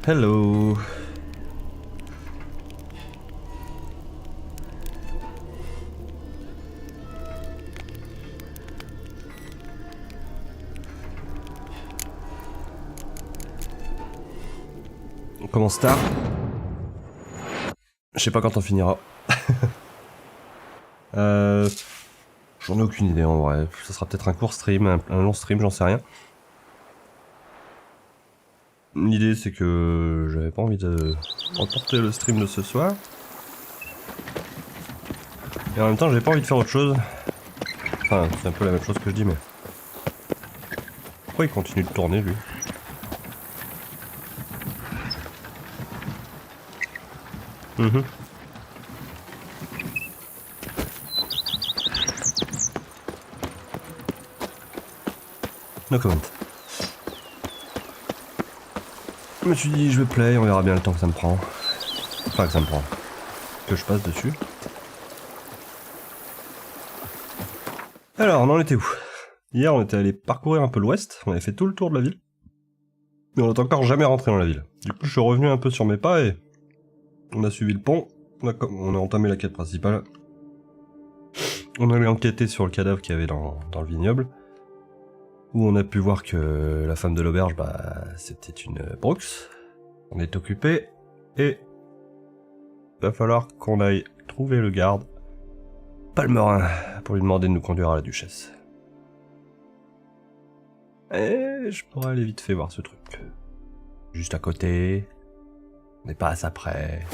Hello. On commence tard. Je sais pas quand on finira. J'en ai aucune idée en vrai. Ça sera peut-être un court stream, un long stream, j'en sais rien. L'idée c'est que j'avais pas envie de reporter le stream de ce soir. Et en même temps j'avais pas envie de faire autre chose. Enfin c'est un peu la même chose que je dis mais... Pourquoi il continue de tourner lui? No comment. Je me suis dit je vais play, on verra bien le temps que ça me prend. Enfin que ça me prend. Que je passe dessus. Alors on en était où? Hier on était allé parcourir un peu l'ouest, on avait fait tout le tour de la ville. Mais on n'est encore jamais rentré dans la ville. Du coup je suis revenu un peu sur mes pas et... On a suivi le pont, on a entamé la quête principale. On allait enquêter sur le cadavre qu'il y avait dans le vignoble. Où on a pu voir que la femme de l'auberge, bah, c'était une Brooks. On est occupé et... va falloir qu'on aille trouver le garde Palmerin pour lui demander de nous conduire à la duchesse. Et je pourrais aller vite fait voir ce truc. Juste à côté. On n'est pas à ça près.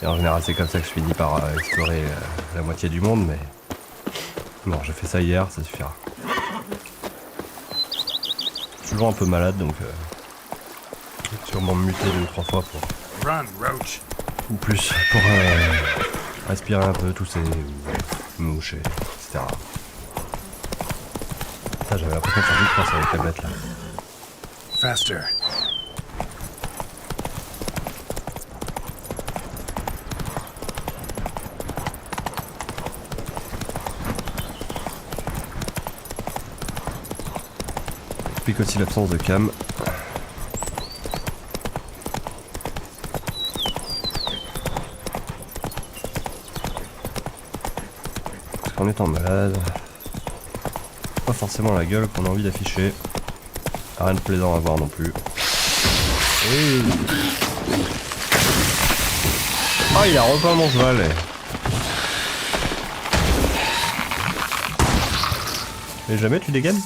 Et en général c'est comme ça que je finis par explorer la moitié du monde, mais... Non, j'ai fait ça hier, ça suffira. Je suis toujours un peu malade, donc... sûrement me muter 2 ou 3 fois pour... Run, Roach. Ou plus, pour respirer un peu, tousser, ou moucher, etc. Ça, j'avais l'impression de faire vite passer avec la bête là. Faster. Explique aussi l'absence de cam. Parce qu'en étant malade, pas forcément la gueule qu'on a envie d'afficher. Rien de plaisant à voir non plus. Oh, il a repeint mon cheval. Mais jamais tu dégaines?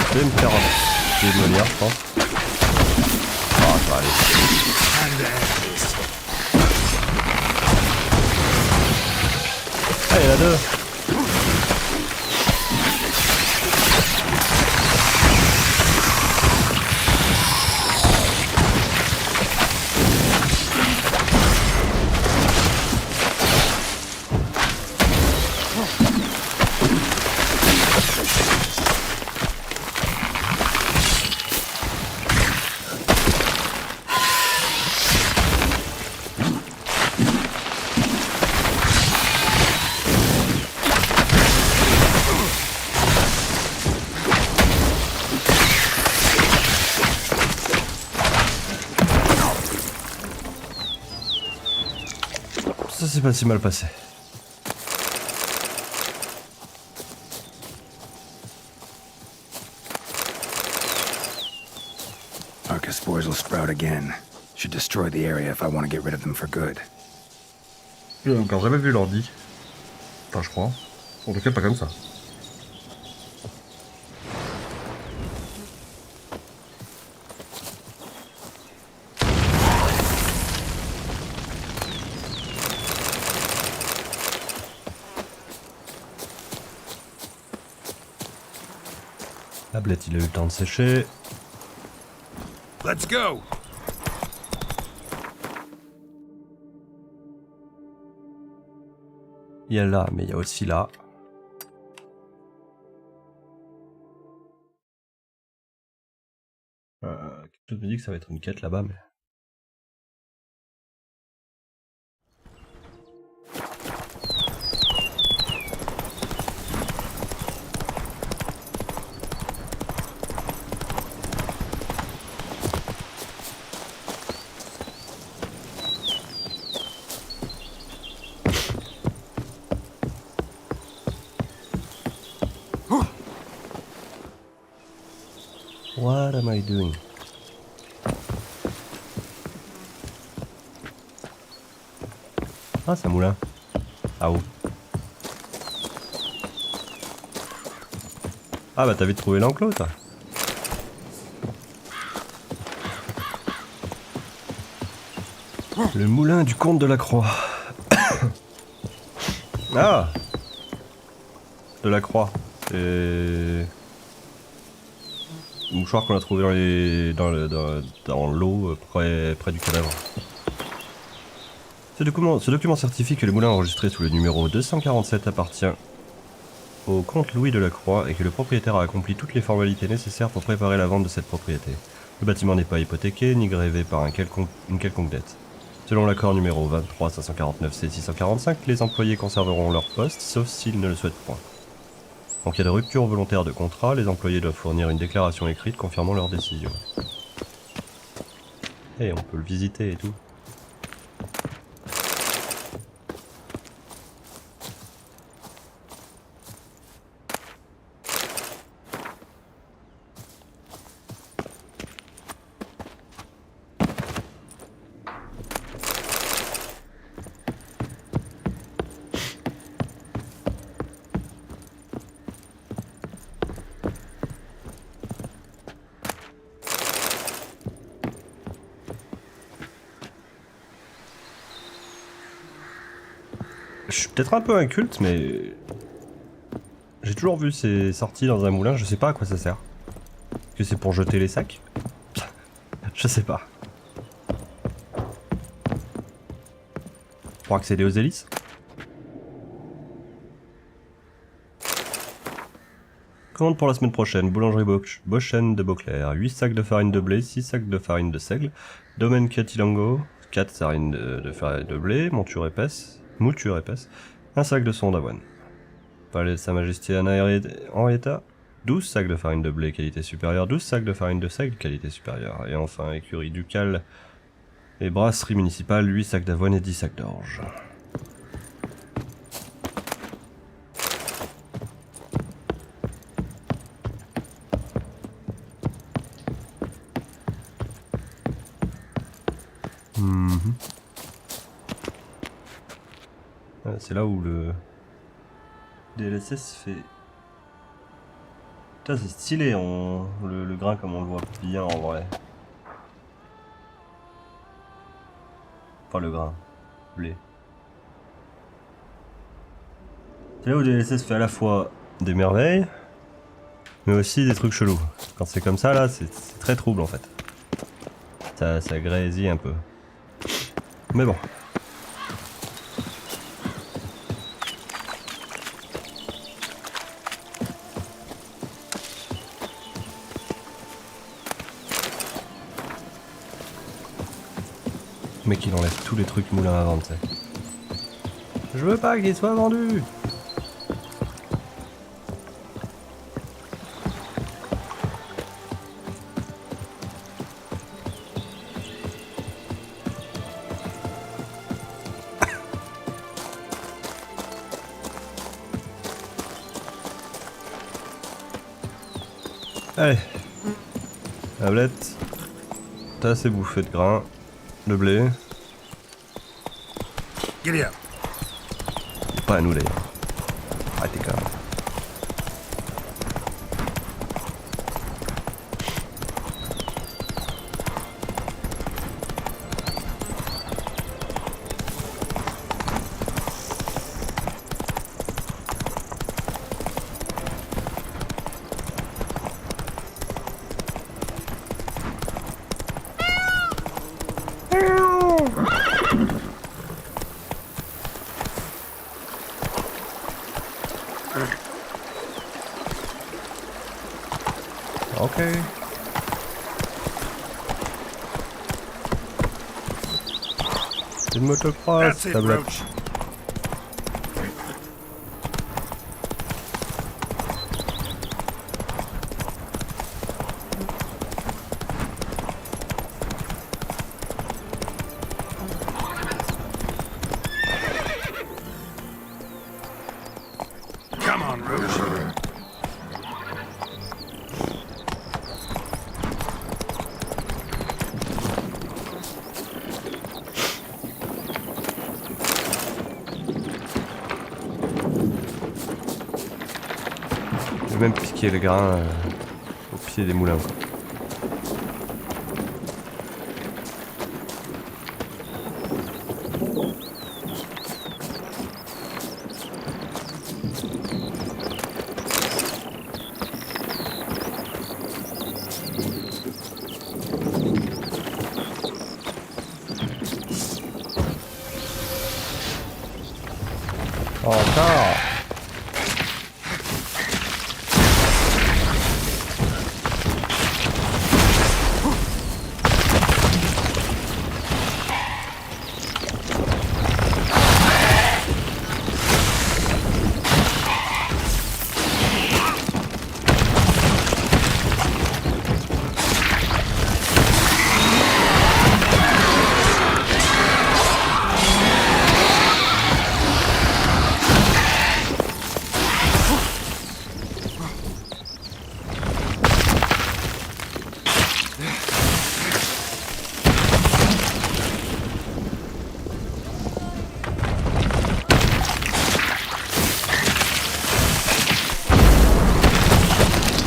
Je vais me faire démolir, je pense. Ah, ça va aller. Ah, il y en a 2. Ça s'est pas si mal passé. Arca spores will sprout again. Should destroy the area if I want to get rid of them for good. J'ai encore jamais vu l'ordi. Enfin, je crois. En tout cas, pas comme ça. La blette, il a eu le temps de sécher. Let's go! Il y a là, mais il y a aussi là. Quelque chose me dit que ça va être une quête là-bas, mais... What am I doing? Ah, c'est un moulin. Ah oh. Ah bah t'as vite trouvé l'enclos, toi. Le moulin du comte de la Croix. Ah, de la Croix. C'est... mouchoir qu'on a trouvé dans l'eau près du cadavre. Ce document certifie que le moulin enregistré sous le numéro 247 appartient au comte Louis de la Croix et que le propriétaire a accompli toutes les formalités nécessaires pour préparer la vente de cette propriété. Le bâtiment n'est pas hypothéqué ni grévé par une quelconque dette. Selon l'accord numéro 23 549 C 645, les employés conserveront leur poste sauf s'ils ne le souhaitent point. En cas de rupture volontaire de contrat, les employés doivent fournir une déclaration écrite confirmant leur décision. Et on peut le visiter et tout. Je suis peut-être un peu inculte, mais... j'ai toujours vu ces sorties dans un moulin, je sais pas à quoi ça sert. Est-ce que c'est pour jeter les sacs? Je sais pas. Pour accéder aux hélices? Commande pour la semaine prochaine, boulangerie Bochen de Beauclair, 8 sacs de farine de blé, 6 sacs de farine de seigle, domaine Catilango, 4 farines de farine de blé, mouture épaisse, un sac de son d'avoine. Palais de Sa Majesté Anna Henrietta, 12 sacs de farine de blé qualité supérieure, 12 sacs de farine de seigle qualité supérieure, et enfin écurie ducale et brasserie municipale, 8 sacs d'avoine et 10 sacs d'orge. C'est là où le DLSS fait... Putain, c'est stylé, le grain comme on le voit bien en vrai. Enfin le grain, blé. C'est là où DLSS fait à la fois des merveilles, mais aussi des trucs chelous. Quand c'est comme ça là, c'est très trouble en fait. Ça grésille un peu. Mais bon. Le mec il enlève tous les trucs moulins à vendre, tu sais. Je veux pas qu'il soit vendu. Allez. Tablette. T'as assez bouffé de grains. Le blé. Pas à nous d'ailleurs. Arrêtez quand même. Ok. C'est une motocross, tablette. peut même piquer le grain au pied des moulins, quoi. Encore.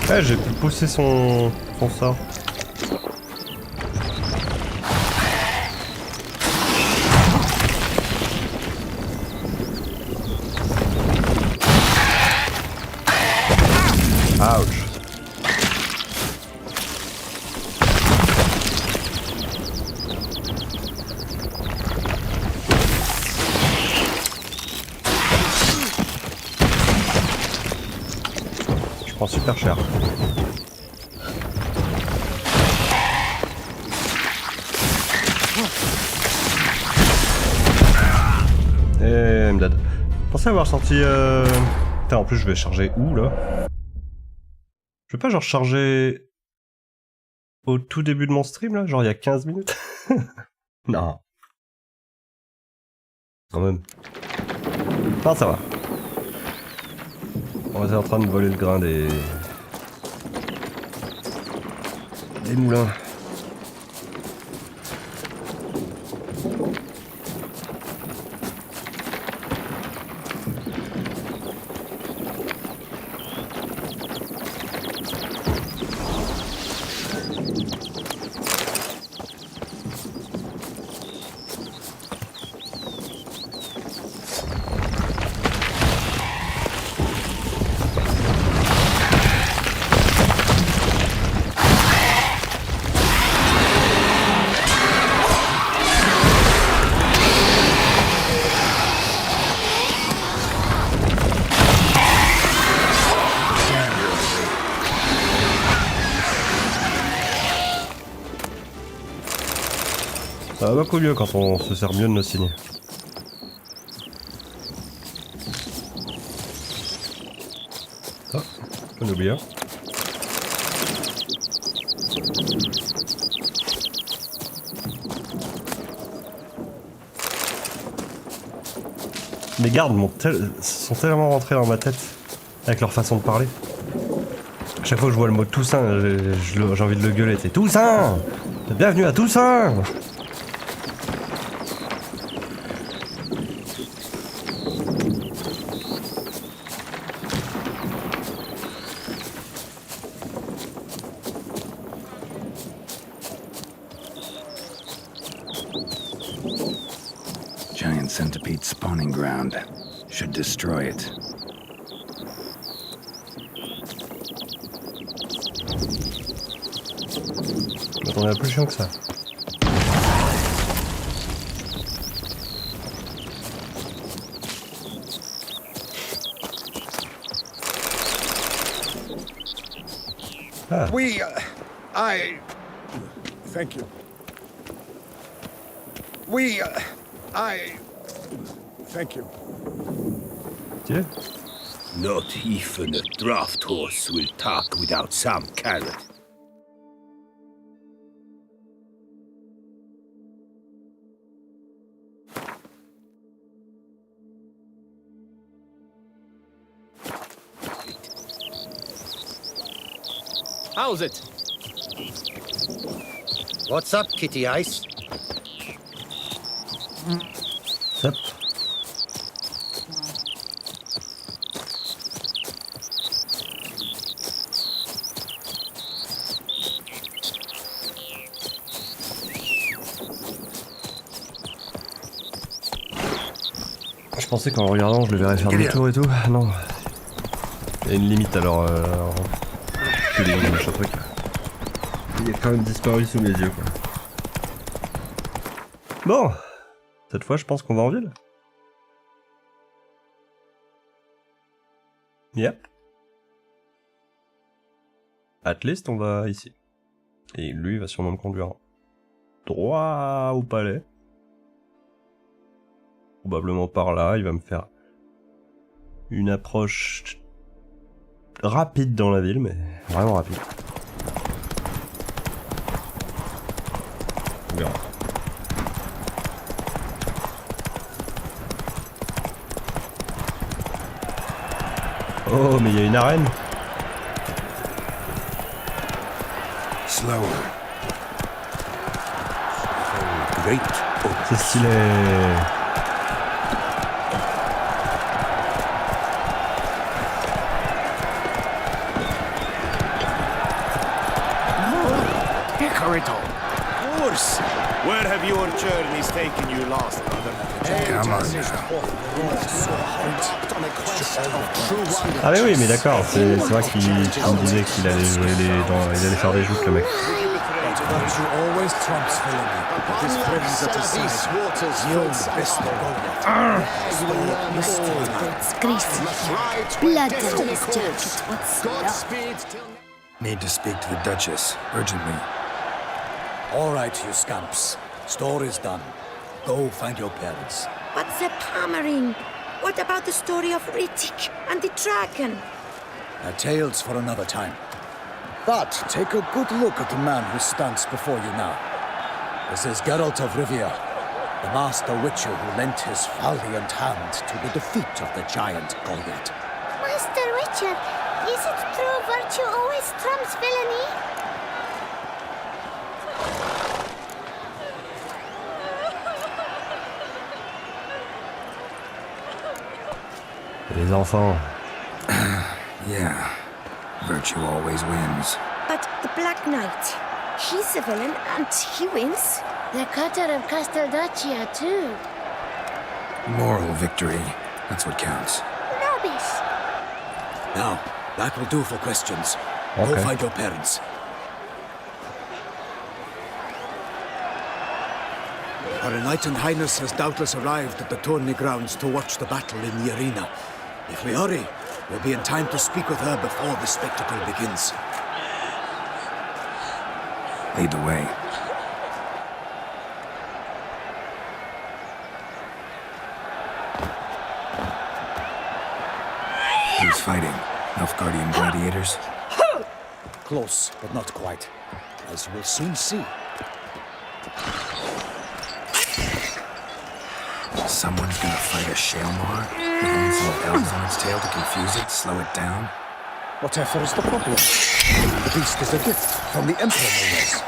Ouais, j'ai pu pousser son sort. Ouch. Je prends super cher. Et me dead. Je pensais avoir sorti... Putain, en plus je vais charger où là? Je vais pas genre charger au tout début de mon stream là? Genre il y a 15 minutes? Non. Quand même. Non, ça va. On est en train de voler le grain des moulins. Ça va beaucoup mieux quand on se sert mieux de nos signes. Ah, j'en ai oublié un. Les gardes sont tellement rentrés dans ma tête avec leur façon de parler. À chaque fois que je vois le mot Toussaint, j'ai envie de le gueuler. C'est Toussaint! Bienvenue à Toussaint! Giant centipede spawning ground. Should destroy it. On est plus chiant que ça. Ah. Thank you. Thank you. Tiens. Not even a draft horse will talk without some carrot. How's it? What's up, Kitty Ice? Hop. pensais qu'en regardant je le verrais faire demi-tour et tout. Non. Il y a une limite alors. Que les machin truc. Il est quand même disparu sous mes yeux quoi. Bon. Cette fois je pense qu'on va en ville. Yep. At least on va ici. Et lui il va sûrement me conduire droit au palais. Probablement par là, il va me faire une approche rapide dans la ville, mais vraiment rapide. On verra. Oh, mais il y a une arène. Slower. Great. C'est stylé. Horse! Where have your journeys taken you last, brother? Come on now. Ah mais oui, mais d'accord, c'est vrai qu'il me disait qu'il allait jouer il allait faire des joutes le mec. Virtue always trumps villainy. His friends at his side. You'll best Disgrace. Blood on his jacket. What's up? Need to speak to the Duchess, urgently. All right, you scamps. Story's done. Go find your parents. What's a palmering? What about the story of Riddick and the dragon? Now, tales for another time. But take a good look at the man who stands before you now. This is Geralt of Rivia, the master witcher who lent his valiant hand to the defeat of the giant Goliath. Master Richard, is it true virtue always trumps villainy? Les enfants. Yeah. Virtue always wins. But the Black Knight, he's a villain and he wins. The cutter of Casteldaccia too. Moral victory. That's what counts. Rubbish. Now, that will do for questions. Go Okay. find your parents. Her Knight and Highness has doubtless arrived at the tourney grounds to watch the battle in the arena. If we hurry, we'll be in time to speak with her before the spectacle begins. Lead the way. Who's fighting? Nilfgaardian gladiators? Close, but not quite. As we'll soon see. Someone's gonna fight a Shaelmar? With only some elves on its tail to confuse it, slow it down? Whatever is the problem? The beast is a gift from the Emperor, no less.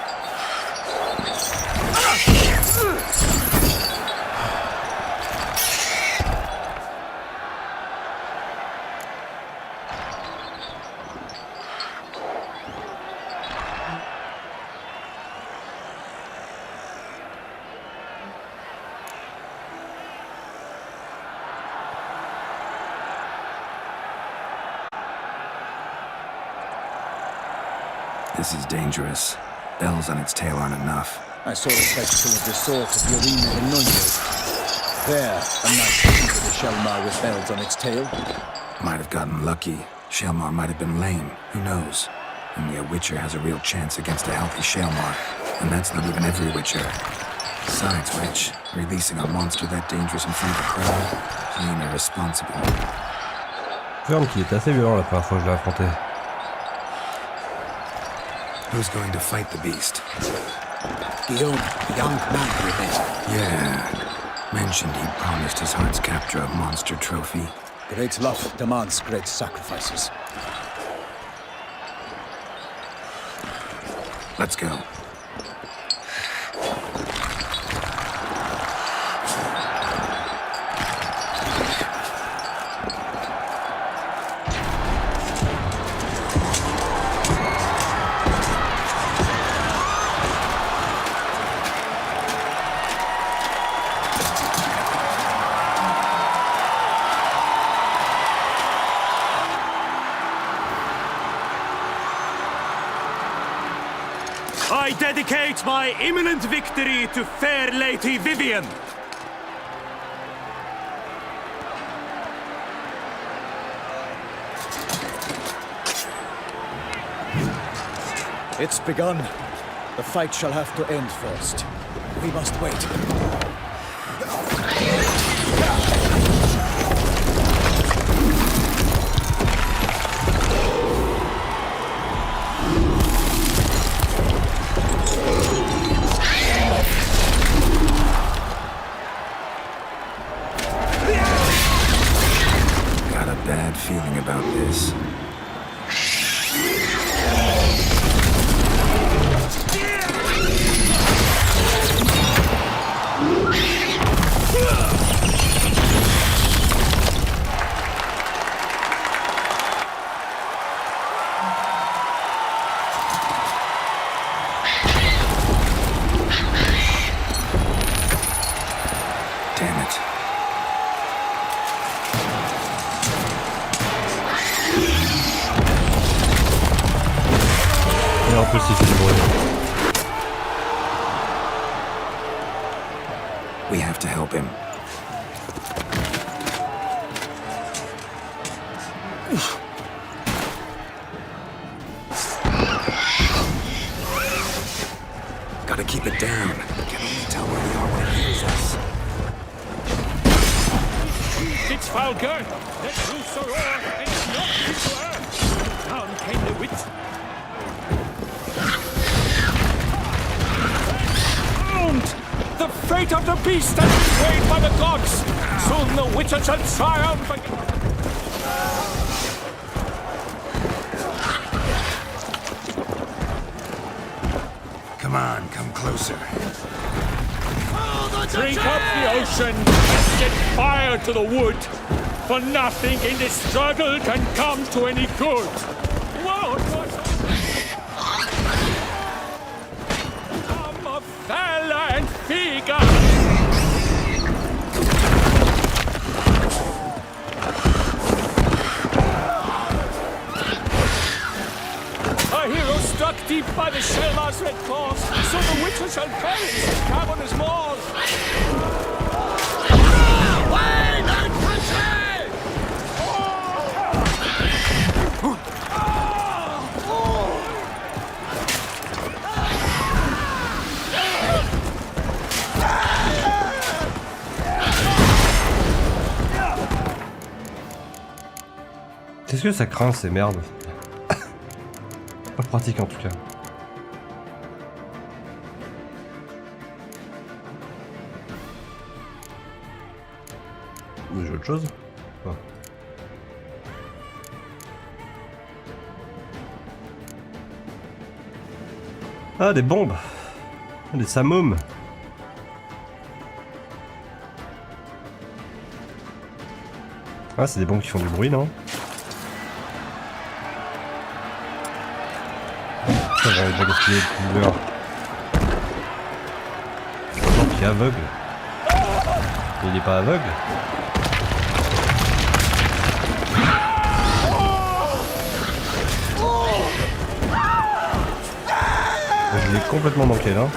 This is dangerous. Bells on its tail aren't enough. I saw a spectacle of the sort at the arena in Nuremberg. There, a knight defeated a Shaelmar with bells on its tail. Might have gotten lucky. Shaelmar might have been lame. Who knows? Only a Witcher has a real chance against a healthy Shaelmar. And that's not even every Witcher. Besides which, releasing a monster that dangerous in front of a crowd, plain irresponsible. Confirme qu'il est assez violent la première fois que je l'ai affronté. Who's going to fight the beast? Guillaume, the young man we met. Yeah. Mentioned he'd promised his heart's capture a monster trophy. Great love demands great sacrifices. Let's go. I dedicate my imminent victory to fair Lady Vivian. It's begun. The fight shall have to end first. We must wait. Got a bad feeling about this. Damn it. Et en plus, il fait du bruit. We have to help him. Gotta keep it down. Can only tell where we are when it hears us. It's Falcon! Let loose her oar and knock into her! Down came the witch. Bound! The fate of the beast has been weighed by the gods! Soon the witcher shall triumph again! Come on, come closer. Drink up the ocean and set fire to the wood, for nothing in this struggle can come to any good. Whoa! I'm a fella and figure. A hero struck deep by the Shelmar's red claws, so the witcher shall perish in cavernous maws. Qu'est-ce que ça craint ces merdes? Pas pratique en tout cas. J'ai autre chose? Ah. Ah, des bombes! Des samums! Ah, c'est des bombes qui font du bruit, non? J'avais pas gaspillé le couleur. Non, qui est aveugle. Il est pas aveugle. Je l'ai complètement manqué là.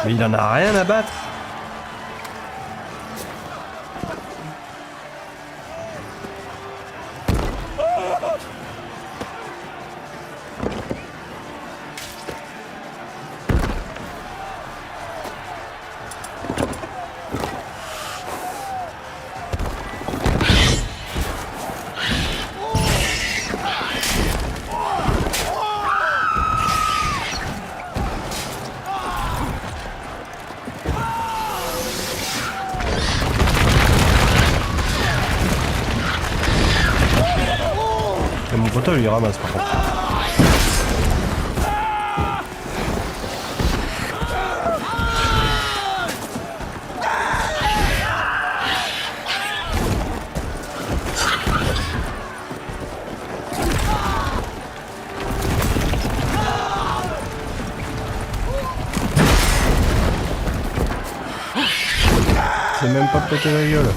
Mais il en a rien à battre. Et mon poteau lui ramasse par contre. même pas pété la gueule.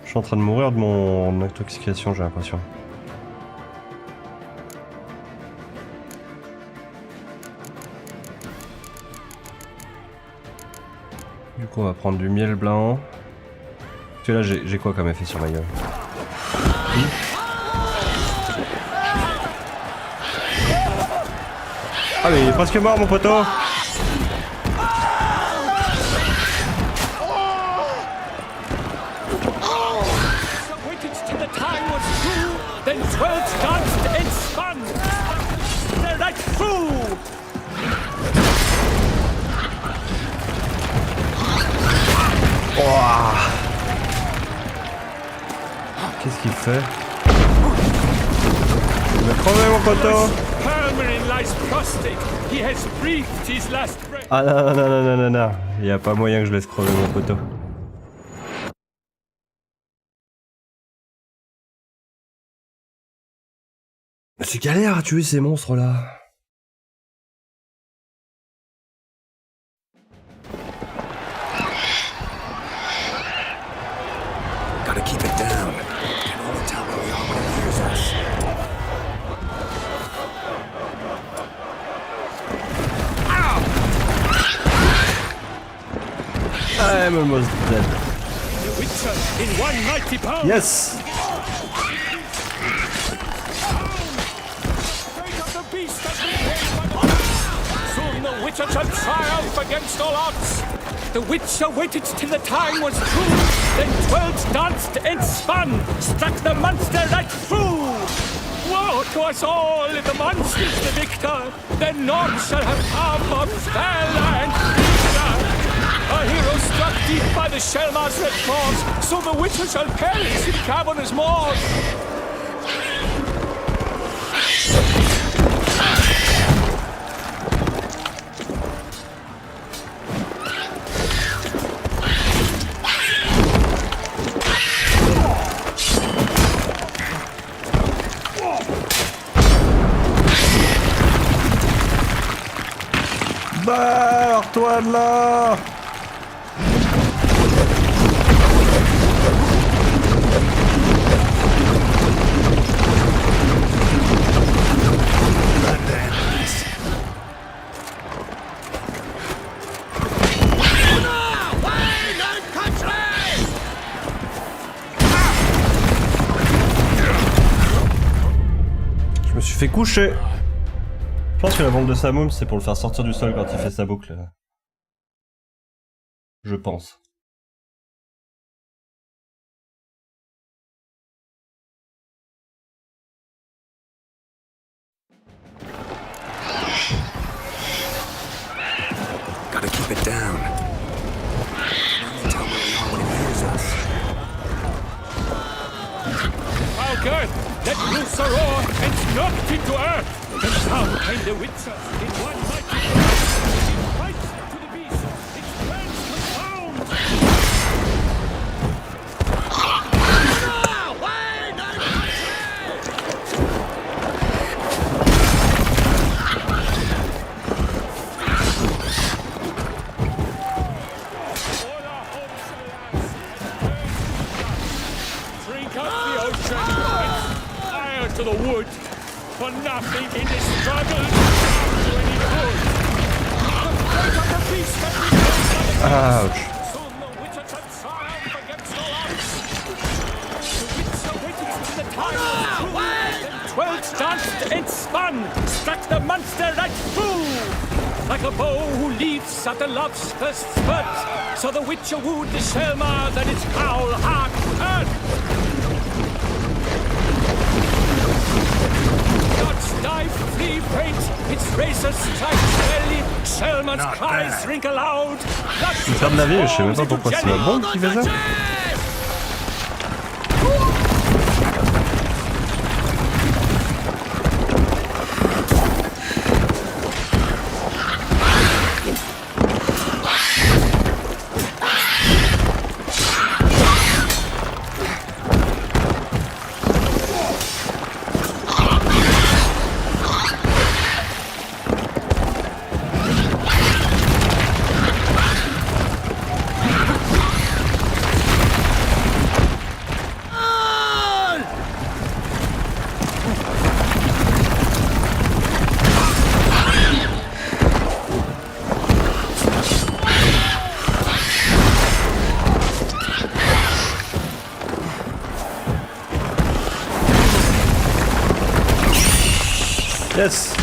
Je suis en train de mourir de mon intoxication, j'ai l'impression. Du coup, on va prendre du miel blanc. Parce que là, j'ai quoi comme effet sur ma gueule? Ah mais il est presque mort, mon poteau. Qu'est-ce qu'il fait? Il va crever mon poteau! Ah non, non, non, non, non, non, il n'y a pas moyen que je laisse crever mon poteau. C'est galère à tuer ces monstres là. Gotta keep it down. Can only tell where we are when it hears us. I'm almost dead. Yes! Soon the Witcher shall triumph against all odds. The Witcher waited till the time was true, then twirled, danced, and spun, struck the monster right through. Woe to us all if the monster's the victor, then none shall have power of spell and fear. A hero struck deep by the Shellmar's red claws, so the Witcher shall perish in cavernous maws. Barre-toi de là! Je me suis fait coucher. Je pense que la bombe de Samoum, c'est pour le faire sortir du sol quand il fait sa boucle. Je pense. Gotta keep it down. Can only tell where we are when it hears us. Good! Let loose a roar and knocked into earth! And down came the Witcher in one mighty burst. It fights to the beast, its plans confound! Drink up the ocean and fire to the wood! For nothing in this struggle comes to any good. The fate of the beast has been made by the Ouch. Soon the Witcher shall triumph against all odds. The Witcher waited till the time was true, then twirled, danced, and spun, struck the monster right through. Like a bow who leaps after love's first spurt, so the Witcher wooed the Shellmar, then its foul heart hurt. Dive, flee, faint, its razor strikes belly, Shellman's cries ring aloud. Il perd de la vie, je sais même pas pourquoi c'est la bombe qui fait ça. Yes.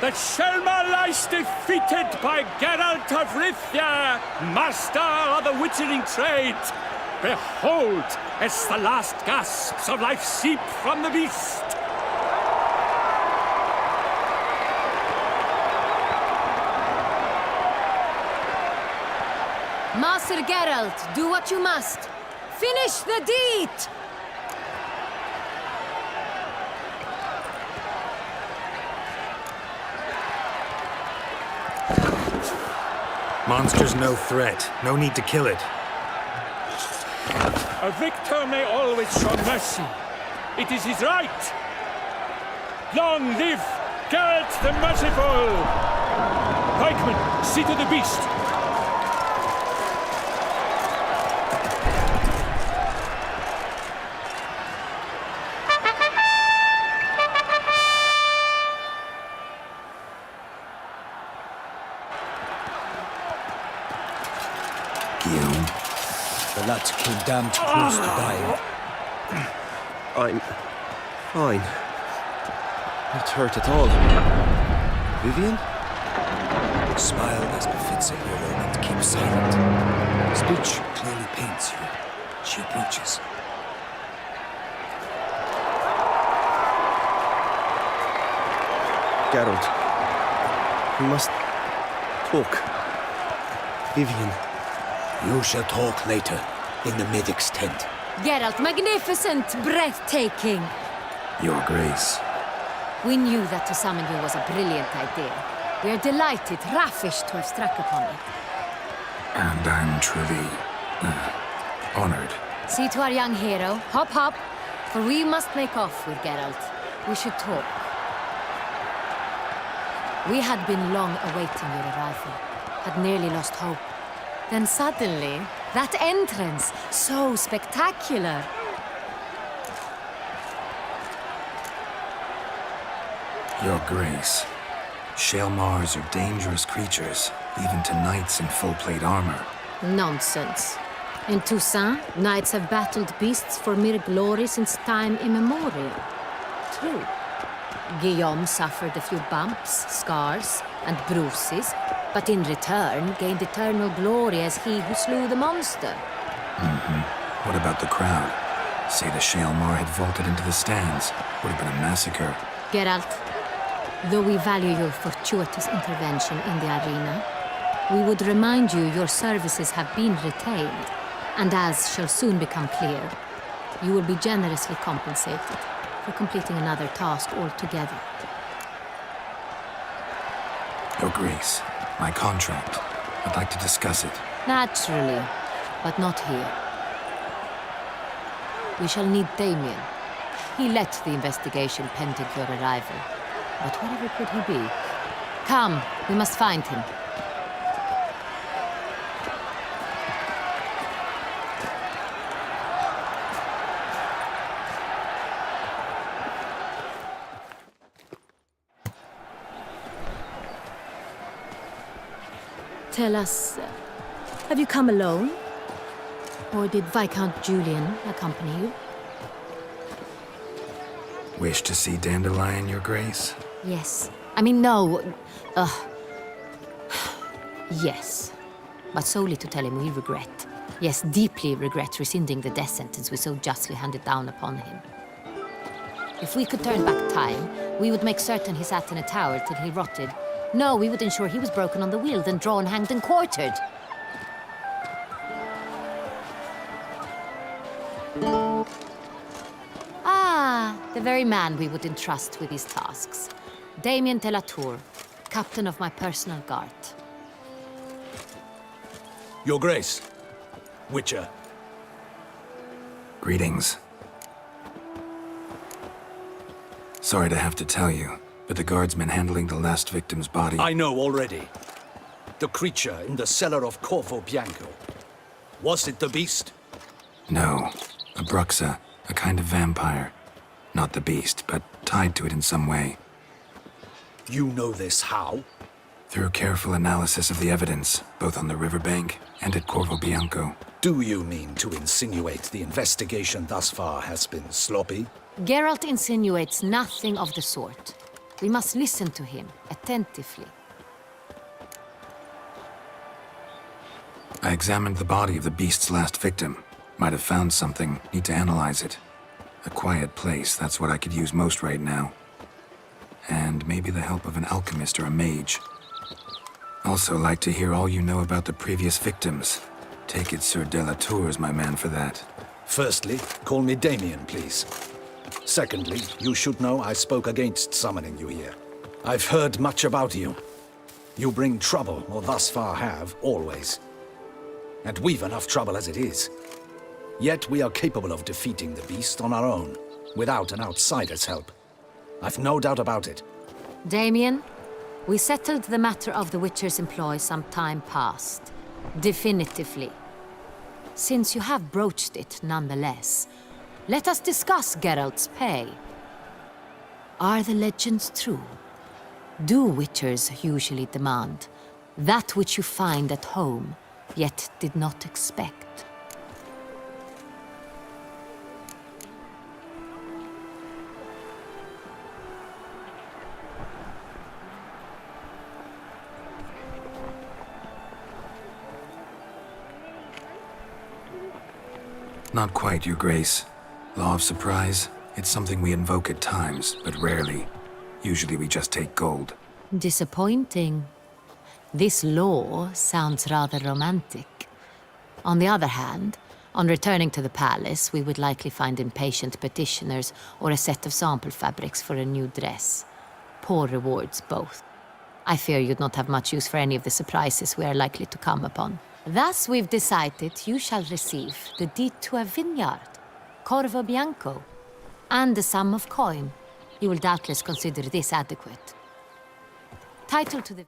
The Shelmar lies defeated by Geralt of Rivia, master of the witchering trade. Behold, as the last gasps of life seep from the beast. Master Geralt, do what you must. Finish the deed! Monster's no threat. No need to kill it. A victor may always show mercy. It is his right. Long live Geralt the Merciful! Pikemen, see to the beast. Guillaume. The lad came damned close to dying. I'm fine. Not hurt at all. Vivian? Smile as befits a hero and keep silent. Speech clearly paints you. She approaches. Geralt. We must talk. Vivian. You shall talk later, in the medic's tent. Geralt, magnificent, breathtaking. Your Grace. We knew that to summon you was a brilliant idea. We are delighted, ravished to have struck upon it. And I'm truly honored. See to our young hero. Hop, hop. For we must make off with Geralt. We should talk. We had been long awaiting your arrival. Had nearly lost hope. Then suddenly, that entrance, so spectacular. Your Grace. Shaelmars are dangerous creatures, even to knights in full-plate armor. Nonsense. In Toussaaiint, knights have battled beasts for mere glory since time immemorial. True. Guillaume suffered a few bumps, scars, and bruises, but in return gained eternal glory as he who slew the monster. What about the crowd? Say the Shaelmar had vaulted into the stands. Would have been a massacre. Geralt, though we value your fortuitous intervention in the arena, we would remind you your services have been retained, and as shall soon become clear, you will be generously compensated for completing another task altogether. Your Grace, my contract. I'd like to discuss it. Naturally, but not here. We shall need Damien. He led the investigation pending your arrival. But wherever could he be? Come, we must find him. Tell us, have you come alone? Or did Viscount Julian accompany you? Wish to see Dandelion, Your Grace? Yes. I mean, no. Yes. But solely to tell him we regret. Yes, deeply regret rescinding the death sentence we so justly handed down upon him. If we could turn back time, we would make certain he sat in a tower till he rotted. No, we would ensure he was broken on the wheel, then drawn, hanged, and quartered. Ah, the very man we would entrust with these tasks. Damien de la Tour, captain of my personal guard. Your Grace. Witcher. Greetings. Sorry to have to tell you, but the guardsman handling the last victim's body... I know already. The creature in the cellar of Corvo Bianco. Was it the beast? No. A Bruxa, a kind of vampire. Not the beast, but tied to it in some way. You know this how? Through careful analysis of the evidence, both on the riverbank and at Corvo Bianco. Do you mean to insinuate the investigation thus far has been sloppy? Geralt insinuates nothing of the sort. We must listen to him attentively. I examined the body of the beast's last victim. Might have found something, need to analyze it. A quiet place, that's what I could use most right now. And maybe the help of an alchemist or a mage. Also like to hear all you know about the previous victims. Take it Sir de la Tour is my man for that. Firstly, call me Damien, please. Secondly, you should know I spoke against summoning you here. I've heard much about you. You bring trouble, or thus far have, always. And we've enough trouble as it is. Yet we are capable of defeating the beast on our own, without an outsider's help. I've no doubt about it. Damien, we settled the matter of the Witcher's employ some time past. Definitively. Since you have broached it nonetheless, let us discuss Geralt's pay. Are the legends true? Do Witchers usually demand that which you find at home, yet did not expect? Not quite, Your Grace. Law of surprise, it's something we invoke at times, but rarely. Usually we just take gold. Disappointing. This law sounds rather romantic. On the other hand, on returning to the palace, we would likely find impatient petitioners or a set of sample fabrics for a new dress. Poor rewards, both. I fear you'd not have much use for any of the surprises we are likely to come upon. Thus, we've decided you shall receive the deed to a vineyard, Corvo Bianco, and the sum of coin. You will doubtless consider this adequate. Title to the...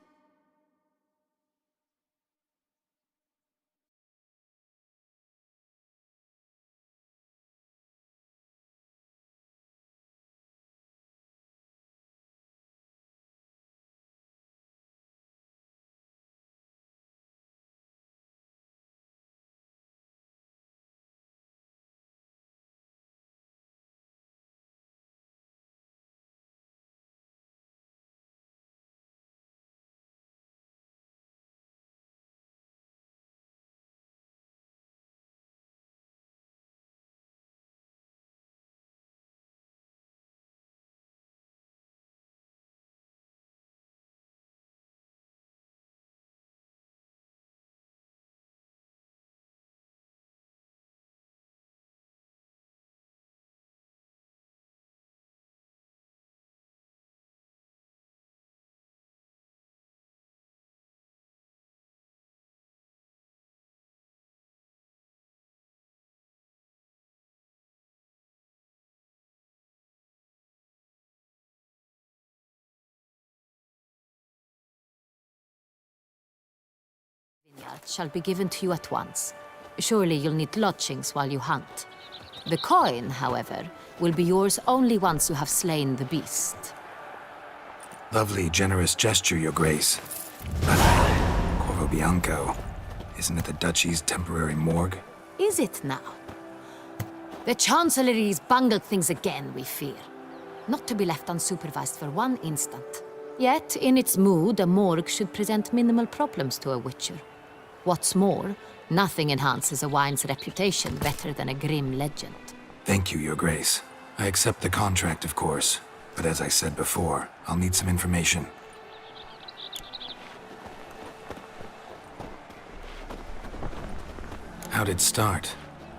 vineyard shall be given to you at once. Surely you'll need lodgings while you hunt. The coin, however, will be yours only once you have slain the beast. Lovely, generous gesture, Your Grace. But Corvo Bianco, isn't it the Duchy's temporary morgue? Is it now? The Chancellery's bungled things again, we fear. Not to be left unsupervised for one instant. Yet, in its mood, a morgue should present minimal problems to a Witcher. What's more, nothing enhances a wine's reputation better than a grim legend. Thank you, Your Grace. I accept the contract, of course. But as I said before, I'll need some information. How'd it start?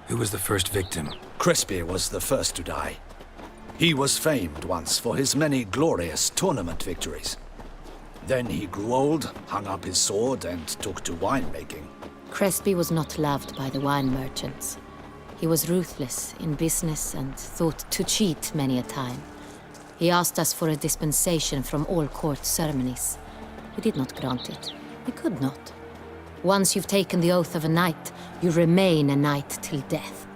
Who was the first victim? Crespi was the first to die. He was famed once for his many glorious tournament victories. Then he grew old, hung up his sword, and took to winemaking. Crespi was not loved by the wine merchants. He was ruthless in business and thought to cheat many a time. He asked us for a dispensation from all court ceremonies. We did not grant it. We could not. Once you've taken the oath of a knight, you remain a knight till death.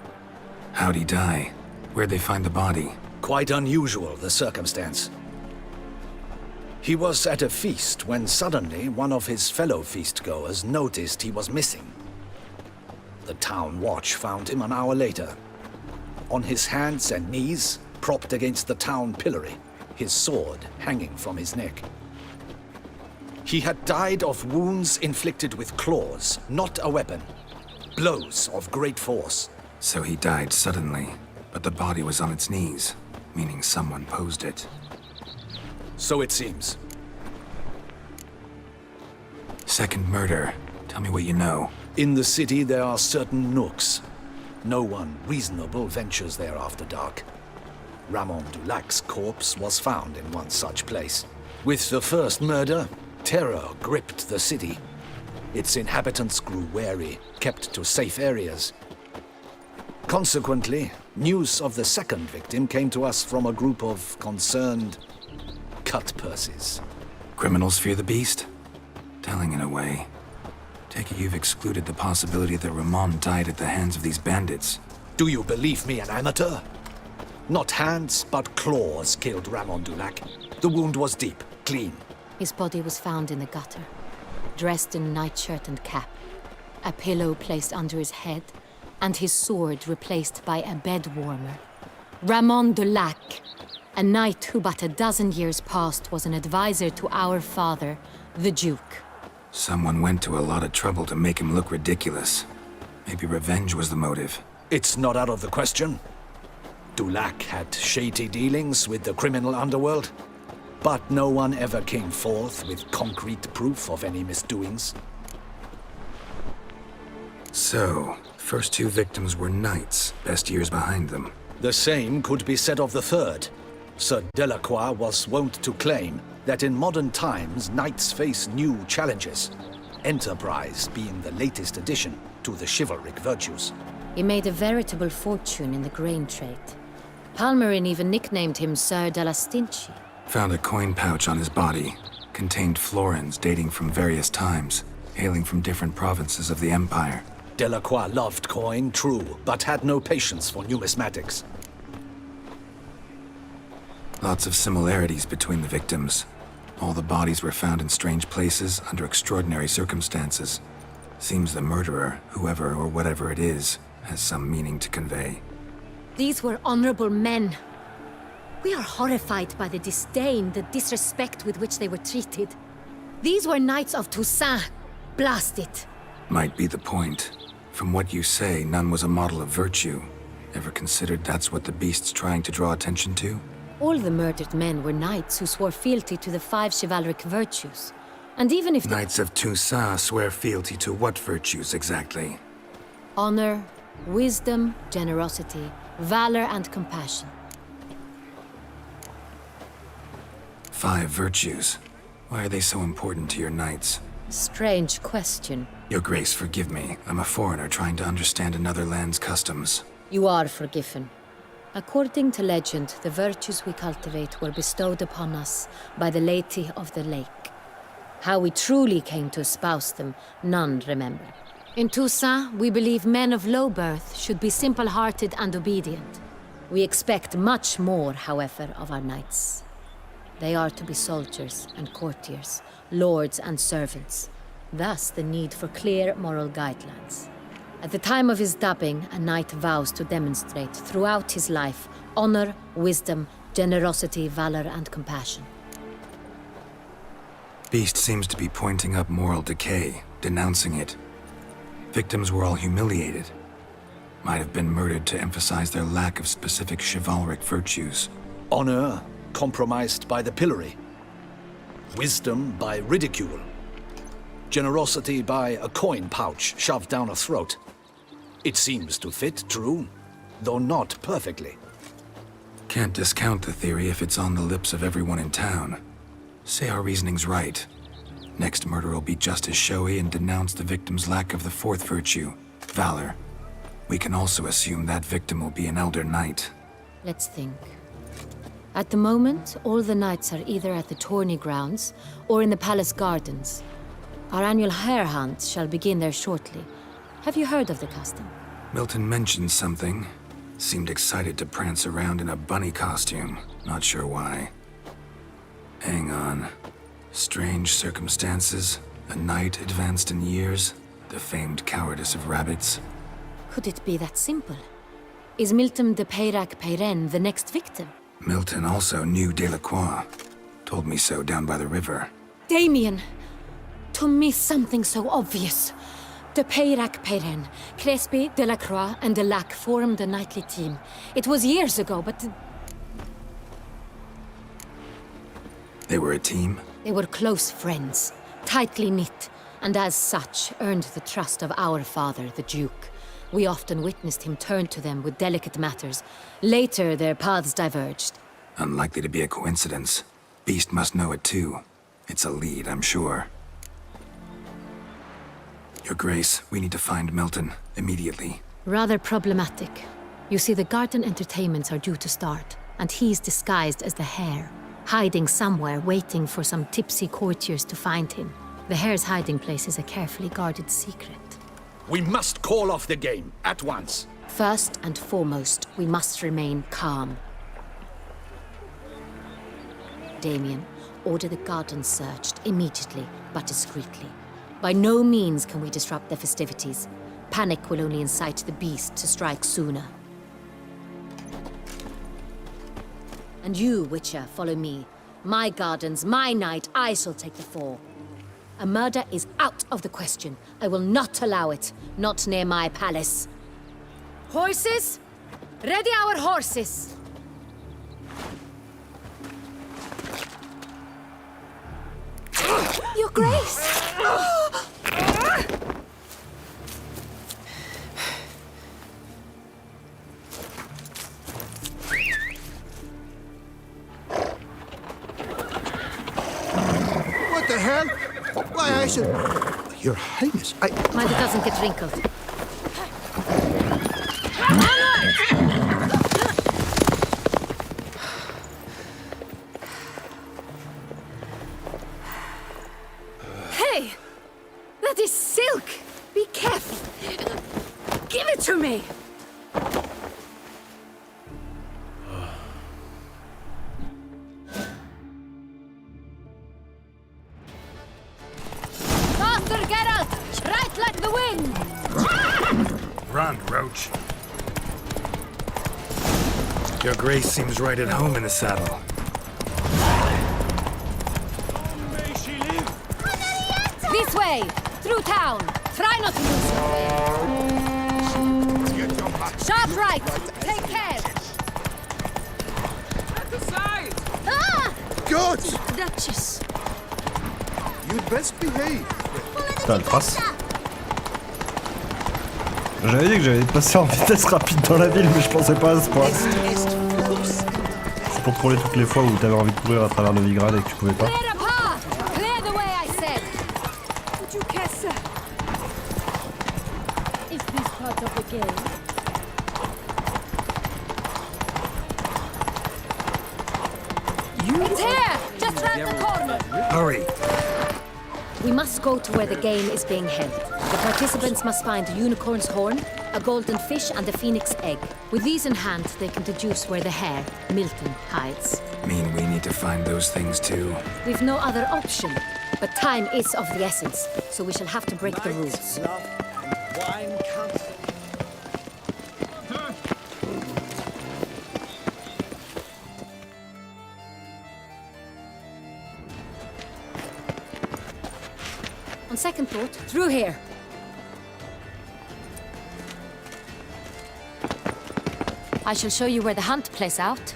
How'd he die? Where'd they find the body? Quite unusual, the circumstance. He was at a feast when suddenly one of his fellow feastgoers noticed he was missing. The town watch found him an hour later, on his hands and knees, propped against the town pillory, his sword hanging from his neck. He had died of wounds inflicted with claws, not a weapon. Blows of great force. So he died suddenly, but the body was on its knees, meaning someone posed it. So it seems. Second murder. Tell me what you know. In the city there are certain nooks. No one reasonable ventures there after dark. Ramon Dulac's corpse was found in one such place. With the first murder, terror gripped the city. Its inhabitants grew wary, kept to safe areas. Consequently, news of the second victim came to us from a group of concerned cut-purses. Criminals fear the beast? Telling in a way. Take it you've excluded the possibility that Ramon died at the hands of these bandits. Do you believe me an amateur? Not hands, but claws killed Ramon Dulac. The wound was deep, clean. His body was found in the gutter, dressed in nightshirt and cap, a pillow placed under his head, and his sword replaced by a bed warmer. Ramon Dulac, a knight who but a dozen years past was an advisor to our father, the Duke. Someone went to a lot of trouble to make him look ridiculous. Maybe revenge was the motive. It's not out of the question. Dulac had shady dealings with the criminal underworld, but no one ever came forth with concrete proof of any misdoings. So, first two victims were knights, best years behind them. The same could be said of the third. Sir Delacroix was wont to claim that in modern times knights face new challenges, enterprise being the latest addition to the chivalric virtues. He made a veritable fortune in the grain trade. Palmerin even nicknamed him Sir de la Stinchi. Found a coin pouch on his body. Contained florins dating from various times, hailing from different provinces of the Empire. Delacroix loved coin, true, but had no patience for numismatics. Lots of similarities between the victims. All the bodies were found in strange places under extraordinary circumstances. Seems the murderer, whoever or whatever it is, has some meaning to convey. These were honorable men. We are horrified by the disdain, the disrespect with which they were treated. These were knights of Toussaint. Blast it. Might be the point. From what you say, none was a model of virtue. Ever considered that's what the beast's trying to draw attention to? All the murdered men were knights who swore fealty to the 5 chivalric virtues. And even if Knights of Toussaint swear fealty to what virtues exactly? honor, wisdom, generosity, valor, and compassion. 5 virtues. Why are they so important to your knights? Strange question. Your Grace, forgive me. I'm a foreigner trying to understand another land's customs. You are forgiven. According to legend, the virtues we cultivate were bestowed upon us by the Lady of the Lake. How we truly came to espouse them, none remember. In Toussaint, we believe men of low birth should be simple-hearted and obedient. We expect much more, however, of our knights. They are to be soldiers and courtiers, lords and servants. Thus, the need for clear moral guidelines. At the time of his dubbing, a knight vows to demonstrate throughout his life honor, wisdom, generosity, valor, and compassion. Beast seems to be pointing up moral decay, denouncing it. Victims were all humiliated. Might have been murdered to emphasize their lack of specific chivalric virtues. Honor compromised by the pillory. Wisdom by ridicule. Generosity by a coin pouch shoved down a throat. It seems to fit, true, though not perfectly. Can't discount the theory if it's on the lips of everyone in town. Say our reasoning's right. Next murder will be just as showy and denounce the victim's lack of the 4th virtue, valor. We can also assume that victim will be an elder knight. Let's think. At the moment, all the knights are either at the tourney grounds or in the palace gardens. Our annual hare hunt shall begin there shortly. Have you heard of the custom? Milton mentioned something. Seemed excited to prance around in a bunny costume. Not sure why. Hang on. Strange circumstances. A knight advanced in years. The famed cowardice of rabbits. Could it be that simple? Is Milton de Peyrac Peyren the next victim? Milton also knew Delacroix. Told me so down by the river. Damien! To miss something so obvious. De Peyrac Peyren, Crespi, Delacroix, and Delac formed a knightly team. It was years ago, but They were a team? they were close friends, tightly knit, and as such earned the trust of our father, the Duke. We often witnessed him turn to them with delicate matters. Later, their paths diverged. Unlikely to be a coincidence. Beast must know it too. It's a lead, I'm sure. Your Grace, we need to find Milton, immediately. Rather problematic. You see, the garden entertainments are due to start, and he's disguised as the Hare, hiding somewhere, waiting for some tipsy courtiers to find him. The Hare's hiding place is a carefully guarded secret. We must call off the game, at once. First and foremost, we must remain calm. Damien, order the garden searched immediately, but discreetly. By no means can we disrupt the festivities. Panic will only incite the beast to strike sooner. And you, Witcher, follow me. My gardens, my night, I shall take the fall. A murder is out of the question. I will not allow it. Not near my palace. Horses? Ready our horses! Your Grace! What the hell? Why, I said... Your Highness, Mind it doesn't get wrinkled. Hey! That is silk! Be careful! Give it to me! Faster, Geralt! Right like the wind! Run, Roach. Your Grace seems right at home in the saddle. This way! Through town! Try not to lose your way! Sharp right! Take care! At the side! Ah! God! Duchess! You'd best behave. Putain, elle trace. J'avais dit que j'allais passer en vitesse rapide dans la ville, mais je pensais pas à ce point. C'est pour te contrôler toutes les fois où t'avais envie de courir à travers Novigrad et que tu pouvais pas. Clear a path! Clear the way, I said! Would you care, sir? Is this part of the game? It's here! Just round the corner! Hurry! We must go to where the game is being held. The participants must find a unicorn's horn, a golden fish, and a phoenix egg. With these in hand, they can deduce where the hare, Milton, hides. Mean we need to find those things too. We've no other option. But time is of the essence, so we shall have to break the rules. Love and wine council. On second thought, through here. I shall show you where the hunt plays out.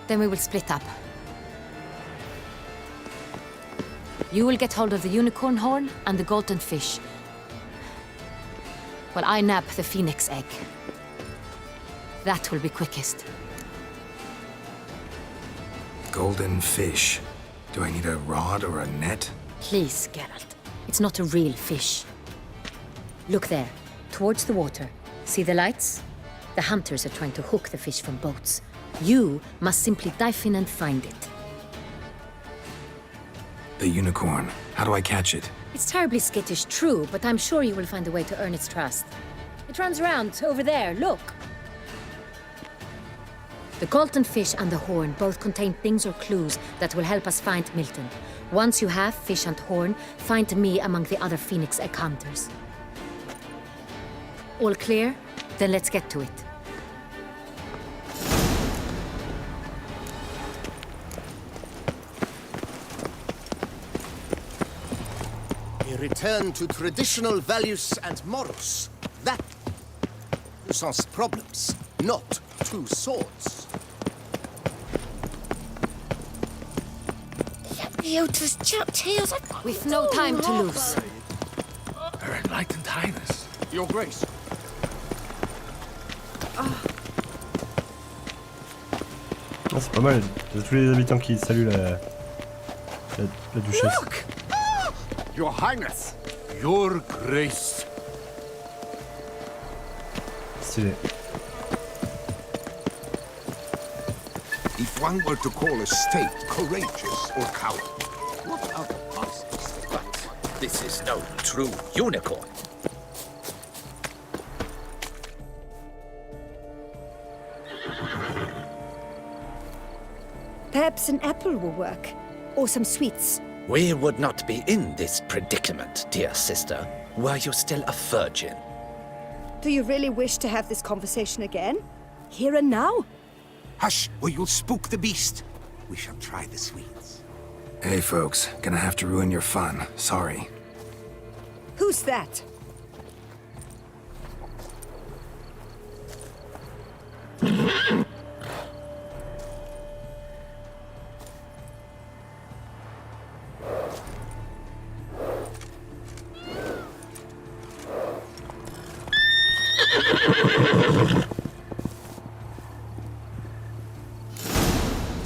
Then we will split up. You will get hold of the unicorn horn and the golden fish. While I nab the phoenix egg. That will be quickest. Golden fish. Do I need a rod or a net? Please, Geralt. It's not a real fish. Look there, towards the water. See the lights? The hunters are trying to hook the fish from boats. You must simply dive in and find it. The unicorn. How do I catch it? It's terribly skittish, true, but I'm sure you will find a way to earn its trust. It runs around over there, look. The Colton fish and the horn both contain things or clues that will help us find Milton. Once you have fish and horn, find me among the other Phoenix egg hunters. All clear? Then let's get to it. A return to traditional values and morals. That Toussaint's problems, not two swords. We've no time to lose. Her Enlightened Highness. Your Grace. Ah, c'est pas mal, il y a tous les habitants qui saluent la duchesse. Look! Your Highness. Your Grace. Stylé. If one were to call a state courageous or coward, what other masters? But this is no true unicorn. Perhaps an apple will work. Or some sweets. We would not be in this predicament, dear sister, were you still a virgin. Do you really wish to have this conversation again? Here and now? Hush, or you'll spook the beast. We shall try the sweets. Hey, folks. Gonna have to ruin your fun. Sorry. Who's that?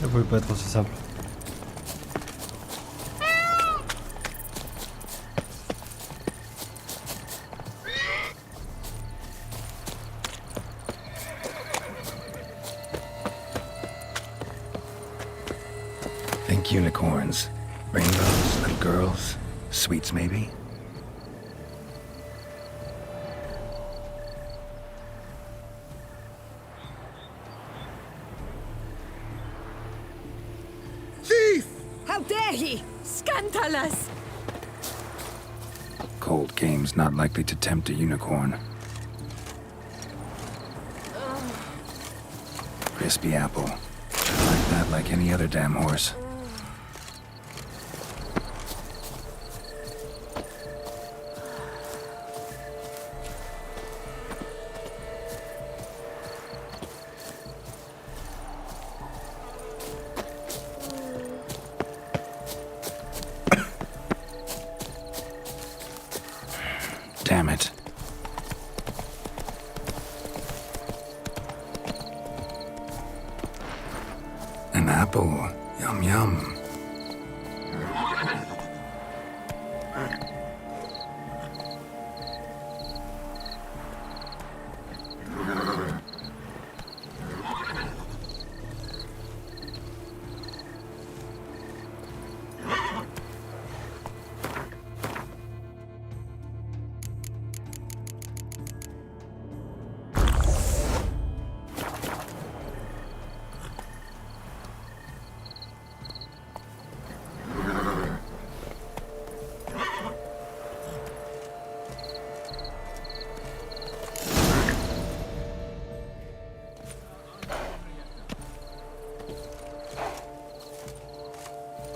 Ça pouvait pas être aussi simple. Think unicorns. Rainbows, little girls. Sweets, maybe? Thief! How dare he! Scandalous! Cold game's not likely to tempt a unicorn. Crispy apple. Like that like any other damn horse. Damn it. An apple. Yum yum.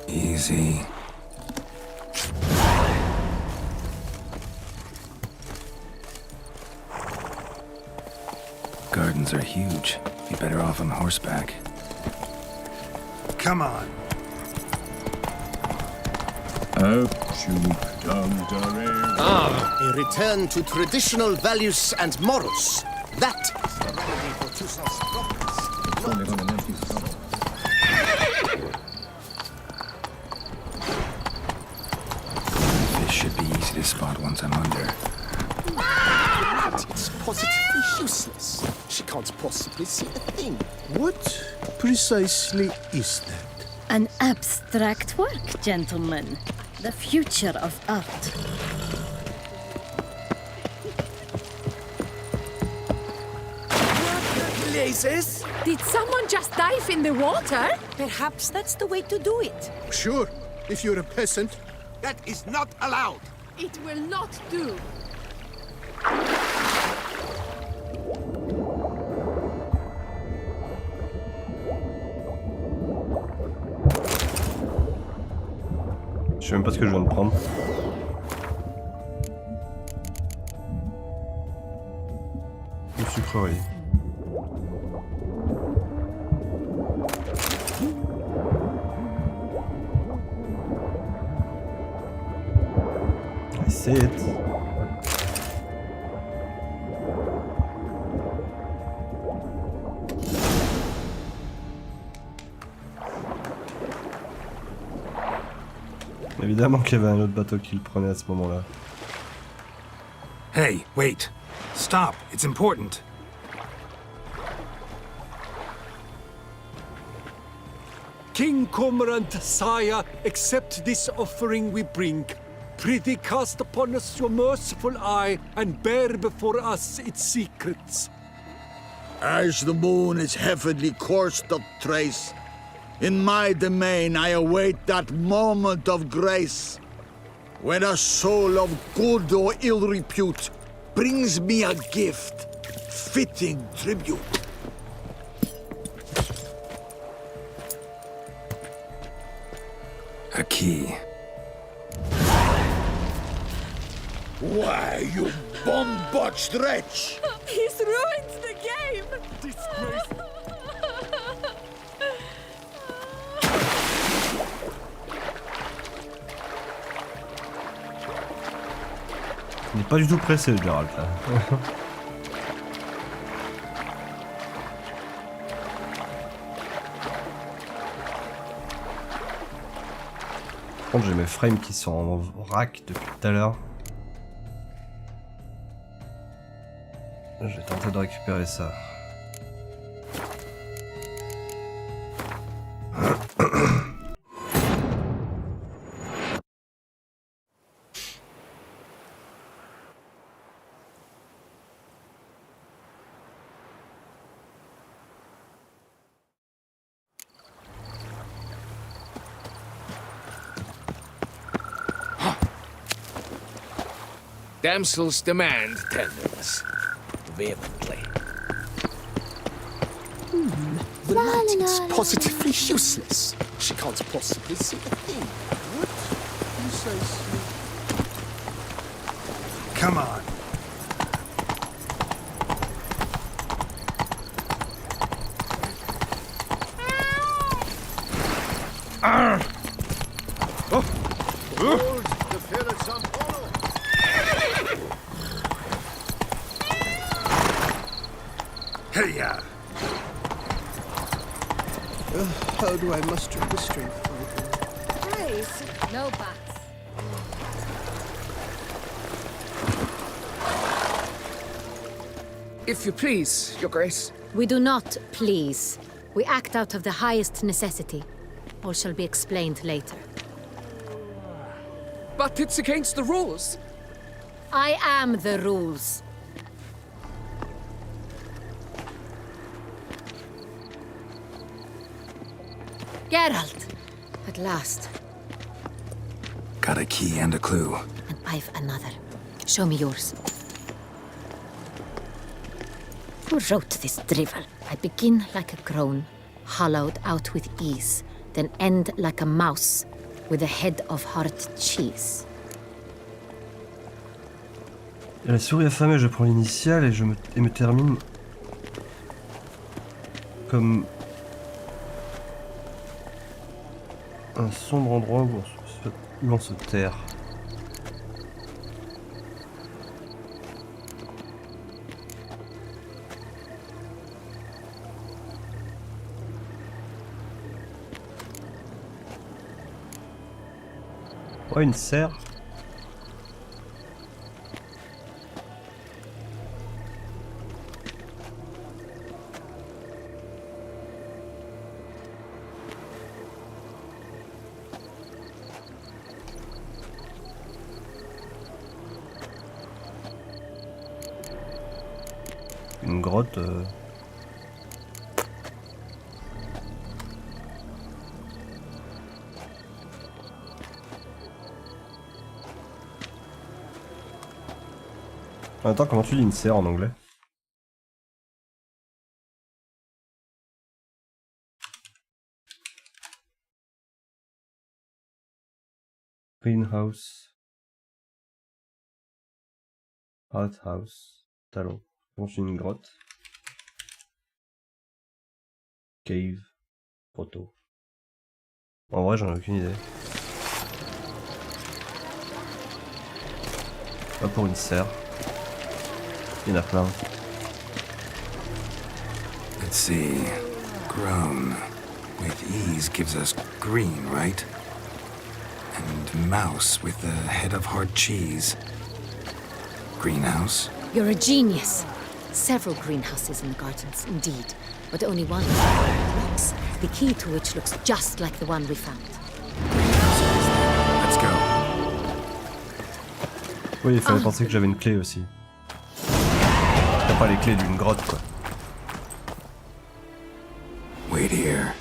Easy. Gardens are huge. Be better off on horseback. Come on. A return to traditional values and morals. That is the remedy for Toussaint's problems. Fish should be easy to spot once I'm under. It's positively useless. She can't possibly see a thing. What precisely is that? An abstract work, gentlemen. The future of art. blazes? Did someone just dive in the water? Perhaps that's the way to do it. Sure, if you're a peasant. That is not allowed. It will not do. Je sais même pas ce que je viens de prendre. Une sucrerie. I see it. Évidemment qu'il y avait un autre bateau qui le prenait à ce moment-là. Hey, wait. Stop. It's important. King Cormorant, sire, accept this offering we bring. Prithee cast upon us your merciful eye and bear before us its secrets. As the moon is heavenly coursed of trace, in my domain I await that moment of grace, when a soul of good or ill repute brings me a gift, fitting tribute. A key. Why, you bomb-botched wretch! He's ruined the game! Disgrace! Il n'est pas du tout pressé, Geralt, là. Par contre, j'ai mes frames qui sont en vrac depuis tout à l'heure. Je vais tenter de récupérer ça. Damsels demand tenderness. Vehemently. The lighting's positively useless. She can't possibly see a thing. What? You say so? Come on. Hold the ferrets on follow. Hey-ya! How do I muster the strength to return? Grace, no bats. If you please, Your Grace. We do not please. We act out of the highest necessity. All shall be explained later. But it's against the rules. I am the rules. Geralt! At last. Got a key and a clue. And I've another. Show me yours. Who wrote this drivel? I begin like a crone, hollowed out with ease, then end like a mouse, with a head of hard cheese. La souris affamée, je prends l'initiale et je me termine comme un sombre endroit où on se terre. Ouais, une serre. Une grotte. Attends, comment tu dis une serre en anglais? Greenhouse. Hothouse. Talon. Construit une grotte. Cave. Proto. En vrai, j'en ai aucune idée. Pas pour une serre. Il y en a plein. Let's see. Grown with ease gives us green, right? And mouse with the head of hard cheese. Greenhouse? You're a genius. Several greenhouses in the gardens, indeed, but only one looks, the key to which looks just like the one we found. Let's go. Oui, il fallait penser que j'avais une clé aussi. T'as pas les clés d'une grotte, quoi. Wait here.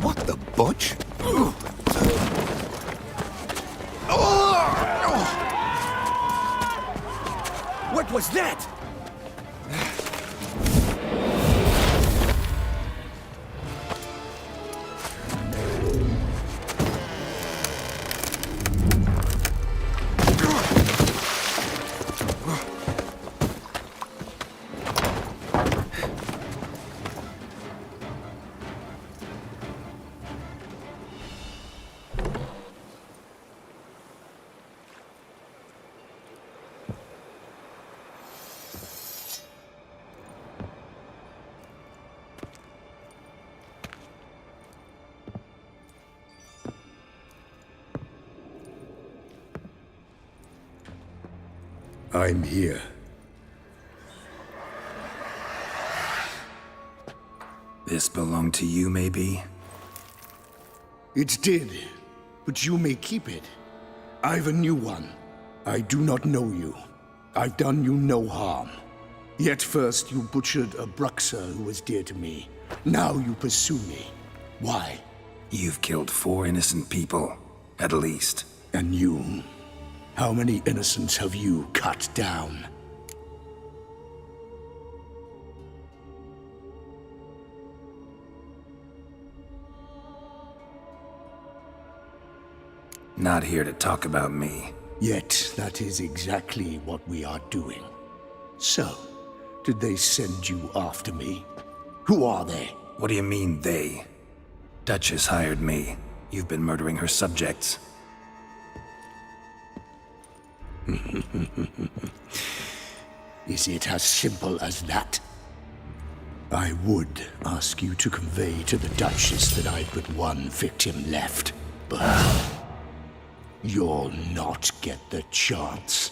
What the butch? What was that? I'm here. This belonged to you, maybe? It did, but you may keep it. I've a new one. I do not know you. I've done you no harm. Yet first you butchered a Bruxer who was dear to me. Now you pursue me. Why? You've killed 4 innocent people, at least. And you? How many innocents have you cut down? Not here to talk about me. Yet that is exactly what we are doing. So, did they send you after me? Who are they? What do you mean, they? Duchess hired me. You've been murdering her subjects. Is it as simple as that? I would ask you to convey to the Duchess that I've but one victim left, but you'll not get the chance.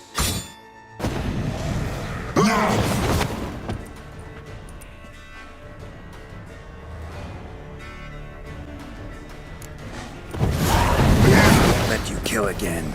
Let you kill again.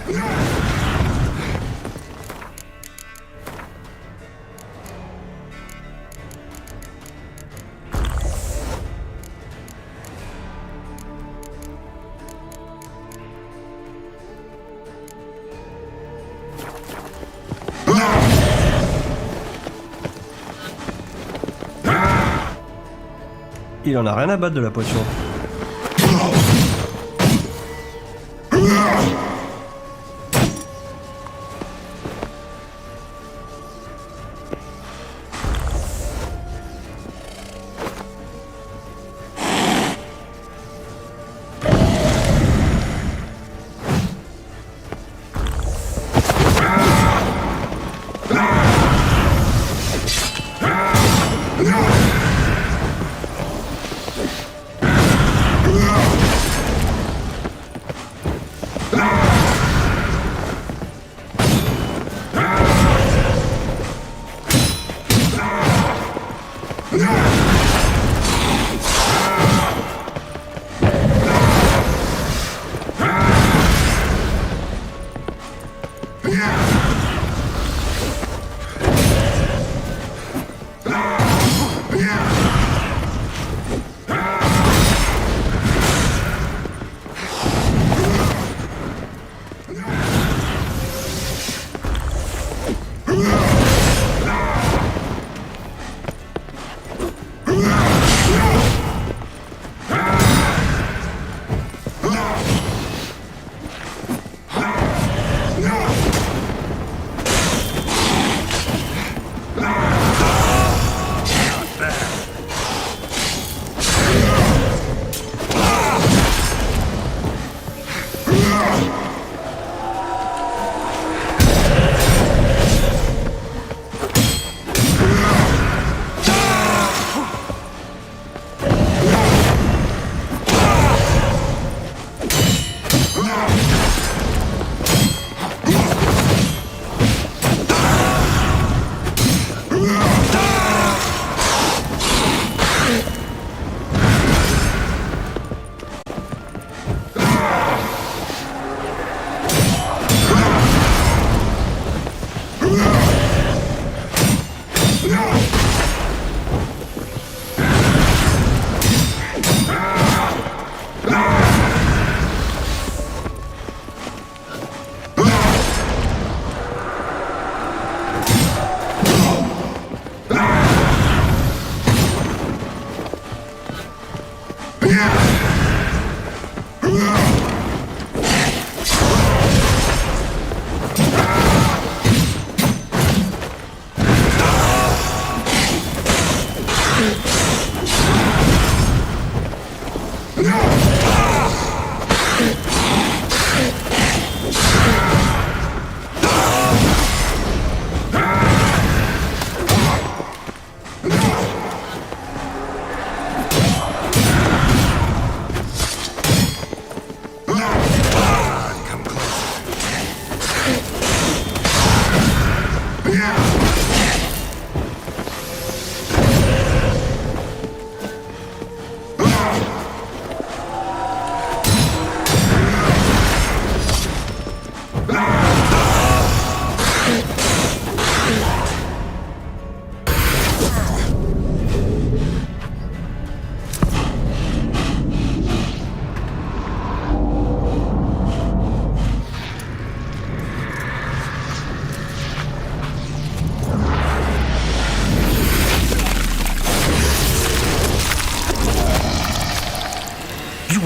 Il en a rien à battre de la potion.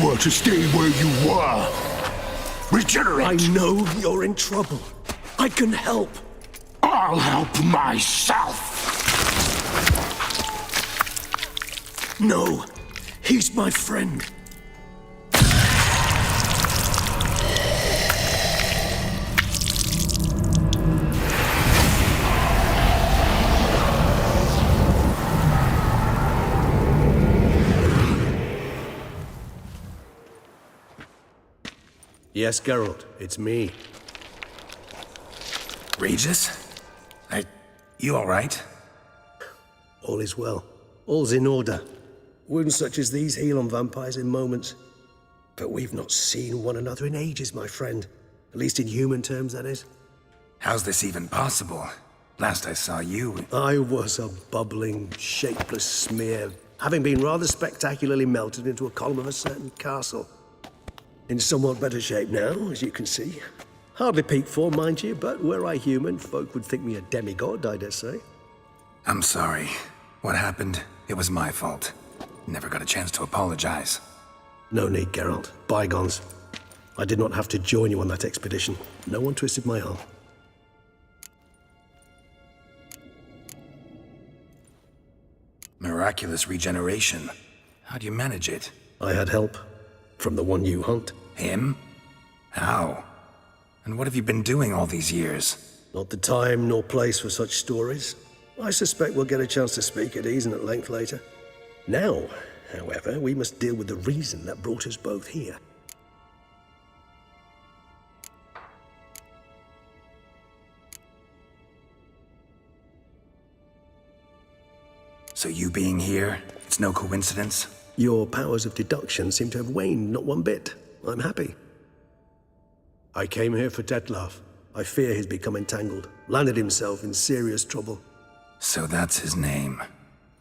were to stay where you were. Regenerate! I know you're in trouble. I can help. I'll help myself! No, he's my friend. Yes, Geralt, it's me. Regis? You alright? All is well. All's in order. Wounds such as these heal on vampires in moments. But we've not seen one another in ages, my friend. At least in human terms, that is. How's this even possible? Last I saw you... I was a bubbling, shapeless smear, having been rather spectacularly melted into a column of a certain castle. In somewhat better shape now, as you can see. Hardly peak form, mind you, but were I human, folk would think me a demigod, I dare say. I'm sorry. What happened, it was my fault. Never got a chance to apologize. No need, Geralt. Bygones. I did not have to join you on that expedition. No one twisted my arm. Miraculous regeneration. How do you manage it? I had help. From the one you hunt. Him? How? And what have you been doing all these years? Not the time nor place for such stories. I suspect we'll get a chance to speak at ease and at length later. Now, however, we must deal with the reason that brought us both here. So you being here, it's no coincidence? Your powers of deduction seem to have waned not one bit. I'm happy. I came here for Detlef. I fear he's become entangled, landed himself in serious trouble. So that's his name.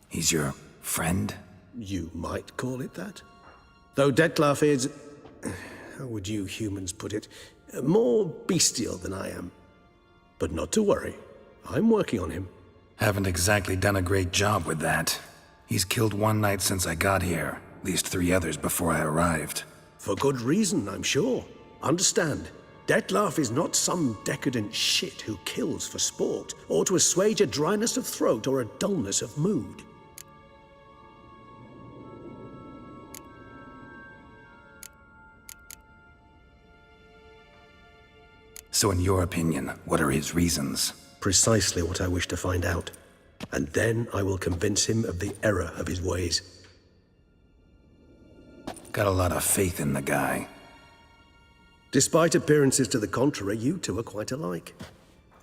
He's your friend? You might call it that. Though Detlef is... how would you humans put it? More bestial than I am. But not to worry. I'm working on him. Haven't exactly done a great job with that. He's killed one knight since I got here, at least 3 others before I arrived. For good reason, I'm sure. Understand, Detlef is not some decadent shit who kills for sport, or to assuage a dryness of throat or a dullness of mood. So in your opinion, what are his reasons? Precisely what I wish to find out. And then I will convince him of the error of his ways. Got a lot of faith in the guy. Despite appearances to the contrary, you two are quite alike.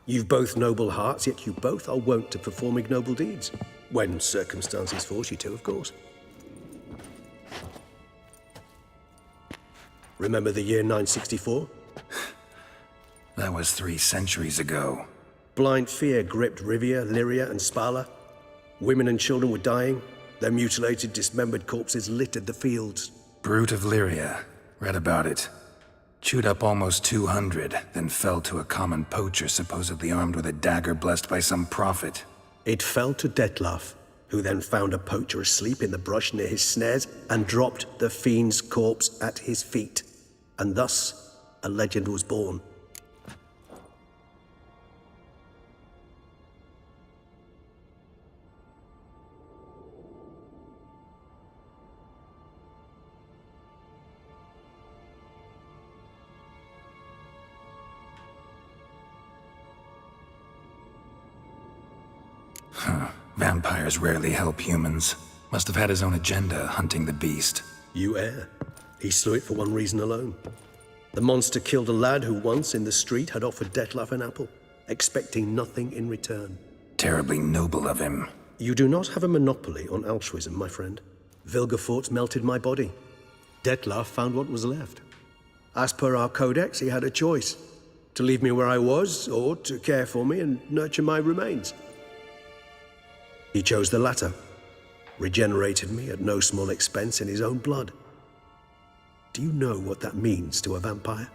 You've both noble hearts, yet you both are wont to perform ignoble deeds. When circumstances force you to, of course. Remember the year 964? That was 3 centuries ago. Blind fear gripped Rivia, Lyria, and Spala. Women and children were dying. Their mutilated, dismembered corpses littered the fields. Brute of Lyria. Read about it. Chewed up almost 200, then fell to a common poacher supposedly armed with a dagger blessed by some prophet. It fell to Detlef, who then found a poacher asleep in the brush near his snares and dropped the fiend's corpse at his feet. And thus, a legend was born. Vampires rarely help humans. Must have had his own agenda, hunting the beast. You err. He slew it for one reason alone. The monster killed a lad who once, in the street, had offered Detlef an apple, expecting nothing in return. Terribly noble of him. You do not have a monopoly on altruism, my friend. Vilgefortz melted my body. Detlef found what was left. As per our codex, he had a choice. To leave me where I was, or to care for me and nurture my remains. He chose the latter, regenerated me at no small expense in his own blood. Do you know what that means to a vampire?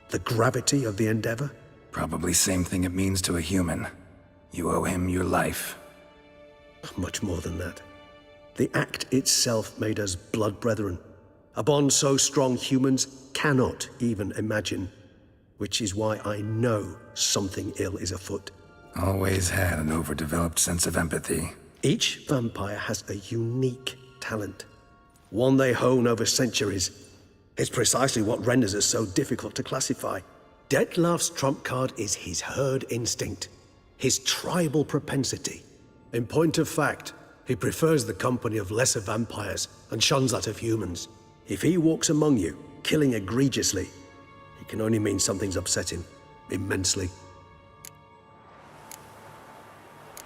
The gravity of the endeavor? Probably same thing it means to a human. You owe him your life. Much more than that. The act itself made us blood brethren. A bond so strong humans cannot even imagine. Which is why I know something ill is afoot. Always had an overdeveloped sense of empathy. Each vampire has a unique talent. One they hone over centuries. It's precisely what renders us so difficult to classify. Detlef's trump card is his herd instinct, his tribal propensity. In point of fact, he prefers the company of lesser vampires and shuns that of humans. If he walks among you, killing egregiously, it can only mean something's upset him, immensely.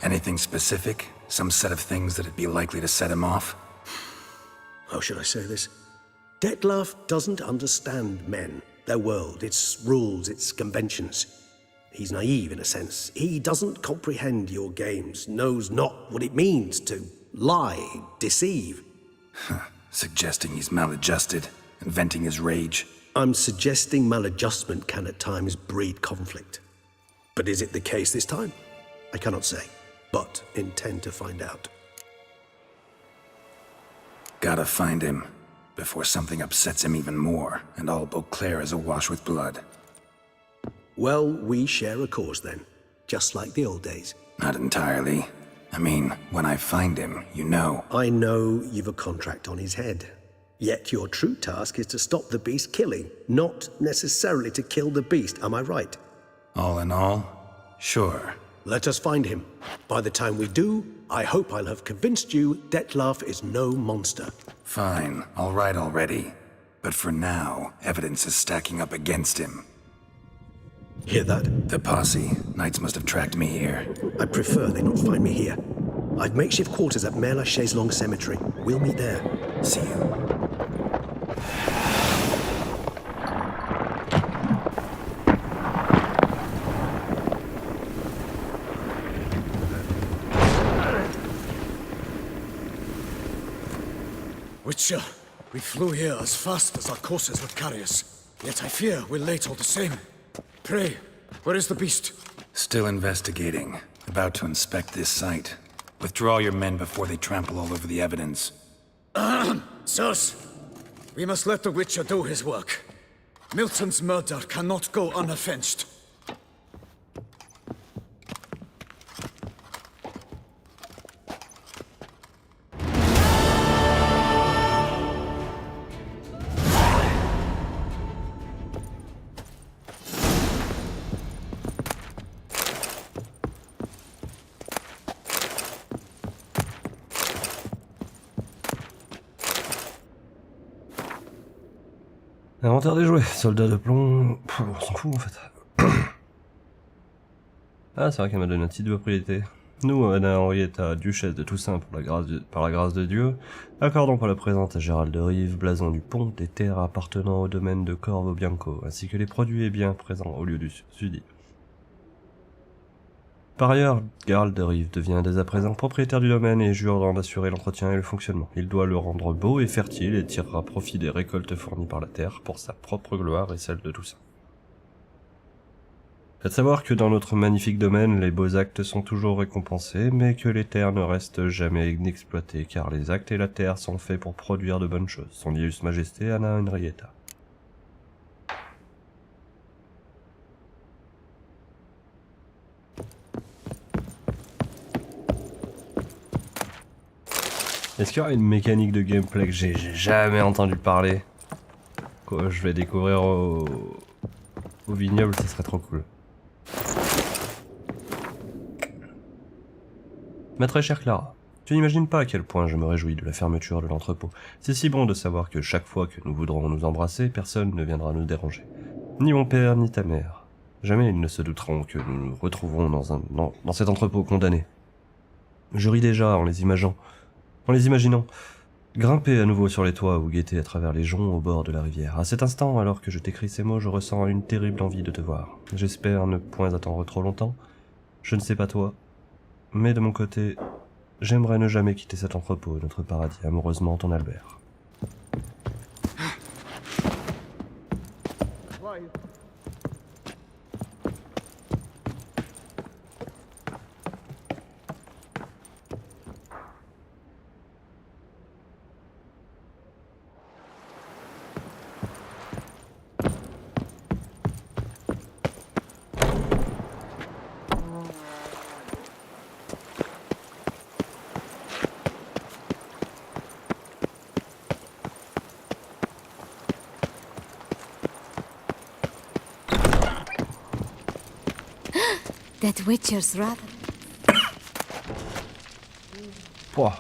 Anything specific? Some set of things that'd be likely to set him off? How should I say this? Detlef doesn't understand men, their world, its rules, its conventions. He's naive in a sense. He doesn't comprehend your games, knows not what it means to lie, deceive. Suggesting he's maladjusted and venting his rage. I'm suggesting maladjustment can at times breed conflict. But is it the case this time? I cannot say, but intend to find out. Gotta find him before something upsets him even more and all Beauclair is awash with blood. Well, we share a cause then, just like the old days. Not entirely. I mean, when I find him, you know. I know you've a contract on his head. Yet your true task is to stop the beast killing, not necessarily to kill the beast, am I right? All in all, sure. Let us find him. By the time we do, I hope I'll have convinced you Detlef is no monster. Fine, all right already. But for now, evidence is stacking up against him. Hear that? The posse. Knights must have tracked me here. I prefer they not find me here. I've makeshift quarters at Mère Lachaise Long Cemetery. We'll meet there. See you. Witcher, we flew here as fast as our courses would carry us. Yet I fear we're late all the same. Pray, where is the beast? Still investigating. About to inspect this site. Withdraw your men before they trample all over the evidence. Sirs, we must let the Witcher do his work. Milton's murder cannot go unavenged. Inventaire des jouets, soldat de plomb... on s'en fout en fait. Ah, c'est vrai qu'elle m'a donné un titre de propriété. Nous, Anna Henrietta, duchesse de Toussaint par la grâce de Dieu, accordons pour la présente à Gérald de Rive, blason du pont, des terres appartenant au domaine de Corvo Bianco, ainsi que les produits et biens présents au lieu du sudit. Par ailleurs, Gérald de Rive devient dès à présent propriétaire du domaine et jure d'en assurer l'entretien et le fonctionnement. Il doit le rendre beau et fertile et tirera profit des récoltes fournies par la terre pour sa propre gloire et celle de Toussaint. Faites savoir que dans notre magnifique domaine, les beaux actes sont toujours récompensés, mais que les terres ne restent jamais inexploitées, car les actes et la terre sont faits pour produire de bonnes choses. Son illustre majesté Anna Henrietta. Est-ce qu'il y aura une mécanique de gameplay que j'ai jamais entendu parler, que je vais découvrir au vignoble, ça serait trop cool. Ma très chère Clara, tu n'imagines pas à quel point je me réjouis de la fermeture de l'entrepôt. C'est si bon de savoir que chaque fois que nous voudrons nous embrasser, personne ne viendra nous déranger. Ni mon père, ni ta mère. Jamais ils ne se douteront que nous nous retrouverons dans cet entrepôt condamné. Je ris déjà en les imaginant, grimper à nouveau sur les toits ou guetter à travers les joncs au bord de la rivière. À cet instant, alors que je t'écris ces mots, je ressens une terrible envie de te voir. J'espère ne point attendre trop longtemps. Je ne sais pas toi, mais de mon côté, j'aimerais ne jamais quitter cet entrepôt, notre paradis. Amoureusement, ton Albert. That Witcher's rather. Pouah.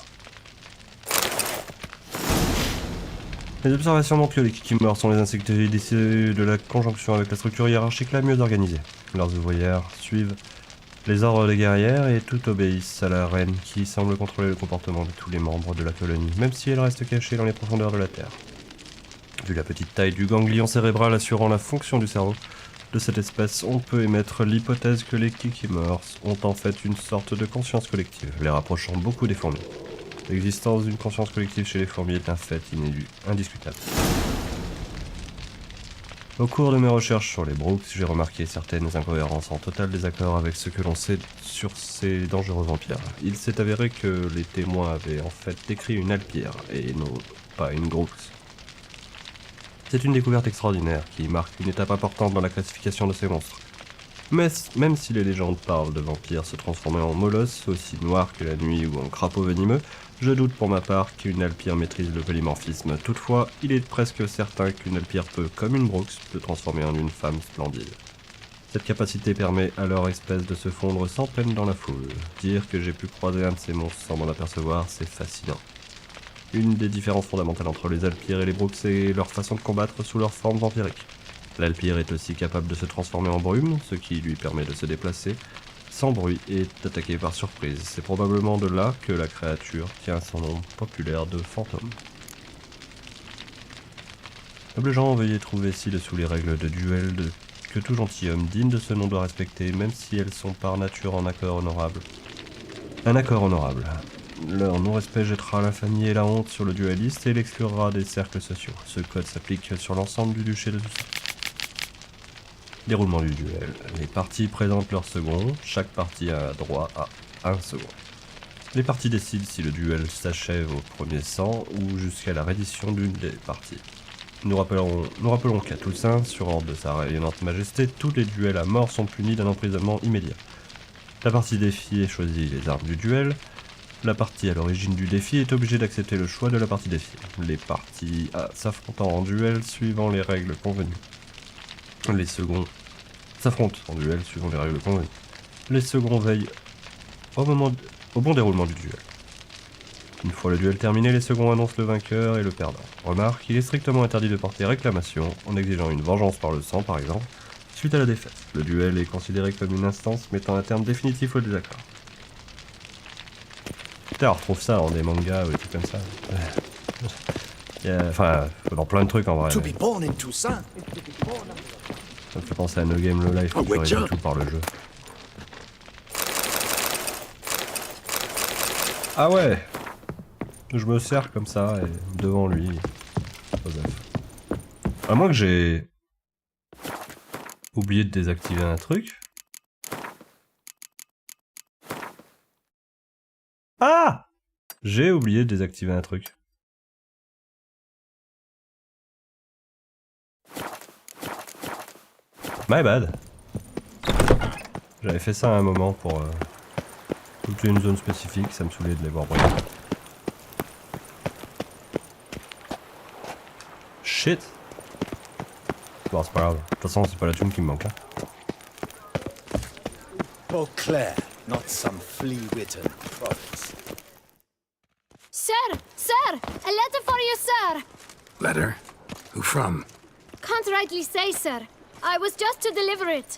Les observations montrent que les Kikimors sont les insectes issus de la conjonction avec la structure hiérarchique la mieux organisée. Leurs ouvrières suivent les ordres des guerrières et toutes obéissent à la reine qui semble contrôler le comportement de tous les membres de la colonie, même si elle reste cachée dans les profondeurs de la Terre. Vu la petite taille du ganglion cérébral assurant la fonction du cerveau de cette espèce, on peut émettre l'hypothèse que les Kikimors ont en fait une sorte de conscience collective, les rapprochant beaucoup des fourmis. L'existence d'une conscience collective chez les fourmis est un fait inélu, indiscutable. Au cours de mes recherches sur les Brooks, j'ai remarqué certaines incohérences en total désaccord avec ce que l'on sait sur ces dangereux vampires. Il s'est avéré que les témoins avaient en fait décrit une Alpire, et non pas une Brooks. C'est une découverte extraordinaire qui marque une étape importante dans la classification de ces monstres. Mais même si les légendes parlent de vampires se transformer en molosses, aussi noirs que la nuit ou en crapauds venimeux, je doute pour ma part qu'une Alpire maîtrise le polymorphisme. Toutefois, il est presque certain qu'une Alpire peut, comme une Brooks, se transformer en une femme splendide. Cette capacité permet à leur espèce de se fondre sans peine dans la foule. Dire que j'ai pu croiser un de ces monstres sans m'en apercevoir, c'est fascinant. Une des différences fondamentales entre les Alpires et les Brooks est leur façon de combattre sous leur forme vampirique. L'Alpire est aussi capable de se transformer en brume, ce qui lui permet de se déplacer sans bruit et d'attaquer par surprise. C'est probablement de là que la créature tient son nom populaire de fantôme. Nobles gens, veuillez trouver ci-dessous les règles de duel que tout gentilhomme digne de ce nom doit respecter, même si elles sont par nature en accord honorable. Un accord honorable. Leur non-respect jettera l'infamie et la honte sur le dueliste et l'exclura des cercles sociaux. Ce code s'applique sur l'ensemble du duché de Toussaint. Déroulement du duel. Les parties présentent leur second. Chaque partie a droit à un second. Les parties décident si le duel s'achève au premier sang ou jusqu'à la reddition d'une des parties. Nous rappelons qu'à Toussaint, sur ordre de sa rayonnante majesté, tous les duels à mort sont punis d'un emprisonnement immédiat. La partie défiée choisit les armes du duel. La partie à l'origine du défi est obligée d'accepter le choix de la partie défiée. Les parties s'affrontant en duel suivant les règles convenues. Les seconds s'affrontent en duel suivant les règles convenues. Les seconds veillent au bon déroulement du duel. Une fois le duel terminé, les seconds annoncent le vainqueur et le perdant. Remarque, il est strictement interdit de porter réclamation en exigeant une vengeance par le sang, par exemple, suite à la défaite. Le duel est considéré comme une instance mettant un terme définitif au désaccord. Putain, on retrouve ça dans des mangas ou des trucs comme ça. Enfin, dans plein de trucs en vrai. To be born in Toussaint. Ça me fait penser à No Game No Life qui ferait tout par le jeu. Ah ouais! Je me sers comme ça, et devant lui. À moins que j'ai oublié de désactiver un truc. Ah! J'ai oublié de désactiver un truc. My bad. J'avais fait ça à un moment pour toute une zone spécifique, ça me saoulait de les voir briller. Shit! Bon, c'est pas grave. De toute façon, c'est pas la thune qui me manque là. Beauclair, not some flea-bitten province. Sir! Sir! A letter for you, sir! Letter? Who from? Can't rightly say, sir. I was just to deliver it.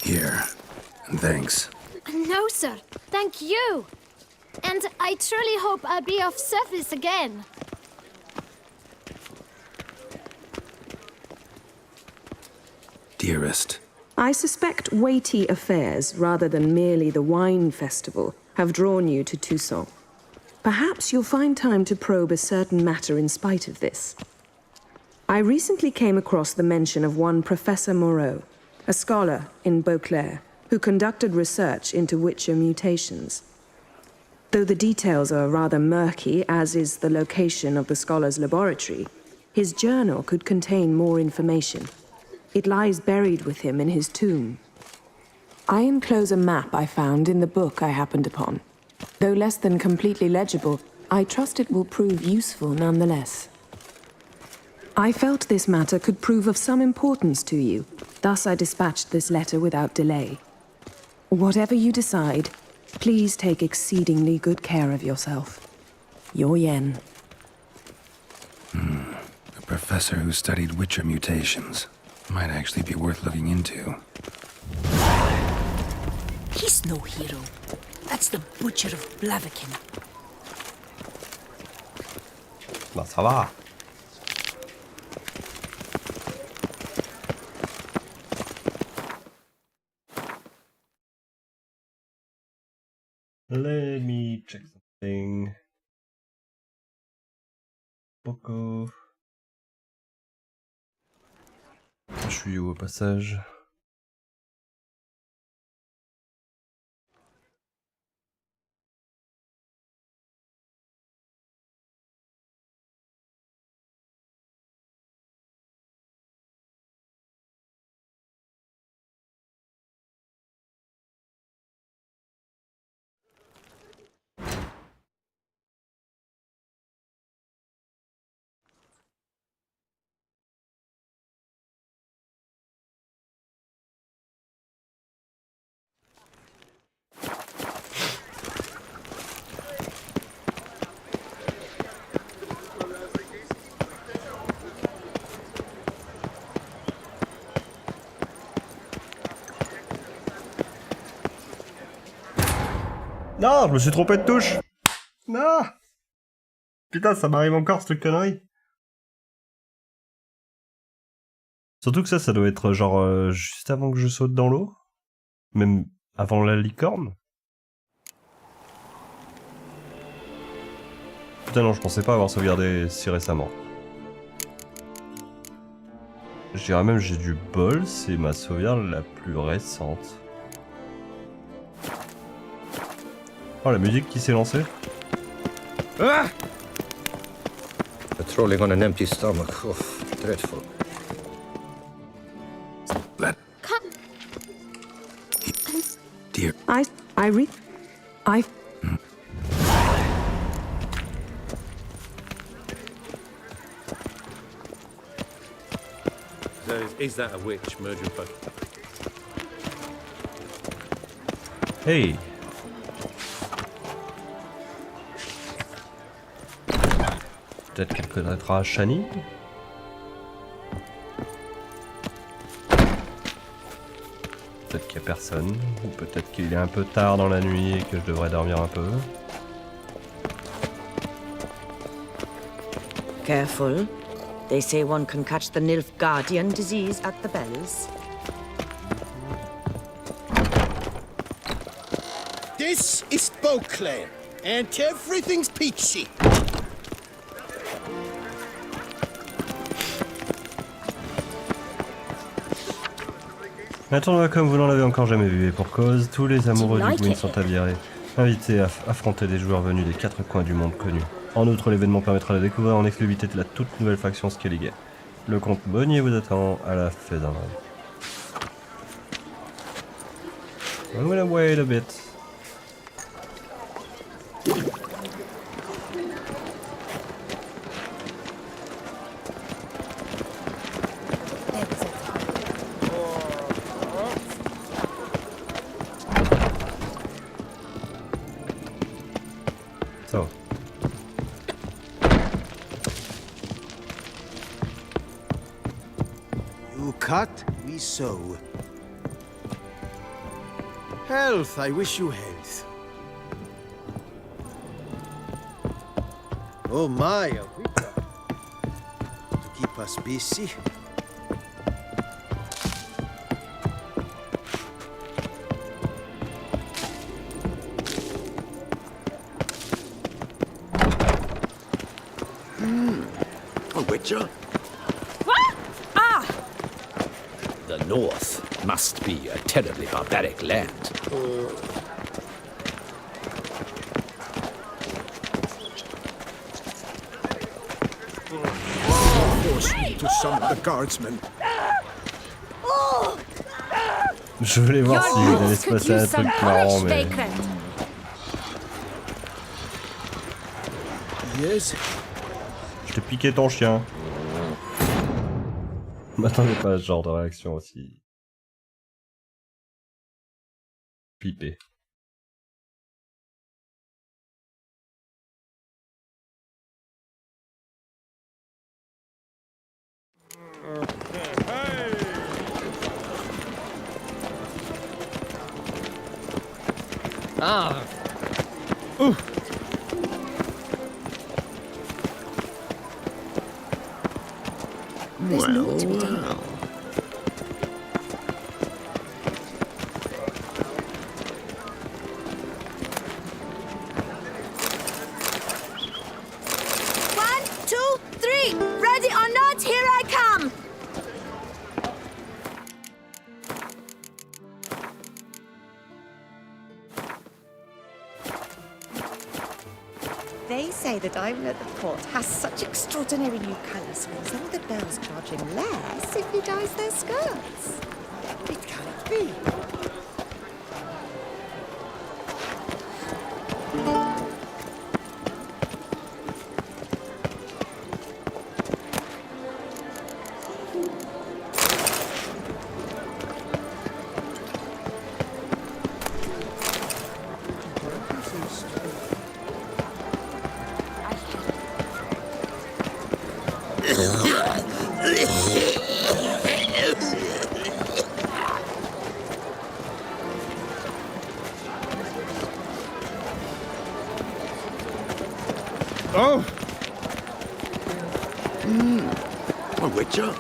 Here. And thanks. No, sir. Thank you. And I truly hope I'll be of service again. Dearest. I suspect weighty affairs, rather than merely the wine festival, have drawn you to Toussaint. Perhaps you'll find time to probe a certain matter in spite of this. I recently came across the mention of one Professor Moreau, a scholar in Beauclair, who conducted research into Witcher mutations. Though the details are rather murky, as is the location of the scholar's laboratory, his journal could contain more information. It lies buried with him in his tomb. I enclose a map I found in the book I happened upon. Though less than completely legible, I trust it will prove useful nonetheless. I felt this matter could prove of some importance to you, thus I dispatched this letter without delay. Whatever you decide, please take exceedingly good care of yourself. Your Yen. A professor who studied Witcher mutations. Might actually be worth looking into. He's no hero. That's the Butcher of Blaviken. Bah ça va. Let me check something. Poco. Je suis où au passage? Non, je me suis trompé de touche. Non. Putain, ça m'arrive encore cette connerie. Surtout que ça doit être genre juste avant que je saute dans l'eau. Même avant la licorne. Putain non, je pensais pas avoir sauvegardé si récemment. Je dirais même j'ai du bol, c'est ma sauvegarde la plus récente. Oh, la musique qui s'est lancée. Ah! Patrolling on an empty stomach. Oh, dreadful. Come. Dear. I Is that a witch, murdering folk? Hey. Peut-être qu'elle connaîtra Shani. Peut-être qu'il n'y a personne. Ou peut-être qu'il est un peu tard dans la nuit et que je devrais dormir un peu. Careful. They say one can catch the Nilfgaardian disease at the bells. This is Beauclair, and everything's peachy. Un tournoi comme vous n'en avez encore jamais vu, et pour cause, tous les amoureux du Gwyn sont avirés, invités à affronter des joueurs venus des 4 coins du monde connus. En outre, l'événement permettra de découvrir en exclusivité de la toute nouvelle faction Skellige. Le comte Bonnier vous attend à la Fédinade. I'm gonna wait a bit. So. You cut, we sow. Health, I wish you health. Oh my, a whipper. To keep us busy. A witcher? What? Ah! The North must be a terribly barbaric land. Force me to summon the guardsmen. Je voulais voir s'il allait se passer un truc marrant, mais... Yes. Je t'ai piqué ton chien. Je m'attendais pas à ce genre de réaction aussi... Pipé. Ah. Ouh. There's more to be done. One, two, three. Ready or not, here I come. They say that Ivan at the port has such extraordinary new colours, while some of the bells charge him less if he dyes their skirts. It cannot be. Oh! A witcher?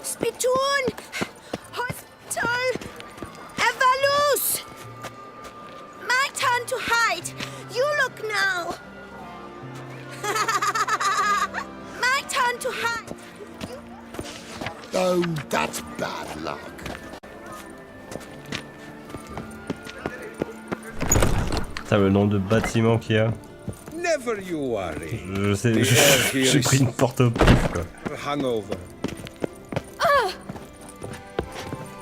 Spittoon! Hospital! Evalus! My turn to hide! You look now! My turn to hide! Oh, that's bad luck. Putain, le nombre de bâtiments qu'il y a. Never you worry. Je sais, j'ai pris une porte au pif, quoi. Hangover.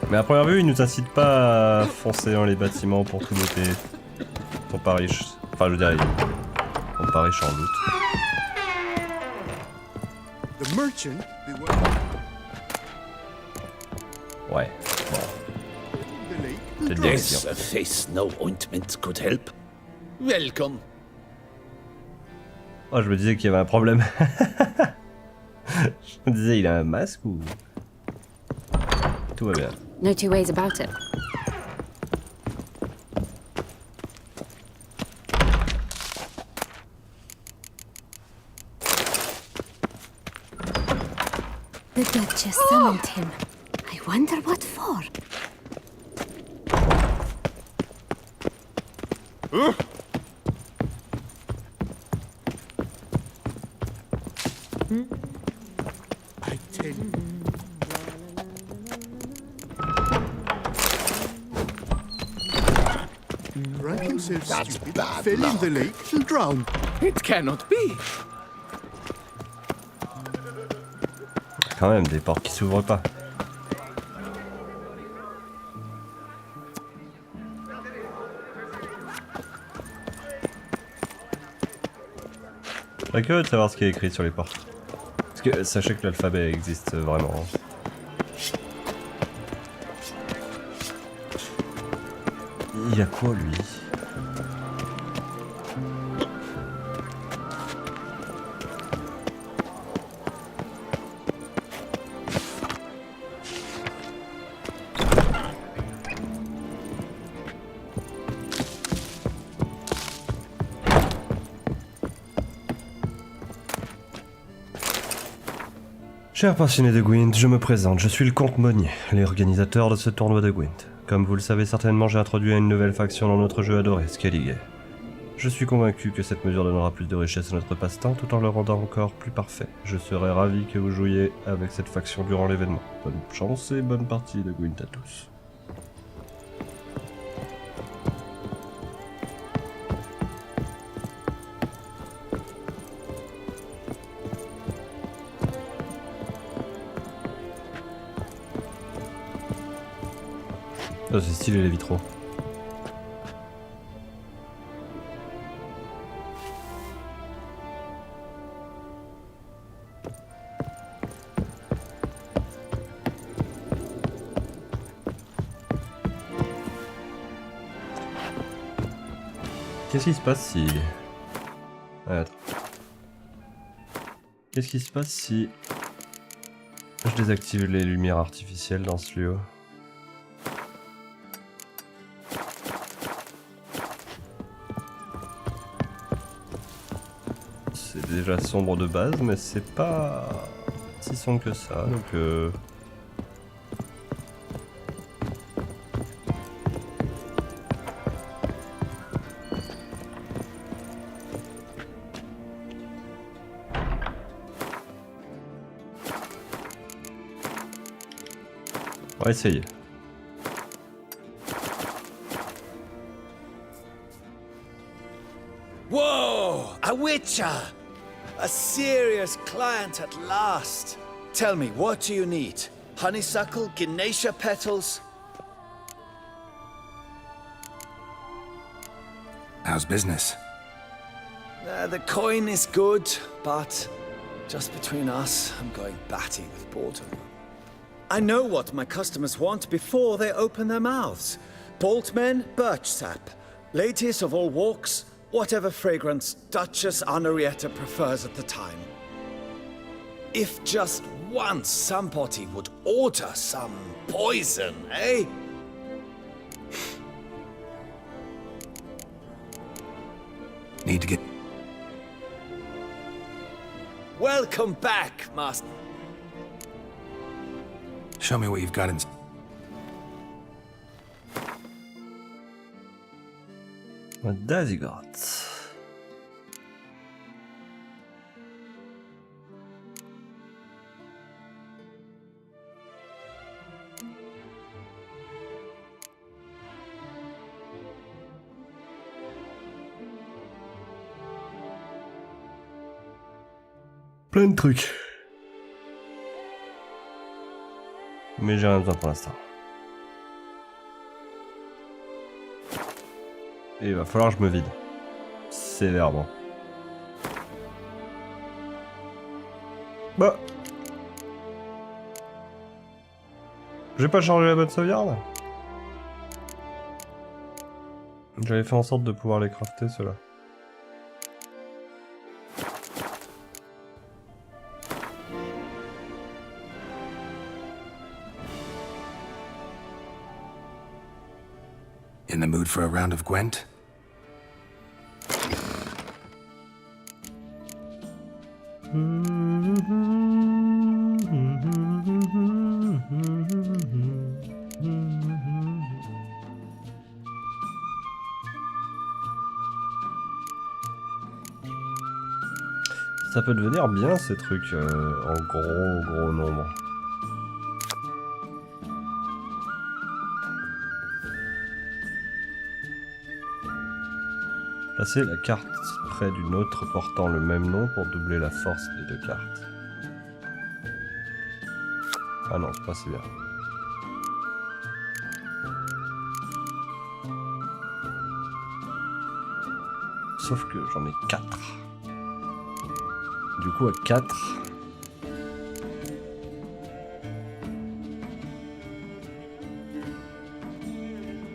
Mais à première vue, ils nous incitent pas à foncer dans les bâtiments pour tout noter. Pour pas riche. Enfin, je veux dire, on pas riche en doute. The merchant. Ouais, bon. Cette There's direction. a face no ointment could help. Welcome. Oh, je me disais qu'il y avait un problème. Je me disais, il a un masque ou... Tout va bien. No two ways about it. The Duchess summoned him. I wonder what for. I tell you. Drank himself stupid, fell in the lake and drowned. It cannot be. Quand même, des portes qui s'ouvrent pas. Je serais curieux de savoir ce qui est écrit sur les portes. Parce que sachez que l'alphabet existe vraiment. Il y a quoi lui? Chers passionnés de Gwent, je me présente, je suis le comte Monnier, l'organisateur de ce tournoi de Gwent. Comme vous le savez certainement, j'ai introduit une nouvelle faction dans notre jeu adoré, Skellige. Je suis convaincu que cette mesure donnera plus de richesse à notre passe-temps tout en le rendant encore plus parfait. Je serais ravi que vous jouiez avec cette faction durant l'événement. Bonne chance et bonne partie de Gwent à tous. Oh, c'est stylé les vitraux. Qu'est-ce qui se passe si... Ouais, attends. Qu'est-ce qui se passe si... je désactive les lumières artificielles dans ce lieu? C'est déjà sombre de base, mais c'est pas si sombre que ça, donc on va essayer. Whoa! A witcher! A serious client at last. Tell me, what do you need? Honeysuckle, Ginacia petals? How's business? The coin is good, but just between us, I'm going batty with boredom. I know what my customers want before they open their mouths. Boltmen, birch sap. Ladies of all walks, whatever fragrance Duchess Henrietta prefers at the time. If just once somebody would order some poison, eh? Need to get... Welcome back, Master. Show me what you've got in... What does he got? Plein de trucs. Mais j'ai rien besoin pour l'instant. Et il va falloir que je me vide. Sévèrement. Bah. J'ai pas changé la bonne sauvegarde. J'avais fait en sorte de pouvoir les crafter ceux-là. In the mood for a round of Gwent? Ça peut devenir bien ces trucs en gros nombre. Placez la carte près d'une autre portant le même nom pour doubler la force des deux cartes. Ah non, c'est pas si bien. Sauf que j'en ai 4. Du coup, à 4...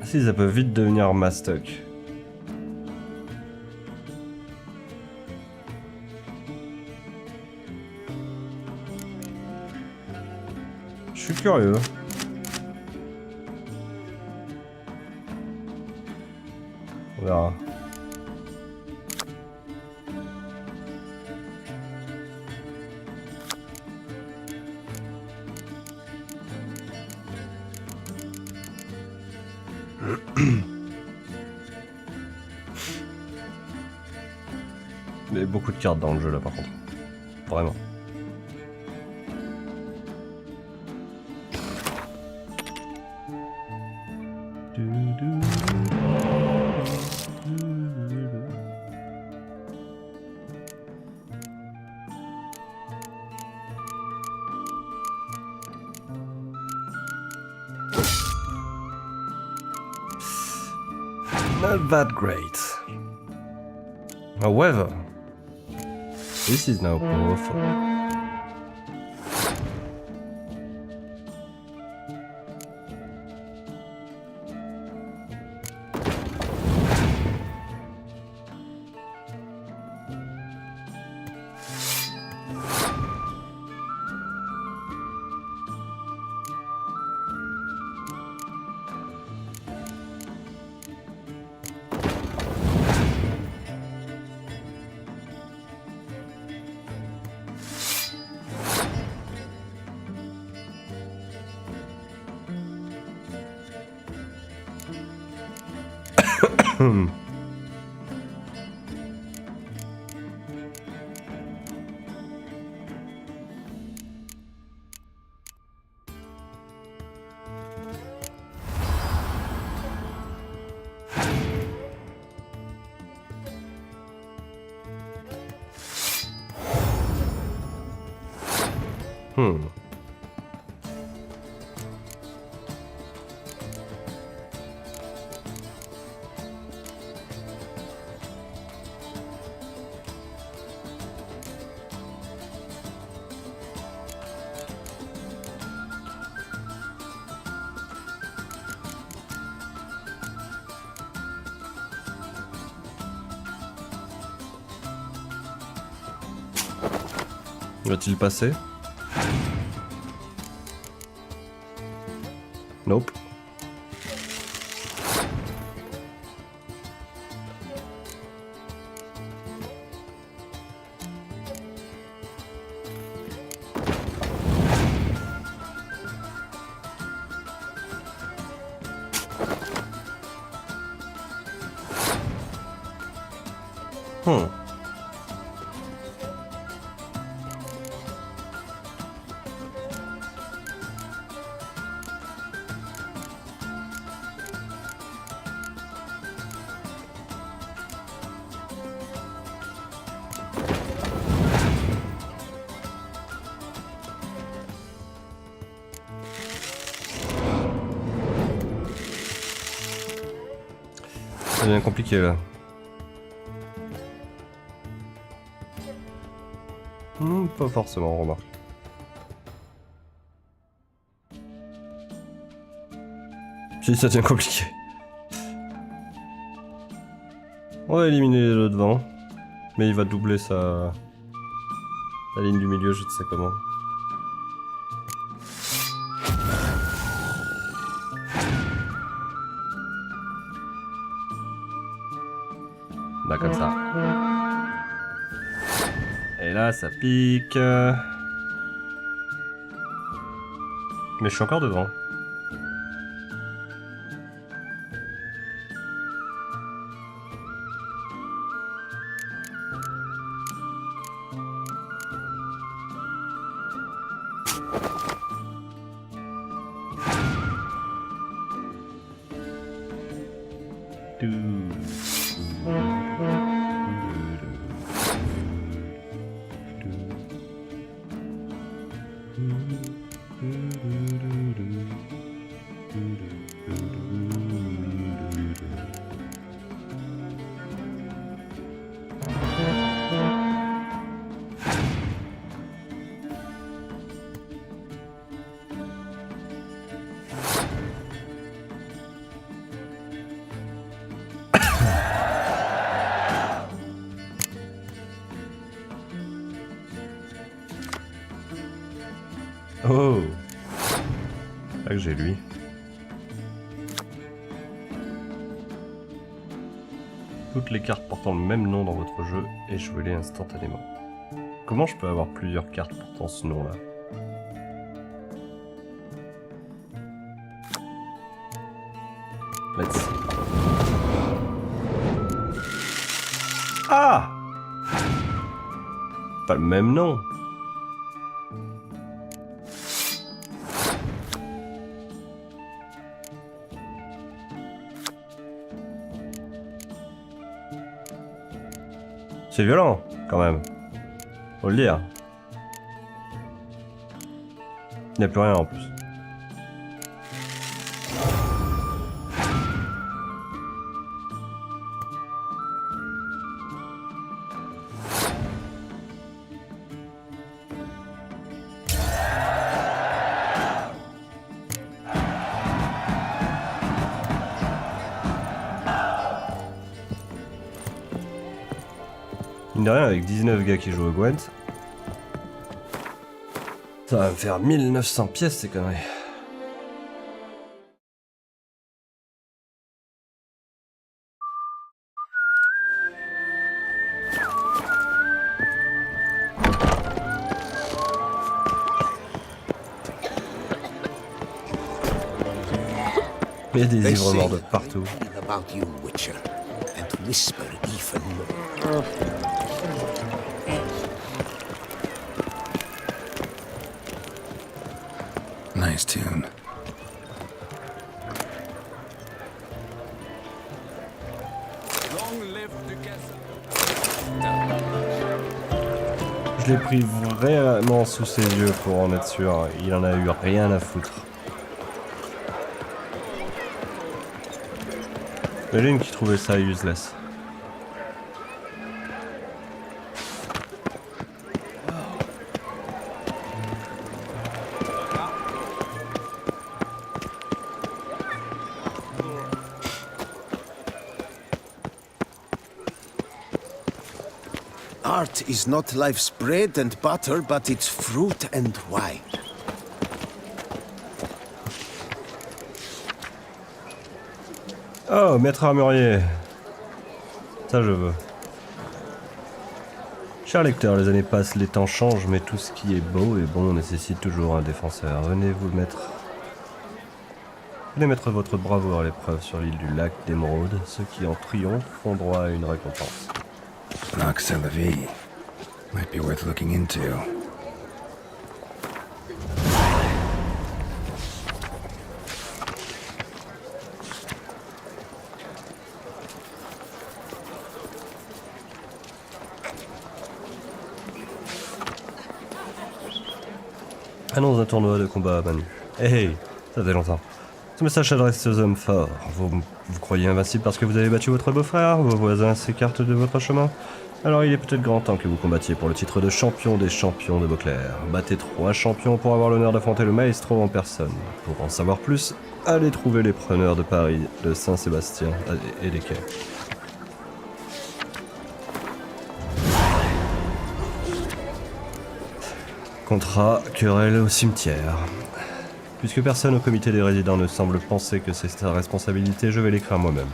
Ah si, ça peut vite devenir mastoc. Je suis curieux. On verra. Il y a beaucoup de cartes dans le jeu là par contre. Vraiment. Not that great. However, this is now powerful. Va-t-il passer? Nope. Ça devient compliqué là. Pas forcément, remarque. Si, ça devient compliqué. On va éliminer le devant. Mais il va doubler sa... la ligne du milieu, je ne sais comment. Là, comme ça. Et là, ça pique. Mais je suis encore devant. Oh, là que j'ai lui. Toutes les cartes portant le même nom dans votre jeu, échouez-les instantanément. Comment je peux avoir plusieurs cartes portant ce nom-là? Let's see. Ah! Pas le même nom. C'est violent, quand même. Faut le dire. Il n'y a plus rien en plus. Mine de rien, avec 19 gars qui jouent au Gwent, ça va me faire 1900 pièces ces conneries. Il y a des ivres morts de partout. About you, Witcher, and whisper even more. Nice tune. Je l'ai pris vraiment sous ses yeux pour en être sûr. Il en a eu rien à foutre. Imagine qui trouvait ça useless. Art is not life's bread and butter, but its fruit and wine. Oh, maître armurier. Ça je veux. Cher lecteur, les années passent, les temps changent, mais tout ce qui est beau et bon nécessite toujours un défenseur. Venez mettre votre bravoure à l'épreuve sur l'île du lac d'Émeraude. Ceux qui en triomphent font droit à une récompense. Lac Salavi. Might be worth looking into. Annonce un tournoi de combat à main nue. Hey, ça fait longtemps. Ce message s'adresse aux hommes forts. Vous croyez invincible parce que vous avez battu votre beau-frère? Vos voisins s'écartent de votre chemin? Alors il est peut-être grand temps que vous combattiez pour le titre de champion des champions de Beauclair. Battez 3 champions pour avoir l'honneur d'affronter le maestro en personne. Pour en savoir plus, allez trouver les preneurs de Paris, de Saint-Sébastien et des quais. Contrat, querelle au cimetière. Puisque personne au comité des résidents ne semble penser que c'est sa responsabilité, je vais l'écrire moi-même.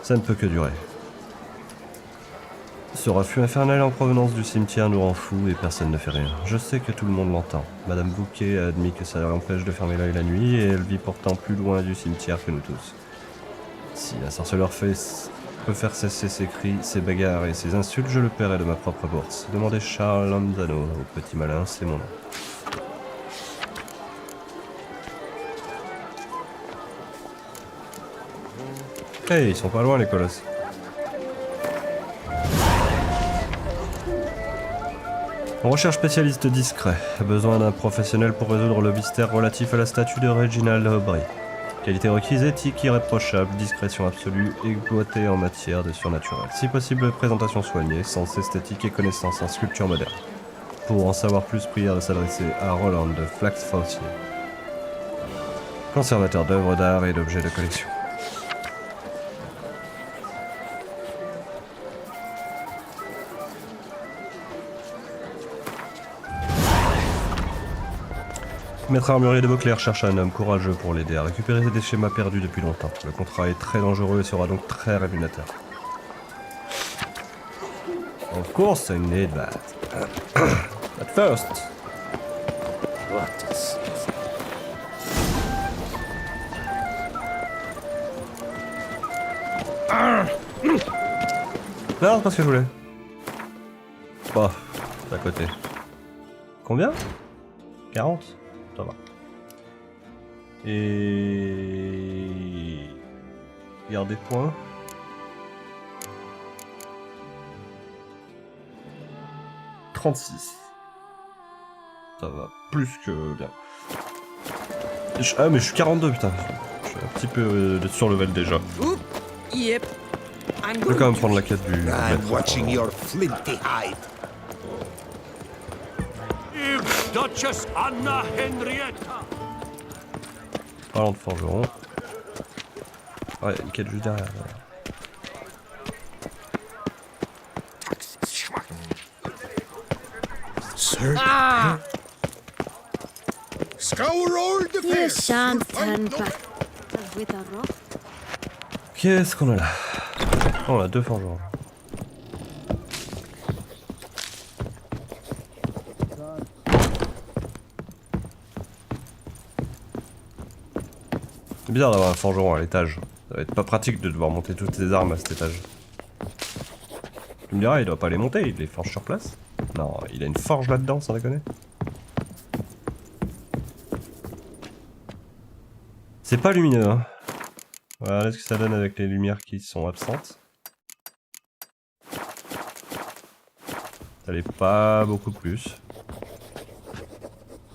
Ça ne peut que durer. Ce refus infernal en provenance du cimetière nous rend fous et personne ne fait rien. Je sais que tout le monde l'entend. Madame Bouquet a admis que ça l'empêche de fermer l'œil la nuit et elle vit pourtant plus loin du cimetière que nous tous. Si la sorceleur peut faire cesser ses cris, ses bagarres et ses insultes, je le paierai de ma propre bourse. Demandez Charles Lambdano, au petit malin, c'est mon nom. Hey, ils sont pas loin les colosses. On recherche spécialiste discret. Besoin d'un professionnel pour résoudre le mystère relatif à la statue de Reginald Aubry. Qualité requise, éthique irréprochable, discrétion absolue et beauté en matière de surnaturel. Si possible, présentation soignée, sens esthétique et connaissance en sculpture moderne. Pour en savoir plus, prière de s'adresser à Roland de Flaxfossier, conservateur d'œuvres d'art et d'objets de collection. Maître armurier de Beauclair cherche un homme courageux pour l'aider à récupérer des schémas perdus depuis longtemps. Le contrat est très dangereux et sera donc très rémunérateur. Of course I need that. But first... What is... Non, c'est pas ce que je voulais. Bah, c'est à côté. Combien? 40? Ça va. Et... Garder points. « 36. Ça va plus que bien. Ah mais je suis 42 putain. Je suis un petit peu sur level déjà. Yep. Je vais quand même prendre la quête du maître. Watching your flinty hide. Duchess Anna Henrietta. Parlant de forgeron. Ouais, une quête juste derrière. Voilà. Scour all the You fairs. shan't turn back with a rock. Qu'est-ce qu'on a là? Oh, on a 2 forgerons. C'est bizarre d'avoir un forgeron à l'étage. Ça va être pas pratique de devoir monter toutes ses armes à cet étage. Tu me diras, il doit pas les monter, il les forge sur place. Non, il a une forge là-dedans, sans déconner. C'est pas lumineux, hein. Voilà ce que ça donne avec les lumières qui sont absentes. Ça l'est pas beaucoup plus.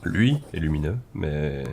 Lui est lumineux, mais...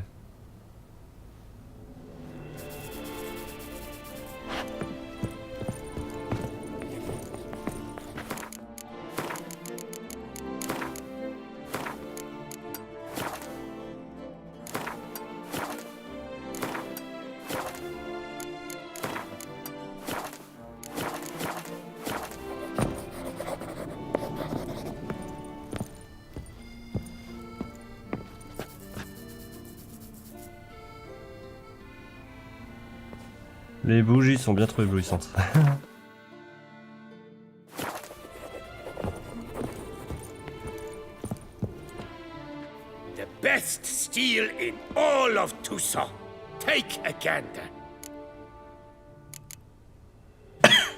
Les bougies sont bien trop éblouissantes. The best steel in all of Toussaaiint. Take a gander.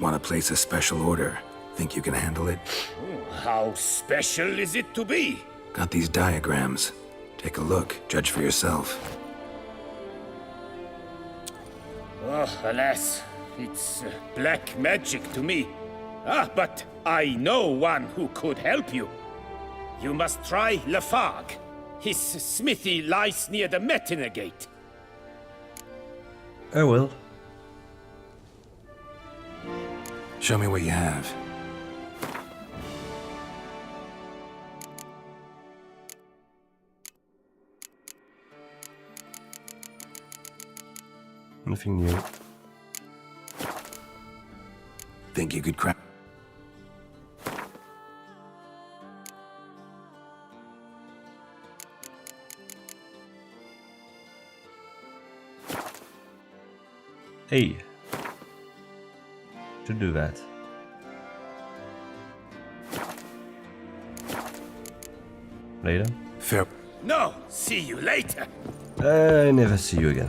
Want to place a special order? Think you can handle it? How special is it to be? Got these diagrams. Take a look, judge for yourself. Oh, alas, it's black magic to me. Ah, but I know one who could help you. You must try Lafargue. His smithy lies near the Metina Gate. I will. Show me what you have. Nothing new. Think you could crack? Hey. Should do that. Later? Fair. No, see you later. I never see you again.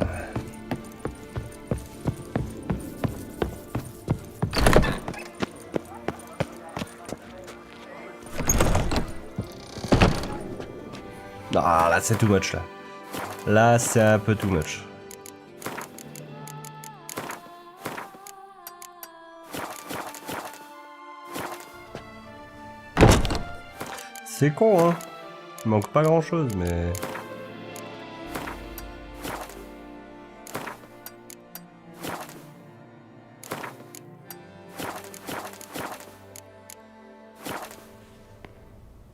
Ah, là c'est too much là. Là c'est un peu too much. C'est con hein. Il manque pas grand chose mais...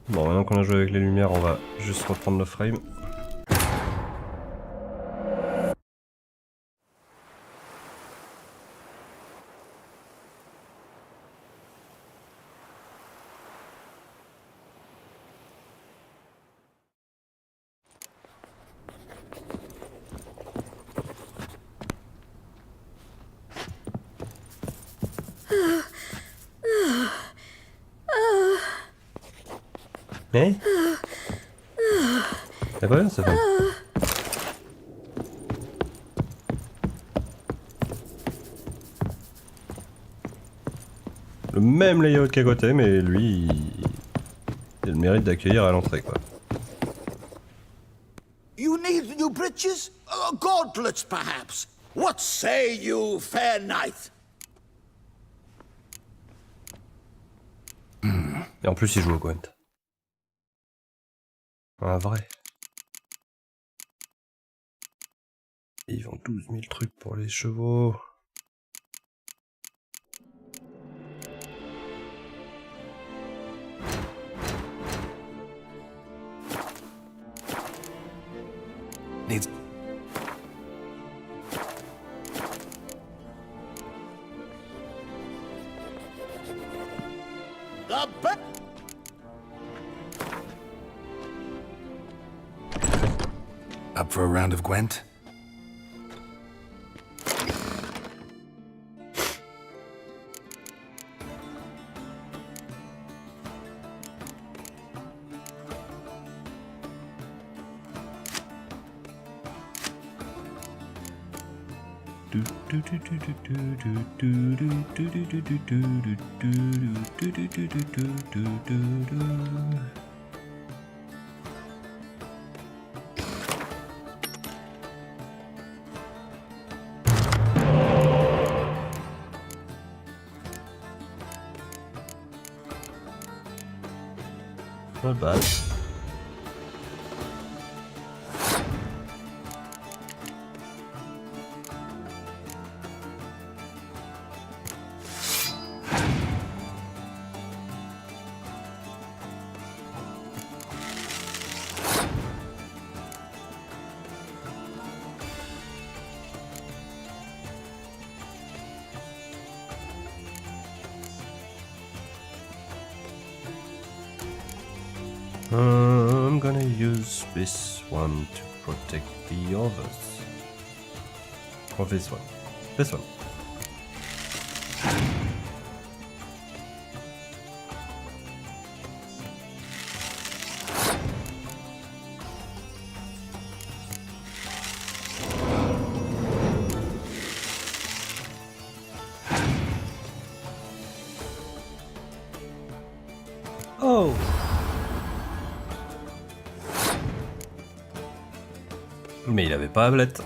Bon, maintenant qu'on a joué avec les lumières, on va juste reprendre le frame. Mais c'est pas bien ça fait. Le même layout qu'à côté, mais lui, il a le mérite d'accueillir à l'entrée quoi. You need new breeches? Gauntlets, perhaps? What say you, fair knight? Et en plus il joue au Gwent. Un vrai. Et ils vendent 12 000 trucs pour les chevaux. Needs. The for a round of Gwent? Not bad. I'm gonna use this one to protect the others. Or this one. This one. Oh! Mais il avait pas la blette.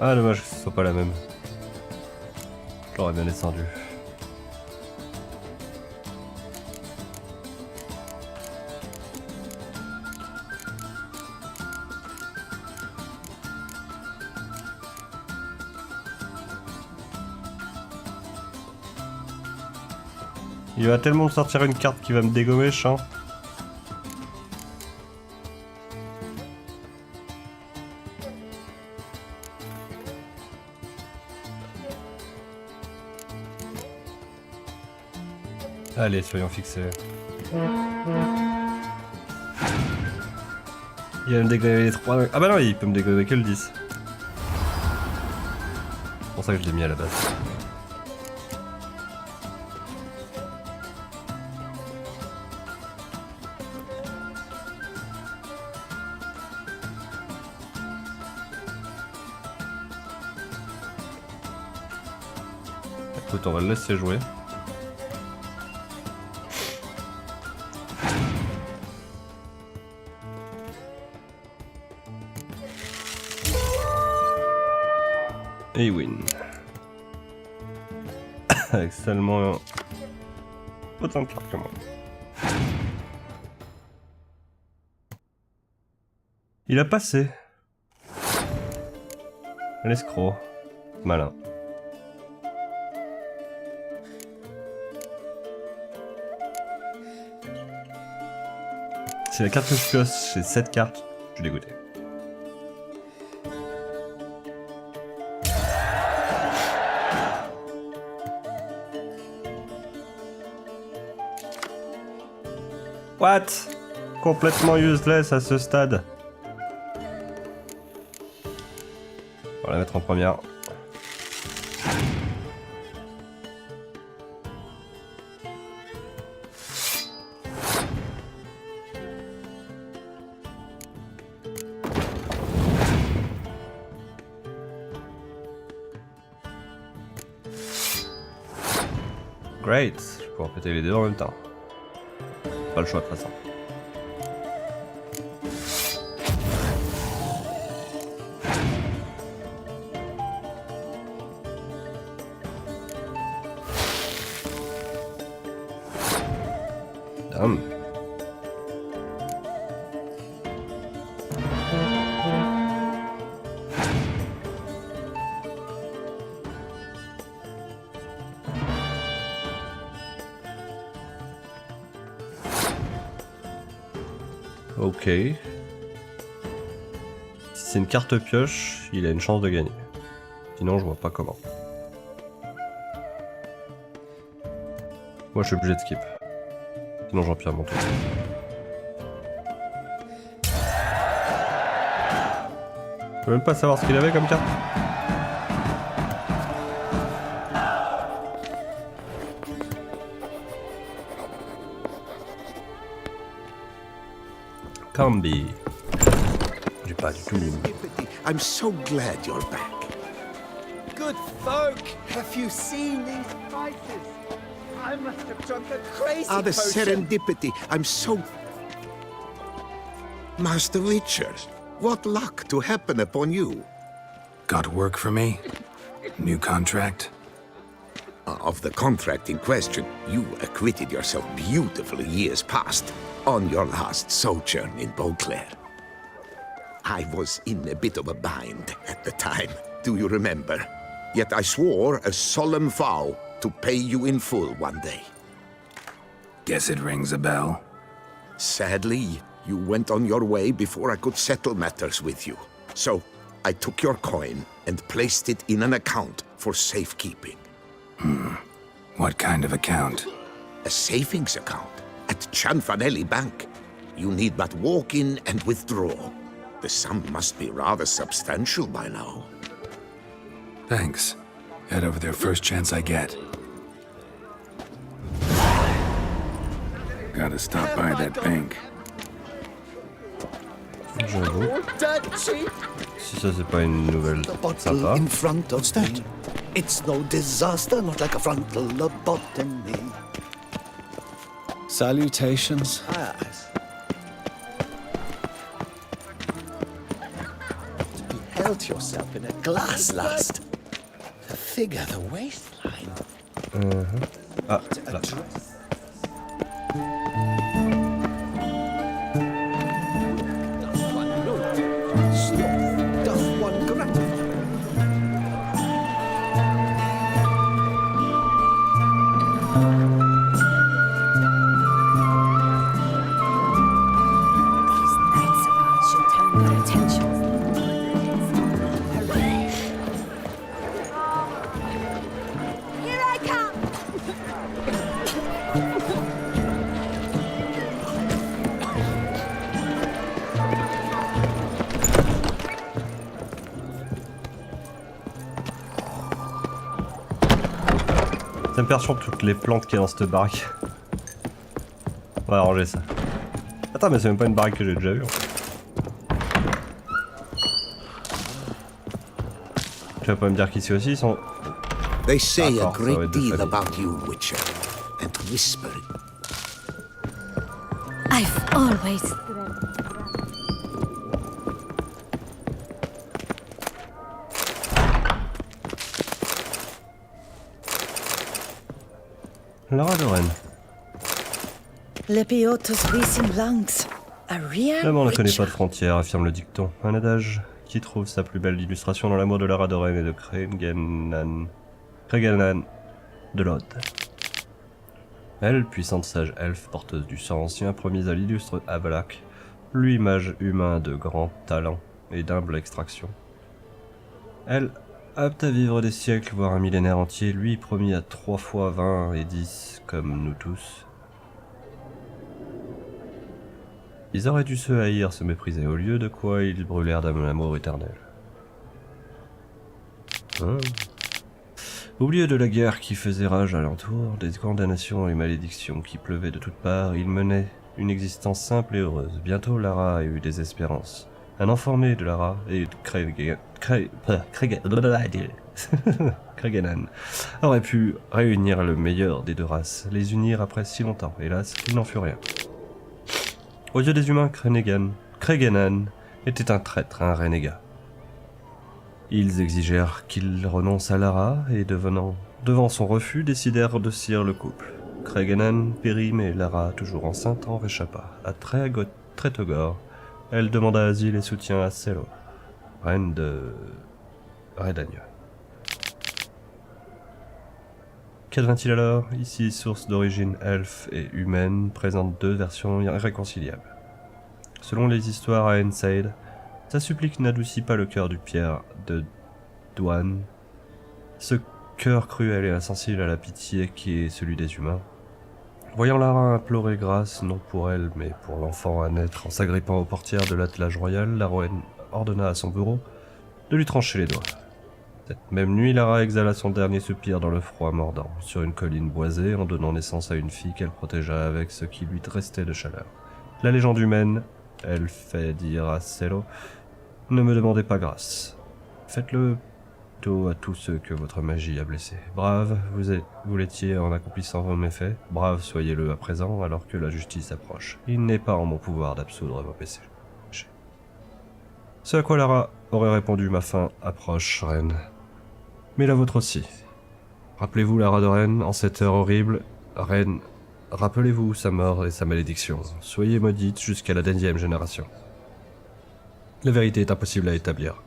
Ah, dommage que ce soit pas la même. Je l'aurais bien descendu. Il va tellement me sortir une carte qui va me dégommer, champ. Allez, soyons fixés. Il va me dégommer les 3. Ah bah non, il peut me dégommer que le 10. C'est pour ça que je l'ai mis à la base. Écoute, on va le laisser jouer. Et il win. Avec seulement autant de cartes que moi. Il a passé. L'escroc. Malin. Si la carte que je pioche, c'est 7 cartes, je suis dégoûté. What? Complètement useless à ce stade. On va la mettre en première. Great, je vais pouvoir péter les deux en même temps. Pas le choix de toute façon. Ok. Si c'est une carte pioche, il a une chance de gagner. Sinon, je vois pas comment. Moi, je suis obligé de skip. Sinon, j'empire mon tour. Je peux même pas savoir ce qu'il avait comme carte. Cambi. J'ai pas du tout. I'm so glad you're back. Good folk, have you seen these spices? I must have drunk a crazy Ah, the potion. serendipity. I'm so... Master Witcher, what luck to happen upon you. Got work for me? New contract? Of the contract in question, you acquitted yourself beautifully years past on your last sojourn in Beauclair. I was in a bit of a bind at the time, do you remember? Yet I swore a solemn vow to pay you in full one day. Guess it rings a bell. Sadly, you went on your way before I could settle matters with you. So, I took your coin and placed it in an account for safekeeping. What kind of account? A savings account at Cianfanelli Bank. You need but walk in and withdraw. The sum must be rather substantial by now. Thanks. Head over there first chance I get. Gotta stop by that bank. J'avoue. Si ça c'est pas une nouvelle sympa. In front of that. It's no disaster, not like a frontal lobotomy. Salutations. Yes. You held yourself in a glass last. The figure, the waistline. Ah, là. Ça me perturbe toutes les plantes qu'il y a dans cette baraque. On va arranger ça. Attends, mais c'est même pas une baraque que j'ai déjà vue. Tu vas pas me dire qu'ici aussi ils sont... They say a D'accord, ça va great être de deal famille. about you, Witcher, and whisper. I've always... Lara de Rennes. Lepiotus visum langs. A real L'amour ne connaît witcher. pas de frontières, affirme le dicton. Un adage qui trouve sa plus belle illustration dans l'amour de Lara de Rennes et de Creganan de l'Aude. Elle, puissante sage elfe, porteuse du sang ancien, promise à l'illustre Avalak, lui mage humain de grand talent et d'humble extraction. Elle, apte à vivre des siècles, voire un millénaire entier, lui promis à 3 fois 20 et 10, comme nous tous. Ils auraient dû se haïr, se mépriser, au lieu de quoi ils brûlèrent d'un amour éternel. Au milieu de la guerre qui faisait rage alentour, des condamnations et malédictions qui pleuvaient de toutes parts, ils menaient une existence simple et heureuse. Bientôt, Lara a eu des espérances. Un enfant né de Lara et de Creganan aurait pu réunir le meilleur des deux races, les unir après si longtemps. Hélas, il n'en fut rien. Aux yeux des humains, Creganan était un traître, un renégat. Ils exigèrent qu'il renonce à Lara et devant son refus, décidèrent de scier le couple. Creganan périt, mais Lara, toujours enceinte, en réchappa. À Trétogor, elle demanda asile et soutien à Sello, reine de Redania. Qu'advint-il alors? Ici, source d'origine elfe et humaine, présente deux versions irréconciliables. Selon les histoires à Inside, sa supplique n'adoucit pas le cœur du Pierre de Douane, ce cœur cruel et insensible à la pitié qui est celui des humains. Voyant Lara implorer grâce, non pour elle, mais pour l'enfant à naître, en s'agrippant aux portières de l'attelage royal, la reine ordonna à son bourreau de lui trancher les doigts. Cette même nuit, Lara exhala son dernier soupir dans le froid mordant, sur une colline boisée, en donnant naissance à une fille qu'elle protégea avec ce qui lui restait de chaleur. La légende humaine, elle fait dire à Celo, ne me demandez pas grâce. Faites-le plutôt à tous ceux que votre magie a blessés. Brave, vous l'étiez en accomplissant vos méfaits. Brave, soyez-le à présent, alors que la justice approche. Il n'est pas en mon pouvoir d'absoudre vos péchés. Ce à quoi Lara aurait répondu, ma fin approche, reine. Mais la vôtre aussi. Rappelez-vous Lara de Reine, en cette heure horrible, reine, rappelez-vous sa mort et sa malédiction. Soyez maudite jusqu'à la 10e génération. La vérité est impossible à établir.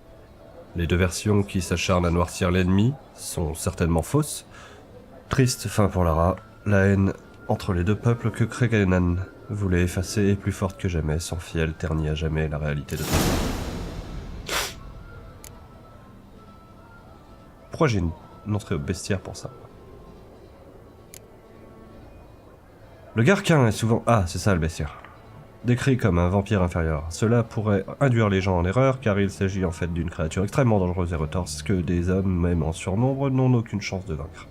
Les deux versions qui s'acharnent à noircir l'ennemi sont certainement fausses. Triste fin pour Lara, la haine entre les deux peuples que Cregennan voulait effacer est plus forte que jamais, son fiel ternit à jamais la réalité de tout. Pourquoi j'ai une entrée au bestiaire pour ça? Le Garquin est souvent... Ah, c'est ça le bestiaire. Décrit comme un vampire inférieur. Cela pourrait induire les gens en erreur, car il s'agit en fait d'une créature extrêmement dangereuse et retorse que des hommes, même en surnombre, n'ont aucune chance de vaincre.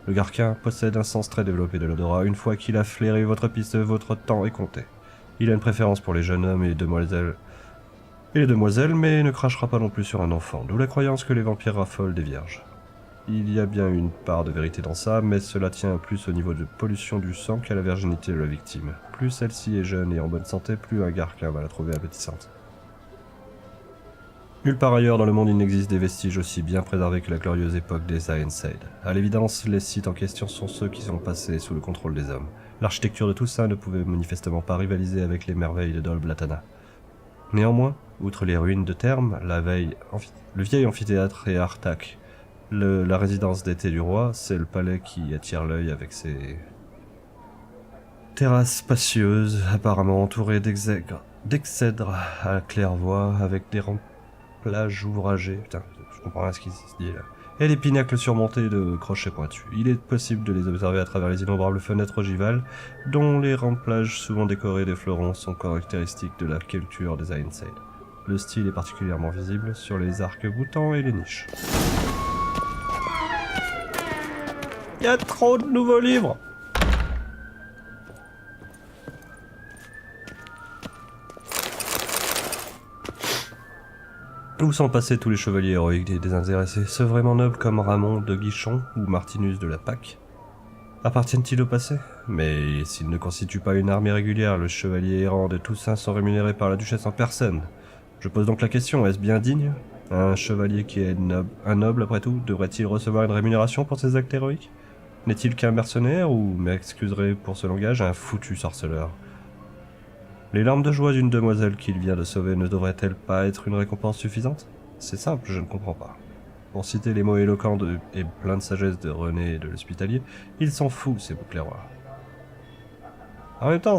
Le Garquin possède un sens très développé de l'odorat. Une fois qu'il a flairé votre piste, votre temps est compté. Il a une préférence pour les jeunes hommes et les demoiselles, mais ne crachera pas non plus sur un enfant, d'où la croyance que les vampires raffolent des vierges. Il y a bien une part de vérité dans ça, mais cela tient plus au niveau de pollution du sang qu'à la virginité de la victime. Plus celle-ci est jeune et en bonne santé, plus un Garquin va la trouver appétissante. Nulle part ailleurs dans le monde il n'existe des vestiges aussi bien préservés que la glorieuse époque des Toussaaiint. À l'évidence, les sites en question sont ceux qui sont passés sous le contrôle des hommes. L'architecture de Toussaint ne pouvait manifestement pas rivaliser avec les merveilles de Dol Blatana. Néanmoins, outre les ruines de Thermes, le vieil amphithéâtre et Artak, la résidence d'été du roi, c'est le palais qui attire l'œil avec ses terrasses spacieuses, apparemment entourées d'excèdres à claire-voie, avec des remplages ouvragés. Putain, je comprends rien ce qui se dit là. Et des pinacles surmontés de crochets pointus. Il est possible de les observer à travers les innombrables fenêtres ogivales, dont les remplages souvent décorés de fleurons sont caractéristiques de la culture des Ainside. Le style est particulièrement visible sur les arcs-boutants et les niches. Il y a trop de nouveaux livres! Où sont passés tous les chevaliers héroïques des désintéressés? Ceux vraiment nobles comme Ramon de Guichon ou Martinus de la Pâque? Appartiennent-ils au passé? Mais s'ils ne constituent pas une armée régulière, le chevalier errant de Toussaint sont rémunérés par la duchesse en personne. Je pose donc la question, est-ce bien digne? Un chevalier qui est un noble après tout, devrait-il recevoir une rémunération pour ses actes héroïques? N'est-il qu'un mercenaire ou, m'excuserez pour ce langage, un foutu sorceleur? Les larmes de joie d'une demoiselle qu'il vient de sauver ne devraient-elles pas être une récompense suffisante? C'est simple, je ne comprends pas. Pour citer les mots éloquents et pleins de sagesse de René et de l'Hospitalier, ils s'en foutent ces boucles rois. En même temps,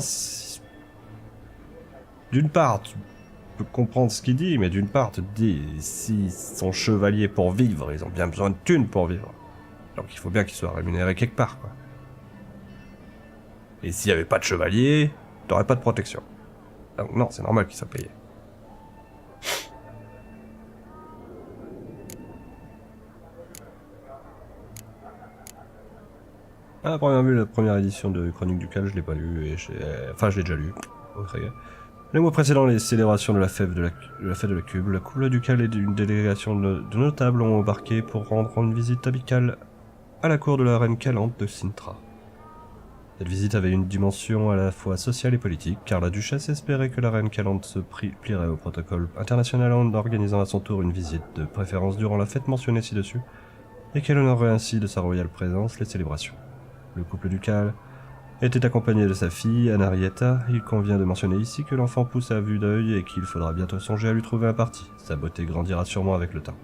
d'une part, tu peux comprendre ce qu'il dit, mais d'une part, tu te dis, s'ils sont chevaliers pour vivre, ils ont bien besoin de thunes pour vivre. Donc il faut bien qu'ils soient rémunérés quelque part, quoi. Et s'il n'y avait pas de chevaliers, t'aurais pas de protection. Donc non, c'est normal qu'ils soient payés. À la première vue, la première édition de Chronique du Cal, je l'ai pas lu, et enfin je l'ai déjà lu. Les mois précédents, les célébrations de la fête de la Cube, la couple ducale et d'une délégation de notables ont embarqué pour rendre une visite amicale à la cour de la reine Calante de Sintra. Cette visite avait une dimension à la fois sociale et politique, car la duchesse espérait que la reine Calante se plierait au protocole international en organisant à son tour une visite, de préférence durant la fête mentionnée ci-dessus, et qu'elle honorerait ainsi de sa royale présence les célébrations. Le couple ducal était accompagné de sa fille, Anarietta. Il convient de mentionner ici que l'enfant pousse à vue d'œil et qu'il faudra bientôt songer à lui trouver un parti. Sa beauté grandira sûrement avec le temps.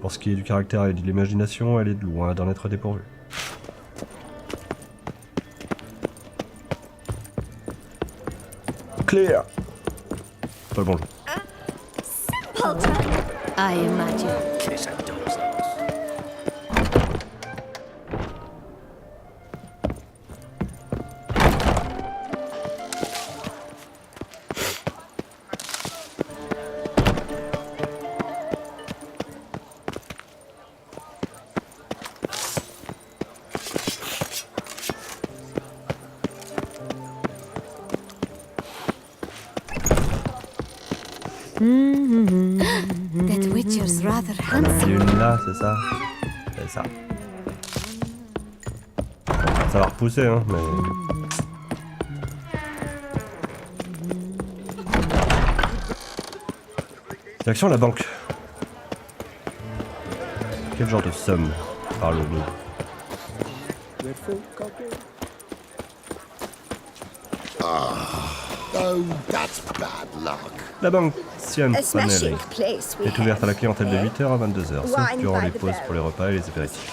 Pour ce qui est du caractère et de l'imagination, elle est loin d'en être dépourvue. Clear. pas le bon jeu. I imagine. That Witcher's rather handsome. Une là, c'est ça. C'est ça. Ça va repousser, hein, mais... Direction la banque. Quel genre de somme parlons-nous? Oh, that's bad luck. La banque Toussaaiiint A smashing place we est ouverte à la have, clientèle de eh? 8h à 22h, sauf Wine durant by les the pauses barrel. pour les repas et les apéritifs.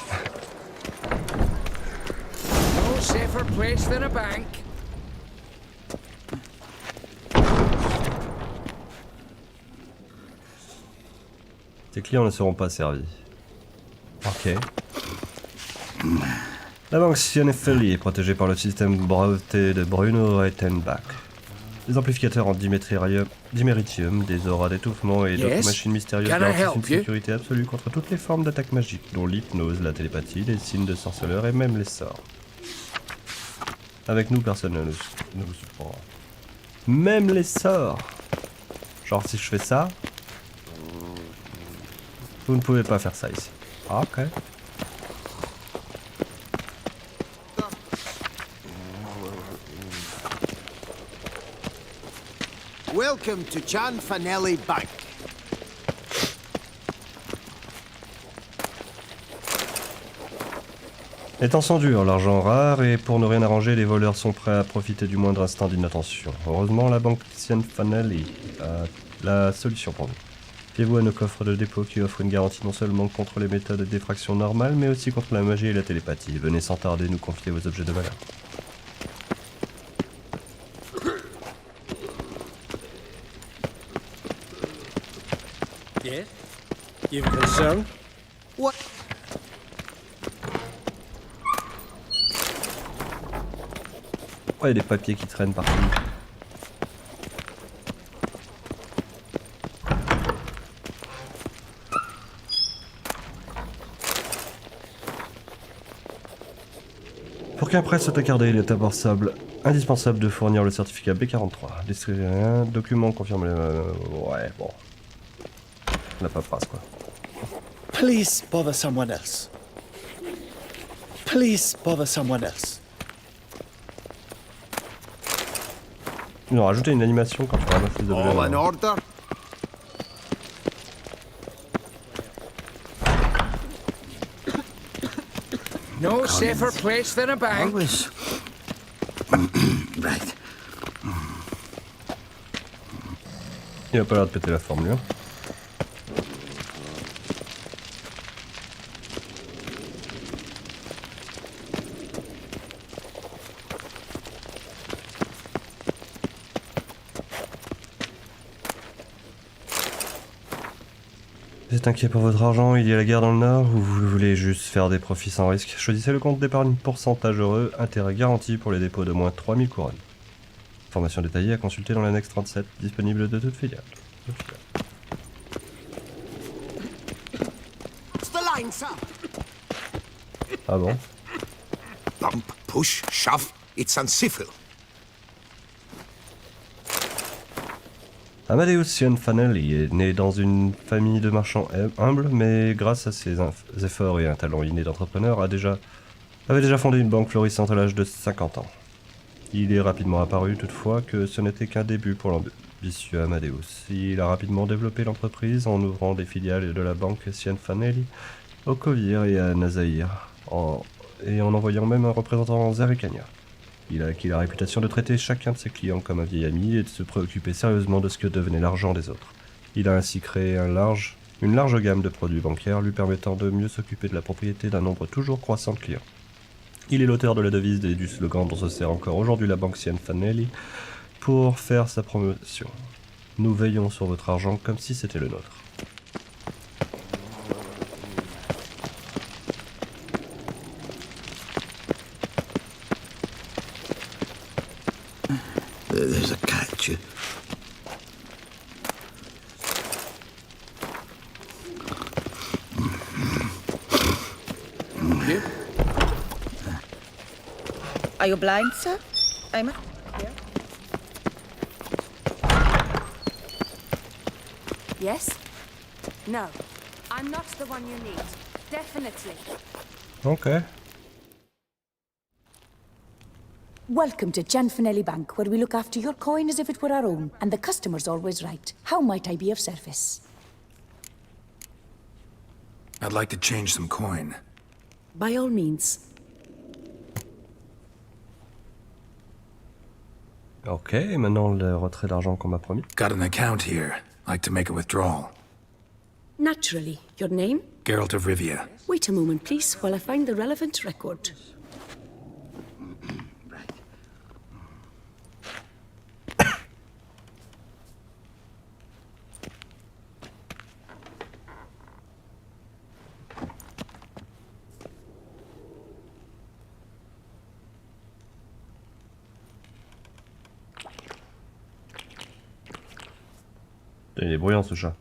No safer place than a bank. Tes clients ne seront pas servis. Ok. La banque Toussaaiint est protégée par le système breveté de Bruno Reitenbach. Des amplificateurs en diméritium, des auras d'étouffement et d'autres Yes? machines mystérieuses Can I garantissent une help you? sécurité absolue contre toutes les formes d'attaques magiques, dont l'hypnose, la télépathie, les signes de sorceleur et même les sorts. Avec nous, personne ne vous surprendra. Même les sorts! Genre si je fais ça, vous ne pouvez pas faire ça ici. Ah, ok. Welcome to Cianfanelli Bank. Les temps sont durs, l'argent rare, et pour ne rien arranger, les voleurs sont prêts à profiter du moindre instant d'inattention. Heureusement, la banque Cianfanelli a la solution pour nous. Fiez-vous à nos coffres de dépôt qui offrent une garantie non seulement contre les méthodes de diffraction normales, mais aussi contre la magie et la télépathie. Venez sans tarder nous confier vos objets de valeur. Yes? You've concern? What? Oh, il y a des papiers qui traînent partout. Pour qu'un prêt soit accordé, il est indispensable de fournir le certificat B43. Distribuer un document confirme ouais, bon. La paperasse, quoi. Please bother someone else. Please bother someone else. Ils ont rajouté une animation quand tu ramasses les objets. All in order? No safer place than a bank. Always. Right. Il a pas l'air de péter la forme, lui. Hein. Vous êtes inquiet pour votre argent, il y a la guerre dans le Nord, ou vous voulez juste faire des profits sans risque? Choisissez le compte d'épargne pourcentage heureux, intérêt garanti pour les dépôts de moins 3000 couronnes. Informations détaillées à consulter dans l'annexe 37, disponible de toute filiale. It's the line, sir. Ah bon? Bump, push, shove. It's uncivil. Amadeus Cianfanelli est né dans une famille de marchands humbles, mais grâce à ses efforts et un talent inné d'entrepreneur, avait déjà fondé une banque florissante à l'âge de 50 ans. Il est rapidement apparu toutefois que ce n'était qu'un début pour l'ambitieux Amadeus. Il a rapidement développé l'entreprise en ouvrant des filiales de la banque Cianfanelli au Kovir et à Nazaïr, et en envoyant même un représentant en Zerikania. Il a acquis la réputation de traiter chacun de ses clients comme un vieil ami et de se préoccuper sérieusement de ce que devenait l'argent des autres. Il a ainsi créé une large gamme de produits bancaires lui permettant de mieux s'occuper de la propriété d'un nombre toujours croissant de clients. Il est l'auteur de la devise et du slogan dont se sert encore aujourd'hui la banque Cianfanelli pour faire sa promotion. Nous veillons sur votre argent comme si c'était le nôtre. There's a catch. Are you blind, sir? I'm here. Yes? No. I'm not the one you need. Definitely. Okay. Welcome to Gianfinelli Bank, where we look after your coin as if it were our own, and the customer's always right. How might I be of service? I'd like to change some coin. By all means. Ok, et maintenant le retrait d'argent qu'on m'a promis. Got an account here. Like to make a withdrawal. Naturally. Your name? Geralt of Rivia. Wait a moment, please, while I find the relevant record. Il est bruyant ce chat.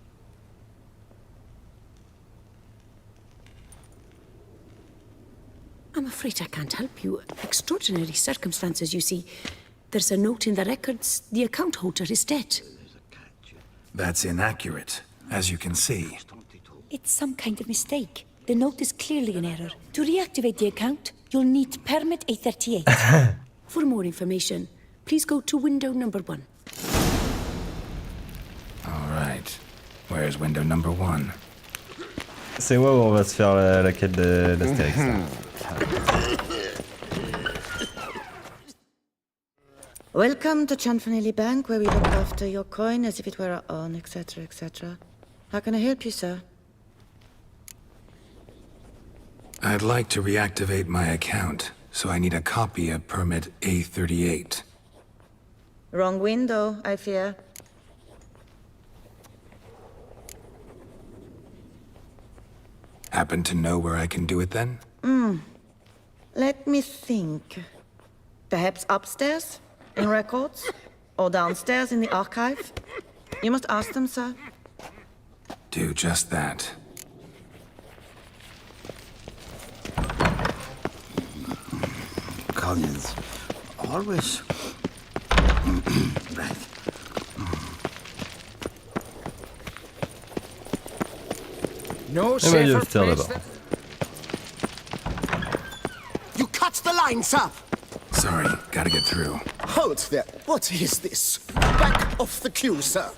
I'm afraid I can't help you. Extraordinary circumstances, you see. There's a note in the records. The account holder is dead. That's inaccurate, as you can see. It's some kind of mistake. The note is clearly an error. To reactivate the account, you'll need permit A38. For more information, please go to window number 1. All right. Where's window number 1? C'est moi où on va se faire la quête d'Astérix. Welcome to Gianfinelli Bank, where we look after your coin as if it were our own, etc., etc. How can I help you, sir? I'd like to reactivate my account, so I need a copy of permit A38. Wrong window, I fear. Happen to know where I can do it then? Let me think. Perhaps upstairs, in records? Or downstairs in the archive? You must ask them, sir. Do just that. Collins. Always. Right. No safer place là-bas. You cut the line, sir! Sorry, gotta get through. Hold there. What is this? Back off the queue, sir.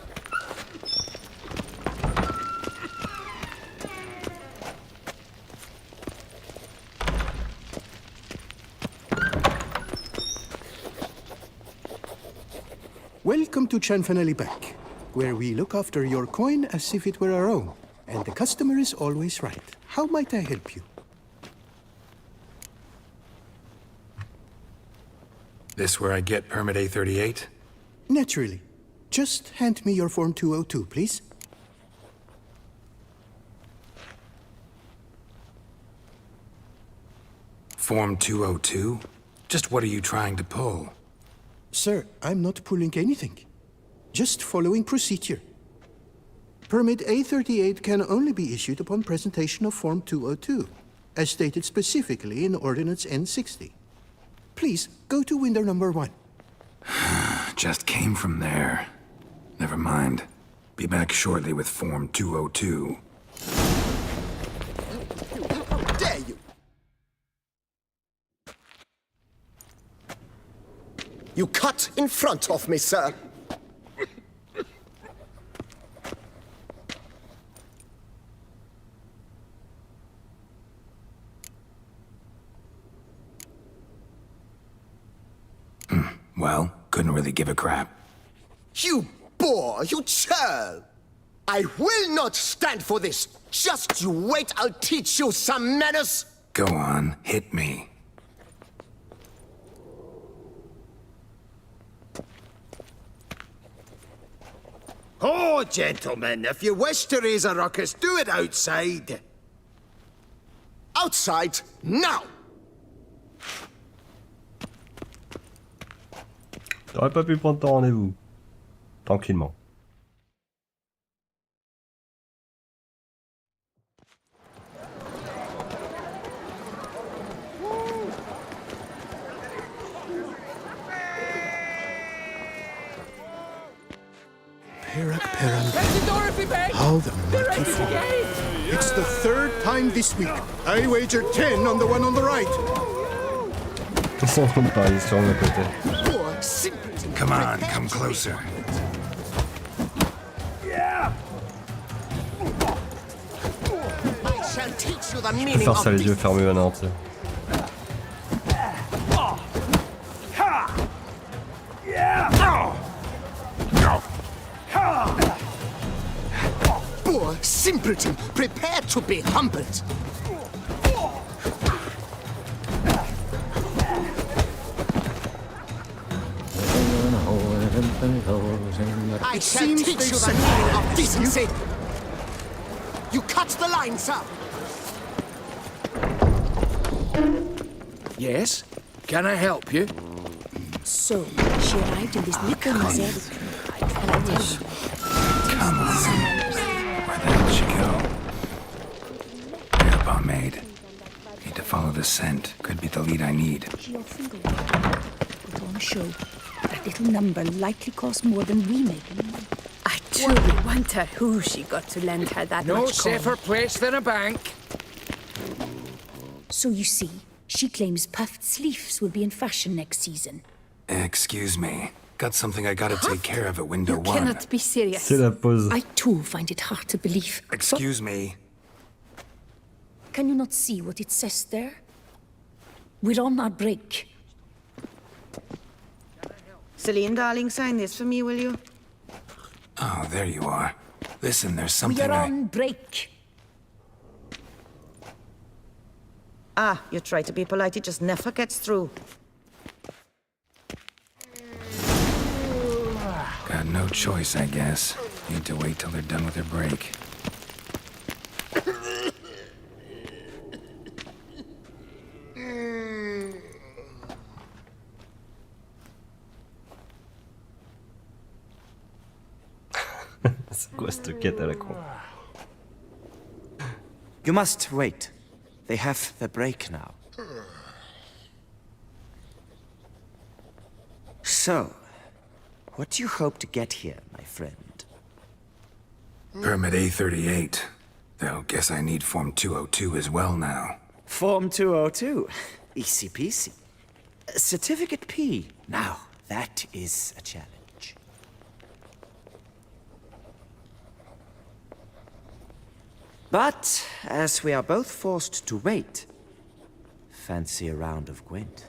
Welcome to Gianfinelli Bank, where we look after your coin as if it were our own, and the customer is always right. How might I help you? This where I get permit A38? Naturally. Just hand me your Form 202, please. Form 202? Just what are you trying to pull? Sir, I'm not pulling anything. Just following procedure. Permit A38 can only be issued upon presentation of Form 202, as stated specifically in Ordinance N60. Please, go to window number 1. Just came from there. Never mind. Be back shortly with Form 202. How dare you! You cut in front of me, sir. Well, couldn't really give a crap. You boor, you churl! I will not stand for this! Just you wait, I'll teach you some manners! Go on, hit me. Oh, gentlemen, if you wish to raise a ruckus, do it outside. Outside, now! T'aurais pas pu prendre ton rendez-vous. Tranquillement. How the mighty fall. It's the third time this week. I wager 10 on the one on the right. Ils sont pas, ils sont de côté. Come on, come closer. I shall teach you the Je peux meaning faire ça of les yeux fermés maintenant, tu sais. Poor simpleton, prepare to be humbled. I shall teach you the meaning of decency. You cut the line, sir. Yes? Can I help you? So, she arrived in this little mosaic. And I tell you, Come on. Where the hell did she go? Here, pomade. Need to follow the scent. Could be the lead I need. she often goes put on a show. That little number likely costs more than we make. I truly wonder who she got to lend her that No much coin. safer place than a bank. So you see, she claims puffed sleeves will be in fashion next season. Excuse me. Got something I gotta take care of at window You one. cannot be serious. C'est la pause. I too find it hard to believe. Excuse me. Can you not see what it says there? We're on our break. Celine, darling, sign this for me, will you? Oh, there you are. Listen, there's We something are on break. Ah, you try to be polite, it just never gets through. Got no choice, I guess. Need to wait till they're done with their break. C'est quoi cette quête à la con? You must wait. They have the break now. So, what do you hope to get here, my friend? Permit A38. Though, guess I need Form 202 as well now. Form 202. Easy peasy. Certificate P. Now, that is a challenge. But, as we are both forced to wait, fancy a round of Gwent.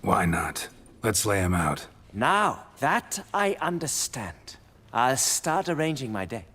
Why not? Let's lay him out. Now, that I understand. I'll start arranging my deck.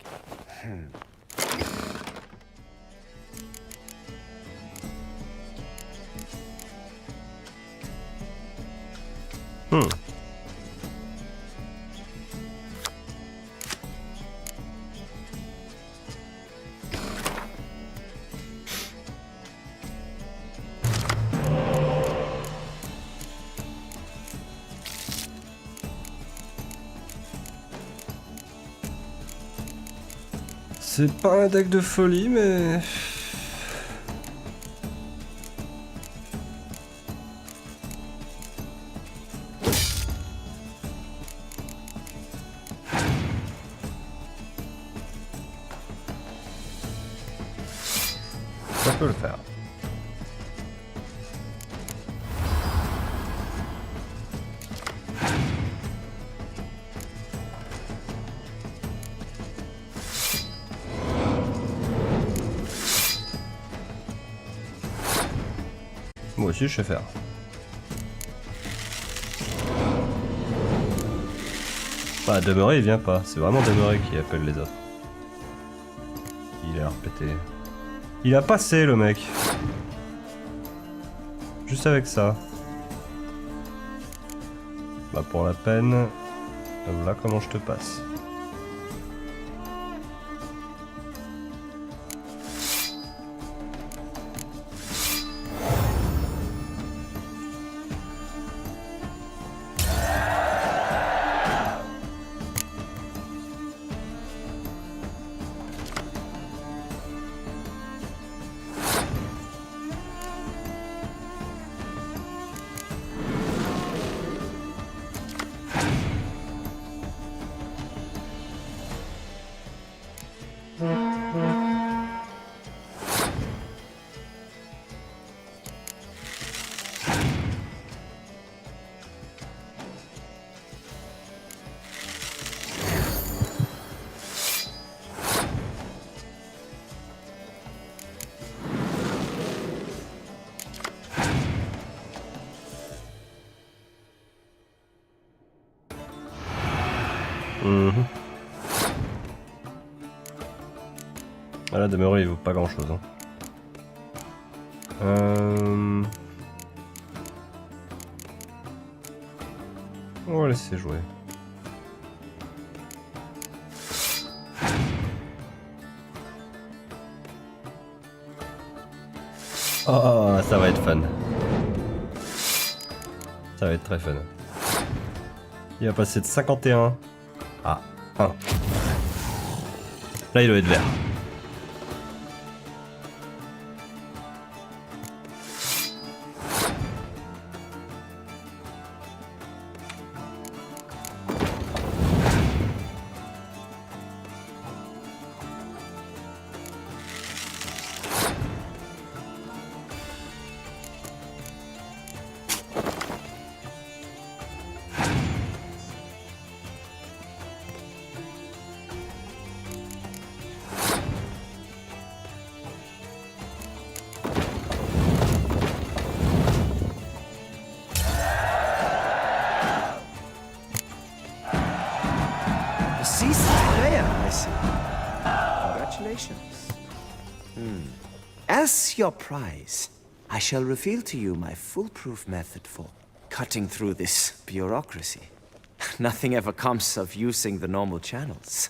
C'est pas un deck de folie, mais... Ça peut le faire. Moi aussi je sais faire. Bah demeurer il vient pas, c'est vraiment demeurer qui appelle les autres. péter. Il a passé le mec. Juste avec ça. Bah pour la peine. Voilà comment je te passe. Ah, la demeurée il vaut pas grand chose. Hein. On va laisser jouer. Oh, ça va être fun. Ça va être très fun. Il va passer de 51 à 1. Là, il doit être vert. As your prize, I shall reveal to you my foolproof method for cutting through this bureaucracy. Nothing ever comes of using the normal channels.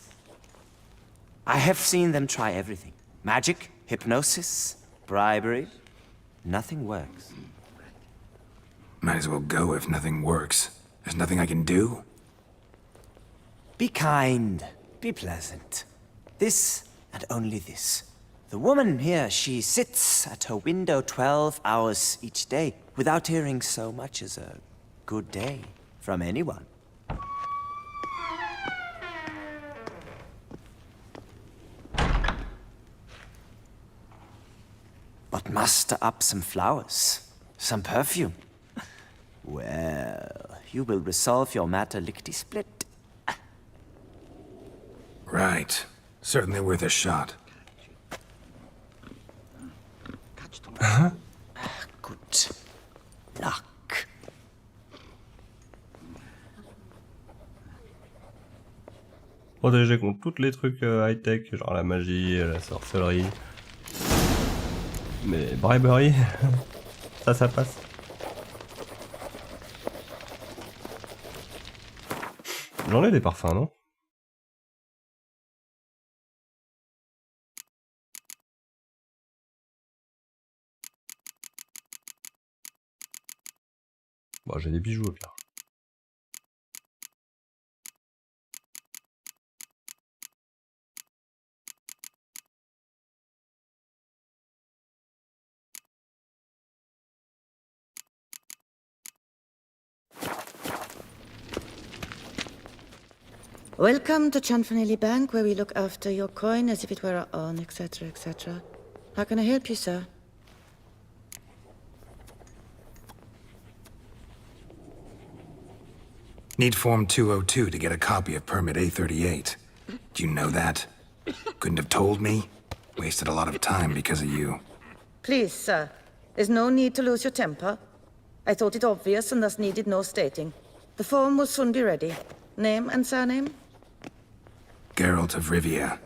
I have seen them try everything. Magic, hypnosis, bribery. Nothing works. Might as well go if nothing works. There's nothing I can do? Be kind. Be pleasant. This and only this. The woman here, she sits at her window 12 hours each day without hearing so much as a good day from anyone. But muster up some flowers, some perfume. Well, you will resolve your matter lickety-split. Right. Certainly worth a shot. Good luck. Protégé contre tous les trucs high-tech, genre la magie, la sorcellerie. Mais bribery, ça passe. J'en ai des parfums, non? Bon, j'ai des bijoux au pire. Welcome to Chanfanelli Bank, where we look after your coin as if it were our own, etc., etc. How can I help you, sir? Need Form 202 to get a copy of Permit A38. Do you know that? Couldn't have told me? Wasted a lot of time because of you. Please, sir. There's no need to lose your temper. I thought it obvious and thus needed no stating. The form will soon be ready. Name and surname? Geralt of Rivia.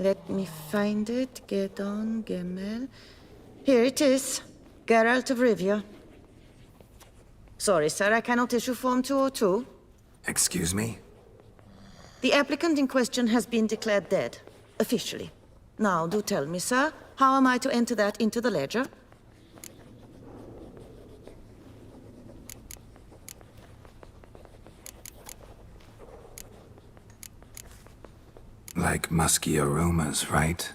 Let me find it. Gedon, Gemel. Here it is. Geralt of Rivia. Sorry, sir, I cannot issue Form 202. Excuse me? The applicant in question has been declared dead, officially. Now, do tell me, sir, how am I to enter that into the ledger? Like musky aromas, right?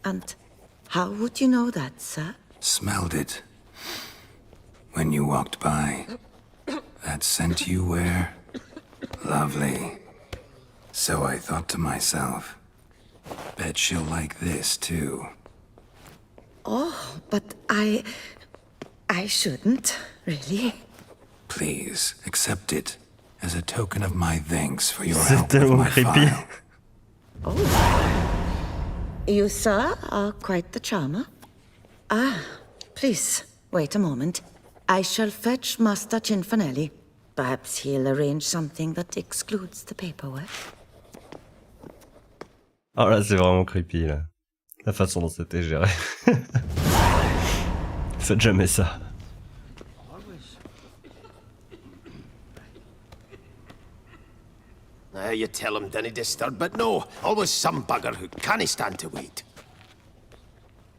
And how would you know that, sir? Smelled it. When you walked by. That scent you wear. Lovely. So I thought to myself, bet she'll like this too. Oh, but I shouldn't, really. Please, accept it as a token of my thanks for your help with my file. Oh. You, sir, are quite the charmer. Ah, please, wait a moment. I shall fetch Master Cinfanelli. Perhaps he'll arrange something that excludes the paperwork. Oh là, c'est vraiment creepy, là. La façon dont c'était géré. Faites jamais ça. You tell him dinna disturb, but no, always some bugger who can't stand to wait.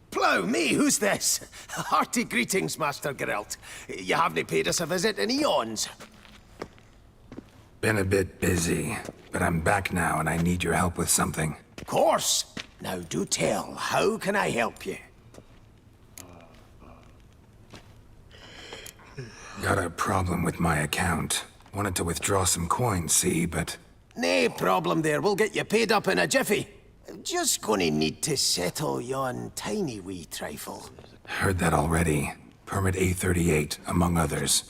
Plough me, who's this? Hearty greetings, Master Geralt. You haven't paid us a visit in eons. Been a bit busy, but I'm back now and I need your help with something. Of course. Now do tell, how can I help you? Got a problem with my account. Wanted to withdraw some coins, see, but... Nae problem there, we'll get you paid up in a jiffy. Just gonna need to settle yon tiny wee trifle. Heard that already. Permit A38, among others.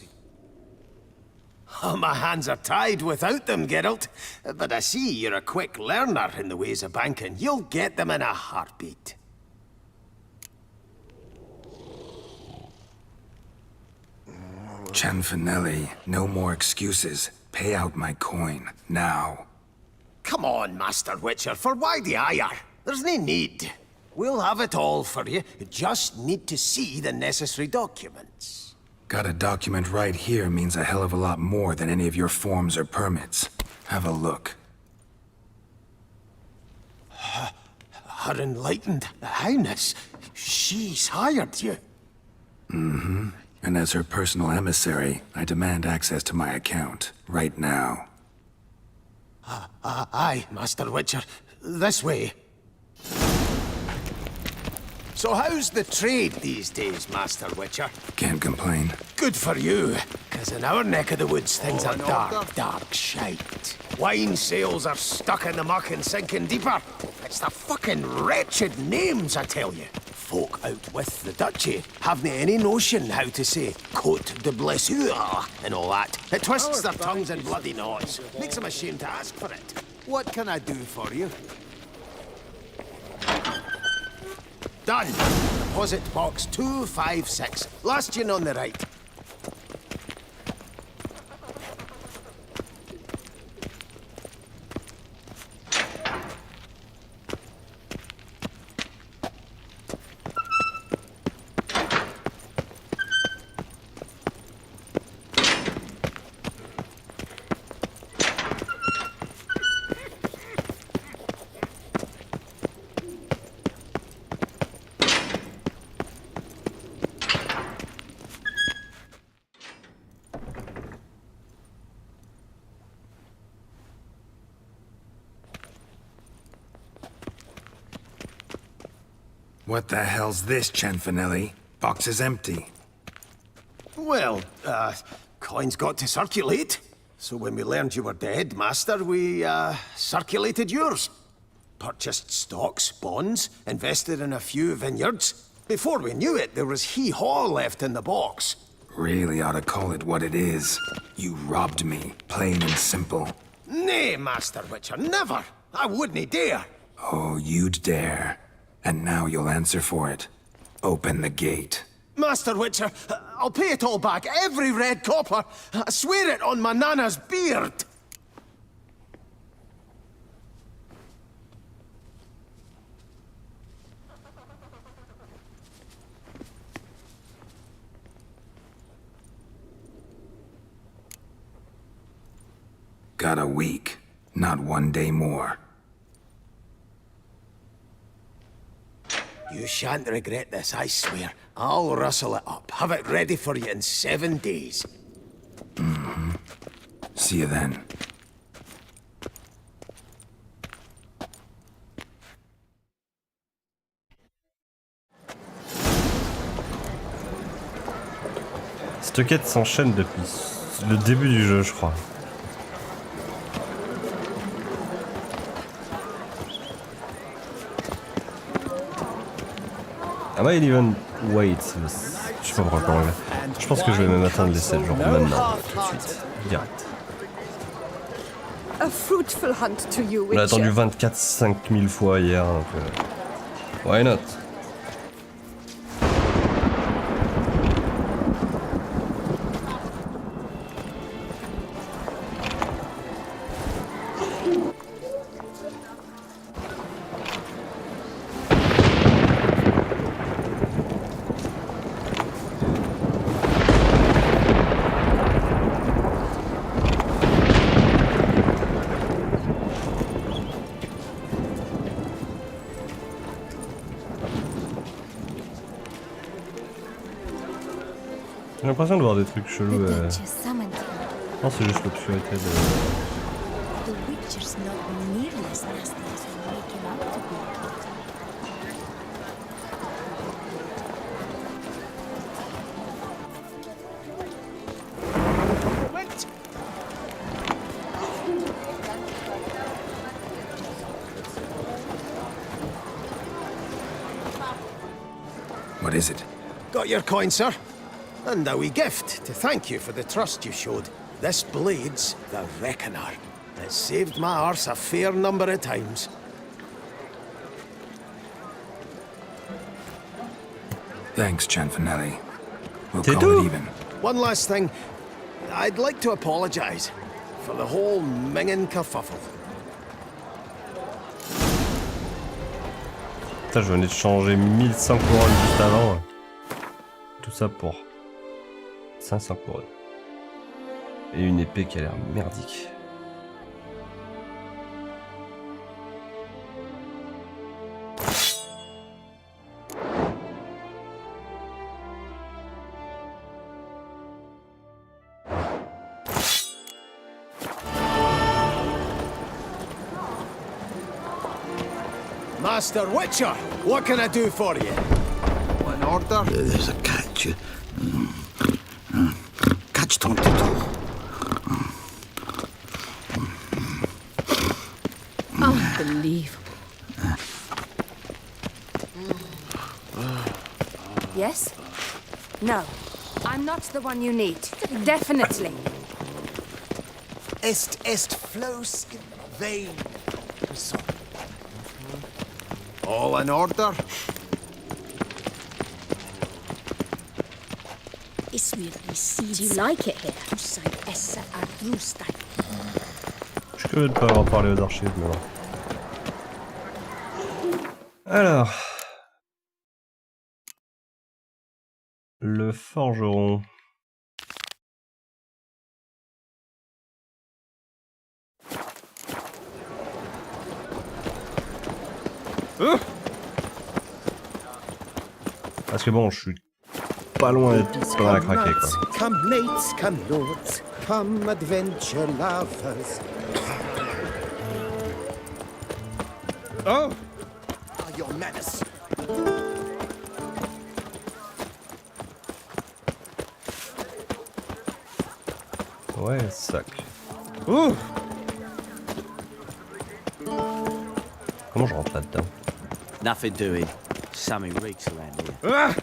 Oh, my hands are tied without them, Geralt. But I see you're a quick learner in the ways of banking. You'll get them in a heartbeat. Cianfanelli, no more excuses. Pay out my coin, now. Come on, Master Witcher, for why the ire? There's no need. We'll have it all for you. You just need to see the necessary documents. Got a document right here means a hell of a lot more than any of your forms or permits. Have a look. Her Enlightened Highness, she's hired you. Mm-hmm. And as her personal emissary, I demand access to my account, right now. Aye, Master Witcher. This way. So how's the trade these days, Master Witcher? Can't complain. Good for you, because in our neck of the woods things are dark, dark shite. Wine sales are stuck in the muck and sinking deeper. It's the fucking wretched names, I tell you. Folk out with the duchy haven't any notion how to say Côte de Blessure and all that. It twists their tongues in bloody knots. Makes them ashamed to ask for it. What can I do for you? Done. Deposit box 256. Last in on the right. What the hell's this, Cianfanelli? Box is empty. Well, coins got to circulate. So when we learned you were dead, Master, we, circulated yours. Purchased stocks, bonds, invested in a few vineyards. Before we knew it, there was hee-haw left in the box. Really ought to call it what it is. You robbed me, plain and simple. Nay, Master Witcher, never! I wouldn't dare! Oh, you'd dare. And now you'll answer for it. Open the gate. Master Witcher, I'll pay it all back, every red copper. I swear it on my nana's beard. got a week, not 1 day more. You shan't regret this, I swear. I'll rustle it up. Have it ready for you in 7 days. Mm-hmm. See you then. Cette quête s'enchaîne depuis le début du jeu, je crois. I might even wait. Je sais pas pourquoi quand même. Je pense que je vais même attendre les 7 jours maintenant, tout de suite. Direct. A fruitful hunt to you, On a attendu Witcher. 24-5 000 fois hier, donc why not? J'ai l'impression de voir des trucs chelous. Non, c'est juste l'obscurité de... The Witcher's not nearly as nasty as we make him out to be. What is it? Got your coin, sir? And a wee gift to thank you for the trust you showed. This blade's the Reckoner. It saved my arse a fair number of times. Thanks, Cianfanelli. We'll call it even. One last thing. I'd like to apologize for the whole mingin' kerfuffle. Putain, je venais de changer 1100 couronnes juste avant. Tout ça pour 500 couronnes. Et une épée qui a l'air merdique. Master Witcher, what can I do for you? An order? There's a catch. Catch 22. Unbelievable. Yes? No. I'm not the one you need. Definitely. Est flos in vain. All in order? Do you like it here? Je suis curieux de pas avoir parlé aux archives, mais bon. Alors... Le forgeron. Parce que bon, je suis pas loin d'être pas mal à craquer, quoi. Come mates, come lords, come adventure lovers. Oh! Your menace. Ouais, sac. Ouh! Comment je rentre là-dedans? Nothing doing. Something reeks around here.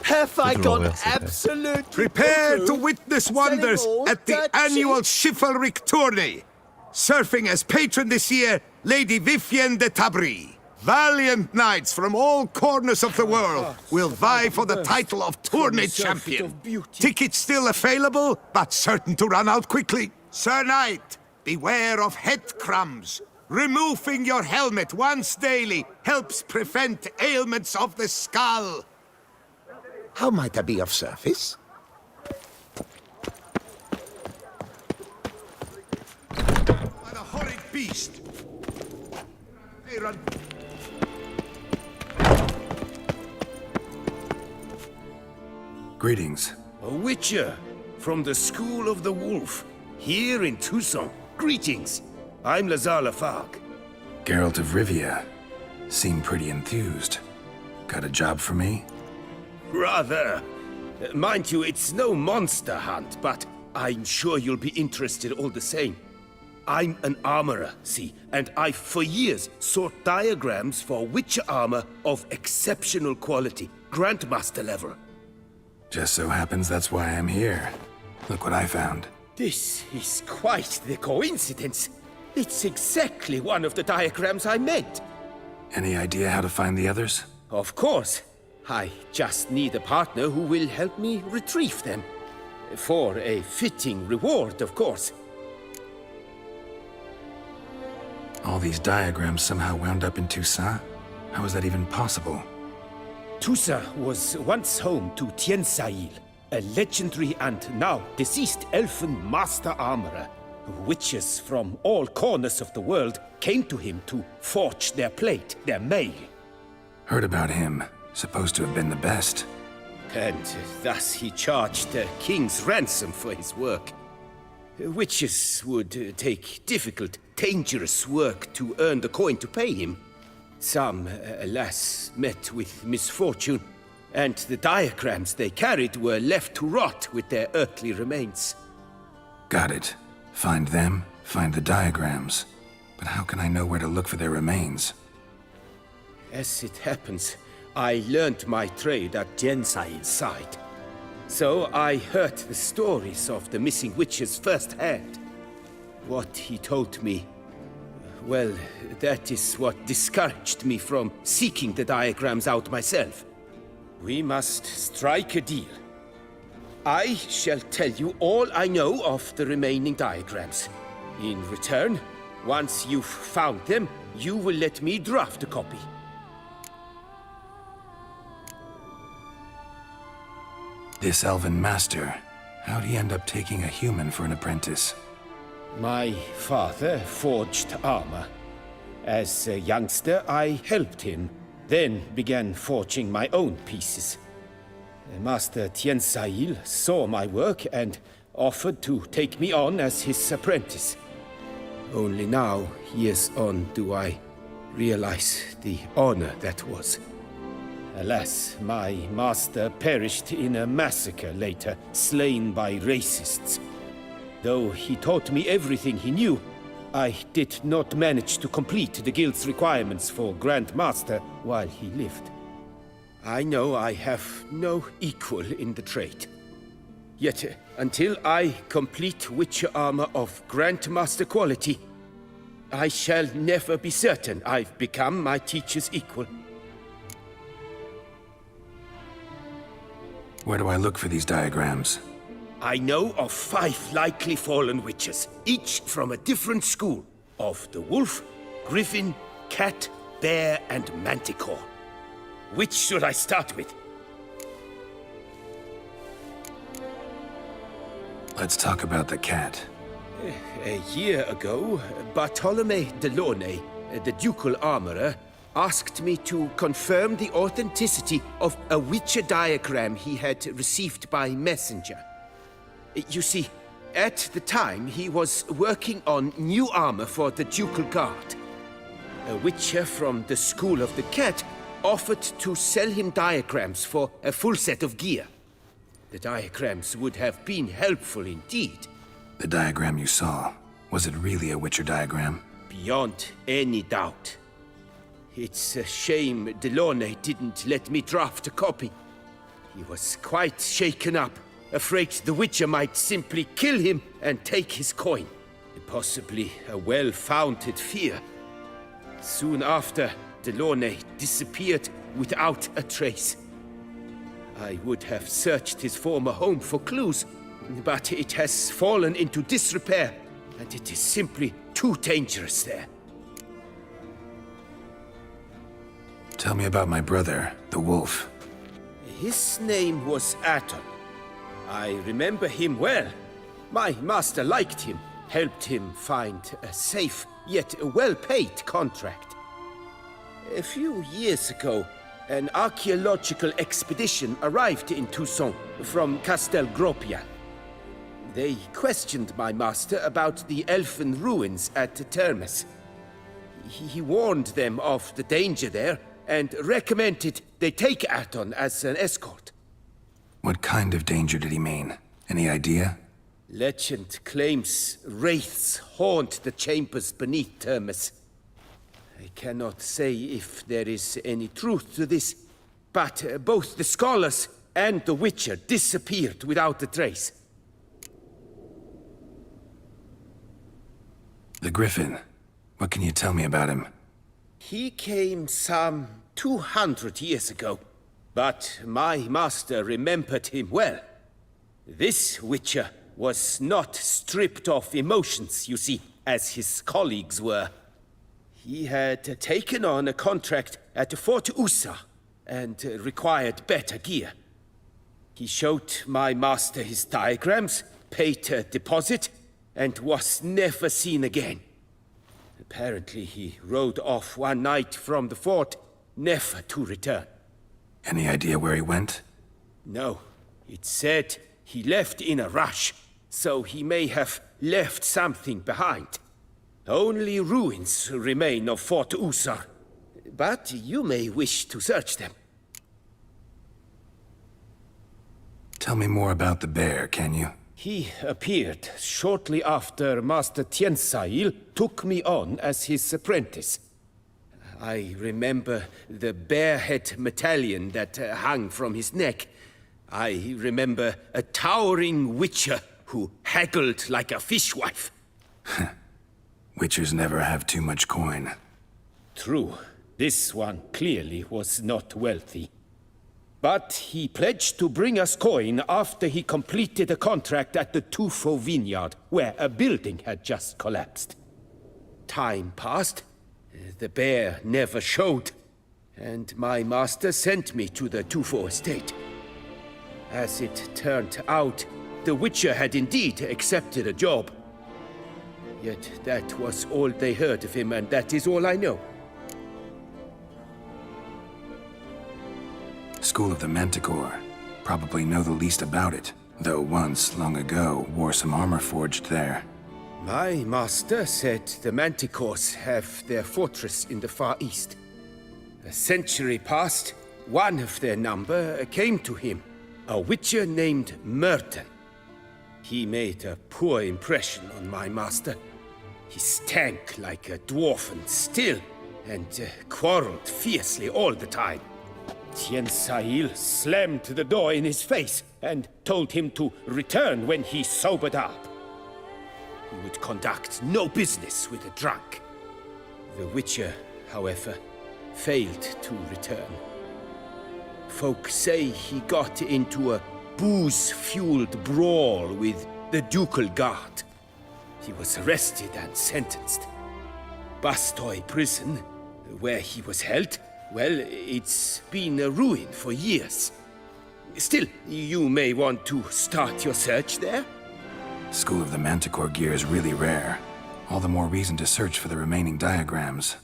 Have I gone absolute? Prepare to witness wonders at the annual chivalric tourney. Surfing as patron this year, Lady Vivienne de Tabry. Valiant knights from all corners of the world will vie for the title of tourney champion. Tickets still available, but certain to run out quickly. Sir Knight, beware of head crumbs. Removing your helmet once daily helps prevent ailments of the skull. How might I be of service? beast! Hey, run! Greetings. A witcher from the School of the Wolf, here in Toussaaiint. Greetings. I'm Lazar Lafargue. Geralt of Rivia. Seem pretty enthused. Got a job for me? Rather. Mind you, it's no monster hunt, but I'm sure you'll be interested all the same. I'm an armorer, see, and I've for years sought diagrams for witcher armor of exceptional quality, Grandmaster level. Just so happens that's why I'm here. Look what I found. This is quite the coincidence. It's exactly one of the diagrams I meant. Any idea how to find the others? Of course. I just need a partner who will help me retrieve them. For a fitting reward, of course. All these diagrams somehow wound up in Toussaaiint? How is that even possible? Toussaaiint was once home to Toussaaiiint, a legendary and now deceased elfin master armorer. Witches from all corners of the world came to him to forge their plate, their mail. Heard about him. Supposed to have been the best. And thus he charged the king's ransom for his work. Witches would take difficult, dangerous work to earn the coin to pay him. Some, alas, met with misfortune, and the diagrams they carried were left to rot with their earthly remains. Got it. Find them, find the diagrams. But how can I know where to look for their remains? As it happens, I learned my trade at Toussaaiint's side. So I heard the stories of the missing witches firsthand. What he told me, well, that is what discouraged me from seeking the diagrams out myself. We must strike a deal. I shall tell you all I know of the remaining diagrams. In return, once you've found them, you will let me draft a copy. This elven master, how'd he end up taking a human for an apprentice? My father forged armor. As a youngster, I helped him, then began forging my own pieces. Master Toussaaiiint saw my work and offered to take me on as his apprentice. Only now, years on, do I realize the honor that was. Alas, my master perished in a massacre later, slain by racists. Though he taught me everything he knew, I did not manage to complete the guild's requirements for Grand Master while he lived. I know I have no equal in the trade. Yet, until I complete Witcher armor of Grandmaster quality, I shall never be certain I've become my teacher's equal. Where do I look for these diagrams? I know of 5 likely fallen witches, each from a different school, of the wolf, griffin, cat, bear, and manticore. Which should I start with? Let's talk about the cat. A year ago, Bartolome de Launay, the ducal armorer, asked me to confirm the authenticity of a Witcher diagram he had received by messenger. You see, at the time he was working on new armor for the ducal guard. A Witcher from the School of the Cat offered to sell him diagrams for a full set of gear. The diagrams would have been helpful indeed. The diagram you saw, was it really a Witcher diagram? Beyond any doubt. It's a shame Delaunay didn't let me draft a copy. He was quite shaken up, afraid the Witcher might simply kill him and take his coin. Possibly a well-founded fear. Soon after, Delaunay disappeared without a trace. I would have searched his former home for clues, but it has fallen into disrepair, and it is simply too dangerous there. Tell me about my brother, the wolf. His name was Aton. I remember him well. My master liked him, helped him find a safe yet well-paid contract. A few years ago, an archaeological expedition arrived in Toussaaiint from Castel Gropia. They questioned my master about the elfin ruins at Termes. He warned them of the danger there and recommended they take Aton as an escort. What kind of danger did he mean? Any idea? Legend claims wraiths haunt the chambers beneath Termes. I cannot say if there is any truth to this, but both the scholars and the Witcher disappeared without a trace. The Griffin. What can you tell me about him? He came some 200 years ago, but my master remembered him well. This Witcher was not stripped of emotions, you see, as his colleagues were. He had taken on a contract at Fort Usa and required better gear. He showed my master his diagrams, paid a deposit, and was never seen again. Apparently he rode off one night from the fort, never to return. Any idea where he went? No. It said he left in a rush, so he may have left something behind. Only ruins remain of Fort Usar, but you may wish to search them. Tell me more about the bear, can you? He appeared shortly after Master Toussaaiiint took me on as his apprentice. I remember the bear-head medallion that hung from his neck. I remember a towering witcher who haggled like a fishwife. Witchers never have too much coin. True. This one clearly was not wealthy. But he pledged to bring us coin after he completed a contract at the Tufo vineyard, where a building had just collapsed. Time passed. The bear never showed, and my master sent me to the Tufo estate. As it turned out, the Witcher had indeed accepted a job. Yet that was all they heard of him, and that is all I know. School of the Manticore. Probably know the least about it, though once, long ago, wore some armor forged there. My master said the Manticores have their fortress in the Far East. A century passed, one of their number came to him, a witcher named Merton. He made a poor impression on my master. He stank like a dwarfen still, and quarreled fiercely all the time. Toussaaiiint slammed the door in his face and told him to return when he sobered up. He would conduct no business with a drunk. The Witcher, however, failed to return. Folk say he got into a booze-fueled brawl with the Ducal Guard. He was arrested and sentenced. Bastoy prison, where he was held, well, it's been a ruin for years. Still, you may want to start your search there? School of the Manticore gear is really rare. All the more reason to search for the remaining diagrams.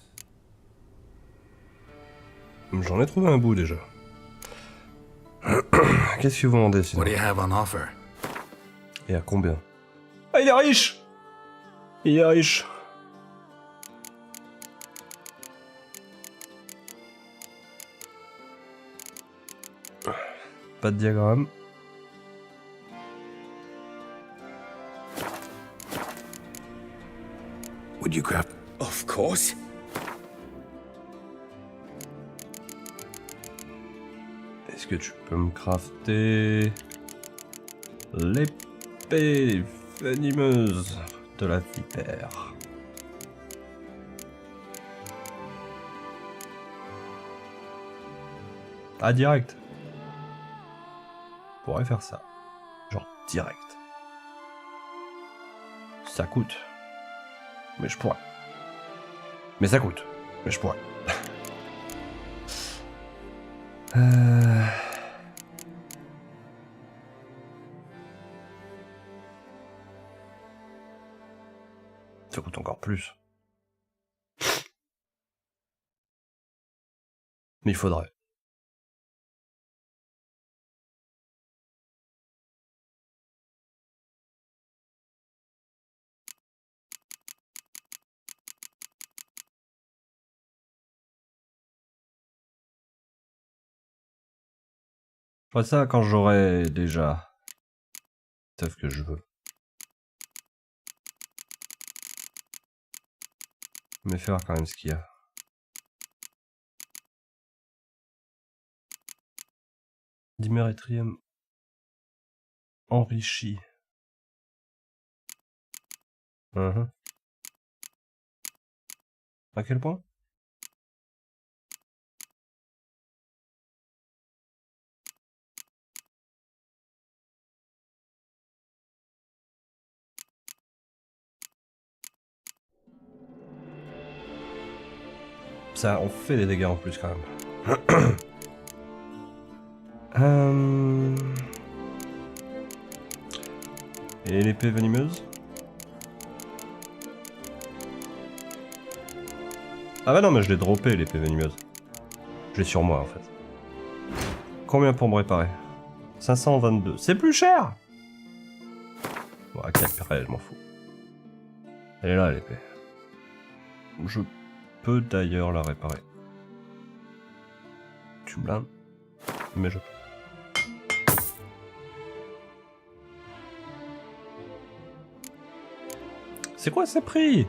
J'en ai trouvé un bout déjà. Qu'est-ce que vous vendez sinon? What do you have on offer? Et à combien? Ah, il est riche! Il est riche! Pas de diagramme. Would you craft? Of course. Est-ce que tu peux me crafter l'épée venimeuse de la vipère? Ah, direct. Je pourrais faire ça. Genre direct. Ça coûte. Mais je pourrais. Mais ça coûte. Mais je pourrais. Ça coûte encore plus. Mais il faudrait. Je ferai ça quand j'aurai déjà tout ce que je veux. Mais faire quand même ce qu'il y a. Dimeritrium enrichi. À quel point? Ça, on fait des dégâts en plus quand même. Et l'épée venimeuse? Ah bah non, mais je l'ai droppé l'épée venimeuse. Je l'ai sur moi en fait. Combien pour me réparer? 522. C'est plus cher! Bon, ok, je m'en fous. Elle est là l'épée. Je peux d'ailleurs la réparer. Tu me blindes? Mais je peux. C'est quoi ces prix?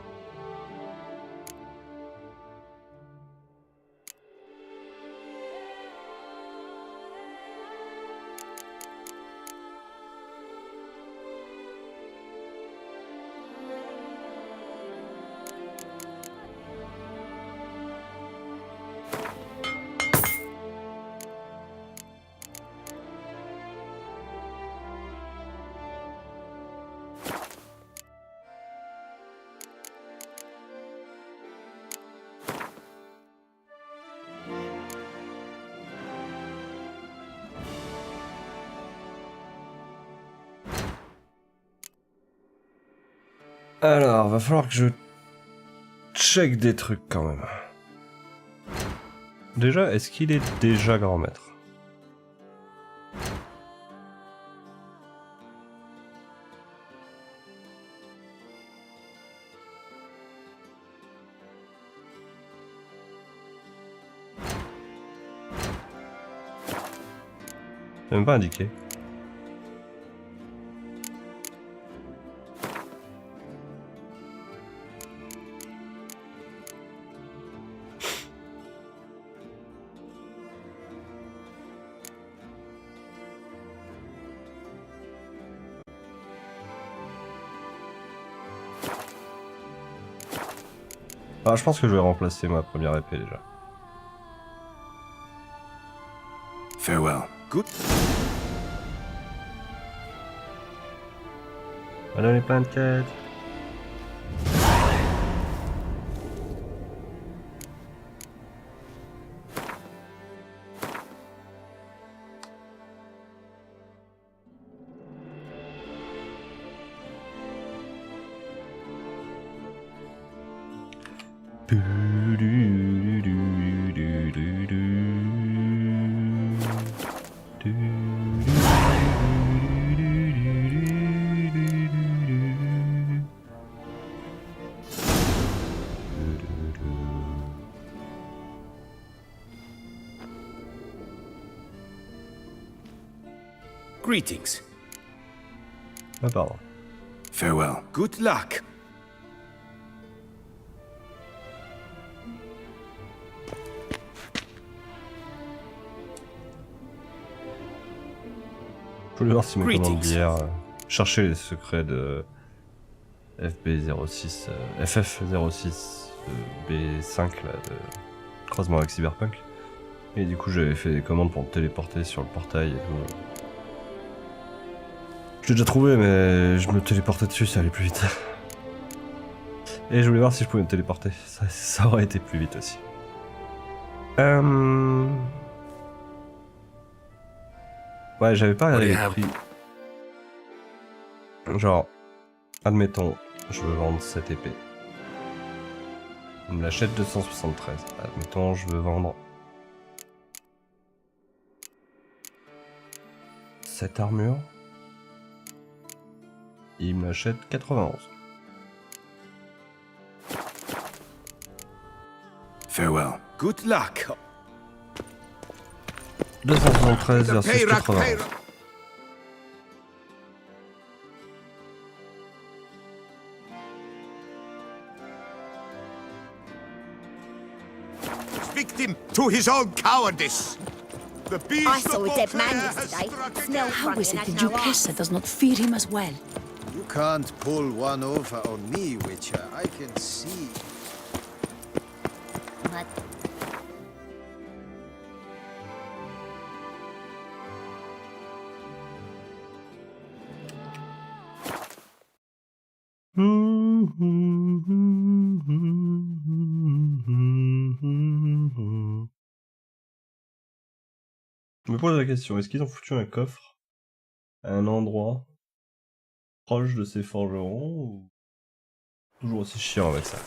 Alors, va falloir que je check des trucs quand même. Déjà, est-ce qu'il est déjà grand maître? C'est même pas indiqué. Ah, je pense que je vais remplacer ma première épée déjà. Farewell. Good. On a donné plein de quêtes. Greetings. Ah pardon. Farewell. Good luck. Je voulais voir si mes commandes d'hier chercher les secrets de FB06, FF06 B5 là, de croisement avec Cyberpunk. Et du coup j'avais fait des commandes pour me téléporter sur le portail et tout. Je l'ai déjà trouvé mais je me téléportais dessus, ça allait plus vite. Et je voulais voir si je pouvais me téléporter, ça aurait été plus vite aussi. Ouais, j'avais pas regardé les prix. Genre, admettons, je veux vendre cette épée. Il me l'achète 273. Admettons, je veux vendre cette armure. Il me l'achète 91. Farewell. Good luck. 273 versus 91. Victim to his own cowardice. The beast I saw of a dead man Beauclair has yesterday. struck Smelled again. How is it the Duchessa does not fear him as well? You can't pull one over on me, Witcher. I can see. But Je me pose la question, est-ce qu'ils ont foutu un coffre à un endroit proche de ces forgerons ou toujours aussi chiant avec ça?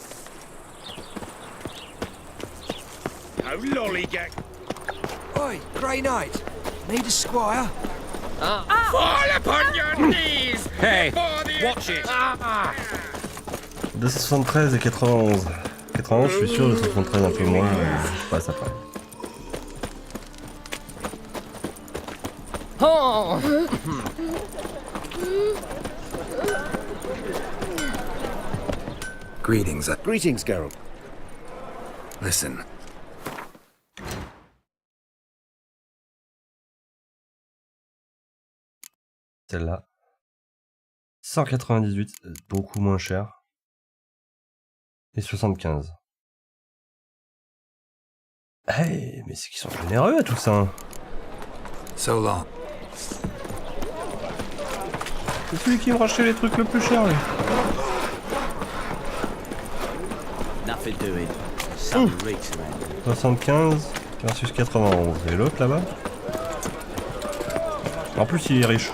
No lollygag. Oi, Grey Knight. Need a squire? Fall upon your knees! Hey, watch it! 273 et 91. 91, je suis sûr, 273 un peu moins, je passe après. Oh! Greetings. Greetings, Geralt. Listen. Celle-là. 198, beaucoup moins cher. Et 75. Hey, mais c'est qu'ils sont généreux à tout ça. So long. C'est celui qui me rachetait les trucs le plus cher, lui. Nothing doing. Some reeks around. 75 versus 91. Et l'autre là-bas? En plus, il est riche.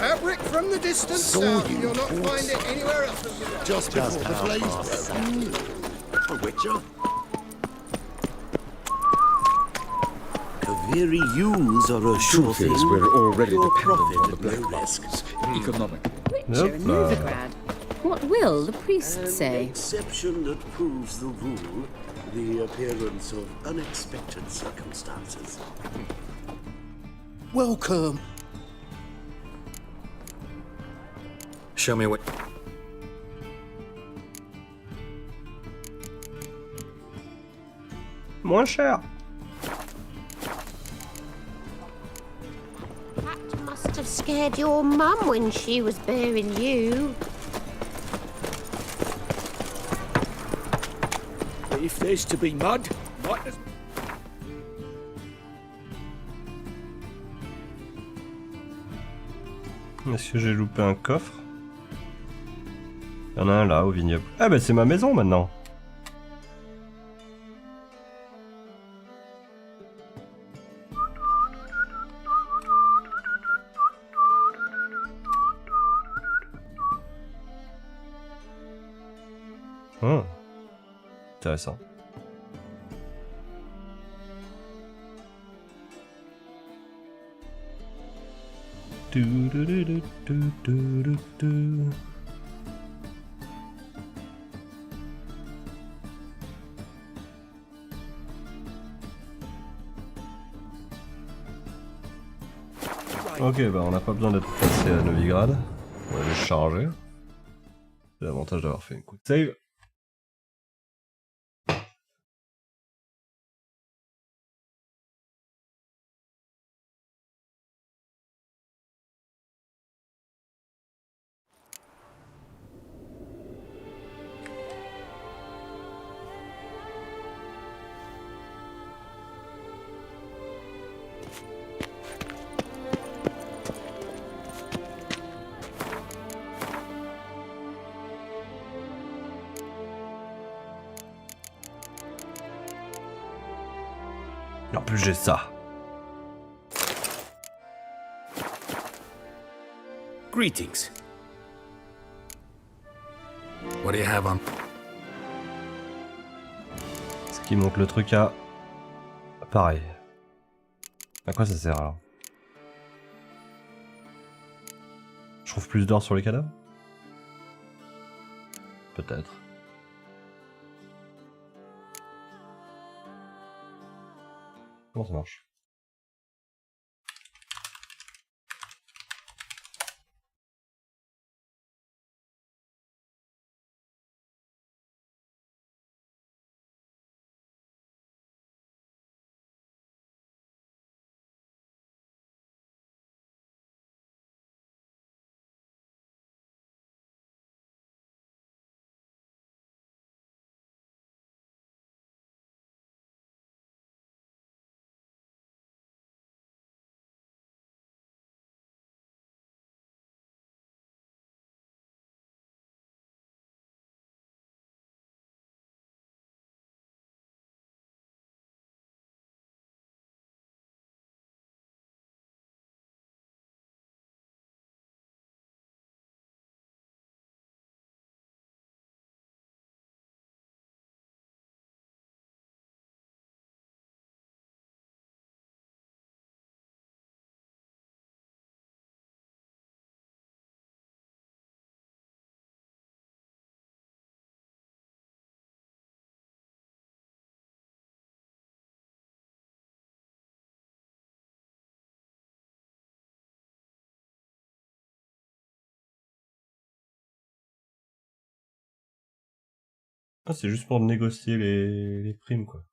Fabric from the distant south. You'll not find it anywhere else. Just before the blaze broke. A Witcher? The very ewes are a sure thing. We're already Your dependent on the profit, black no risks. risk. Economic. Witcher, Novigrad. What will the priest say? Exception that proves the rule, the appearance of unexpected circumstances. Welcome. Show me what. Moins cher. That must have scared your mum when she was bearing you. If there's to be mud, might as... Est-ce que j'ai loupé un coffre? Il y en a un là, au vignoble. Ah bah c'est ma maison maintenant. Intéressant. Ok, bah on n'a pas besoin d'être passé à Novigrad. On va les charger. C'est l'avantage d'avoir fait une quick save. En plus j'ai ça. Greetings. What do you have on? Qui monte le truc à... Pareil. À quoi ça sert alors? Je trouve plus d'or sur les cadavres? Peut-être. Comment ça marche? Ah, c'est juste pour négocier les primes, quoi.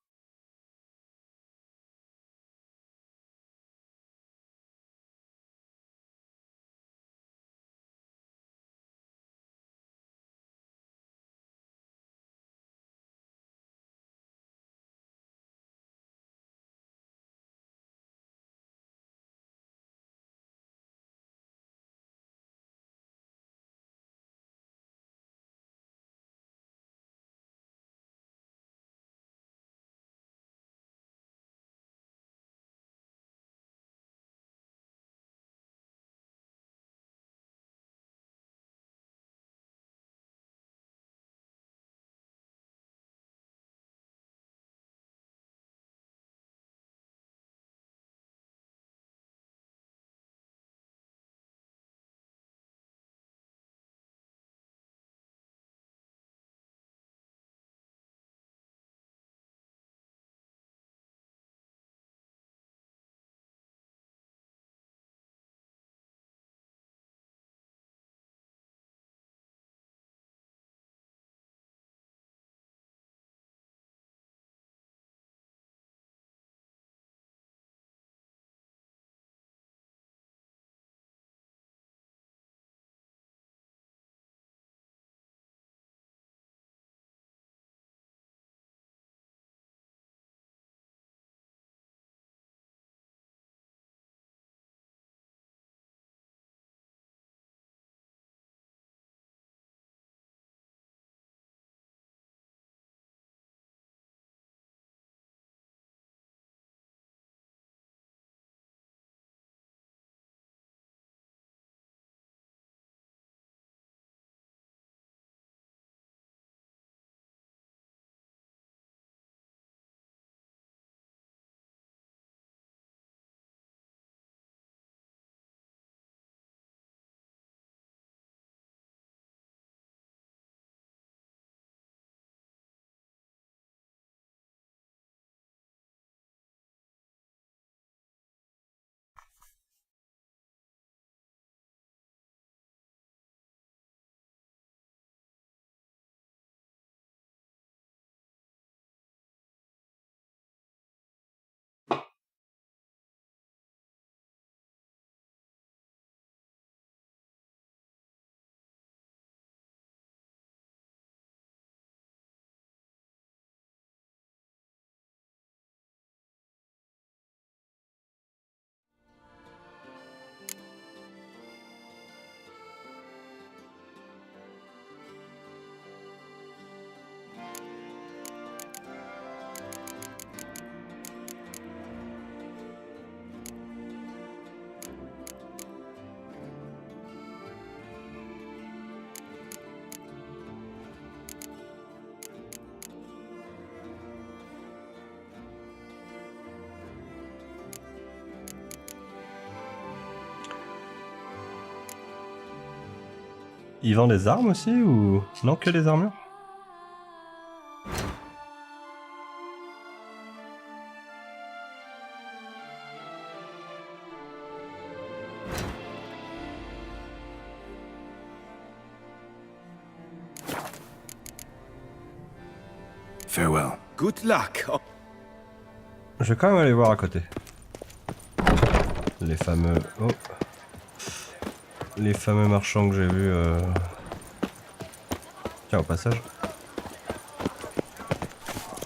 Il vend des armes aussi ou... Non, que des armures? Farewell. Good luck. Je vais quand même aller voir à côté. Les fameux... Oh. Les fameux marchands que j'ai vus... Tiens, au passage.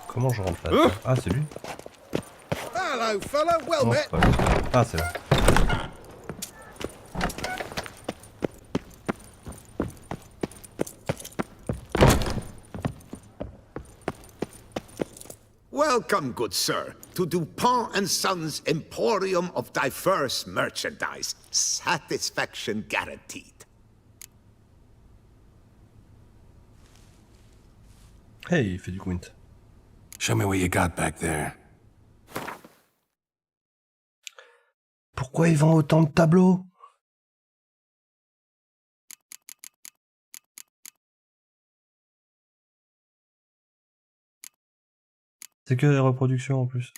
Comment je rentre là? Ah, c'est lui. Hello, fella. Well Non, met. c'est pas lui. Ah, c'est là. Welcome, good sir, to Dupont and Sons Emporium of Diverse Merchandise. Satisfaction guaranteed. Hey, il fait du quint. Show me what you got back there. Pourquoi ils vendent autant de tableaux? C'est que des reproductions en plus.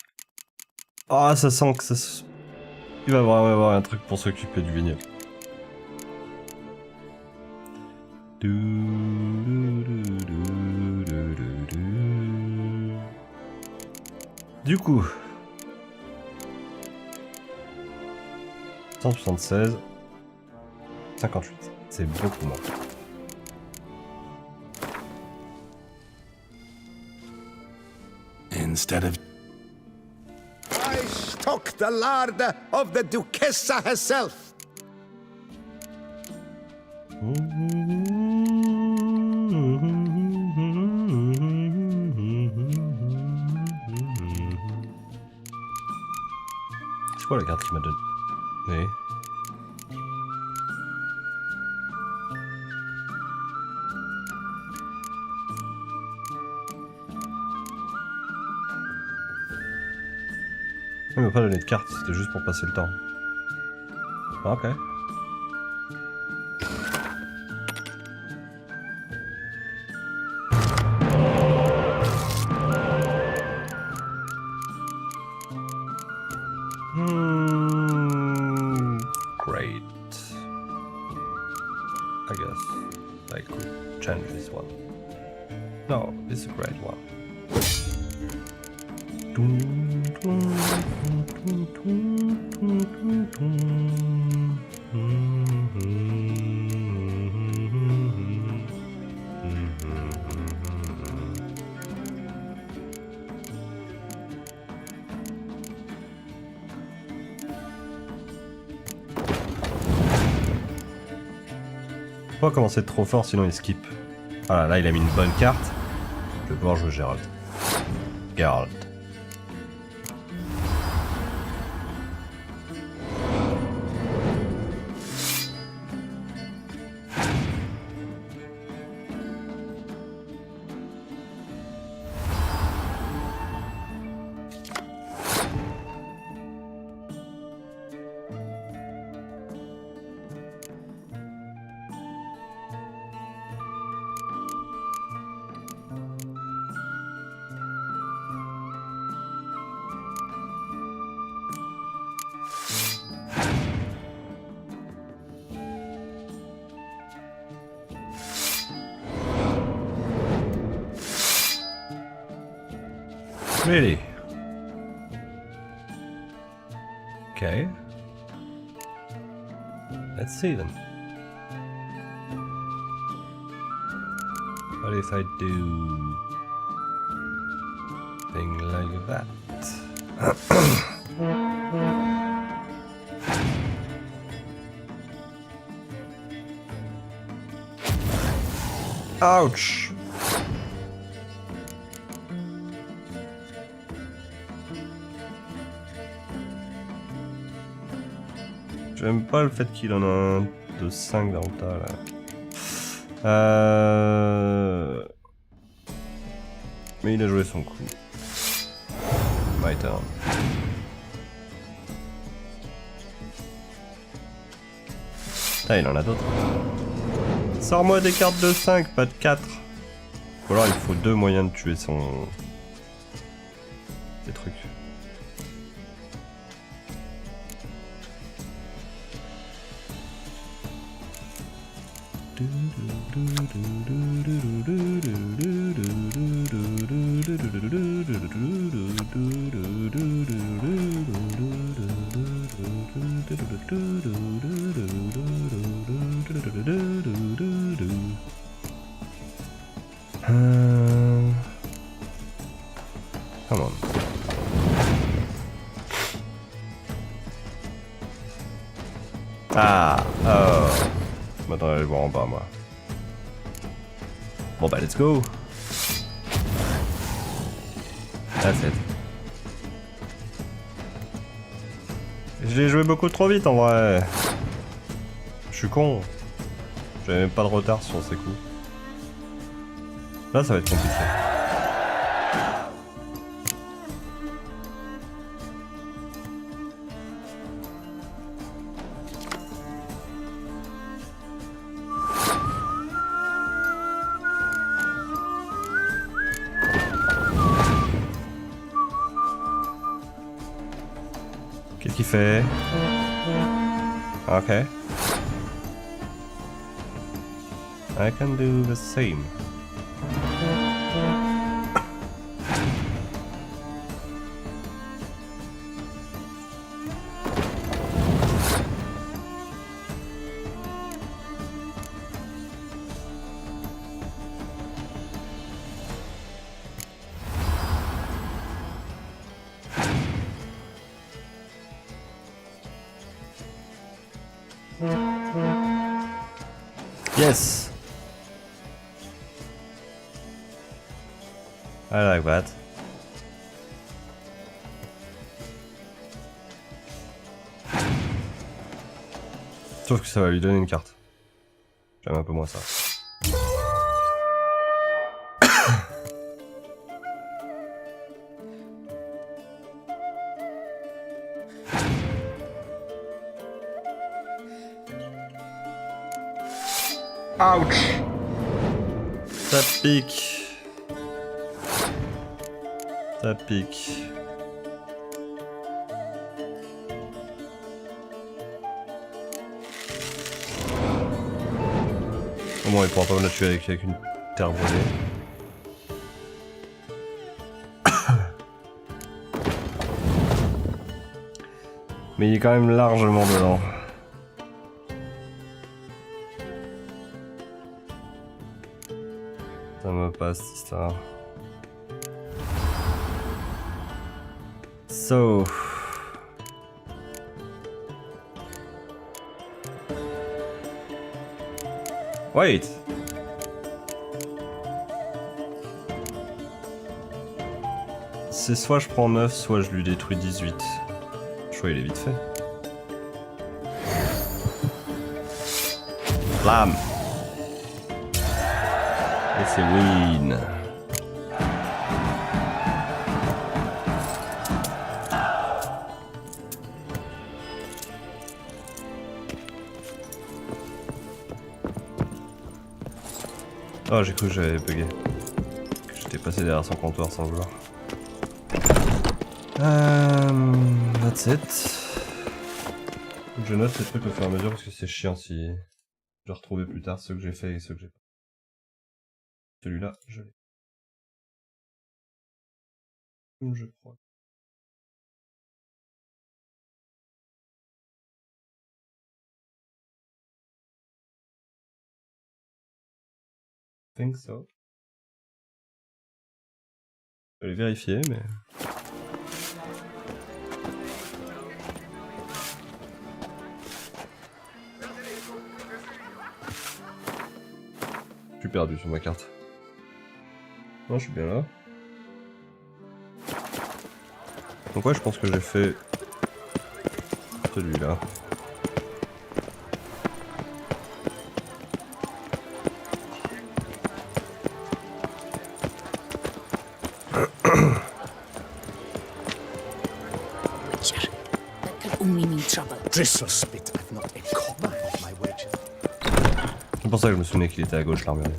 Ah, ça sent que ça... Il va vraiment y avoir un truc pour s'occuper du vignoble. Du coup... 176... 58. C'est beaucoup moins. Instead of... I stock the larder of the Duchessa herself. C'est quoi la carte qu'il m'a donnée? Oui. Il m'a pas donné de carte, c'était juste pour passer le temps. Ok. Great. I guess I could change this one. No, it's a great one. Faut pas commencer trop fort sinon il skip. Voilà, là il a mis une bonne carte. Je vais pouvoir jouer Geralt. Geralt. Really? Okay. Let's see then. What if I do thing like that? Ouch! J'aime pas le fait qu'il en a un de 5 dans le tas là. Mais il a joué son coup. My turn. Ah, il en a d'autres. Sors-moi des cartes de 5, pas de 4. Ou alors il faut 2 moyens de tuer son... Des trucs. Come on. Ah, oh. Je m'attendais à le voir en bas, moi. Bon bah, let's go. That's it. J'ai joué beaucoup trop vite en vrai. Je suis con. J'avais même pas de retard sur ces coups. Là, ça va être compliqué. Qu'est-ce qu'il fait? Ok. I can do the same. Yes. I like that. Sauf que ça va lui donner une carte. J'aime un peu moins ça. Ouch! Ça pique. Ça pique. Au moins il pourra pas me la tuer avec une terre brûlée. Mais il est quand même largement dedans. Ça me passe cette histoire. So. Wait. C'est soit je prends 9, soit je lui détruis 18. Le choix il est vite fait. Blam. Et c'est win. Oh, j'ai cru que j'avais bugué. Que j'étais passé derrière son comptoir sans vouloir. That's it. Je note ces trucs au fur et à mesure parce que c'est chiant si je retrouvais plus tard ceux que j'ai fait et ceux que j'ai pas. Celui-là, je l'ai. Je crois. I think so. Je vais vérifier, mais... Je suis perdu sur ma carte. Non, je suis bien là. Donc ouais, je pense que j'ai fait... celui-là. Witcher, that could only mean trouble. Drizzle spit, I've not a copper of my wages. C'est pour ça que je me souvenais qu'il était à gauche, l'armurier.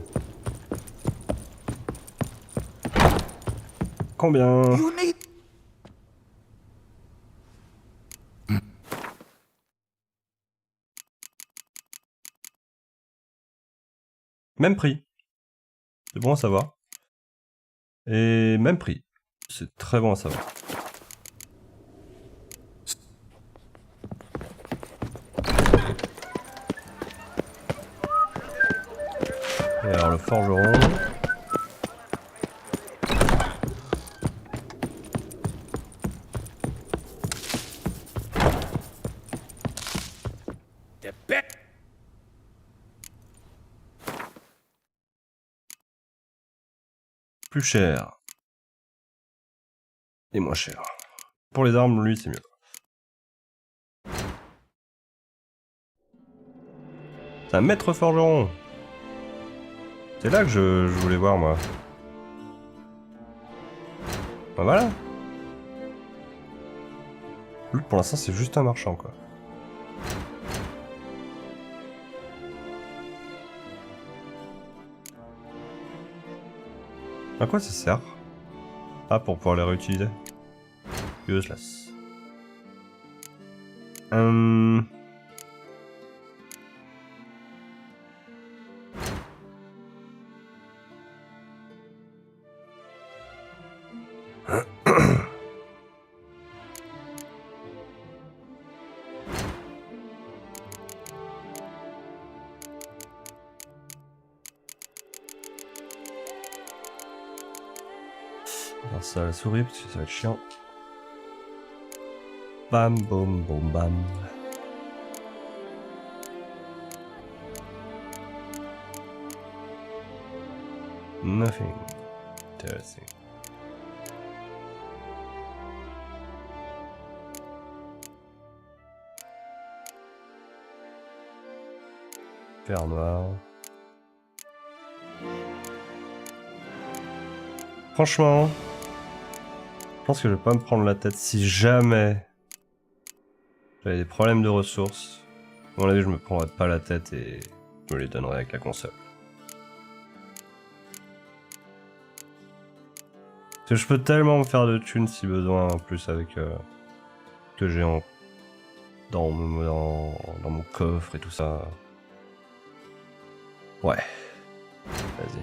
Combien? Même prix. C'est bon à savoir. Et même prix. C'est très bon à savoir. Et alors le forgeron. Plus cher. Et moins cher. Pour les armes, lui, c'est mieux. C'est un maître forgeron. C'est là que je voulais voir, moi. Ben voilà. Lui, pour l'instant, c'est juste un marchand, quoi. À quoi ça sert? Ah, pour pouvoir les réutiliser. Useless. Alors ça, la souris, parce que ça va être chiant. Bam, boum, boum, bam. Nothing interesting. Fer noir. Franchement, je pense que je vais pas me prendre la tête si jamais j'avais des problèmes de ressources. À mon avis, je me prendrais pas la tête et je me les donnerais avec la console. Parce que je peux tellement me faire de thunes si besoin, en plus avec que j'ai dans mon coffre et tout ça. Ouais. Vas-y.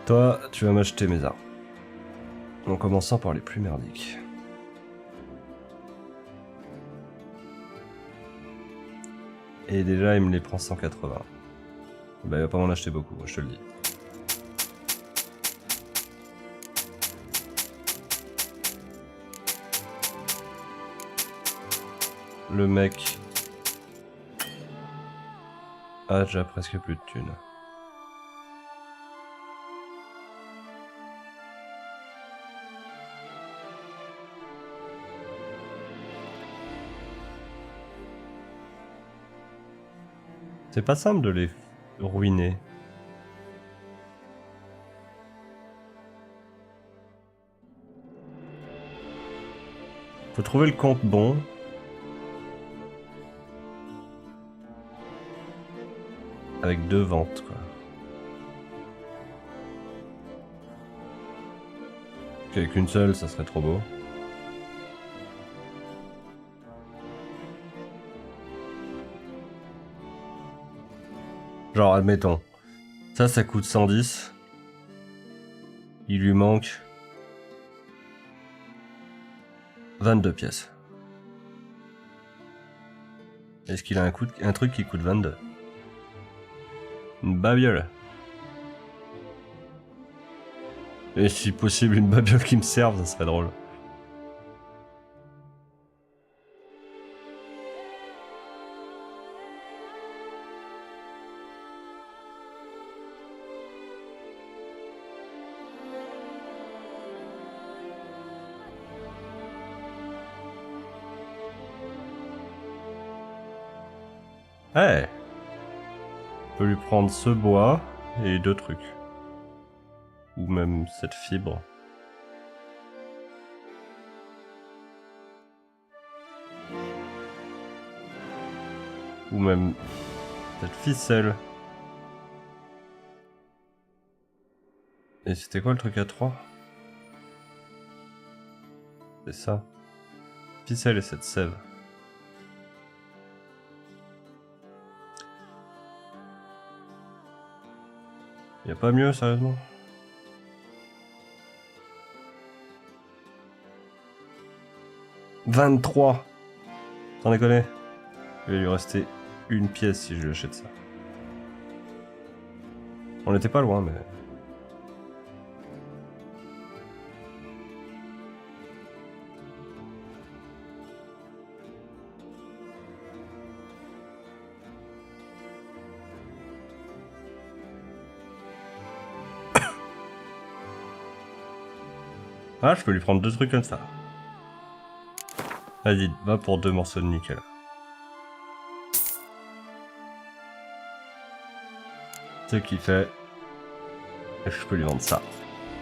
Toi, tu vas m'acheter mes armes. En commençant par les plus merdiques. Et déjà, il me les prend 180. Bah, il va pas m'en acheter beaucoup, je te le dis. Le mec a déjà presque plus de thunes. C'est pas simple de les ruiner. Faut trouver le compte bon. Avec 2 ventes, quoi. Avec une seule, ça serait trop beau. Genre, admettons, ça coûte 110. Il lui manque 22 pièces. Est-ce qu'il a un truc qui coûte 22? Une babiole. Et si possible, une babiole qui me serve, ça serait drôle. Hey, je peux lui prendre ce bois et 2 trucs. Ou même cette fibre. Ou même Cette ficelle. Et c'était quoi le truc à 3? C'est ça. Ficelle et cette sève. Y a pas mieux, sérieusement? « 23 ! T'en déconnes? Il va lui rester une pièce si je lui achète ça. On était pas loin, mais... Ah, je peux lui prendre 2 trucs comme ça. Vas-y, va pour 2 morceaux de nickel. Ce qui fait... Je peux lui vendre ça.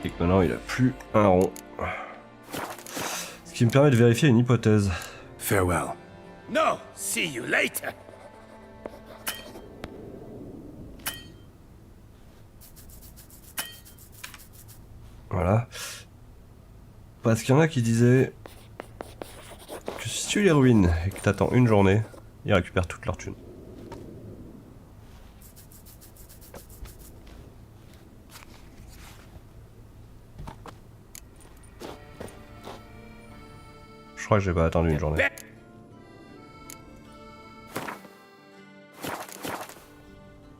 Et que maintenant, il a plus un rond. Ce qui me permet de vérifier une hypothèse. Farewell. No, see you later. Voilà. Parce qu'il y en a qui disaient que si tu les ruines et que t'attends une journée, ils récupèrent toute leur thune. Je crois que j'ai pas attendu une journée.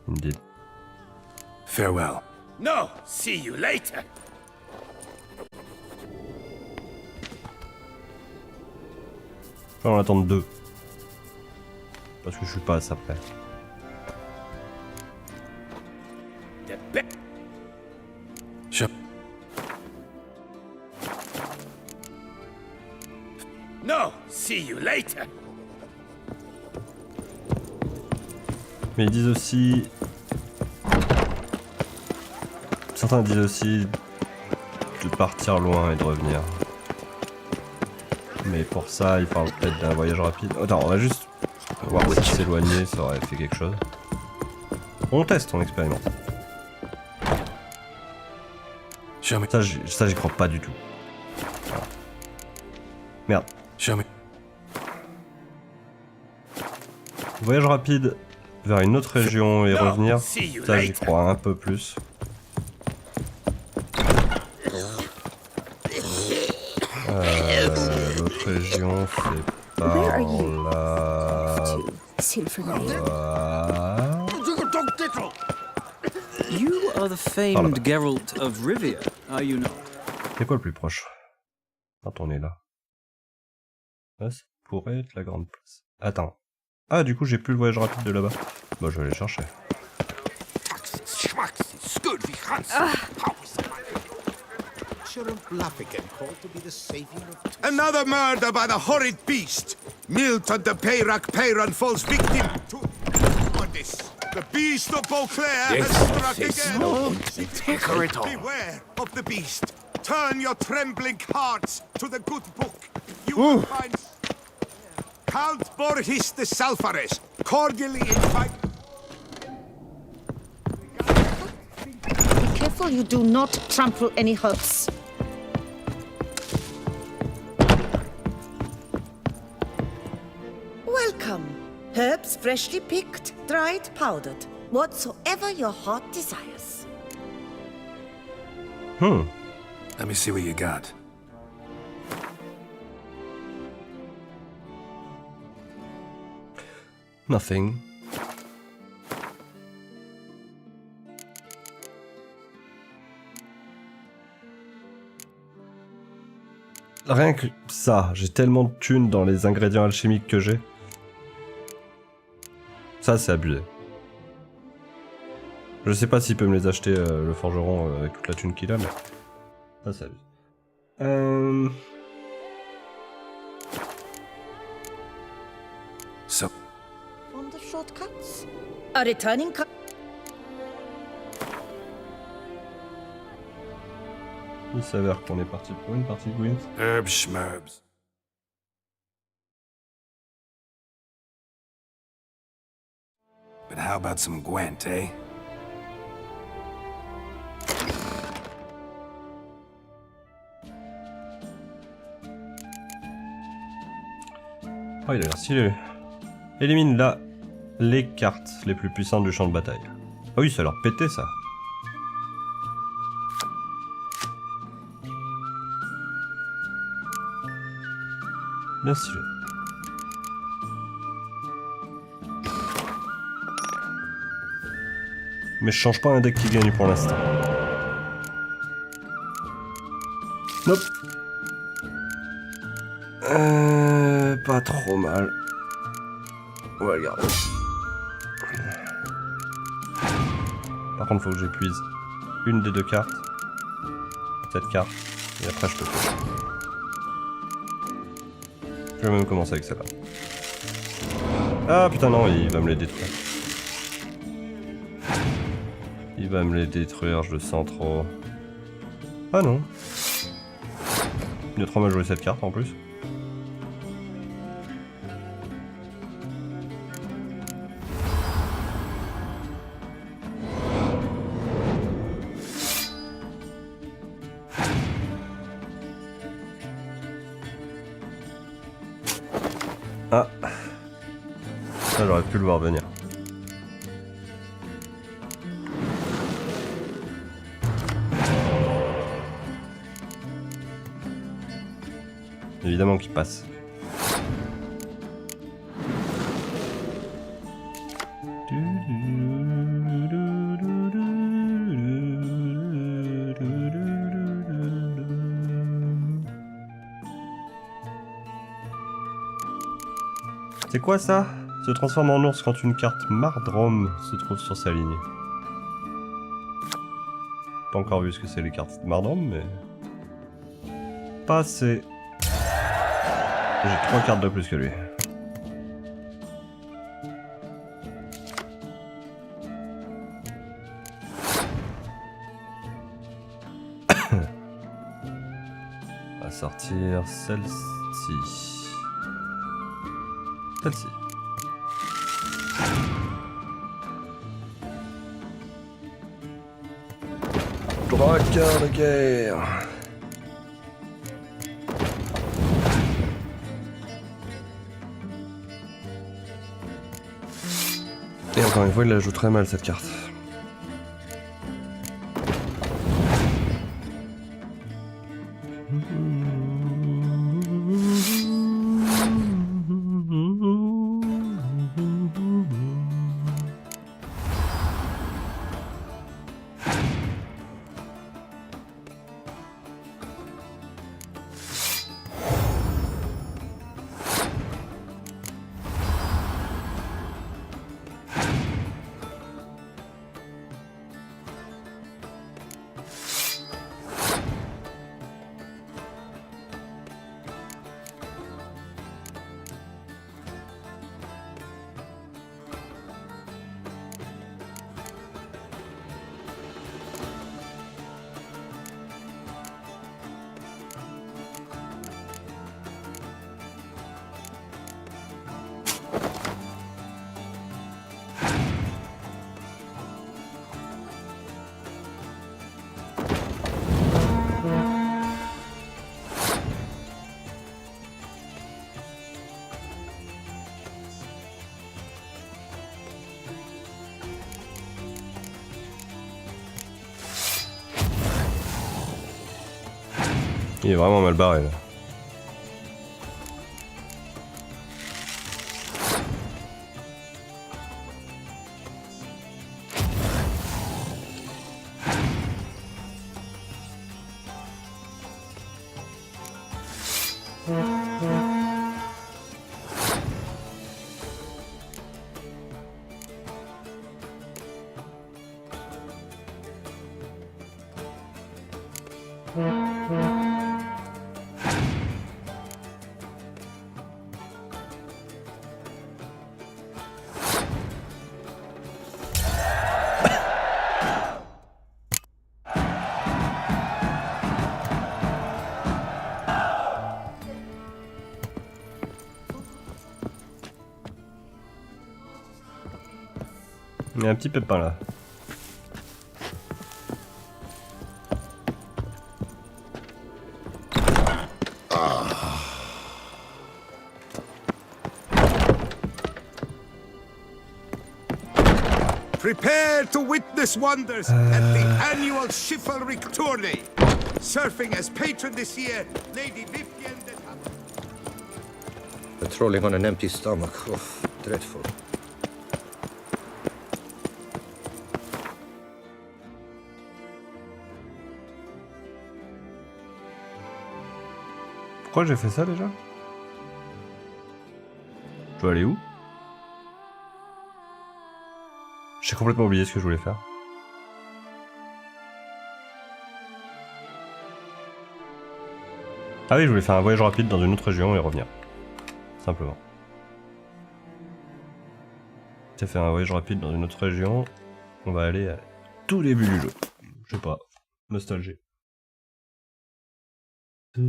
Indeed. Farewell. No, see you later. Je vais en attendre 2. Parce que je suis pas à ça près. No, see you later. Mais ils disent aussi... Certains disent aussi de partir loin et de revenir. Mais pour ça, ils parlent peut-être d'un voyage rapide. Attends, on va juste voir si s'éloigner, ça aurait fait quelque chose. On teste, on expérimente. Ça, j'y crois pas du tout. Voilà. Merde. Voyage rapide vers une autre région et revenir, ça j'y crois un peu plus. L'autre région c'est par là. You are the famed Geralt of Rivia, are you not? C'est quoi le plus proche? Quand on est là. Ça pourrait être la grande place. Attends. Ah, du coup, j'ai plus le voyage rapide de là-bas. Bah, je vais aller chercher. Another murder by the horrid beast! Milton de Peyran falls victim to this. The beast of Beauclair has struck again! Beware of the beast! Turn your trembling hearts to the good book. You will find Count Borges de Salfares, cordially invite. Be careful you do not trample any herbs. Welcome. Herbs freshly picked, dried, powdered. Whatsoever your heart desires. Let me see what you got. Nothing. Rien que ça, j'ai tellement de thunes dans les ingrédients alchimiques que j'ai. Ça, c'est abusé. Je sais pas s'il peut me les acheter, le forgeron, avec toute la thune qu'il a, mais... Ça, c'est abusé. So... On the shortcuts? A returning cut. Il s'avère qu'on est parti pour une partie de Gwent. Herbs schmerbs. But how How about some Gwent, eh? Oh, il a l'air stylé. Élimine là les cartes les plus puissantes du champ de bataille. Ah oui, ça a l'air pété ça. Bien stylé. Mais je change pas un deck qui gagne pour l'instant. Nope. Pas trop mal. On va le garder. Par contre, faut que j'épuise une des deux cartes. Cette carte. Et après, je peux faire. Je vais même commencer avec celle-là. Ah putain, non, il va me les détruire. Il va me les détruire, je le sens trop. Ah non. Il a trop mal joué cette carte en plus. Ah. Ça, j'aurais pu le voir venir. Évidemment qu'il passe. C'est quoi ça? Se transforme en ours quand une carte Mardrome se trouve sur sa ligne. Pas encore vu ce que c'est les cartes Mardrome, mais... Pas assez. J'ai 3 cartes de plus que lui. On va sortir celle-ci. Celle-ci. Braqueur de guerre. Et encore une fois, il la joue très mal cette carte. Il est vraiment mal barré là. Il y a un petit pépin là. Prepare to witness wonders at the annual chivalric tourney. Surfing as patron this year, Lady Vivian de... Patrolling on an empty stomach. Oh, dreadful. Pourquoi j'ai fait ça déjà? Je dois aller où? J'ai complètement oublié ce que je voulais faire. Ah oui, je voulais faire un voyage rapide dans une autre région et revenir. Simplement. J'ai fait un voyage rapide dans une autre région. On va aller à tout début du jeu. Je sais pas. Nostalgie. Je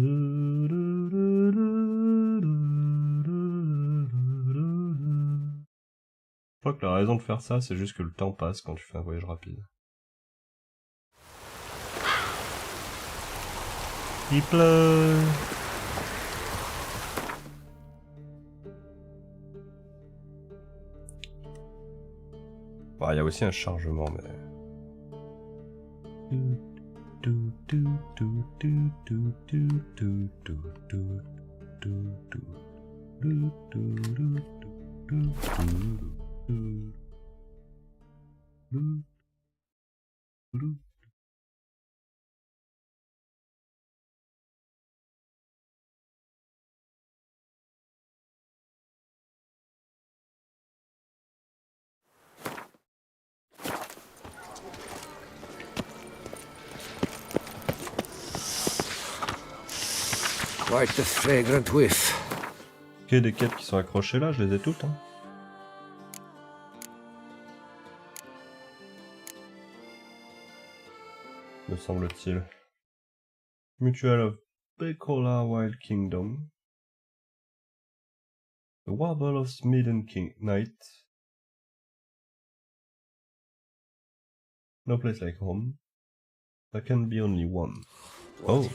crois que la raison de faire ça, c'est juste que le temps passe quand tu fais un voyage rapide. Il pleut. Bon, il y a aussi un chargement, mais... Quite the fragrant whiff. Ok, des quêtes qui sont accrochées là, je les ai toutes. Hein. Me semble-t-il. Mutual of Pecola Wild Kingdom. The Warble of Smeden King Knight. No place like home. There can be only one. Oh.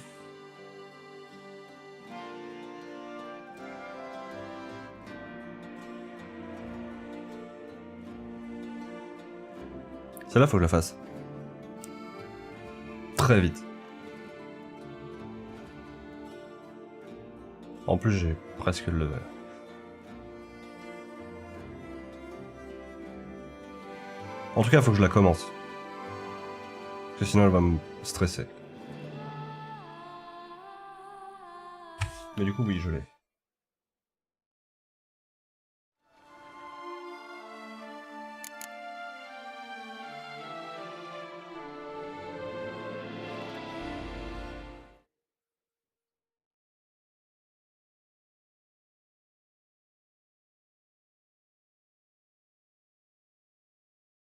Celle-là, faut que je la fasse. Très vite. En plus, j'ai presque le level. En tout cas, faut que je la commence. Parce que sinon, elle va me stresser. Mais du coup, oui, je l'ai.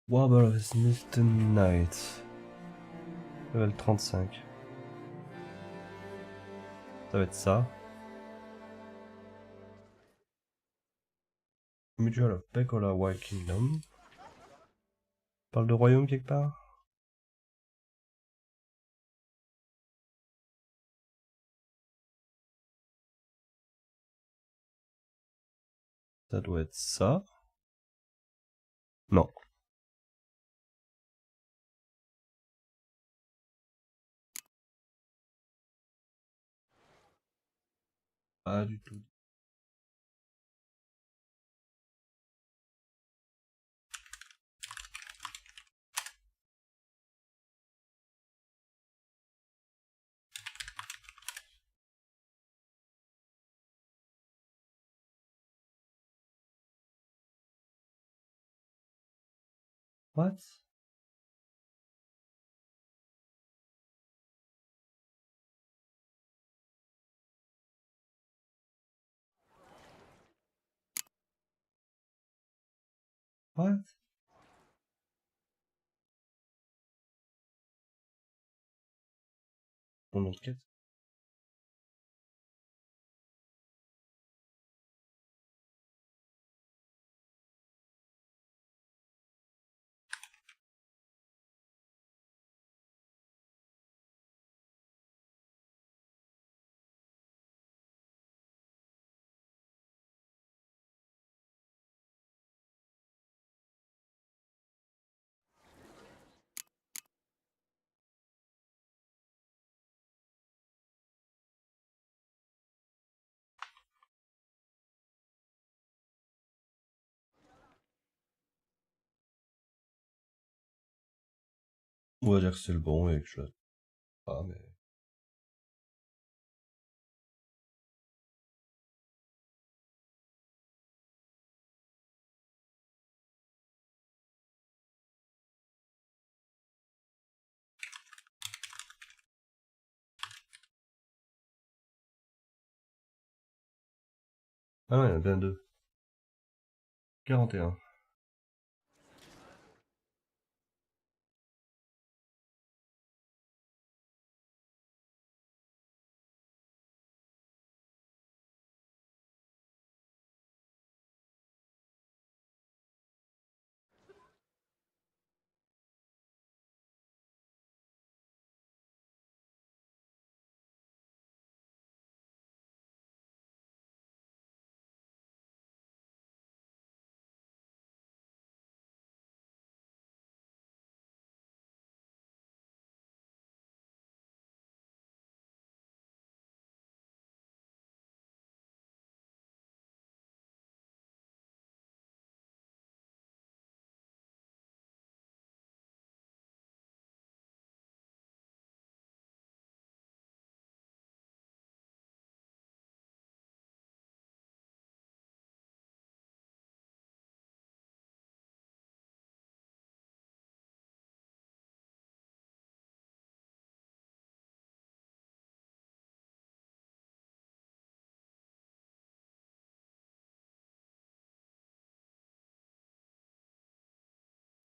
Warble of Smeden Knight. Level 35. Ça va être ça. Mutual of Pecola Wild Kingdom. Parle de royaume quelque part? Ça doit être ça. Non. Pas du tout. What? What? Mon autre quête. On va dire que c'est le bon et que je... Ah, mais... Ah ouais, il y en a bien deux. 41.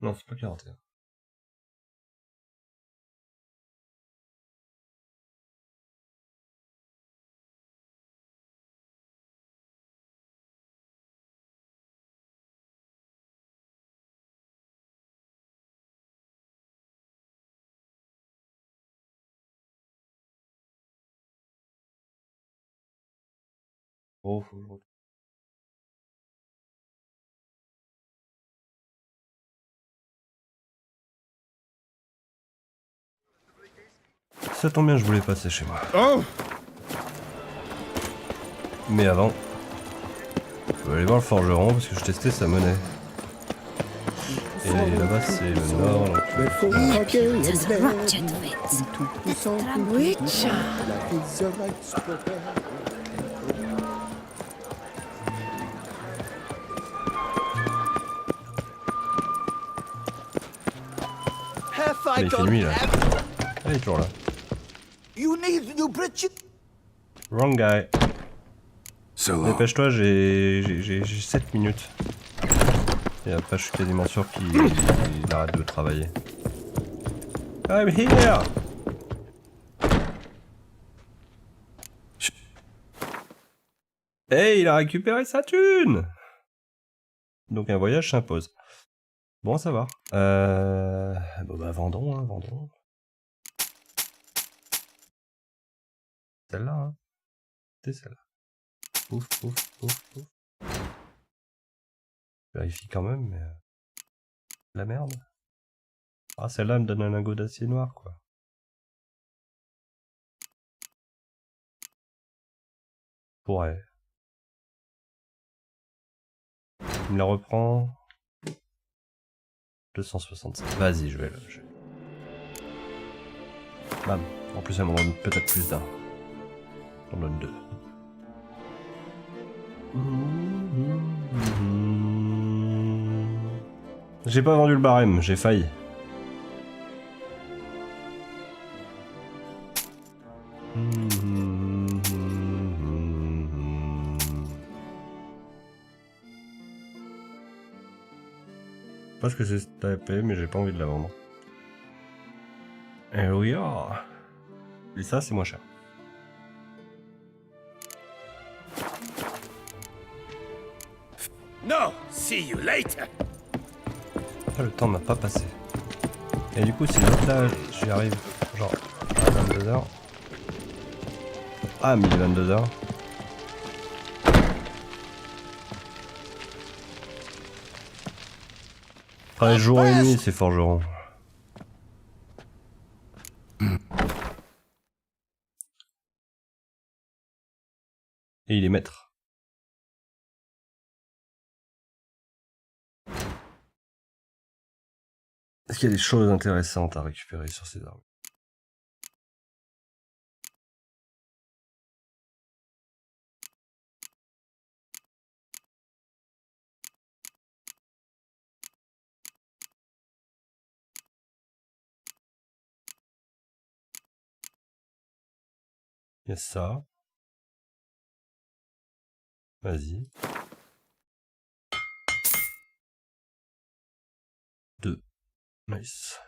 Non, c'est pas 41. Oh, faut... Ça tombe bien, je voulais passer chez moi. Oh! Mais avant, je vais aller voir le forgeron parce que je testais sa monnaie. Et là-bas, c'est le nord. Mais il fait nuit là. Ah, il est toujours là. You need new bridges? Wrong guy. Dépêche-toi, j'ai 7 minutes. Et après, je suis quasiment sûr qu'il arrête de travailler. I'm here! Hey, il a récupéré sa thune! Donc un voyage s'impose. Bon, ça va. Bon bah vendons, hein, vendons. Celle-là, hein. C'est celle-là. Ouf, ouf, ouf, ouf. Je vérifie quand même, mais... La merde. Ah, celle-là me donne un lingot d'acier noir, quoi. Pourrait. Il me la reprend. 265. Vas-y, je vais là. Bam. En plus, elle m'en donne peut-être plus d'un. On donne 2. J'ai pas vendu le barème, j'ai failli. Parce que c'est tapé, mais j'ai pas envie de la vendre. Et oui, oh. Et ça, c'est moins cher. No, see you later. Ah, le temps m'a pas passé. Et du coup, si là, j'y arrive, genre, à 22h. Ah, 1022h. Après, jour et nuit, c'est forgeron. Et il est maître. Est-ce qu'il y a des choses intéressantes à récupérer sur ces armes? Il y a ça. Vas-y. 2. Nice.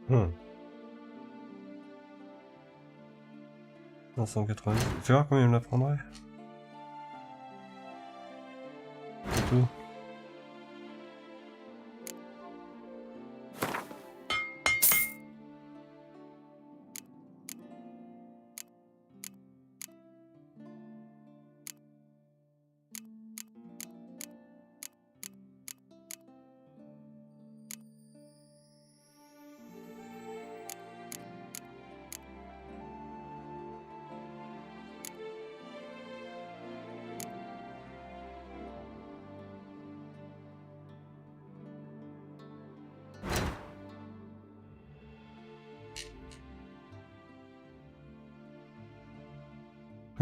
Hmm. 590. Fais voir combien il me la prendrait. C'est tout.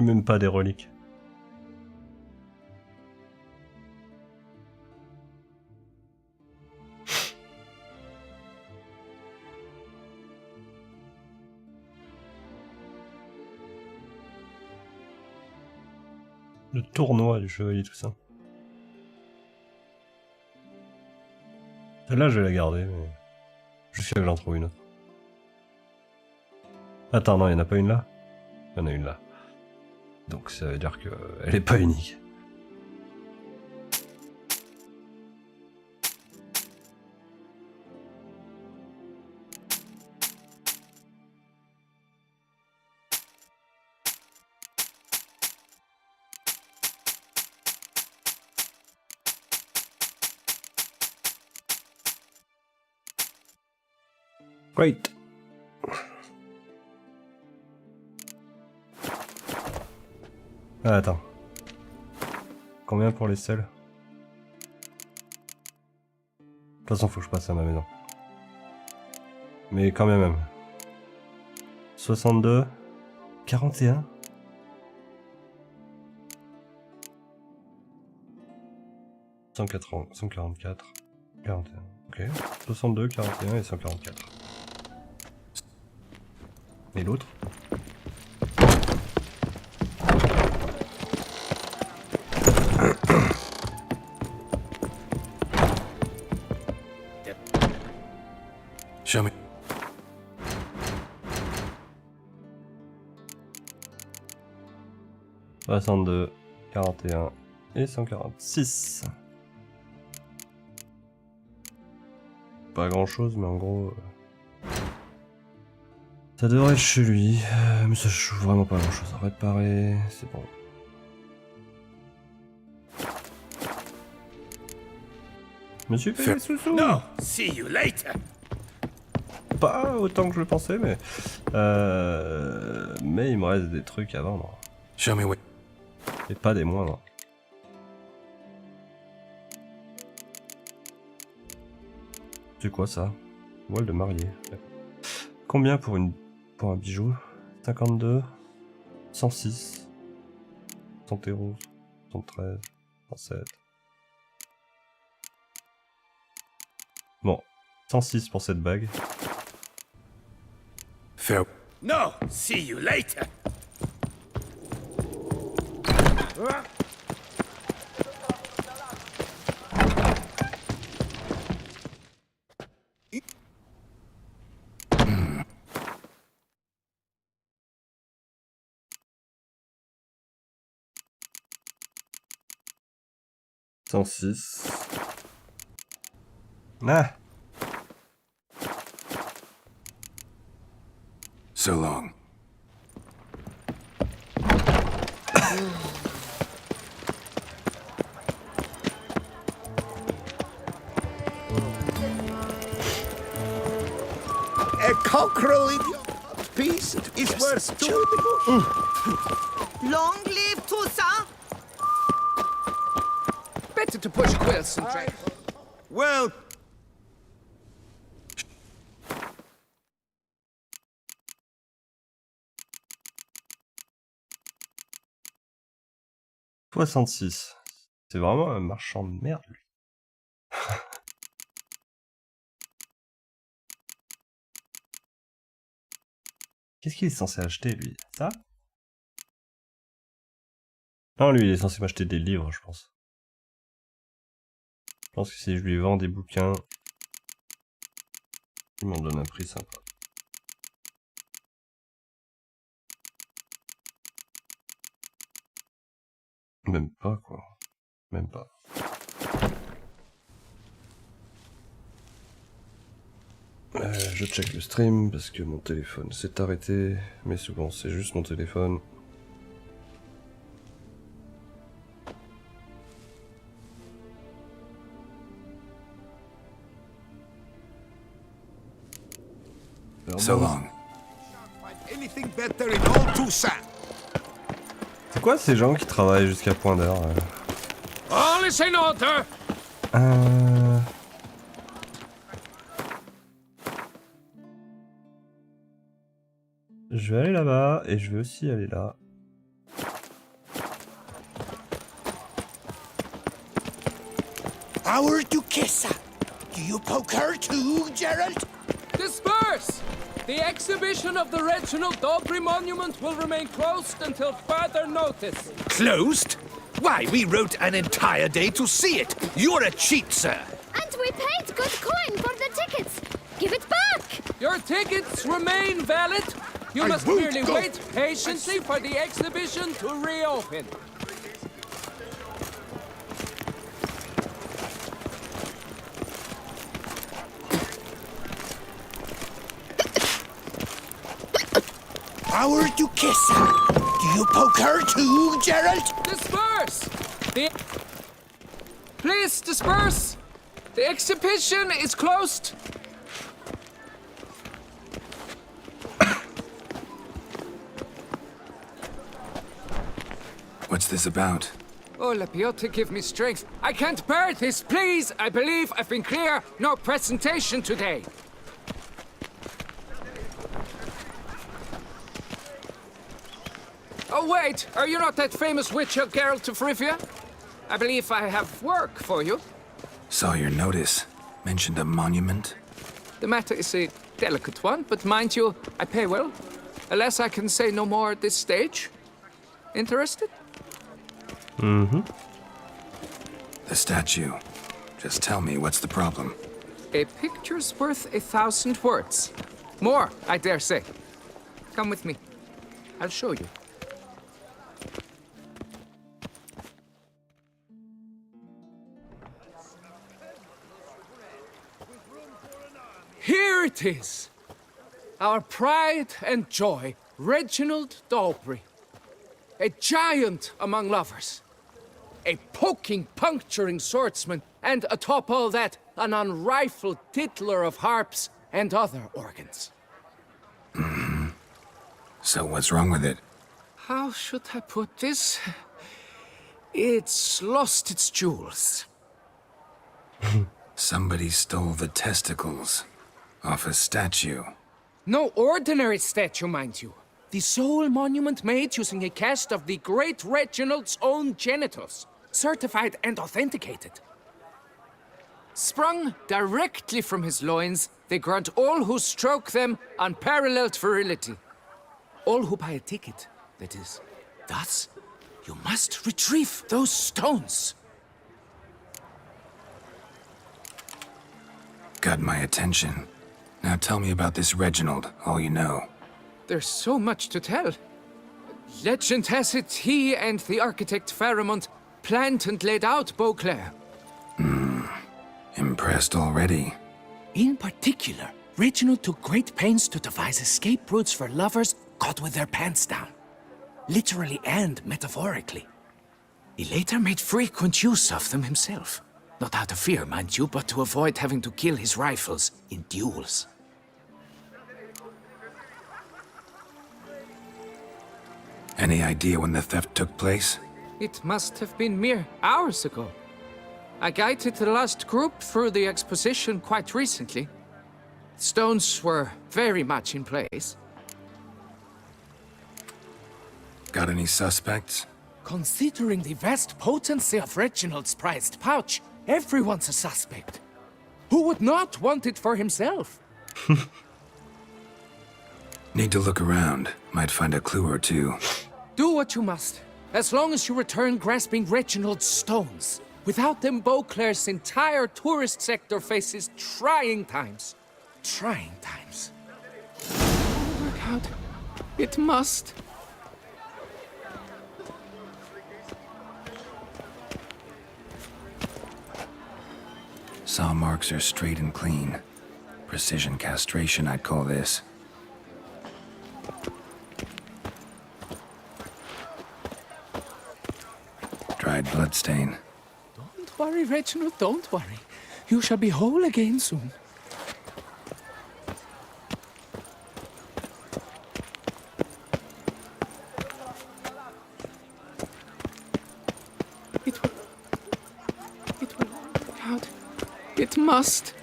Même pas des reliques. Le tournoi du chevalier, tout ça. Celle-là, je vais la garder, mais... jusqu'à que j'en trouve une autre. Attends, non, il n'y en a pas une là? Il y en a une là. Donc ça veut dire qu'elle est pas unique. Great. Ah, attends. Combien pour les selles? De toute façon, faut que je passe à ma maison. Mais quand même. 62. 41. « 144. 41. Ok. 62, 41 et 144. Et l'autre? Show me. « 62, 41 et 146. » Pas grand chose, mais en gros... ça devrait être chez lui, mais ça joue vraiment pas grand chose à réparer, c'est bon. Monsieur fait les sous-sous. No, see you later. Pas autant que je le pensais, mais il me reste des trucs à vendre. Show me what. Et pas des moindres. C'est quoi ça? Voile de mariée. Combien pour un bijou? 52, 106, 111, 113, 107. Bon, 106 pour cette bague. Fair. No, see you later. « 106. » Ah! So long. cockerel in your piece is worth two. Long live Toussaint! Better to push quilts and drink. Well... « 66. C'est vraiment un marchand de merde, lui. Qu'est-ce qu'il est censé acheter, lui? Ça? Non, lui, il est censé m'acheter des livres, je pense. Je pense que si je lui vends des bouquins, il m'en donne un prix sympa. Même pas, quoi. Même pas. Je check le stream parce que mon téléphone s'est arrêté, mais souvent c'est juste mon téléphone. So long. Anything better in all Toussaint? C'est quoi ces gens qui travaillent jusqu'à point d'heure? All is in order. Je vais aller là-bas et je vais aussi aller là. Our Duchessa. Do you poke her too, Gerald? Disperse! The exhibition of the Reginald Daubry monument will remain closed until further notice. Closed? Why, we wrote an entire day to see it. You're a cheat, sir. And we paid good coin for the tickets. Give it back! Your tickets remain valid. You must merely wait patiently for the exhibition to reopen. Our Duchessa. Do you poke her too, Gerald? Disperse! Please disperse! The exhibition is closed. What's this about? Oh, Lapiota, give me strength. I can't bear this, please! I believe I've been clear. No presentation today. Oh, wait! Are you not that famous witcher, Geralt of Rivia? I believe I have work for you. Saw your notice. Mentioned a monument. The matter is a delicate one, but mind you, I pay well. Alas, I can say no more at this stage. Interested? Mm-hmm. The statue. Just tell me, what's the problem? A picture's worth 1,000 words. More, I dare say. Come with me. I'll show you. Here it is! Our pride and joy, Reginald Daubry. A giant among lovers. A poking, puncturing swordsman, and atop all that, an unrifled tittler of harps and other organs. So what's wrong with it? How should I put this? It's lost its jewels. Somebody stole the testicles off a statue. No ordinary statue, mind you. The sole monument made using a cast of the great Reginald's own genitals, certified and authenticated. Sprung directly from his loins, they grant all who stroke them unparalleled virility. All who buy a ticket, that is. Thus, you must retrieve those stones. Got my attention. Now tell me about this Reginald, all you know. There's so much to tell. Legend has it he and the architect Faramond planned and laid out Beauclair. Impressed already. In particular, Reginald took great pains to devise escape routes for lovers caught with their pants down. Literally and metaphorically. He later made frequent use of them himself. Not out of fear, mind you, but to avoid having to kill his rivals in duels. Any idea when the theft took place? It must have been mere hours ago. I guided the last group through the exposition quite recently. Stones were very much in place. Got any suspects? Considering the vast potency of Reginald's prized pouch, everyone's a suspect. Who would not want it for himself? Need to look around. Might find a clue or two. Do what you must, as long as you return grasping Reginald's stones. Without them, Beauclair's entire tourist sector faces trying times. Trying times. Work out. It must. Saw marks are straight and clean. Precision castration, I'd call this. Dried bloodstain. Don't worry, Reginald, don't worry. You shall be whole again soon. It will work out. It must.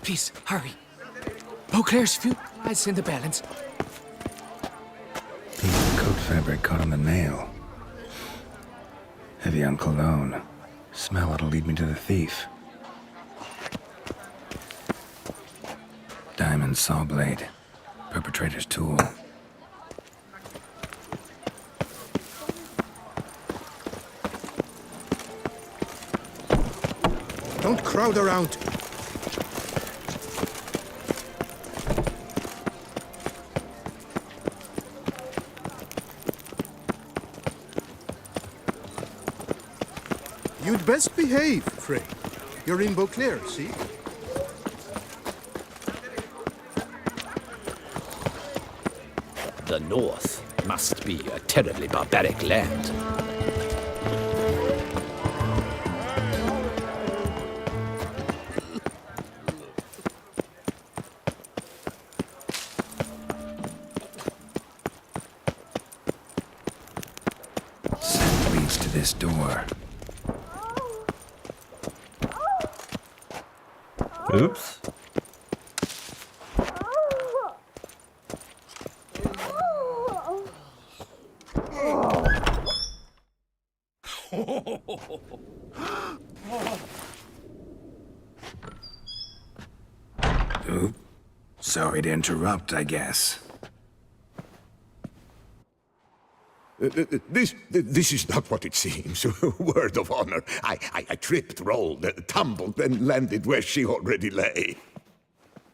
Please, hurry. Beauclair's future lies in the balance. Piece of coat fabric caught on the nail. Heavy on cologne. Smell it'll lead me to the thief. Diamond saw blade. Perpetrator's tool. Don't crowd around. You'd best behave, Frey. You're in Beauclair, see? The North must be a terribly barbaric land. Scent leads to this door. Oops. Oop. Sorry to interrupt, I guess. This is not what it seems. Word of honor. I tripped, rolled, tumbled, and landed where she already lay.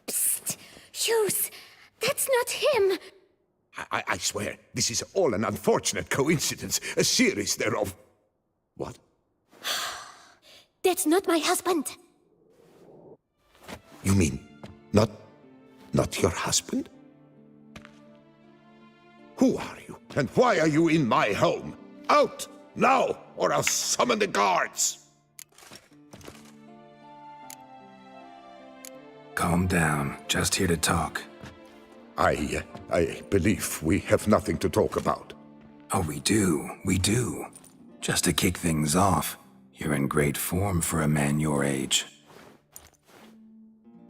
Psst! Hughes! That's not him! I swear, this is all an unfortunate coincidence. A series thereof. What? That's not my husband. You mean, not your husband? Who are you? And why are you in my home? Out! Now! Or I'll summon the guards! Calm down. Just here to talk. I believe we have nothing to talk about. Oh, we do. We do. Just to kick things off, you're in great form for a man your age.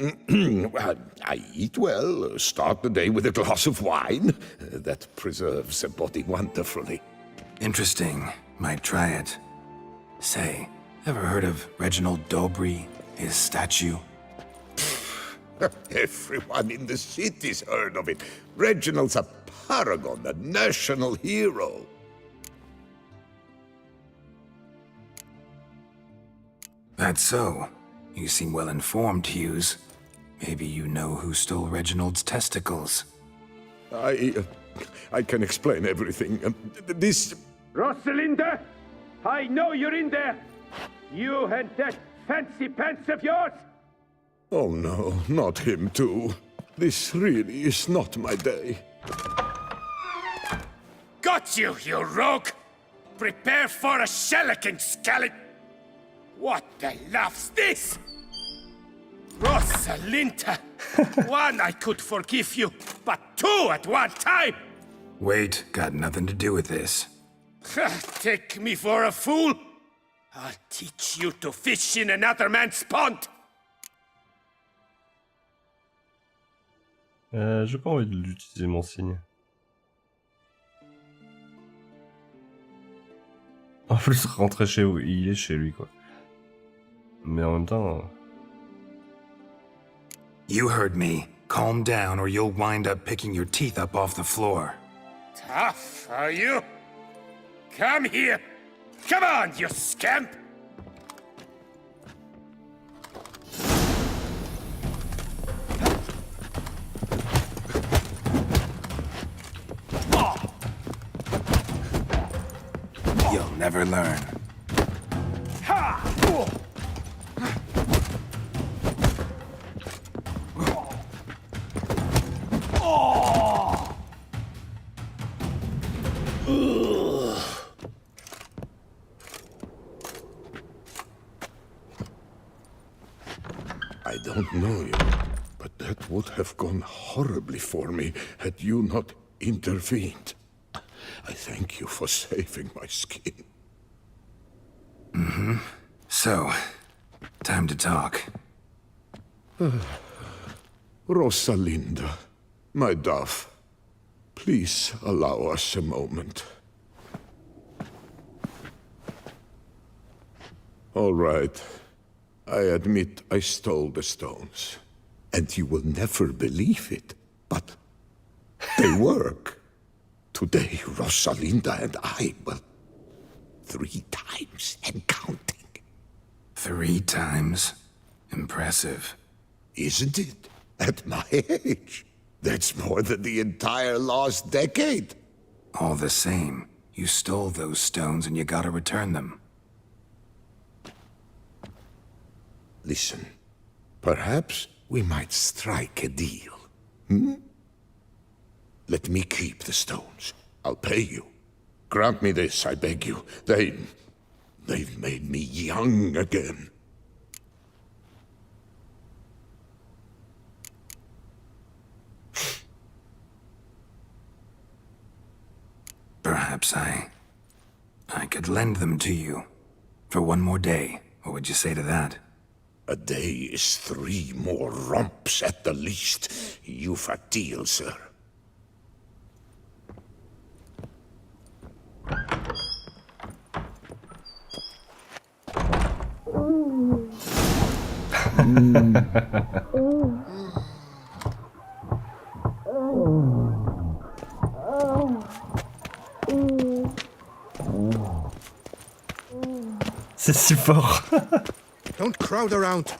I eat well, start the day with a glass of wine. That preserves a body wonderfully. Interesting. Might try it. Say, ever heard of Reginald Dobry, his statue? Everyone in the city's heard of it. Reginald's a paragon, a national hero. That's so. You seem well informed, Hughes. Maybe you know who stole Reginald's testicles. I can explain everything. This... Rosalinda! I know you're in there! You and that fancy pants of yours! Oh no, not him too. This really is not my day. Got you, you rogue! Prepare for a shellacking, scallop! What the laugh's this? Rosalinda! One, I could forgive you, but two at one time! Wait, got nothing to do with this. Take me for a fool? I'll teach you to fish in another man's pond! J'ai pas envie d'utiliser mon signe. En plus, rentrer chez où il est chez lui, quoi. Mais en même temps... You heard me. Calm down or you'll wind up picking your teeth up off the floor. Tough, are you? Come here! Come on, you scamp! You'll never learn. I don't know you, but that would have gone horribly for me had you not intervened. I thank you for saving my skin. Mm-hmm. So, time to talk. Rosalinda, my dove, please allow us a moment. All right. I admit I stole the stones. And you will never believe it, but they work. Today, Rosalinda and I, well, 3 times and counting. 3 times? Impressive. Isn't it? At my age. That's more than the entire last decade. All the same, you stole those stones and you gotta return them. Listen, perhaps we might strike a deal. Hmm? Let me keep the stones. I'll pay you. Grant me this, I beg you. They've made me young again. Perhaps I could lend them to you. For 1 more day. What would you say to that? A day is 3 more romps at the least. You've a deal, sir. C'est si fort. Don't crowd around.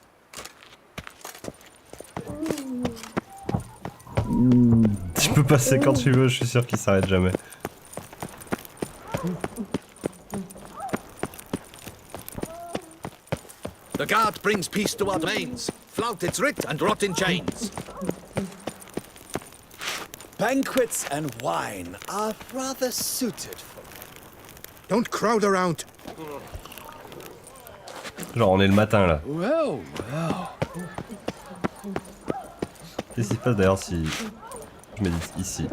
Tu peux passer quand tu veux, je suis sûr qu'il s'arrête jamais. The guard brings peace to our domains. Flout its writ and rot in chains. Banquets and wine are rather suited for me. Don't crowd around. Genre on est le matin là. Well, well. Qu'est-ce qui se passe d'ailleurs si je médite ici?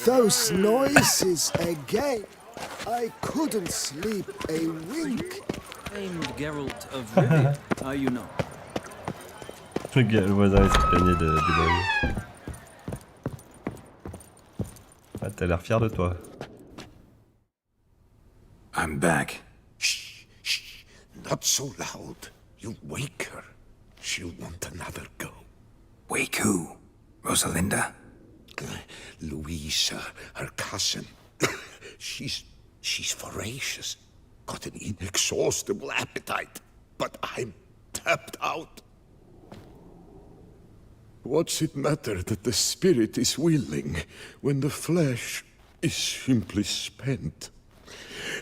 Those noises again. I couldn't sleep a wink. Famed Geralt of Rivia, are you not? Le voisin il se plaignait du bruit. Ah, t'as l'air fier de toi. I'm back. Shh, shh. Not so loud. You'll wake her. She'll want another go. Wake who? Rosalinda? Louisa, her cousin. She's voracious. Got an inexhaustible appetite. But I'm tapped out. What's it matter that the spirit is willing when the flesh is simply spent?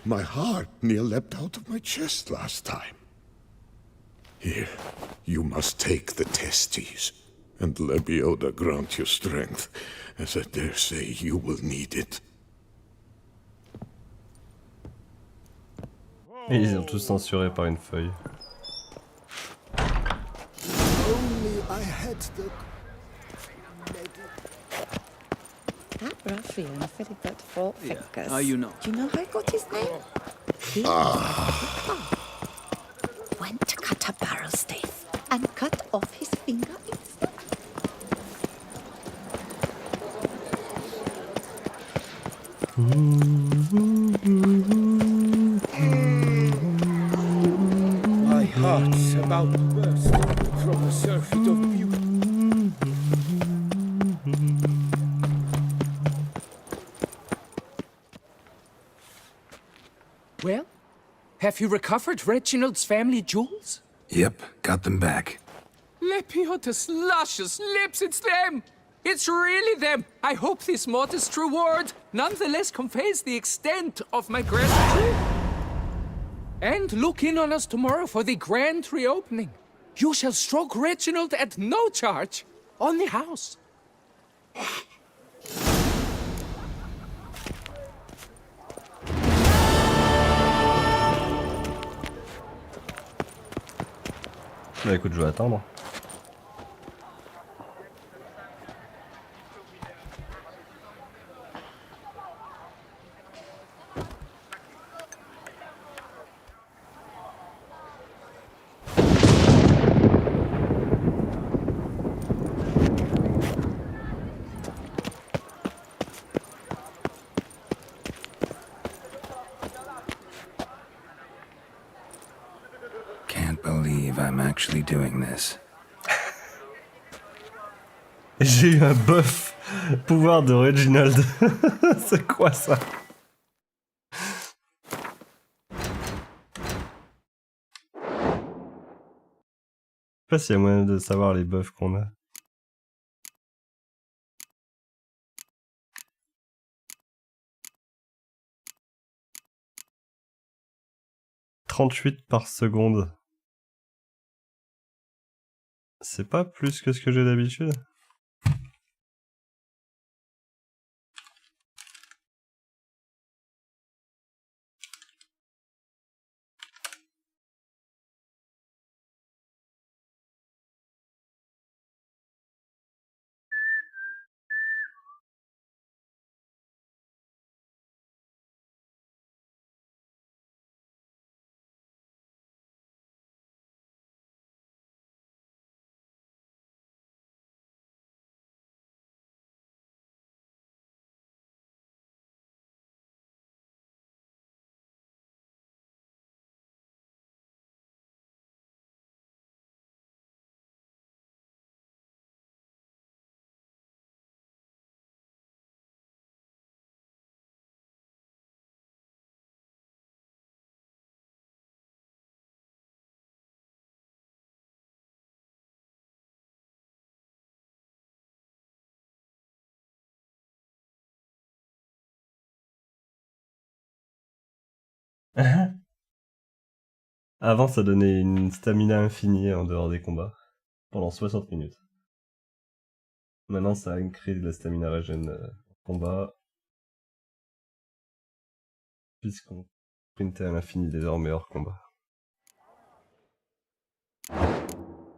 My heart near leapt out of my chest last time. Here, you must take the testes, and Lebioda grant you strength, as I dare say you will need it. Et ils ont tous censuré par une feuille. Only I had the... That ruffian, Philibert Fourfingers. How you know? Do you know how I got his name? He went to cut a barrel stave and cut off his finger instead. My heart's about to burst from a surfeit of beauty. Well, have you recovered Reginald's family jewels? Yep, got them back. Lepiotus luscious lips, it's them! It's really them! I hope this modest reward nonetheless conveys the extent of my gratitude. And look in on us tomorrow for the grand reopening. You shall stroke Reginald at no charge on the house. Bah écoute, je vais attendre. Can't believe I'm actually doing this. J'ai eu un buff pouvoir de Reginald. C'est quoi ça? Je sais pas s'il y a moyen de savoir les buffs qu'on a. « 38 par seconde. » C'est pas plus que ce que j'ai d'habitude? Avant, ça donnait une stamina infinie en dehors des combats, pendant 60 minutes. Maintenant, ça increase la stamina régène combat, puisqu'on sprintait à l'infini désormais hors combat.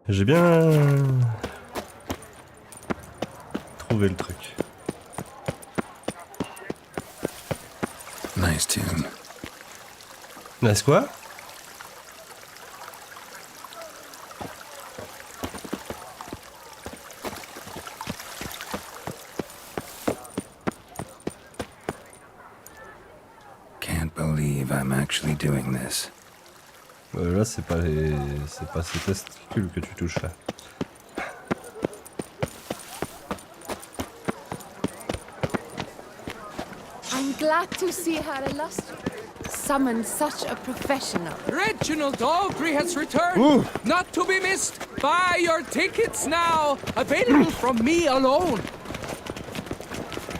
J'ai bien trouvé le truc. Nice tune. Nice quoi? Can't believe I'm actually doing this. Là, c'est pas ces testicules que tu touches là. I'm glad to see her illustrious. Summoned such a professional. Reginald Aubrey has returned, not to be missed. Buy your tickets now, available from me alone.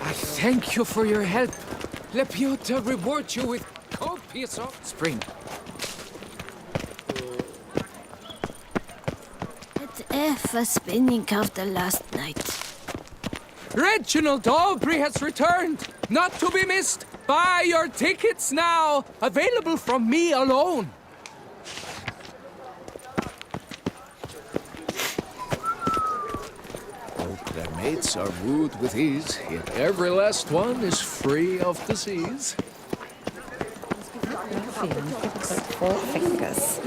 I thank you for your help. Lepiota reward you with copious offspring. For spinning after last night. Reginald Aubrey has returned, not to be missed. Buy your tickets now! Available from me alone! Their mates are wooed with ease, yet every last one is free of disease. Four fingers.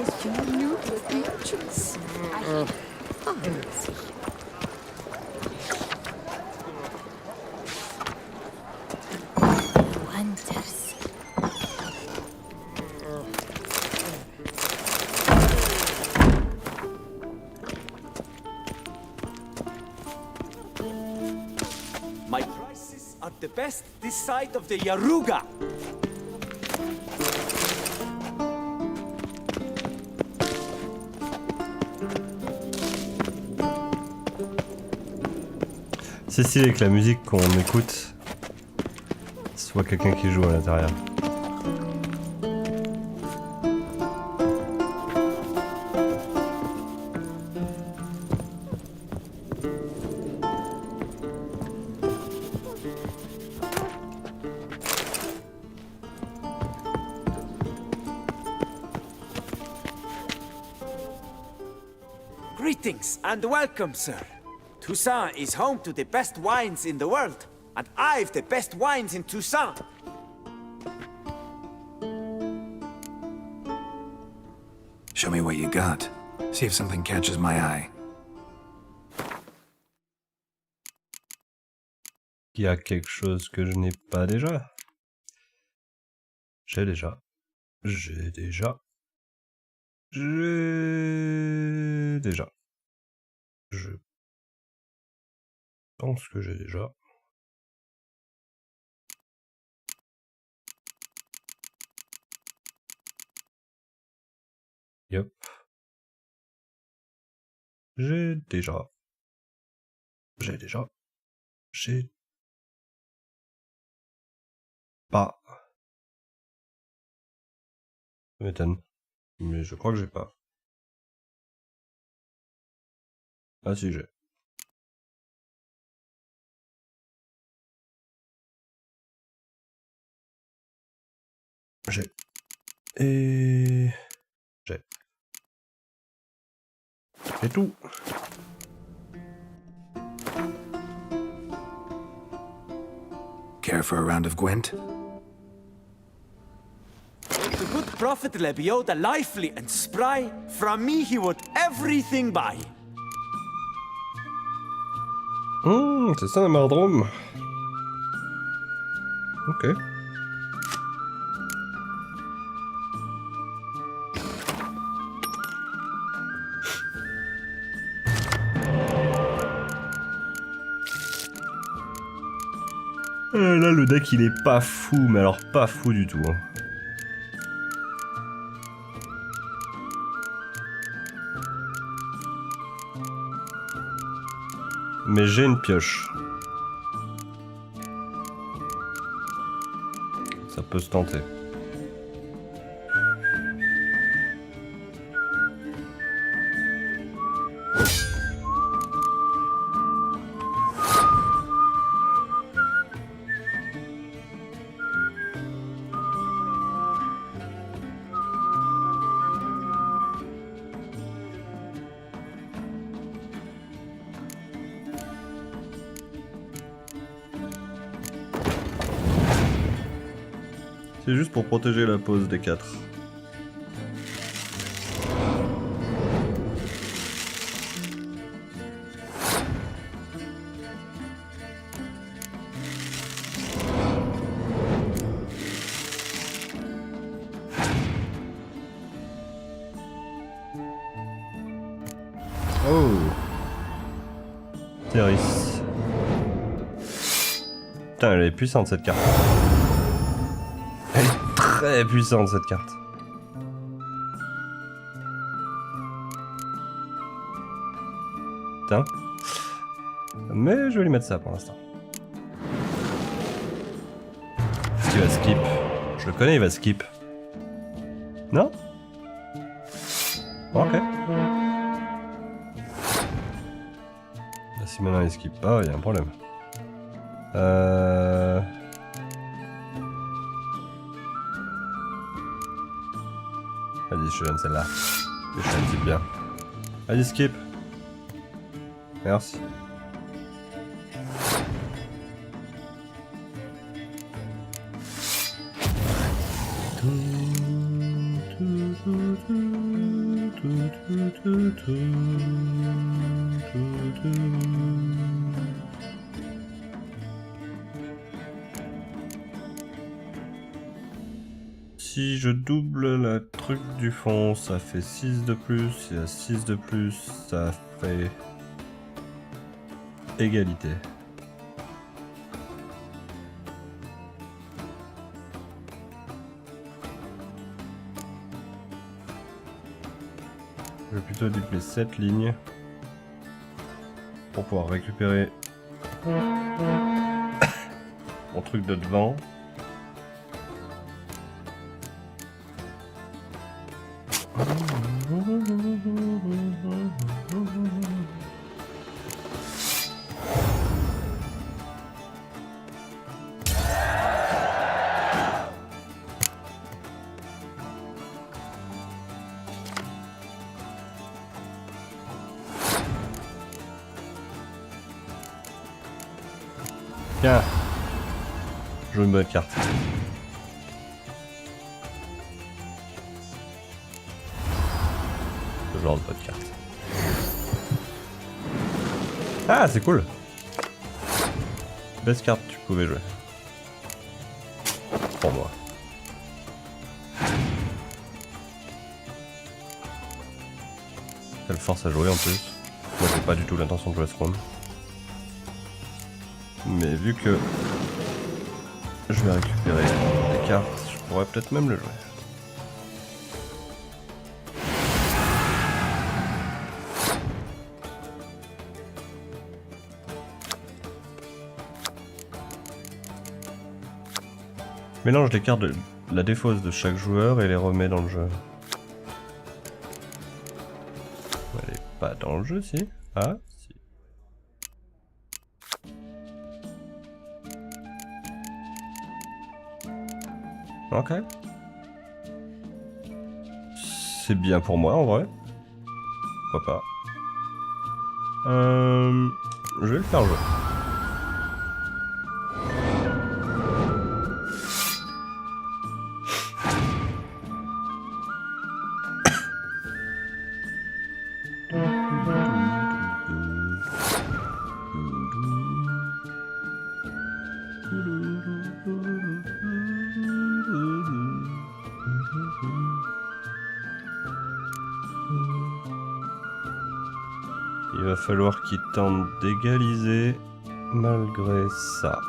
Wonders. My prices are the best this side of the Yaruga. C'est stylé que la musique qu'on écoute soit quelqu'un qui joue à l'intérieur. Greetings and welcome, sir. Toussaaiint is home to the best wines in the world, and I've the best wines in Toussaaiint. Show me what you got. See if something catches my eye. Il y a quelque chose que je n'ai pas déjà. J'ai déjà. J'ai déjà. J'ai déjà. Je pense que j'ai déjà. Yup. J'ai déjà. J'ai déjà. J'ai pas. Ça m'étonne. Mais je crois que j'ai pas. Ah si, j'ai. J'ai. Et... J'ai. C'est tout. Care for a round of Gwent? The good prophet Lebio, the lively and spry, from me he would everything buy. C'est ça un mardrome. Ok. Là, le deck, il est pas fou, mais alors pas fou du tout. Hein. Mais j'ai une pioche. Ça peut se tenter. C'est juste pour protéger la pose des 4. Oh, Terris. Putain, elle est puissante cette carte. Elle est très puissante cette carte. Putain. Mais je vais lui mettre ça pour l'instant. Est-ce qu'il va skip? Je le connais, il va skip. Non? Ok. Si maintenant il skip pas, il y a un problème. Vas-y, je te donne celle-là. Je suis un petit bien. Vas-y, skip. Merci. Si je double la truc du fond, ça fait 6 de plus, et à 6 de plus, ça fait égalité. Je vais plutôt doubler cette ligne pour pouvoir récupérer mon truc de devant. Tiens, je joue une bonne carte. Ce genre de bonne carte. Ah, c'est cool. Best carte que tu pouvais jouer. Pour moi. Quelle force à jouer en plus. Moi j'ai pas du tout l'intention de jouer ce round. Mais vu que je vais récupérer les cartes, je pourrais peut-être même le jouer. Mélange les cartes de la défausse de chaque joueur et les remet dans le jeu. Elle est pas dans le jeu, si? Ah, si. Ok. C'est bien pour moi en vrai. Pourquoi pas. Je vais le faire jouer. Il va falloir qu'il tente d'égaliser malgré ça.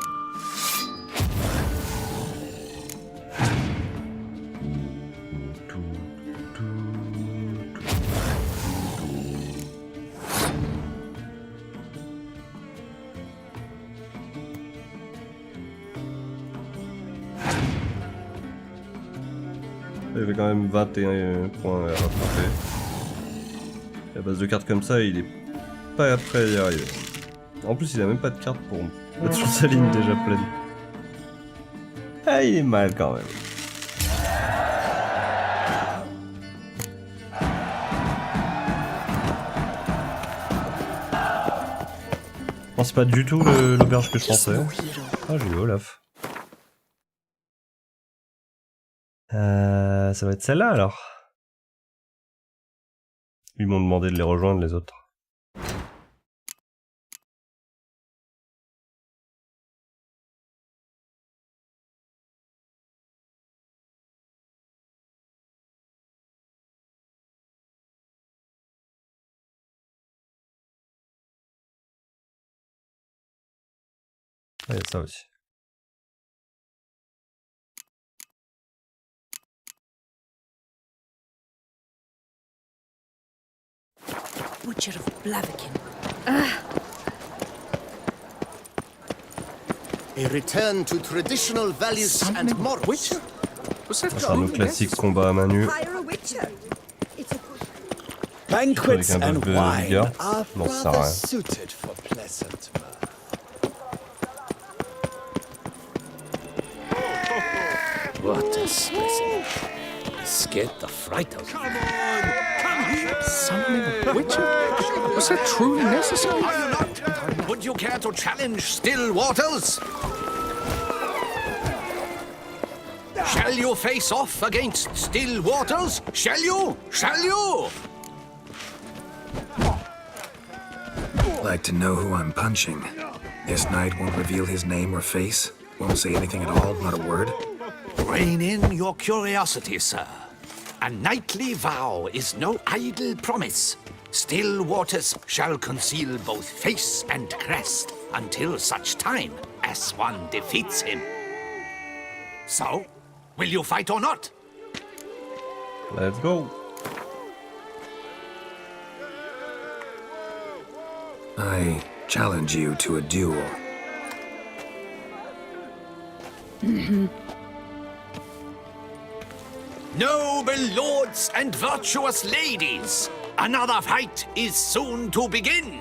Il y avait quand même 21 points à rattraper. À base de cartes comme ça, il est pas prêt à y arriver. En plus, il a même pas de carte pour mettre sur sa ligne déjà pleine. Ah, il est mal quand même. Non, c'est pas du tout l'auberge que je pensais. Ah, j'ai eu Olaf. Ça va être celle-là alors. Ils m'ont demandé de les rejoindre les autres. Il y a ça aussi. Butcher of Blaviken. A return to traditional values and morals. C'est un autre classique combat à main nue. Banquets Avec un and peu de wine vigueur. are Non, ça sert à rather rien. suited for pleasant mirth. What a specimen. scared the fright out of me. Summoning a witcher? Was that truly necessary? Are you not? Would you care to challenge still waters? Shall you face off against still waters? Shall you? Shall you? Like to know who I'm punching. This knight won't reveal his name or face. Won't say anything at all, not a word. Rein in your curiosity, sir. A knightly vow is no idle promise. Still waters shall conceal both face and crest until such time as one defeats him. So, will you fight or not? Let's go. I challenge you to a duel. Noble lords and virtuous ladies, another fight is soon to begin.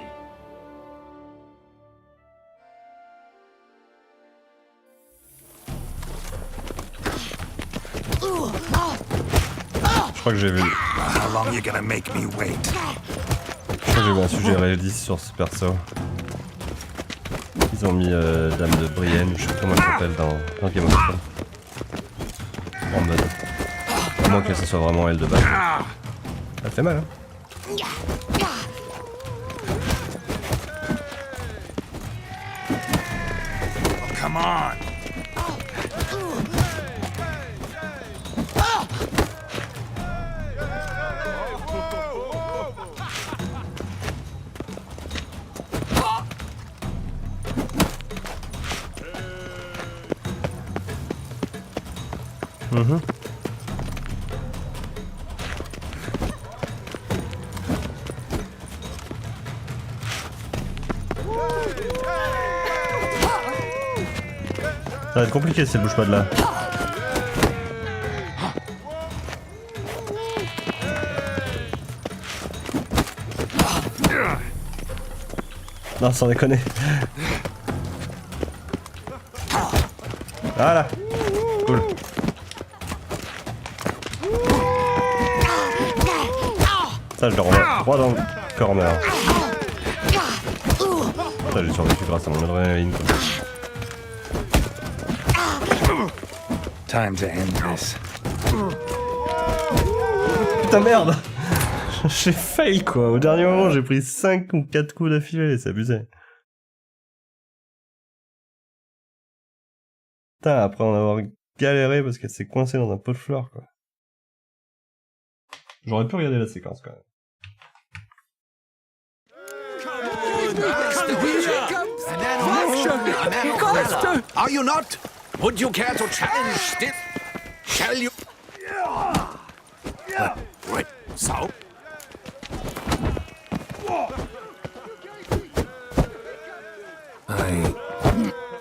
Je crois que j'ai vu. How long you gonna make me wait? Je crois que j'ai vu un sujet Reddit sur ce perso. Ils ont mis Dame de Brienne, je sais pas comment elle s'appelle dans Game of Thrones. En mode. À moins que ce soit vraiment elle de base. Elle fait mal, hein. Oh, come on! Ça va être compliqué si elle bouge pas de là. Non, sans déconner. Voilà. Cool. Ça, je le remets droit dans le corner. Ça, j'ai survécu grâce à mon adrénaline. Time to end this. Putain merde. J'ai fail quoi, au dernier moment j'ai pris 5 ou 4 coups d'affilée, c'est abusé. Putain, après en avoir galéré parce qu'elle s'est coincée dans un pot de fleurs quoi. J'aurais pu regarder la séquence quand même. Are you not? Would you care to challenge still? Shall you? Right, so?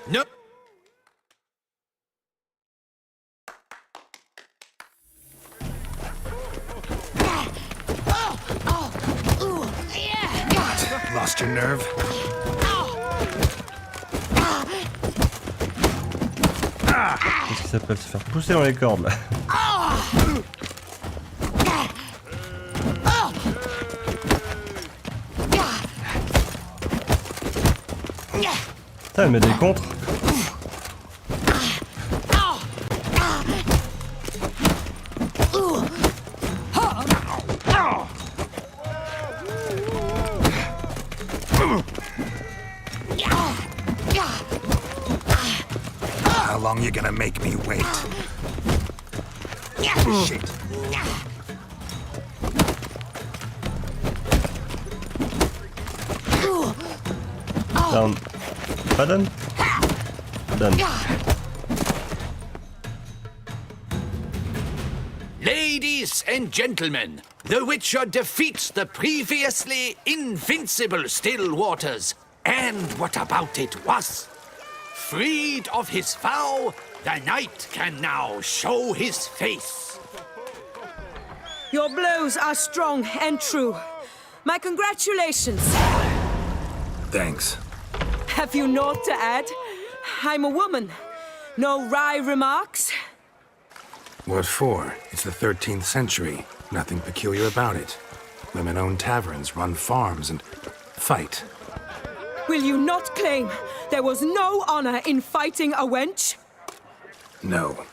No. Lost your nerve? Qu'est-ce qui s'appelle se faire pousser dans les cordes là? Putain, elle met des contres. How long you gonna make me wait? Shit. Down. Pas done? Done. Ladies and gentlemen, the Witcher defeats the previously invincible Still Waters. And what about it was? Freed of his vow, the knight can now show his face. Your blows are strong and true. My congratulations. Thanks. Have you naught to add? I'm a woman. No wry remarks? What for? It's the 13th century. Nothing peculiar about it. Women own taverns, run farms, and fight. Will you not claim there was no honor in fighting a wench? No.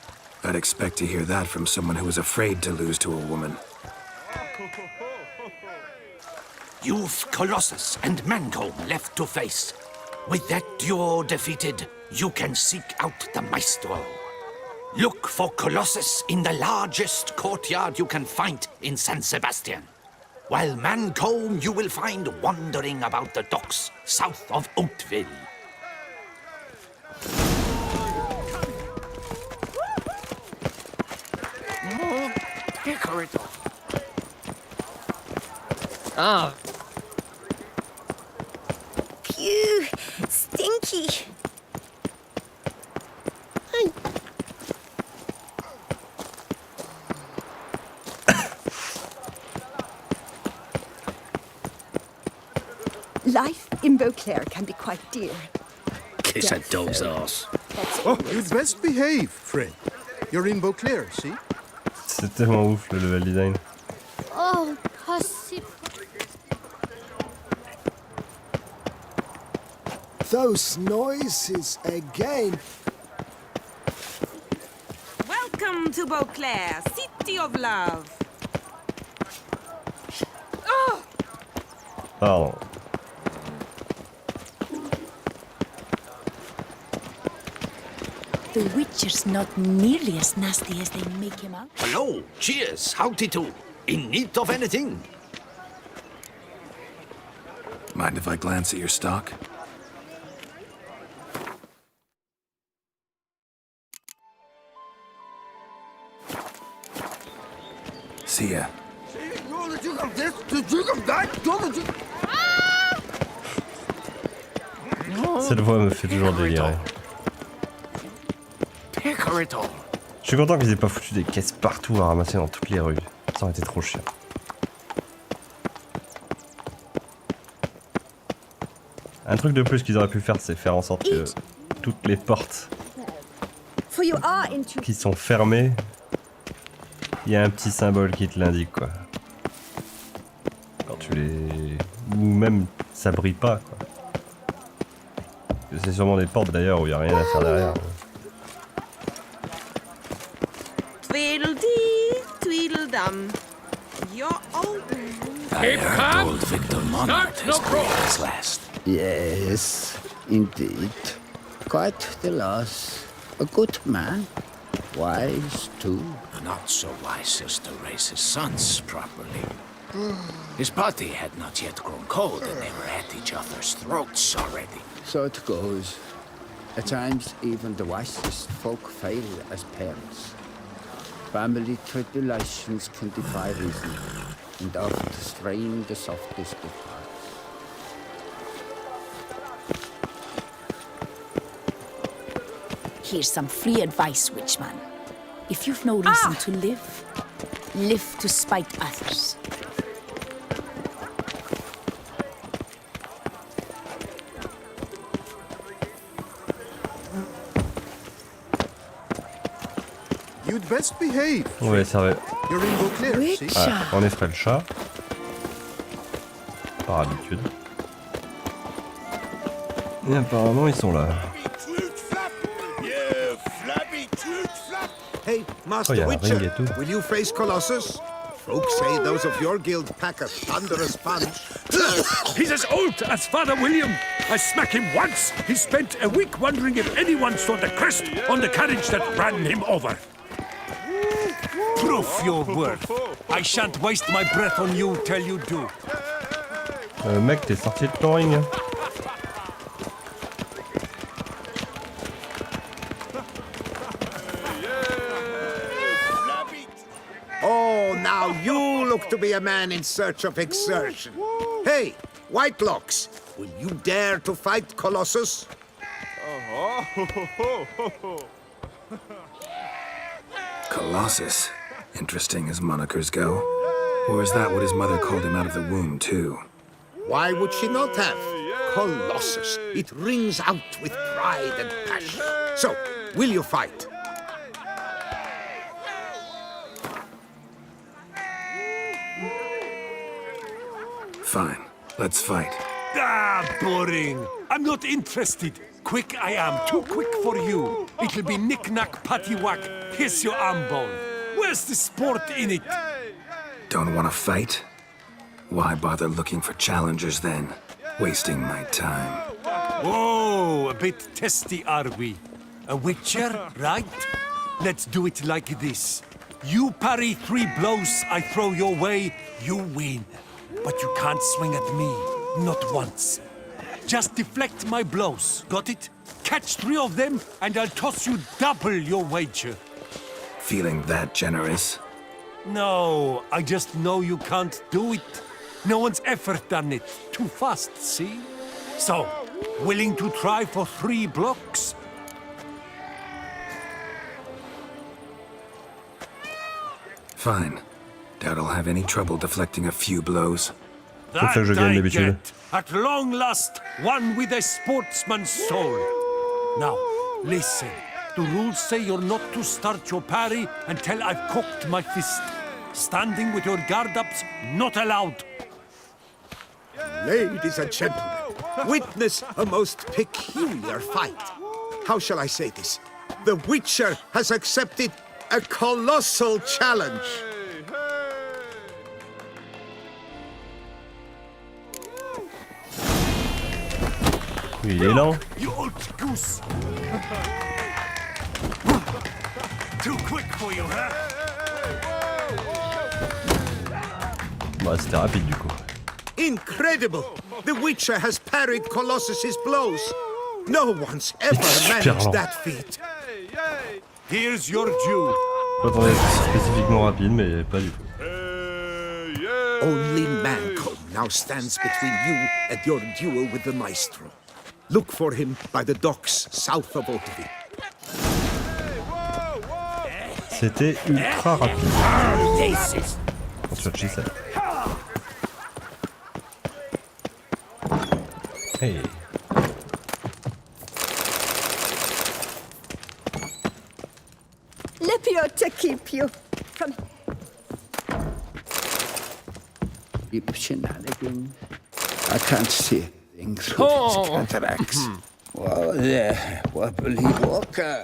I'd expect to hear that from someone who was afraid to lose to a woman. You've Colossus and Mancomb left to face. With that duo defeated, you can seek out the Maestro. Look for Colossus in the largest courtyard you can find in San Sebastian. While Mancomb you will find wandering about the docks south of Oatville. Ah. Phew, stinky. Hey. Life in Beauclair can be quite dear. Kiss a dog's ass. Oh, you'd best behave, friend. You're in Beauclair, see? C'est tellement ouf le level design. Oh, possible. Those noises again. Welcome to Beauclair, city of love. Pardon. The Witcher's not nearly as nasty as they make him out. Hello, cheers, howdy do. In need of anything? Mind if I glance at your stock? See ya. Cette voix me fait toujours délirer. Je suis content qu'ils aient pas foutu des caisses partout à ramasser dans toutes les rues. Ça aurait été trop chiant. Un truc de plus qu'ils auraient pu faire, c'est faire en sorte que toutes les portes qui sont fermées, il y a un petit symbole qui te l'indique, quoi. Quand tu les... Ou même, ça brille pas, quoi. C'est sûrement des portes, d'ailleurs, où il n'y a rien à faire derrière. Tweedledee, Tweedledum. You're open. I heard old Victor Monarch has proved his last. Yes, indeed. Quite the loss. A good man. Wise, too. Not so wise as to raise his sons properly. His body had not yet grown cold, and they were at each other's throats already. So it goes. At times, even the wisest folk fail as parents. Family tribulations can defy reason, and oft strain the softest of hearts. Here's some free advice, Witchman. If you've no reason to live, live to spite others. You'd best behave. Ouais, ça va. You're in Beauclair, see? Ah, on effraie le chat. Par habitude. Et apparemment, ils sont là. Hey, Master yeah, Witcher, ring it too. will you face Colossus? Folk say those of your guild pack a thunderous punch. He's as old as Father William. I smack him once. He spent a week wondering if anyone saw the crest on the carriage that ran him over. Proof your worth. I shan't waste my breath on you till you do. Mec, t'es sorti de ton ring. Oh, now you look to be a man in search of exertion. Hey, Whitelocks, will you dare to fight Colossus? Colossus. Interesting as monikers go. Or is that what his mother called him out of the womb, too? Why would she not have? Colossus. It rings out with pride and passion. So, will you fight? Fine. Let's fight. Ah, boring. I'm not interested. Quick I am, too quick for you. It'll be knick-knack, paddywhack. Here's your arm bone. Where's the sport in it? Don't want to fight? Why bother looking for challengers then? Wasting my time. Whoa, a bit testy are we? A witcher, right? Let's do it like this. You parry 3 blows I throw your way, you win. But you can't swing at me, not once. Just deflect my blows, got it? Catch 3 of them, and I'll toss you double your wager. Feeling that generous? No, I just know you can't do it. No one's ever done it. Too fast, see? So, willing to try for 3 blocks? Fine. Doubt I'll have any trouble deflecting a few blows. That I get. At long last, one with a sportsman's soul. Now, listen. The rules say you're not to start your parry until I've cocked my fist. Standing with your guard ups, not allowed. Ladies and gentlemen, witness a most peculiar fight. How shall I say this? The Witcher has accepted a colossal challenge. Il est lent. You old goose. Too quick for you, huh? Bah, c'était rapide du coup. Incredible! The Witcher has parried Colossus's blows. No one's ever managed that feat. Here's your due. J'attendais spécifiquement rapide, mais pas du tout. Only Manco now stands between you and your duel with the Maestro. Look for him by the docks south of Oatville. C'était ultra rapide. That's what she said. Hey. Lepio to keep you from... Deep shenanigans. I can't see things through these cataracts. Wow, there, wobbly walker.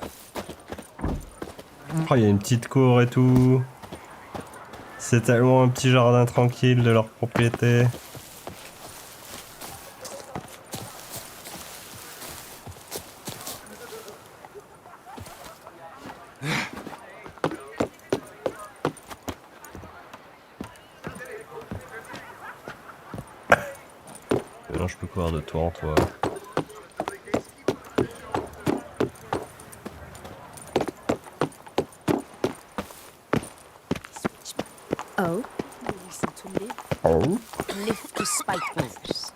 Oh, il y a une petite cour et tout. C'est tellement un petit jardin tranquille de leur propriété. Maintenant je peux courir de toi en toi. Oh? Listen to live. Oh? Live to spite others.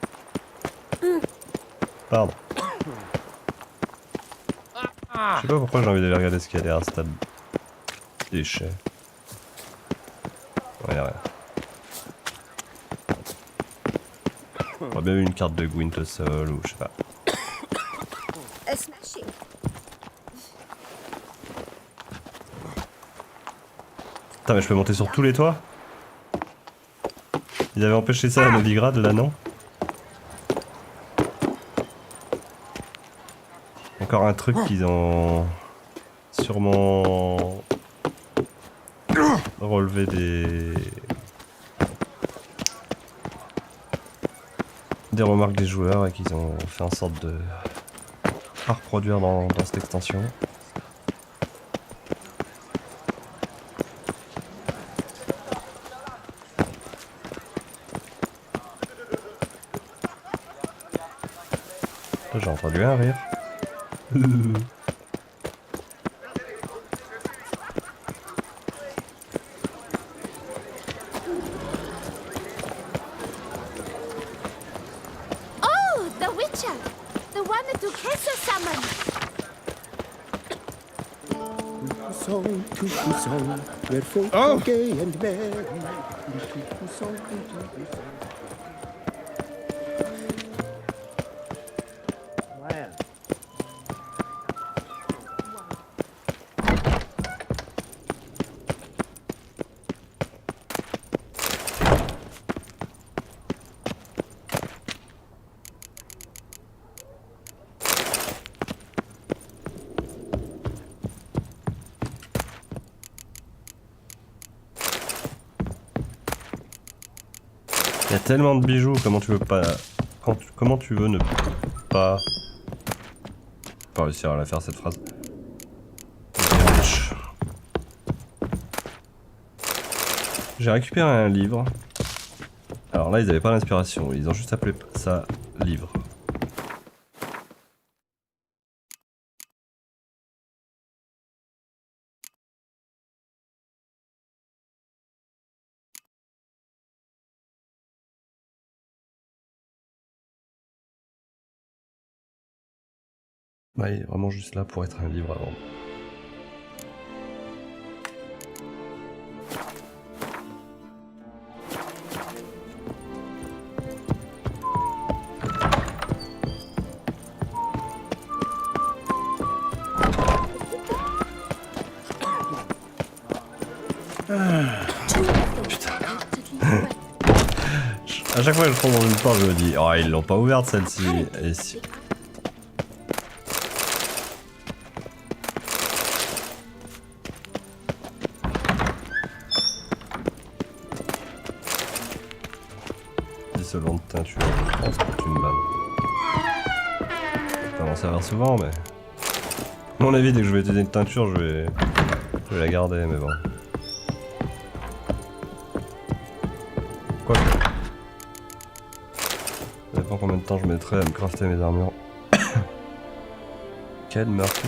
Pardon. Je sais pas pourquoi j'ai envie d'aller regarder ce qu'il y a derrière ce stade. Déchets. Ouais, rien. J'aurais bien eu une carte de Gwent au sol ou je sais pas. Putain, mais je peux monter sur tous les toits? Ils avaient empêché ça à Novigrad, là, non? Encore un truc qu'ils ont sûrement relevé des remarques des joueurs et qu'ils ont fait en sorte de reproduire dans cette extension. J'ai entendu un rire. Oh, the Witcher! The one that Duquesa summoned! Where folk are gay and merry. y a tellement de bijoux, comment tu veux pas... Comment tu veux ne pas... Pas réussir à la faire cette phrase. J'ai récupéré un livre. Alors là, ils avaient pas l'inspiration, ils ont juste appelé ça livre. Bah, il est vraiment juste là pour être un livre à vendre. Putain. À chaque fois que je prends dans une porte, je me dis, oh, ils l'ont pas ouverte celle-ci. Et si. Dissolvant de teinture, je pense que c'est une balle. Je vais pas m'en servir souvent, mais. À mon avis, dès que je vais utiliser une teinture, je vais la garder, mais bon. Quoi que... Ça dépend combien de temps je mettrai à me crafter mes armures. Quel Murphy.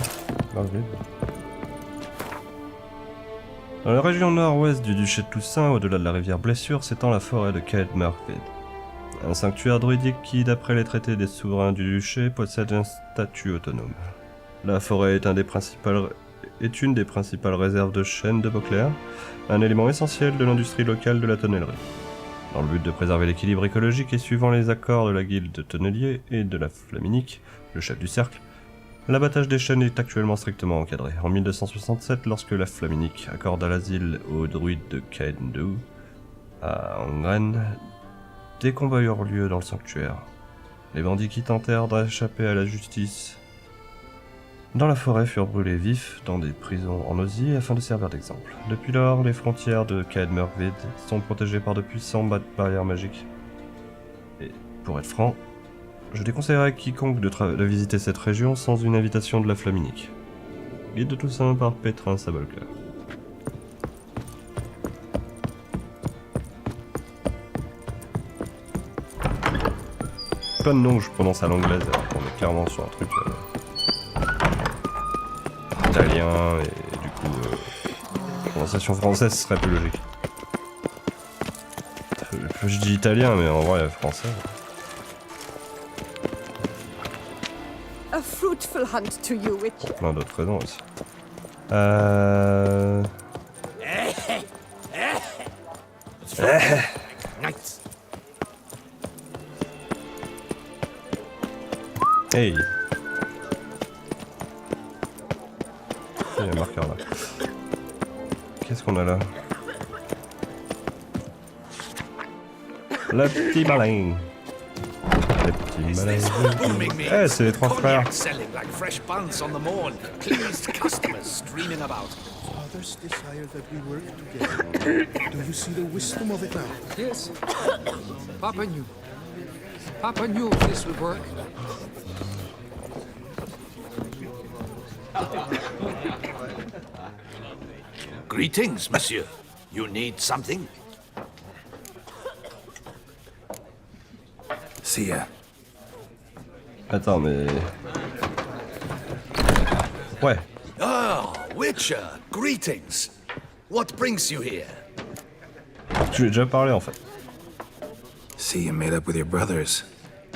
Dans la région nord-ouest du duché de Toussaint, au-delà de la rivière Blessure, s'étend la forêt de Caed Murphy. Un sanctuaire druidique qui, d'après les traités des souverains du duché, possède un statut autonome. La forêt est une des principales réserves de chêne de Beauclair, un élément essentiel de l'industrie locale de la tonnellerie. Dans le but de préserver l'équilibre écologique et suivant les accords de la guilde de tonneliers et de la Flaminique, le chef du cercle, l'abattage des chênes est actuellement strictement encadré. En 1267, lorsque la Flaminique accorda l'asile aux druides de Caendu à Angren, des combats eurent lieu dans le sanctuaire. Les bandits qui tentèrent d'échapper à la justice dans la forêt furent brûlés vifs dans des prisons en osier afin de servir d'exemple. Depuis lors, les frontières de Caed Murphy sont protégées par de puissantes barrières magiques. Et pour être franc, je déconseillerais à quiconque de visiter cette région sans une invitation de la Flaminique. Guide de Toussaint par Pétrin Sabolka. Pas de nom que je prononce à l'anglaise, alors qu'on est clairement sur un truc italien, et du coup, prononciation française serait plus logique. Je dis italien, mais en vrai, français. A fruitful hunt to you, Witcher. Pour plein d'autres raisons aussi. Nice. Hey. Il y a un marqueur là. Qu'est-ce qu'on a là? Le petit malin. Le petit malin. Eh, c'est les trois frères. Selling like fresh buns on the morn. Pleased customers streaming about. Fathers desire that we work together. Do you see the wisdom of it now? Yes. Papa knew. Papa knew this would work. Greetings, monsieur. You need something? See ya. Attends, mais... Ouais. Ah, Witcher, greetings. What brings you here? Tu lui as déjà parlé en fait. See you made up with your brothers.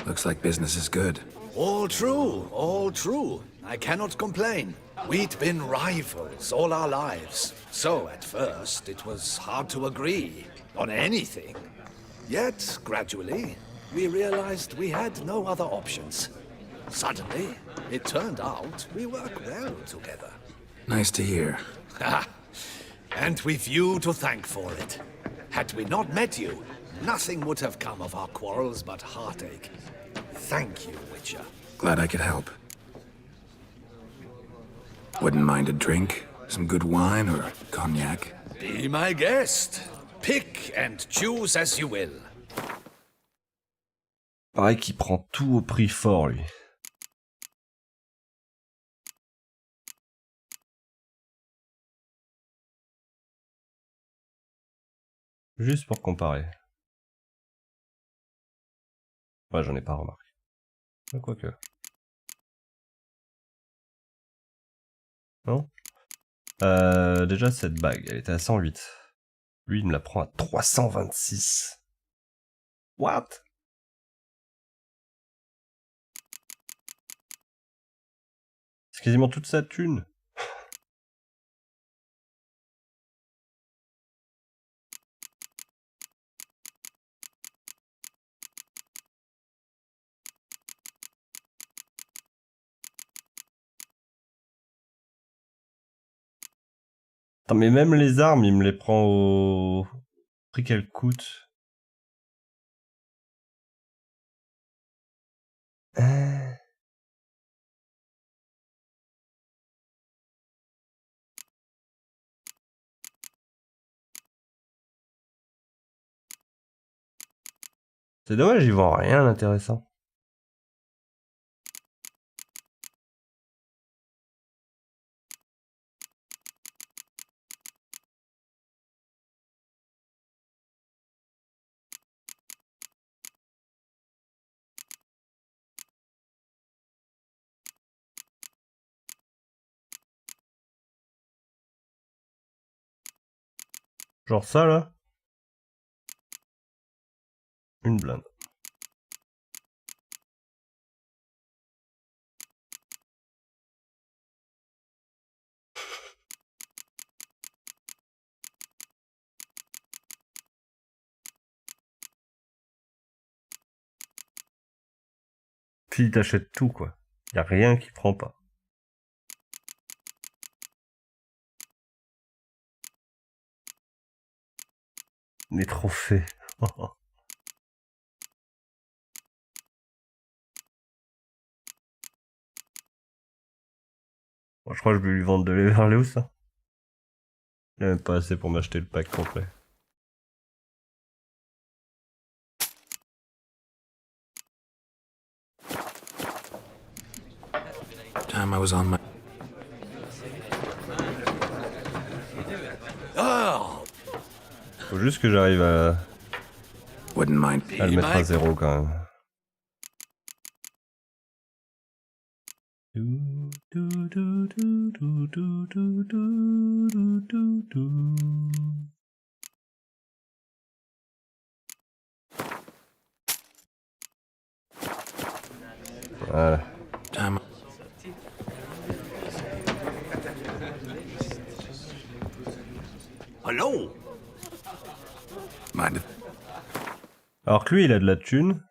Looks like business is good. All true, all true. I cannot complain. We'd been rivals all our lives, so at first it was hard to agree on anything. Yet, gradually, we realized we had no other options. Suddenly, it turned out we work well together. Nice to hear. Ha! And we've you to thank for it. Had we not met you, nothing would have come of our quarrels but heartache. Thank you, Witcher. Glad I could help. Wouldn't mind a drink? Some good wine or cognac? Be my guest. Pick and choose as you will. Pareil qu'il prend tout au prix fort, lui. Juste pour comparer. Ouais, j'en ai pas remarqué. Quoique. Non? Déjà, cette bague, elle était à 108. Lui, il me la prend à 326. What? C'est quasiment toute sa thune. Attends, mais même les armes, il me les prend au prix qu'elles coûtent. C'est dommage, ils vendent rien d'intéressant. Genre ça, là. Une blinde. Puis il t'achète tout, quoi. Y a rien qui prend pas. Les trophées. Moi, je crois que je vais lui vendre de l'Everleus, ça. Il a même pas assez pour m'acheter le pack complet. Time I was on my... Faut juste que j'arrive à... Wouldn't mind. à le mettre à 0 quand même. Voilà. Time... Hello? Mind if... Alors que lui, il a de la thune.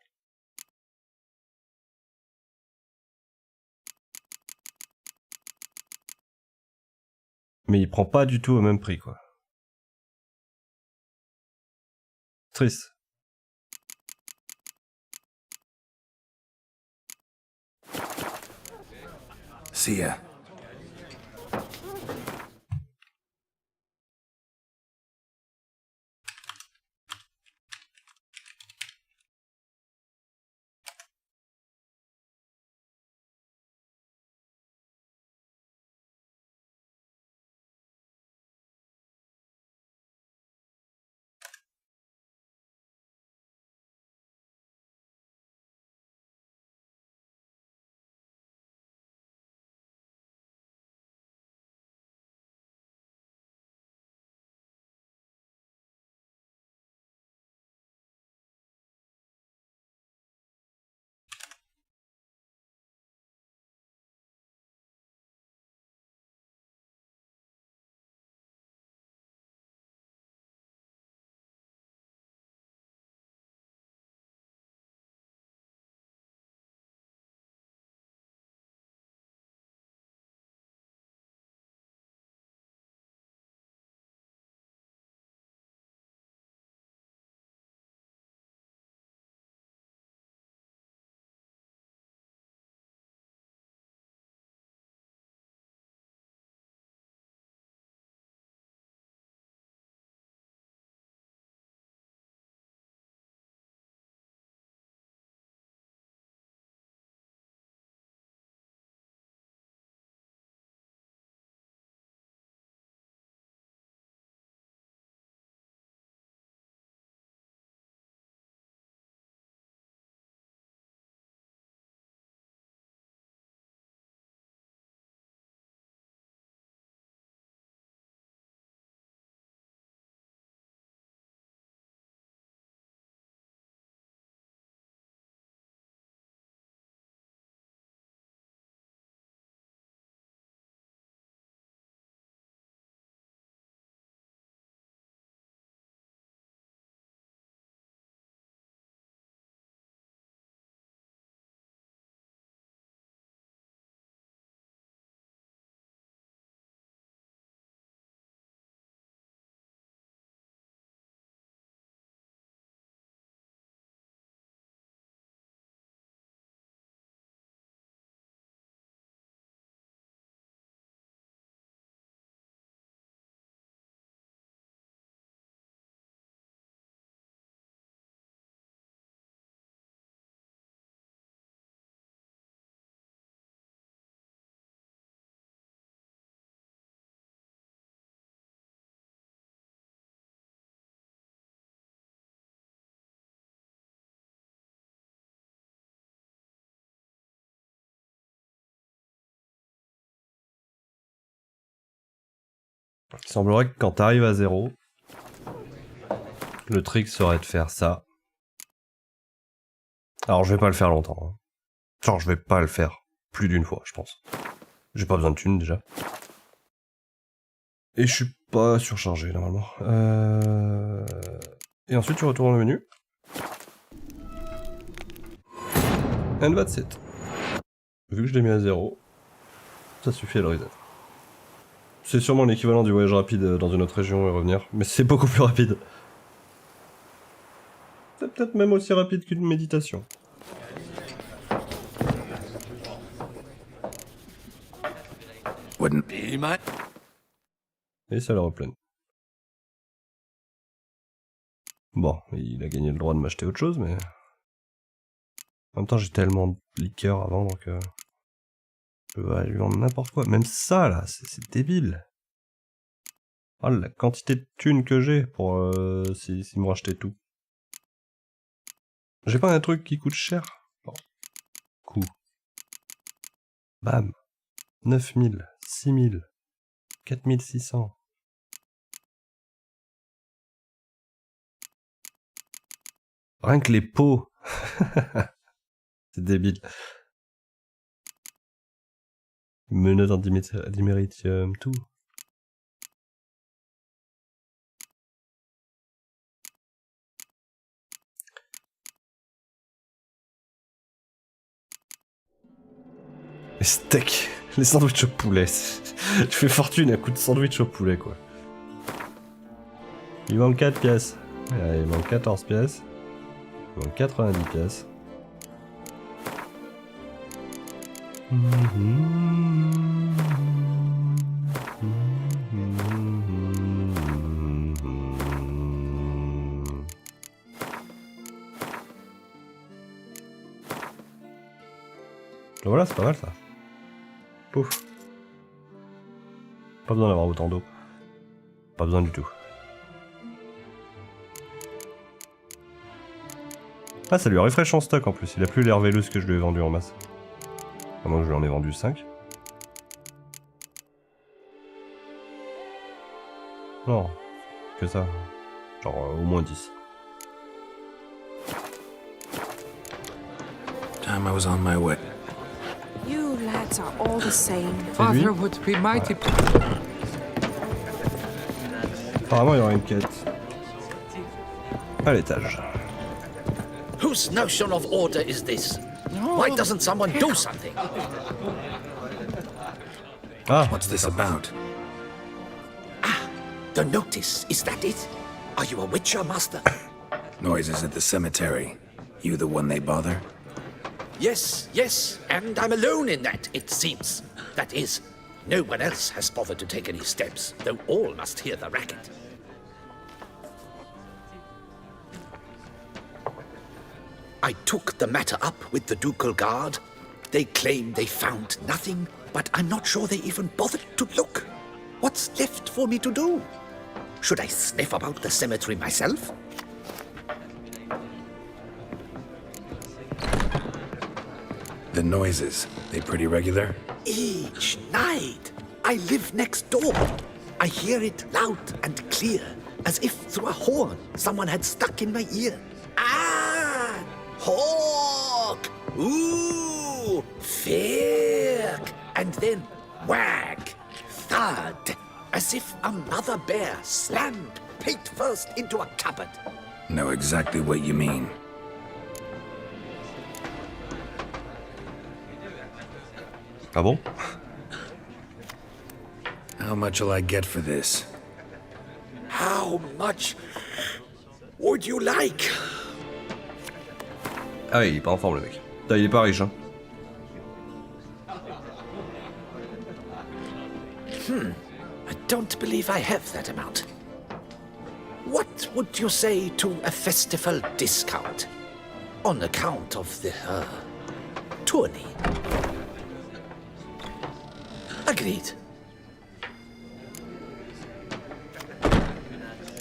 Mais il prend pas du tout au même prix, quoi. Triste. See ya. Il semblerait que quand t'arrives à 0, le trick serait de faire ça. Alors je vais pas le faire longtemps. Hein. Genre je vais pas le faire plus d'une fois, je pense. J'ai pas besoin de thunes déjà. Et je suis pas surchargé normalement. Et ensuite tu retournes au menu. And that's it. Vu que je l'ai mis à 0, ça suffit à le reset. C'est sûrement l'équivalent du voyage rapide dans une autre région et revenir, mais c'est beaucoup plus rapide. C'est peut-être même aussi rapide qu'une méditation. Et ça le replane. Bon, il a gagné le droit de m'acheter autre chose, mais... En même temps, j'ai tellement de liqueurs à vendre que... Je peux lui vendre n'importe quoi. Même ça, là, c'est débile. Oh, la quantité de thunes que j'ai pour s'il me rachetait tout. J'ai pas un truc qui coûte cher. Bon. Coup. Bam. 9000, 6000, 4600. Rien que les pots. C'est débile. Menottes d'iméritium, tout. Les steaks, les sandwichs au poulet. Je fais fortune à coup de sandwich au poulet, quoi. Il manque 4 pièces. Il manque 14 pièces. Il manque 90 pièces. Voilà, c'est pas mal ça. Pouf. Pas besoin d'avoir autant d'eau. Pas besoin du tout. Ah, ça lui refresh en stock en plus. Il a plus l'air veileuse que je lui ai vendu en masse. À moins que je lui en ai vendu 5. Non, que ça. Genre au moins 10. Time I was on my way. You lads are all the same. Father would be mighty. Apparemment, il y aura une quête. À l'étage. Whose notion of order is this? Why doesn't someone do something? Ah. What's this about? Ah, the notice. Is that it? Are you a witcher, master? Noises at the cemetery. You the one they bother? Yes, yes, and I'm alone in that, it seems. That is, no one else has bothered to take any steps, though all must hear the racket. I took the matter up with the ducal guard. They claim they found nothing, but I'm not sure they even bothered to look. What's left for me to do? Should I sniff about the cemetery myself? The noises, they pretty regular? Each night. I live next door. I hear it loud and clear, as if through a horn someone had stuck in my ear. Ah! Hawk! Ooh! Firk! And then wag! Thud! As if a mother bear slammed pate first into a cupboard. Know exactly what you mean. Ah bon? How much will I get for this? How much would you like? Ah oui, il est pas en forme le mec. Putain, il est pas riche, hein. I don't believe I have that amount. What would you say to a festival discount? On account of the, tourney. Agreed.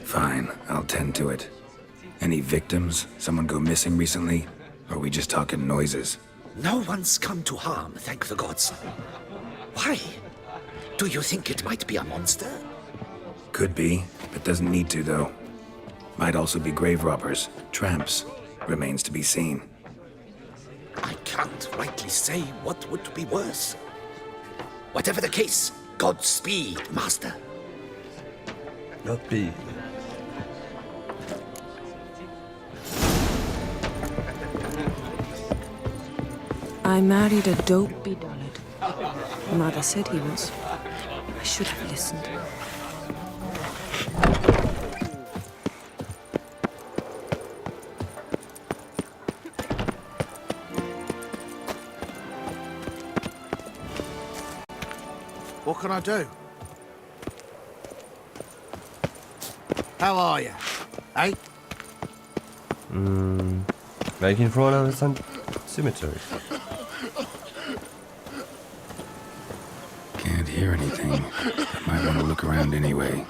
Fine, I'll tend to it. Any victims? Someone go missing recently? Or are we just talking noises? No one's come to harm, thank the gods. Why? Do you think it might be a monster? Could be, but doesn't need to, though. Might also be grave robbers, tramps. Remains to be seen. I can't rightly say what would be worse. Whatever the case, Godspeed, Master. Godspeed. I married a dopey dullard. Mother said he was. I should have listened. What can I do? How are you? Eh? Like in front of the cemetery. Can't hear anything. Might want to look around anyway.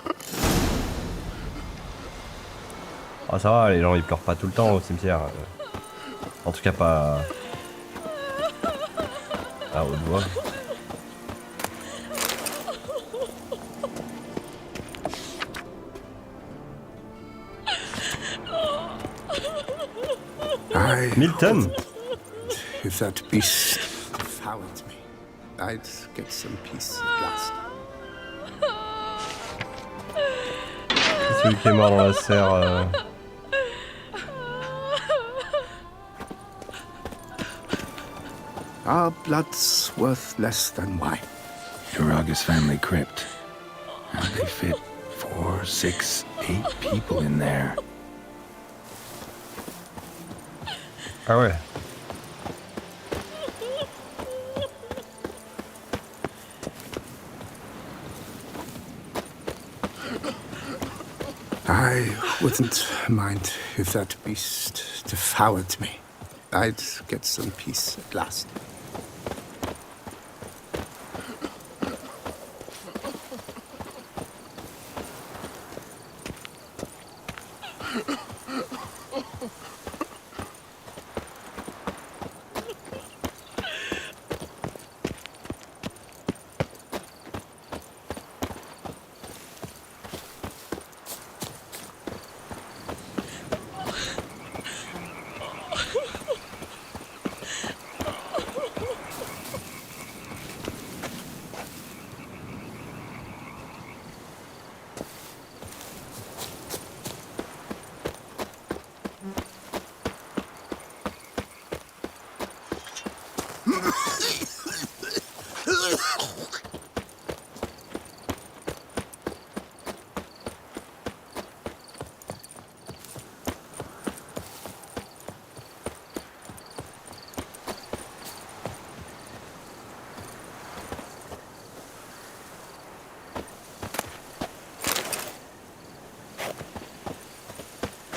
Ah ça va, les gens ils pleurent pas tout le temps au cimetière. En tout cas pas à haute voix. Milton. If that beast devoured me, I'd get some peace at last. C'est celui qui est mort dans la serre. Our blood's worth less than wine. Uraga's family crypt. How'd they fit 4, 6, 8 people in there? Ah ouais. I wouldn't mind if that beast devoured me. I'd get some peace at last.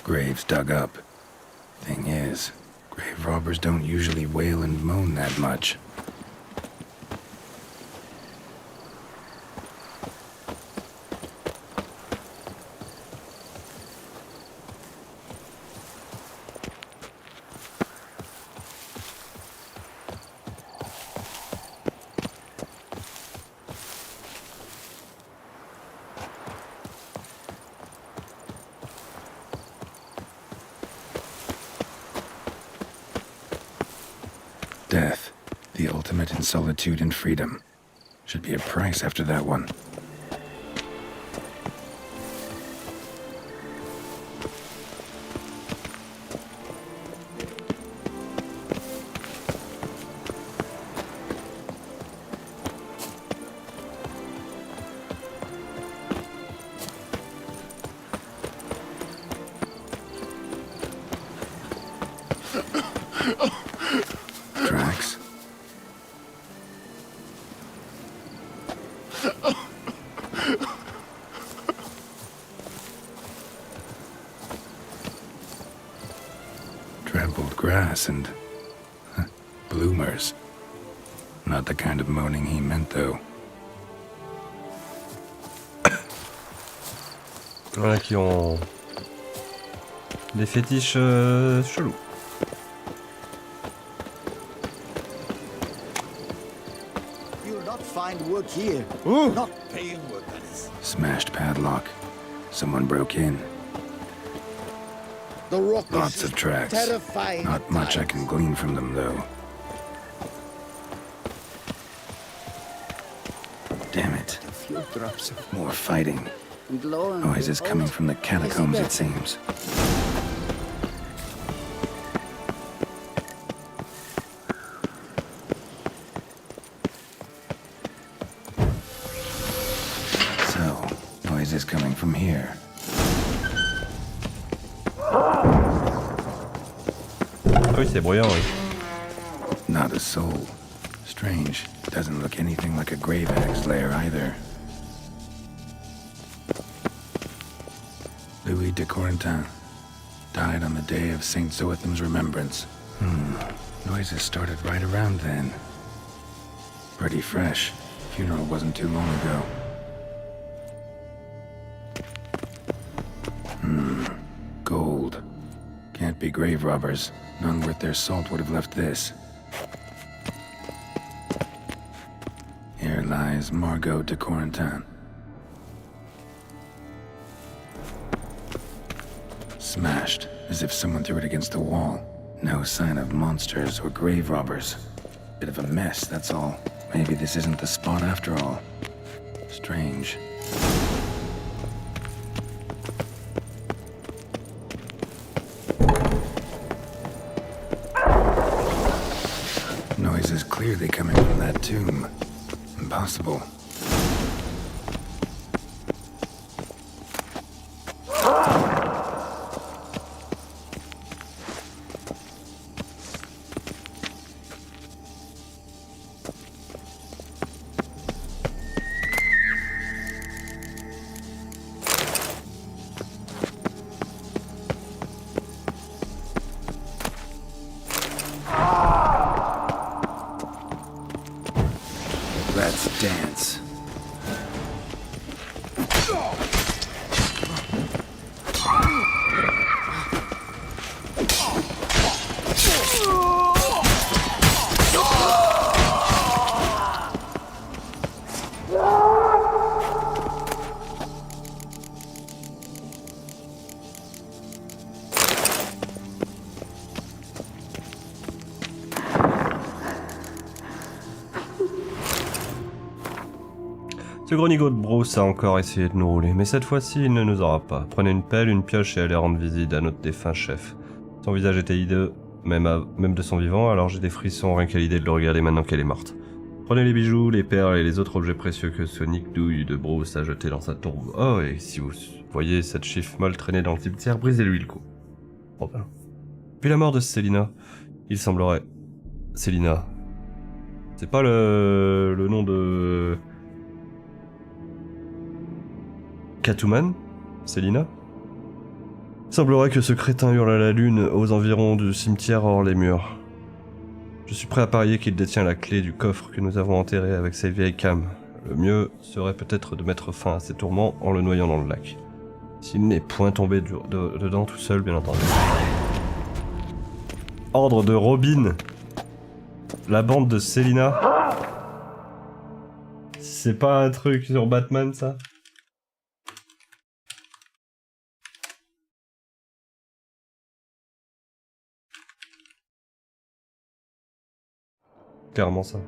Graves dug up. Thing is, grave robbers don't usually wail and moan that much. Death, the ultimate in solitude and freedom. Should be a price after that one. Tracks. Trampled grass and bloomers. Not the kind of moaning he meant, though. Voilà qui ont des fétiches chelous. You're will not find work here. Not paying work, that is. Smashed padlock. Someone broke in. The rock Lots of tracks. terrifying. Not much I can glean from them, though. Damn it. A few drops of More fighting. and lo and Noises behold, coming from the catacombs, it seems. So, noises coming from here. Ah oui, c'est bruyant, oui. Not a soul. Strange. Doesn't look anything like a grave axe lair either. Louis de Corentin died on the day of Saint Zoetham's remembrance. Noises started right around then. Pretty fresh. Funeral wasn't too long ago. Gold. Can't be grave robbers. None worth their salt would have left this. Here lies Margot de Corentin. Smashed, as if someone threw it against the wall. No sign of monsters or grave robbers. Bit of a mess, that's all. Maybe this isn't the spot after all. Strange. Noise is clearly coming from that tomb. Impossible. Let's dance. Ce gros nigo de Bruce a encore essayé de nous rouler, mais cette fois-ci il ne nous aura pas. Prenez une pelle, une pioche et allez rendre visite à notre défunt chef. Son visage était hideux, même de son vivant, alors j'ai des frissons rien qu'à l'idée de le regarder maintenant qu'elle est morte. Prenez les bijoux, les perles et les autres objets précieux que ce nique-douille de Bruce a jeté dans sa tombe. Oh, et si vous voyez cette chiffre molle traîner dans le cimetière, brisez-lui le cou. Oh ben. Puis la mort de Célina, il semblerait... Célina. C'est pas le nom de... Catwoman, Célina. Semblerait que ce crétin hurle à la lune aux environs du cimetière hors les murs. Je suis prêt à parier qu'il détient la clé du coffre que nous avons enterré avec ces vieilles cames. Le mieux serait peut-être de mettre fin à ses tourments en le noyant dans le lac. S'il n'est point tombé dedans tout seul, bien entendu. Ordre de Robin. La bande de Célina. C'est pas un truc sur Batman, ça? Clairement ça.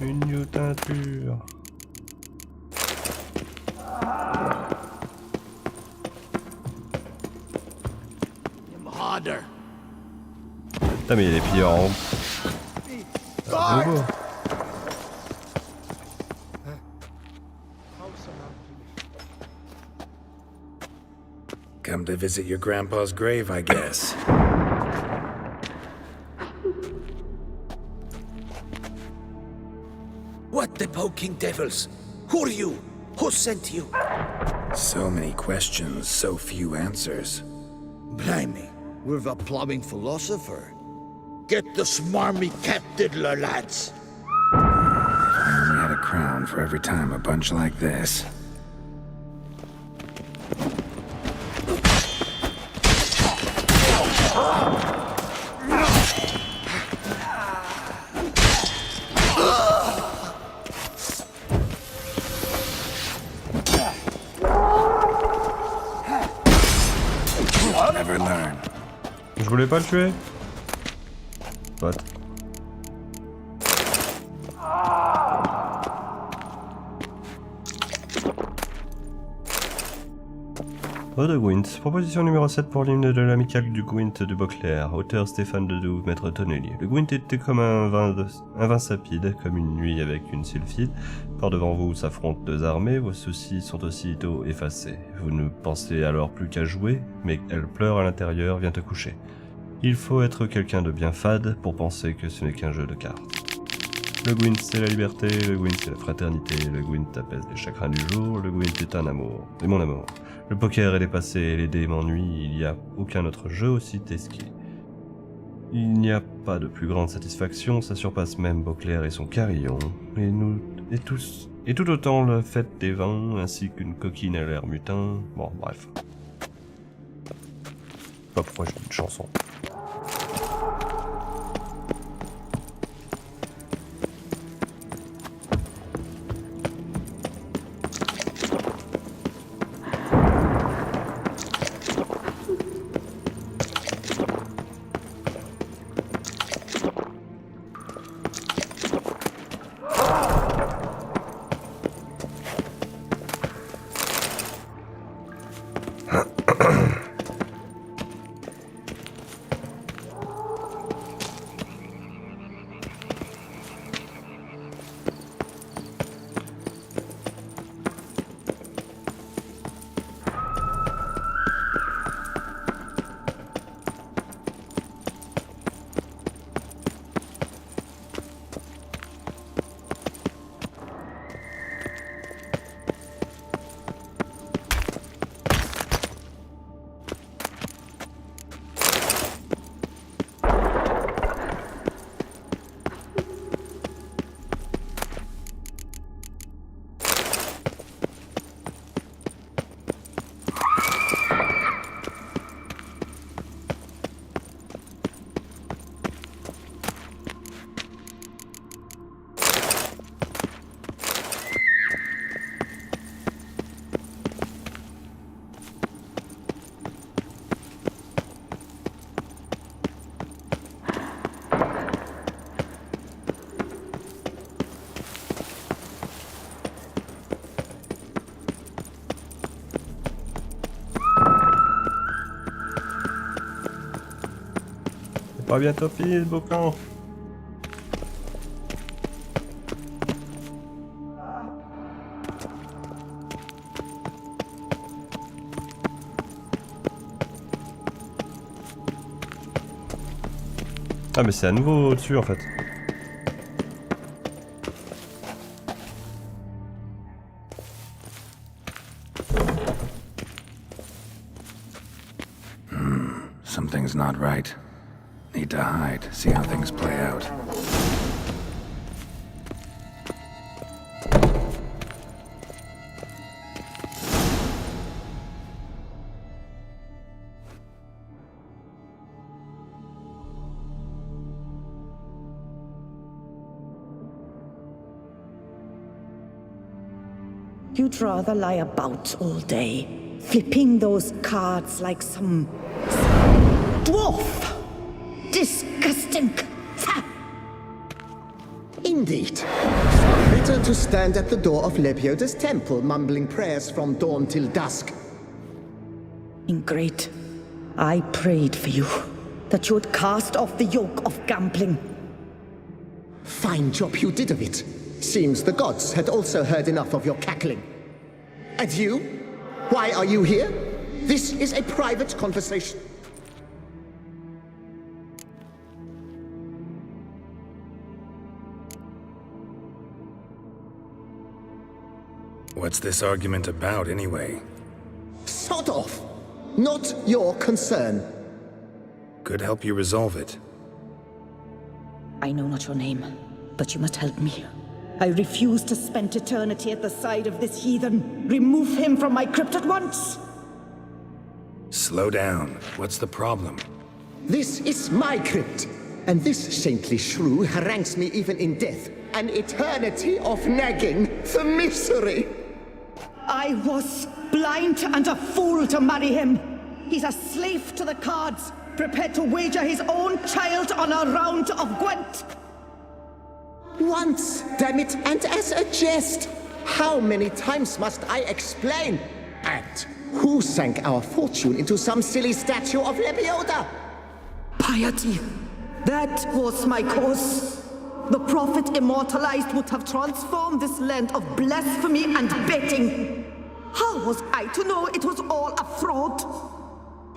Une new teinture. Harder. Putain mais il y a des pilleurs en haut. Guard! Come to visit your grandpa's grave, I guess. poking devils. Who are you? Who sent you? So many questions, so few answers. Blimey, we're the plumbing philosopher. Get the smarmy cat diddler, lads. I only had a crown for every time a bunch like this. Never learn. Je voulais pas le tuer. What? De Gwent. Proposition numéro 7 pour l'hymne de l'amicale du Gwent de Beauclair. Auteur Stéphane Dedou, maître tonnelier. Le Gwent était comme un vin sapide, comme une nuit avec une sylphide. Par devant vous s'affrontent deux armées, vos soucis sont aussitôt effacés. Vous ne pensez alors plus qu'à jouer, mais elle pleure à l'intérieur, vient te coucher. Il faut être quelqu'un de bien fade pour penser que ce n'est qu'un jeu de cartes. Le Gwent c'est la liberté, le Gwent c'est la fraternité, le Gwent apaise les chagrins du jour, le Gwent est un amour, et mon amour. Le poker est dépassé, les dés m'ennuient, il n'y a aucun autre jeu aussi tesqué. Il n'y a pas de plus grande satisfaction, ça surpasse même Beauclair et son carillon, et tout autant la fête des vins, ainsi qu'une coquine à l'air mutin, bon bref. Pas pourquoi je dis une chanson. Pas bientôt fini ce boucan. Ah mais c'est à nouveau au-dessus en fait. Something's not right. Need to hide, see how things play out. You'd rather lie about all day, flipping those cards like some dwarf. Disgusting. Indeed. Better to stand at the door of Lepioda's temple, mumbling prayers from dawn till dusk. Ingrate. I prayed for you, that you would cast off the yoke of gambling. Fine job you did of it. Seems the gods had also heard enough of your cackling. And you? Why are you here? This is a private conversation. What's this argument about, anyway? Sod off! Not your concern. Could help you resolve it. I know not your name, but you must help me. I refuse to spend eternity at the side of this heathen. Remove him from my crypt at once! Slow down. What's the problem? This is my crypt, and this saintly shrew harangues me even in death. An eternity of nagging, the misery! I was blind and a fool to marry him. He's a slave to the cards, prepared to wager his own child on a round of Gwent. Once, damn it, and as a jest. How many times must I explain? And who sank our fortune into some silly statue of Lebioda? Piety. That was my cause. The prophet immortalized would have transformed this land of blasphemy and betting. How was I to know it was all a fraud?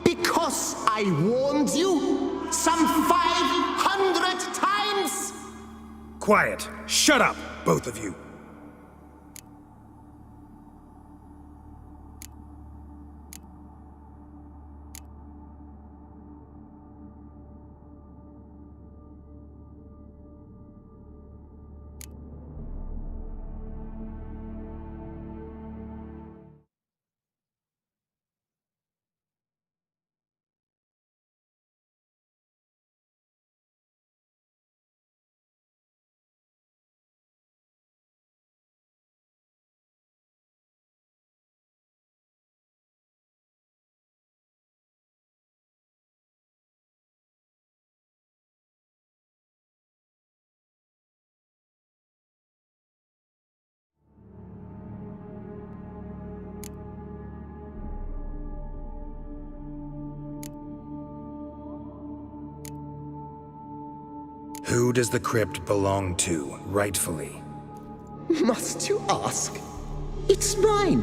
Because I warned you some 500 times! Quiet! Shut up, both of you! Who does the crypt belong to, rightfully? Must you ask? It's mine.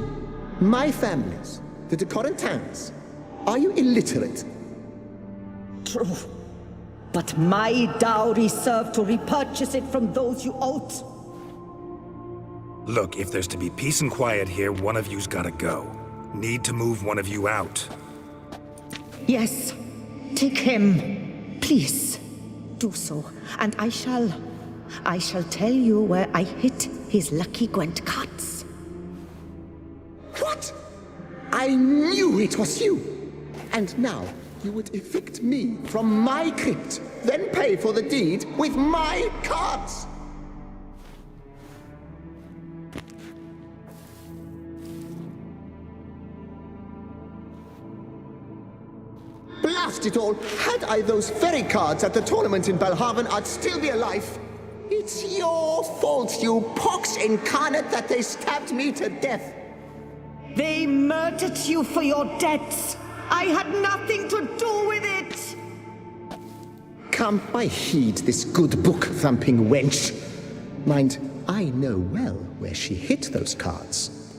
My family's. The de Corentins. Are you illiterate? True. But my dowry served to repurchase it from those you owed. Look, if there's to be peace and quiet here, one of you's gotta go. Need to move one of you out. Yes. Take him. Please. Do so, and I shall tell you where I hid his lucky Gwent cards. What? I knew it was you! And now you would evict me from my crypt, then pay for the deed with my cards! Blast it all! Had I those very cards at the tournament in Belhaven, I'd still be alive. It's your fault, you pox incarnate, that they stabbed me to death. They murdered you for your debts. I had nothing to do with it. Come, I heed this good book-thumping wench. Mind, I know well where she hid those cards.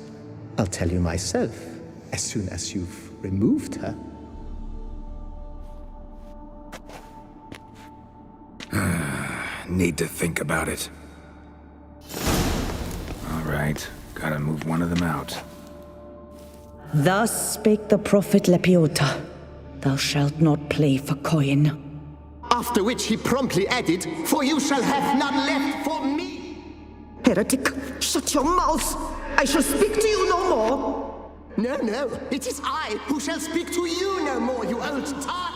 I'll tell you myself, as soon as you've removed her. Need to think about it. All right, gotta move one of them out. Thus spake the prophet Lepiota. Thou shalt not play for coin. After which he promptly added, "For you shall have none left for me." Heretic, shut your mouth! I shall speak to you no more! No, it is I who shall speak to you no more, you old tart!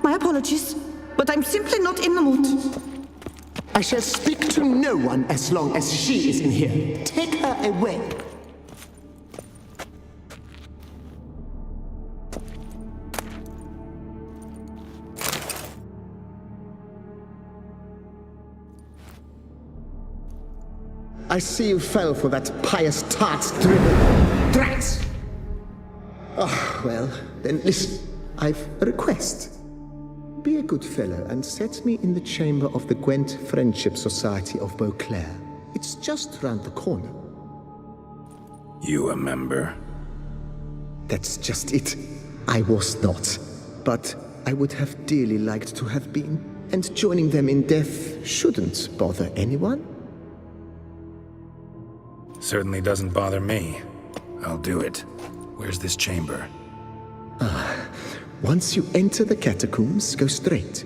My apologies, but I'm simply not in the mood. I shall speak to no one as long as she is in here. Take her away. I see you fell for that pious tart's dribble. Drats! Oh, well, then listen. I've a request. Be a good fellow and set me in the chamber of the Gwent Friendship Society of Beauclair. It's just round the corner. You a member? That's just it. I was not. But I would have dearly liked to have been. And joining them in death shouldn't bother anyone. Certainly doesn't bother me. I'll do it. Where's this chamber? Once you enter the catacombs, go straight.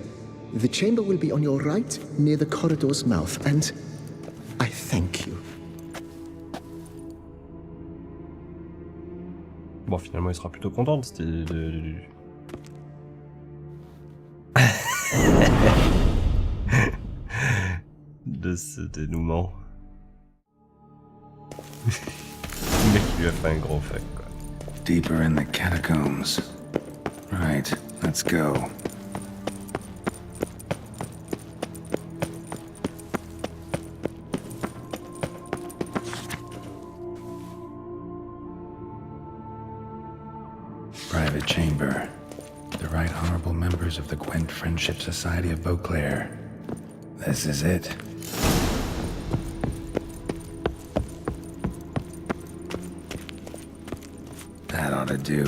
The chamber will be on your right, near the corridor's mouth, and I thank you. Bon, finalement, il sera plutôt content de ce dénouement. Le mec qui lui a fait un gros fuck, quoi. Deeper in the catacombs. Right, let's go. Private chamber. The Right Honorable members of the Gwent Friendship Society of Beauclair. This is it. That ought to do.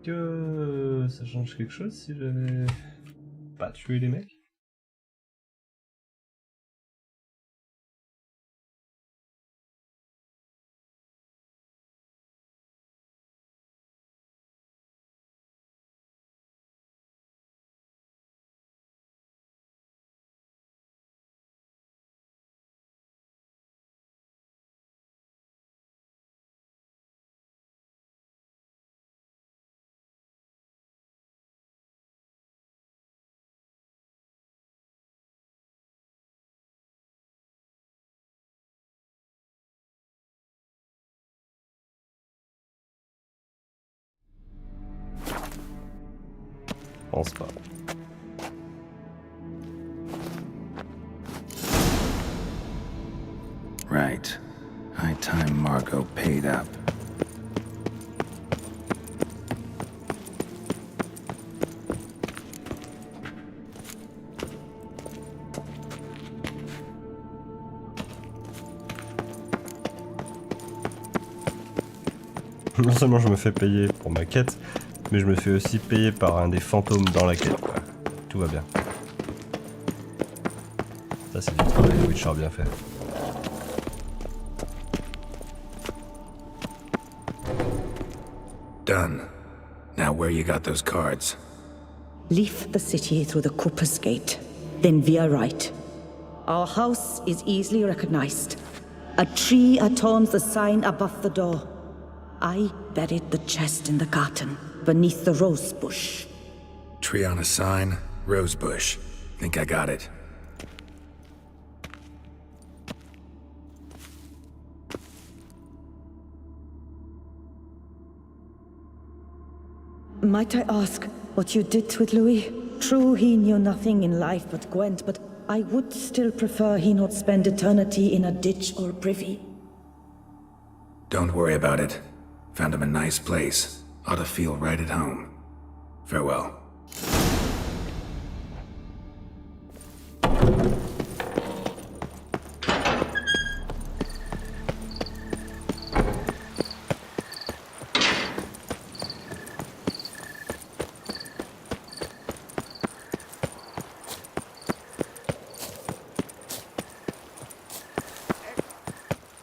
Que ça change quelque chose si j'avais pas tué les mecs? Je pense pas. Right. High time Margot paid up. Non seulement je me fais payer pour ma quête, mais je me fais aussi payer par un des fantômes dans la quête, quoi. Tout va bien. Ça c'est du travail de Witcher bien fait. Done. Now where you got those cards? Leave the city through the Cooper's Gate, then veer right. Our house is easily recognized. A tree adorns the sign above the door. I buried the chest in the garden, beneath the rose bush. Tree on a sign, rose bush. Think I got it. Might I ask what you did with Louis? True, he knew nothing in life but Gwent, but I would still prefer he not spend eternity in a ditch or privy. Don't worry about it. Found him a nice place. Ought to feel right at home. Farewell.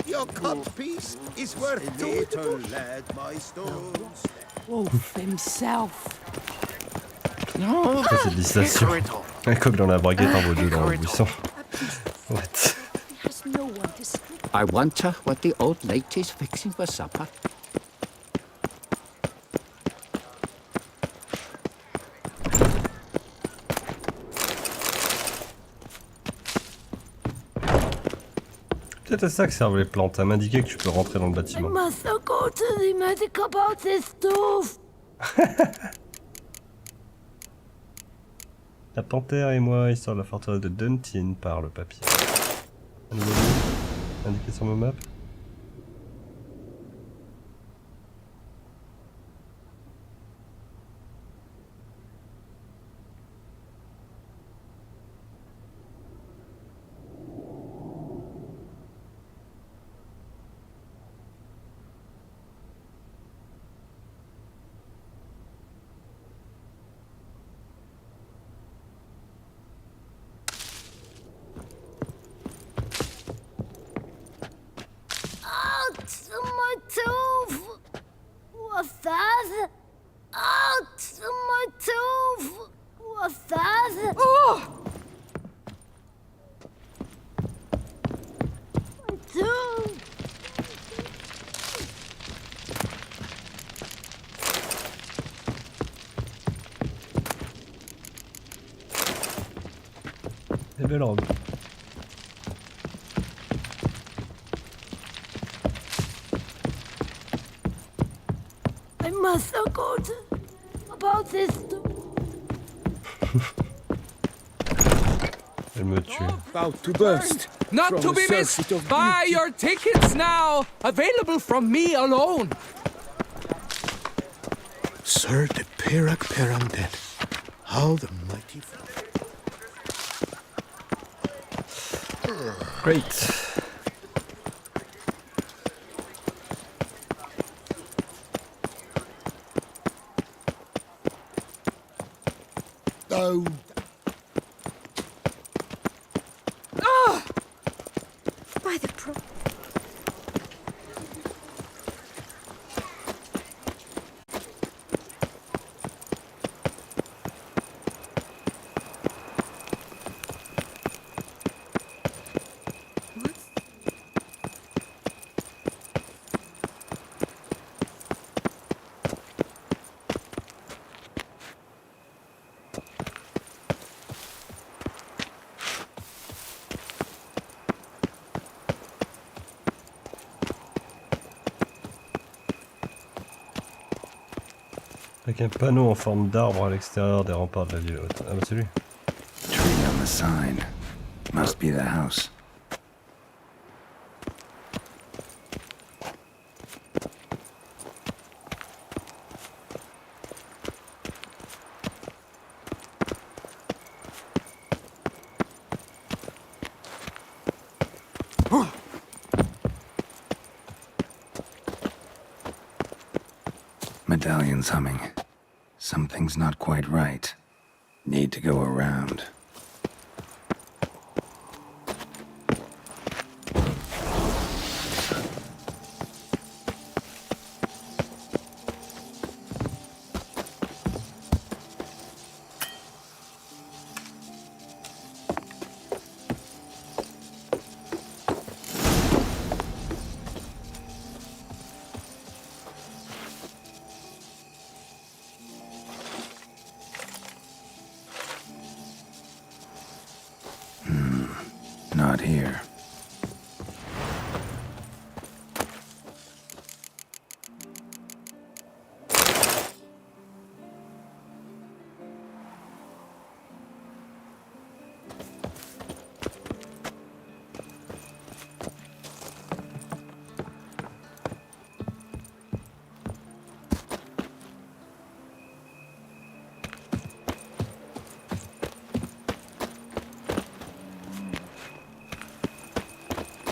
Your cut piece is worth little lad, my stones. Wolf himself. Ça c'est de l'istation. Un coq dans la braguette en vaut deux dans le buisson. What? I wonder what the old lady's fixing for supper. peut-être à ça que servent les plantes, à m'indiquer que tu peux rentrer dans le I bâtiment. must go to the medic about this stove. La panthère et moi, histoire de la forteresse de Toussaaiiint par le papier. Un nouveau lieu, indiqué sur ma map. Out my tooth. What's that? Out my tooth. What's that? Oh! My tooth. Et belle robe. I must go to about this stove. Elle me tue. About to burst. Not from to a be surfeit missed! of Buy beauty. your tickets now! Available from me alone! Sir de Perak Perundead. How the mighty Great. Oh, By the pro... Avec un panneau en forme d'arbre à l'extérieur des remparts de la ville haute. Ah bah c'est lui. Tree on the sign. Must be the house. Medallion's humming. Something's not quite right. Need to go around. Not here.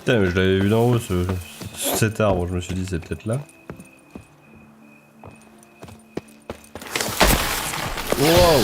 Putain, mais je l'avais vu d'en haut cet arbre, je me suis dit c'est peut-être là. Wow!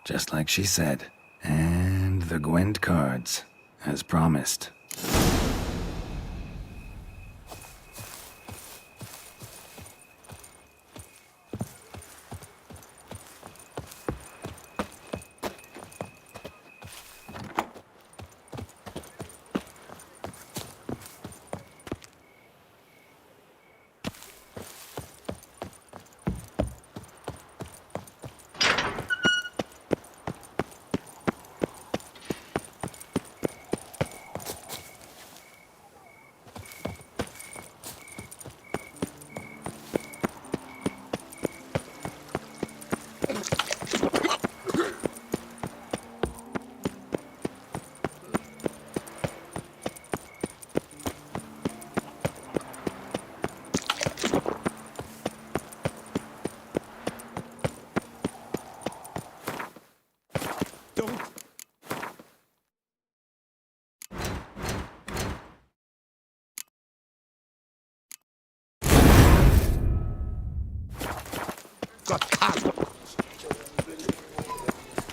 just like she said. And the Gwent cards, as promised.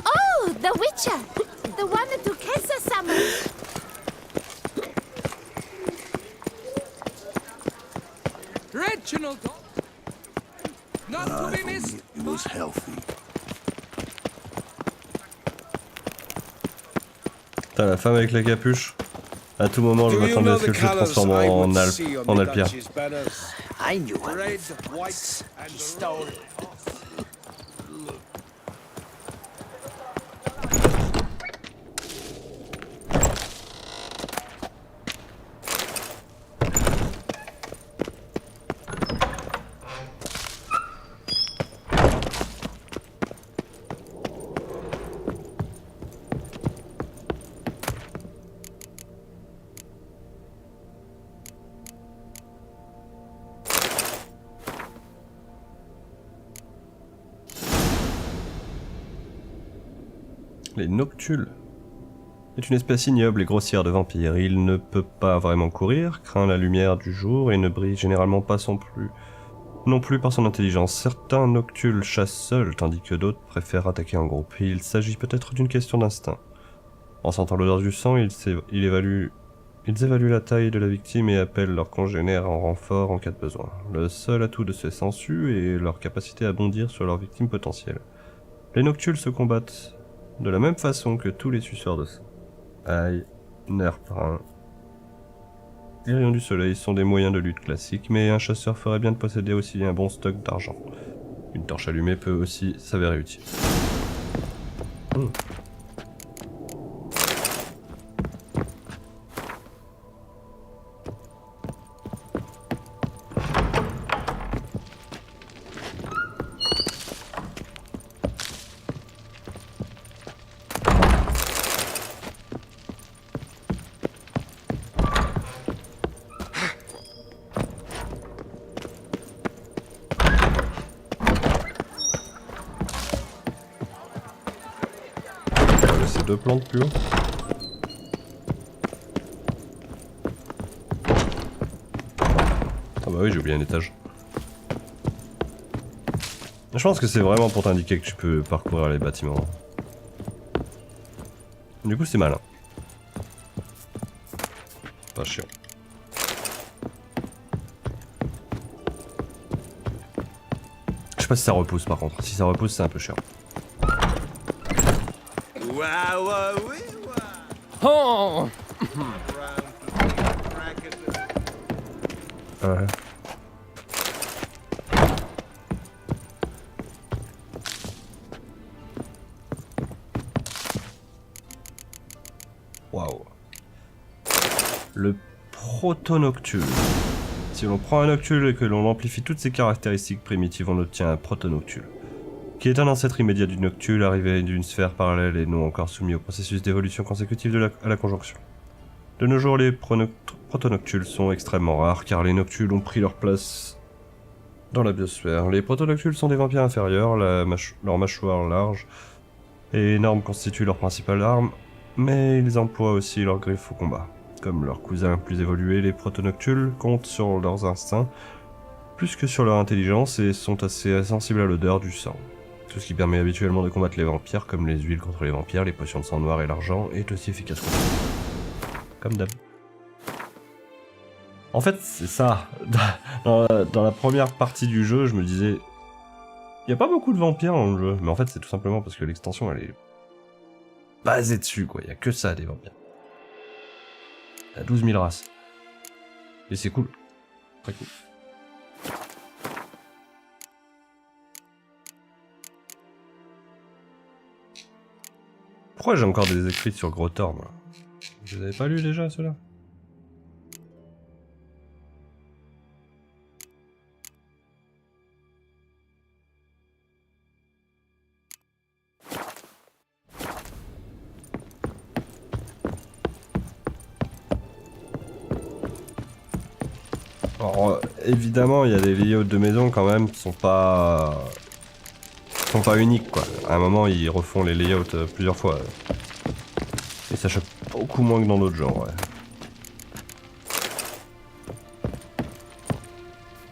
Oh, the Witcher! The one that Duquesa summoned! Reginald! Not to be missed! It was healthy. Putain, la femme avec la capuche. À tout moment, je m'attendais à ce qu'elle se transforme en Alpia. I knew him. Once. He stole. Les Noctules est une espèce ignoble et grossière de vampire. Il ne peut pas vraiment courir, craint la lumière du jour et ne brille généralement pas non plus par son intelligence. Certains Noctules chassent seuls, tandis que d'autres préfèrent attaquer en groupe. Il s'agit peut-être d'une question d'instinct. En sentant l'odeur du sang, ils évaluent la taille de la victime et appellent leurs congénères en renfort en cas de besoin. Le seul atout de ces sangsues est leur capacité à bondir sur leurs victimes potentielles. Les Noctules se combattent de la même façon que tous les suceurs de sang. Ail, nerf brun et rayons du soleil sont des moyens de lutte classiques, mais un chasseur ferait bien de posséder aussi un bon stock d'argent. Une torche allumée peut aussi s'avérer utile. Deux plantes plus haut. Ah bah oui, j'ai oublié un étage. Je pense que c'est vraiment pour t'indiquer que tu peux parcourir les bâtiments. Du coup c'est malin. Pas chiant. Je sais pas si ça repousse par contre. Si ça repousse c'est un peu chiant. Oh! Ouais. Waouh. Le proto-noctule. Si l'on prend un noctule et que l'on amplifie toutes ses caractéristiques primitives, on obtient un proto-noctule, qui est un ancêtre immédiat du noctule arrivé d'une sphère parallèle et non encore soumis au processus d'évolution consécutive à la conjonction. De nos jours, les protonoctules sont extrêmement rares car les noctules ont pris leur place dans la biosphère. Les protonoctules sont des vampires inférieurs, leur mâchoire large et énorme constitue leur principale arme, mais ils emploient aussi leurs griffes au combat. Comme leurs cousins plus évolués, les protonoctules comptent sur leurs instincts plus que sur leur intelligence et sont assez sensibles à l'odeur du sang. Tout ce qui permet habituellement de combattre les vampires, comme les huiles contre les vampires, les potions de sang noir et l'argent, est aussi efficace contre eux. Comme d'hab. En fait, c'est ça. Dans la première partie du jeu, je me disais... Il n'y a pas beaucoup de vampires dans le jeu, mais en fait, c'est tout simplement parce que l'extension, elle est basée dessus, quoi. Il n'y a que ça, des vampires. Il y a 12 000 races. Et c'est cool. Très cool. Pourquoi j'ai encore des écrits sur Grotor, moi? Je les avais pas lus déjà, ceux-là? Alors, évidemment, il y a des layouts de maison quand même qui sont pas uniques, quoi. À un moment, ils refont les layouts plusieurs fois. Et ça choque beaucoup moins que dans d'autres genres, ouais.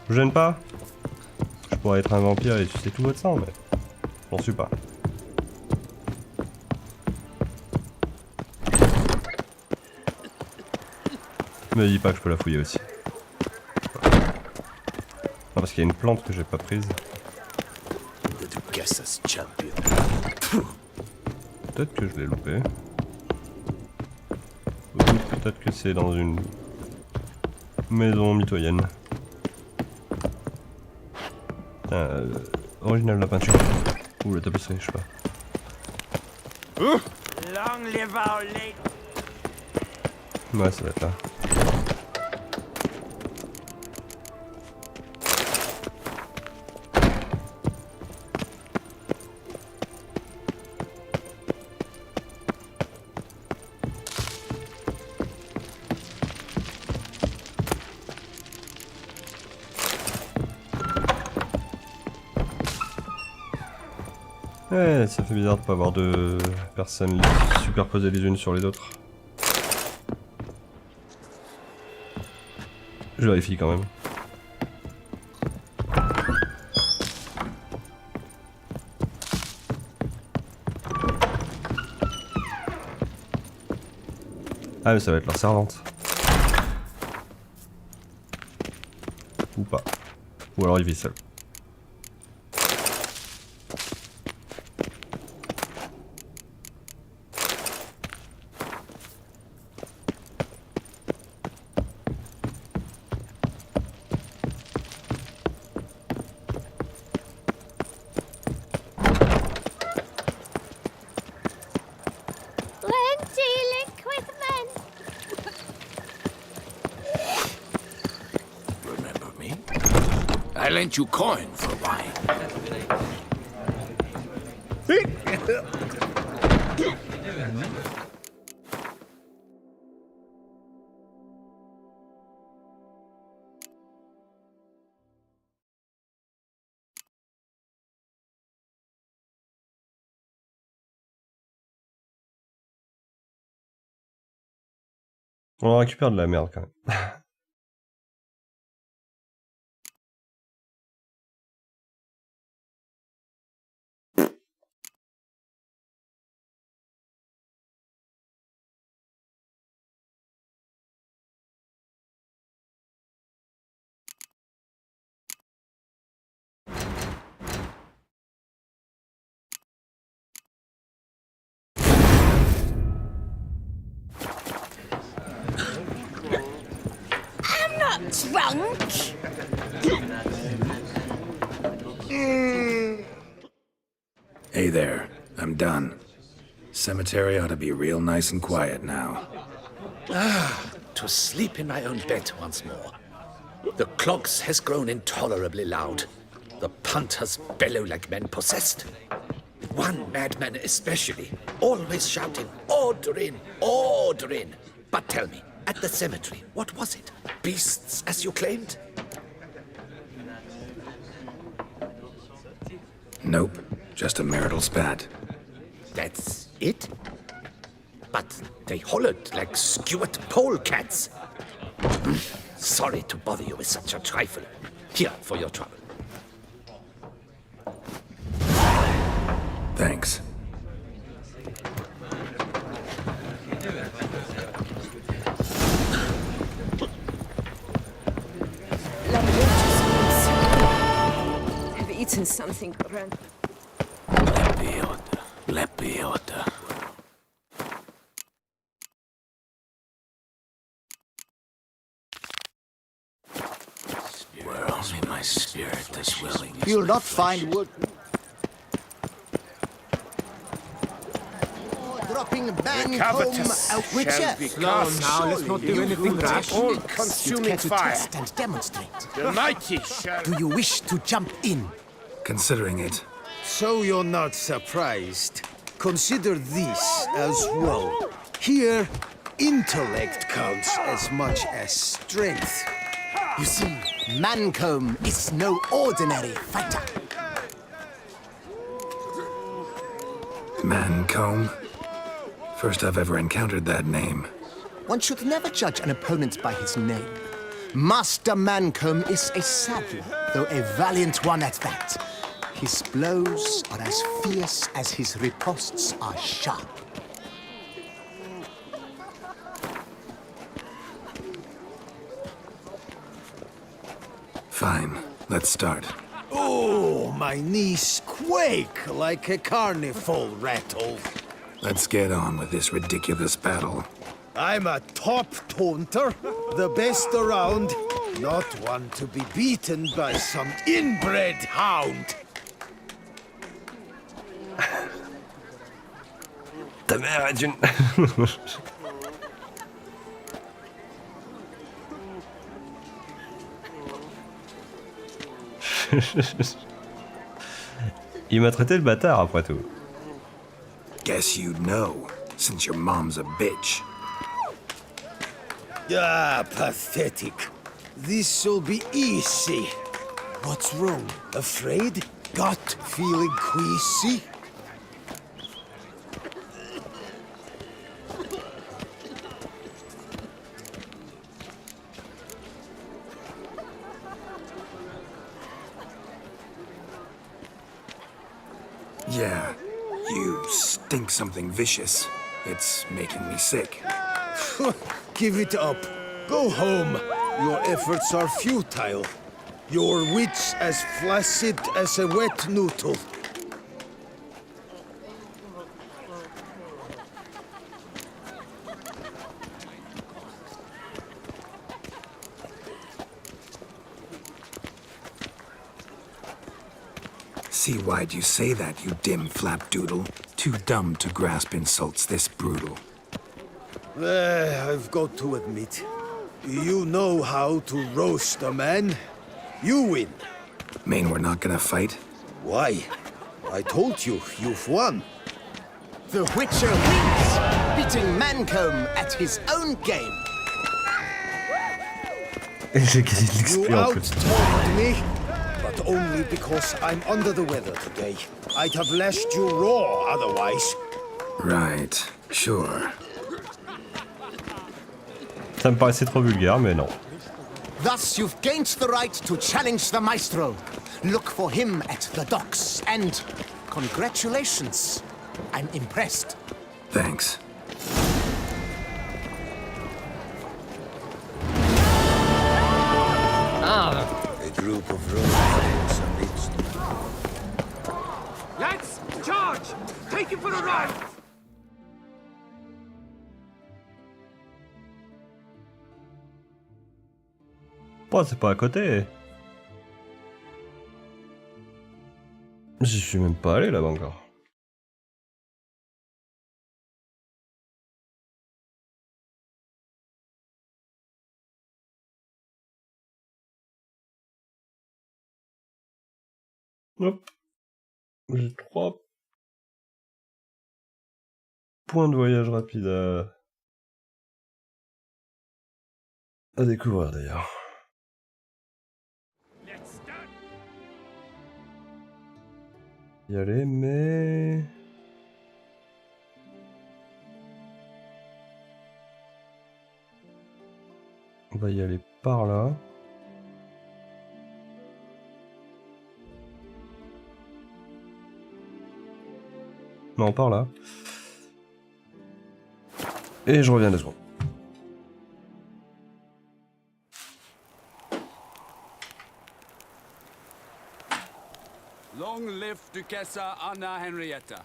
Je gêne pas. Je pourrais être un vampire et sucer tout votre sang, mais j'en suis pas. Me dis pas que je peux la fouiller aussi. Non, parce qu'il y a une plante que j'ai pas prise. Peut-être que je l'ai loupé. Ou peut-être que c'est dans une maison mitoyenne. Original de la peinture. Ou la tapisserie, je sais pas. Ouais, ça va être là. Ouais, ça fait bizarre de pas avoir deux personnes superposées les unes sur les autres. Je vérifie quand même. Ah mais ça va être leur servante. Ou pas. Ou alors il vit seul. I lent you coin for wine. On récupère de la merde quand même. I'm not drunk. Hey there, I'm done. Cemetery ought to be real nice and quiet now. To sleep in my own bed once more. The clogs has grown intolerably loud. The punters bellow like men possessed. One madman especially, always shouting, "Order in, order in." But tell me, at the cemetery, what was it? Beasts, as you claimed? Nope, just a marital spat. That's it? But they hollered like skewered polecats. Sorry to bother you with such a trifle. Here, for your trouble. Thanks. I've eaten something grand. Lepiota. Where only my spirit is willing. You'll not find wood. Dropping Bancombe, a witcher. Now, let's not do anything rash. All-consuming fire. And demonstrate. The mighty shall... Do you wish to jump in? Considering it. So you're not surprised. Consider this as well. Here, intellect counts as much as strength. You see, Mancombe is no ordinary fighter. Mancombe? First I've ever encountered that name. One should never judge an opponent by his name. Master Mancombe is a saddler, though a valiant one at that. His blows are as fierce as his riposts are sharp. Fine, let's start. Oh, my knees quake like a carnival rattle. Let's get on with this ridiculous battle. I'm a top taunter, the best around, not one to be beaten by some inbred hound. Ta mère est une... Il m'a traité de bâtard après tout. Guess you'd know, since your mom's a bitch. Ah, pathetic. This'll be easy. What's wrong? Afraid? Gut feeling queasy? Yeah, you stink something vicious. It's making me sick. Give it up. Go home. Your efforts are futile. Your wits as flaccid as a wet noodle. See why'd you say that, you dim flapdoodle? Too dumb to grasp insults this brutal. I've got to admit, you know how to roast a man. You win. Mean we're not gonna fight? Why? I told you, you've won. The Witcher wins, beating Mancombe at his own game. You out-talked me, but only because I'm under the weather today. I'd have lashed you raw otherwise. Right, sure. Ça me paraissait trop vulgaire, mais non. Thus you've gained the right to challenge the Maestro. Look for him at the docks, and congratulations. I'm impressed. Thanks. A group of Romans amidst... Lads, charge! Take him for a ride! Oh, c'est pas à côté. J'y suis même pas allé là-bas encore. Hop. J'ai 3 points de voyage rapide à découvrir d'ailleurs. Y aller, mais... On va y aller par là. Non, par là. Et je reviens 2 secondes. Long live Duchessa Anna Henrietta.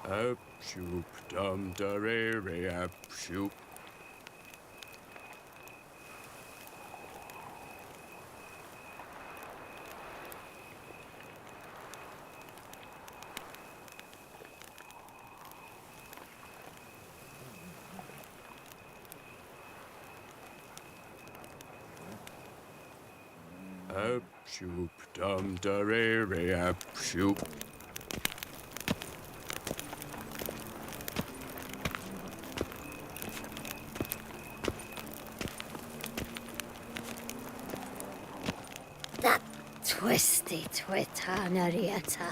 Up, shoop, dum, da, re, up, shoop. Up, shoop, dum, da, re, up, shoop. Twisty twit, Henrietta.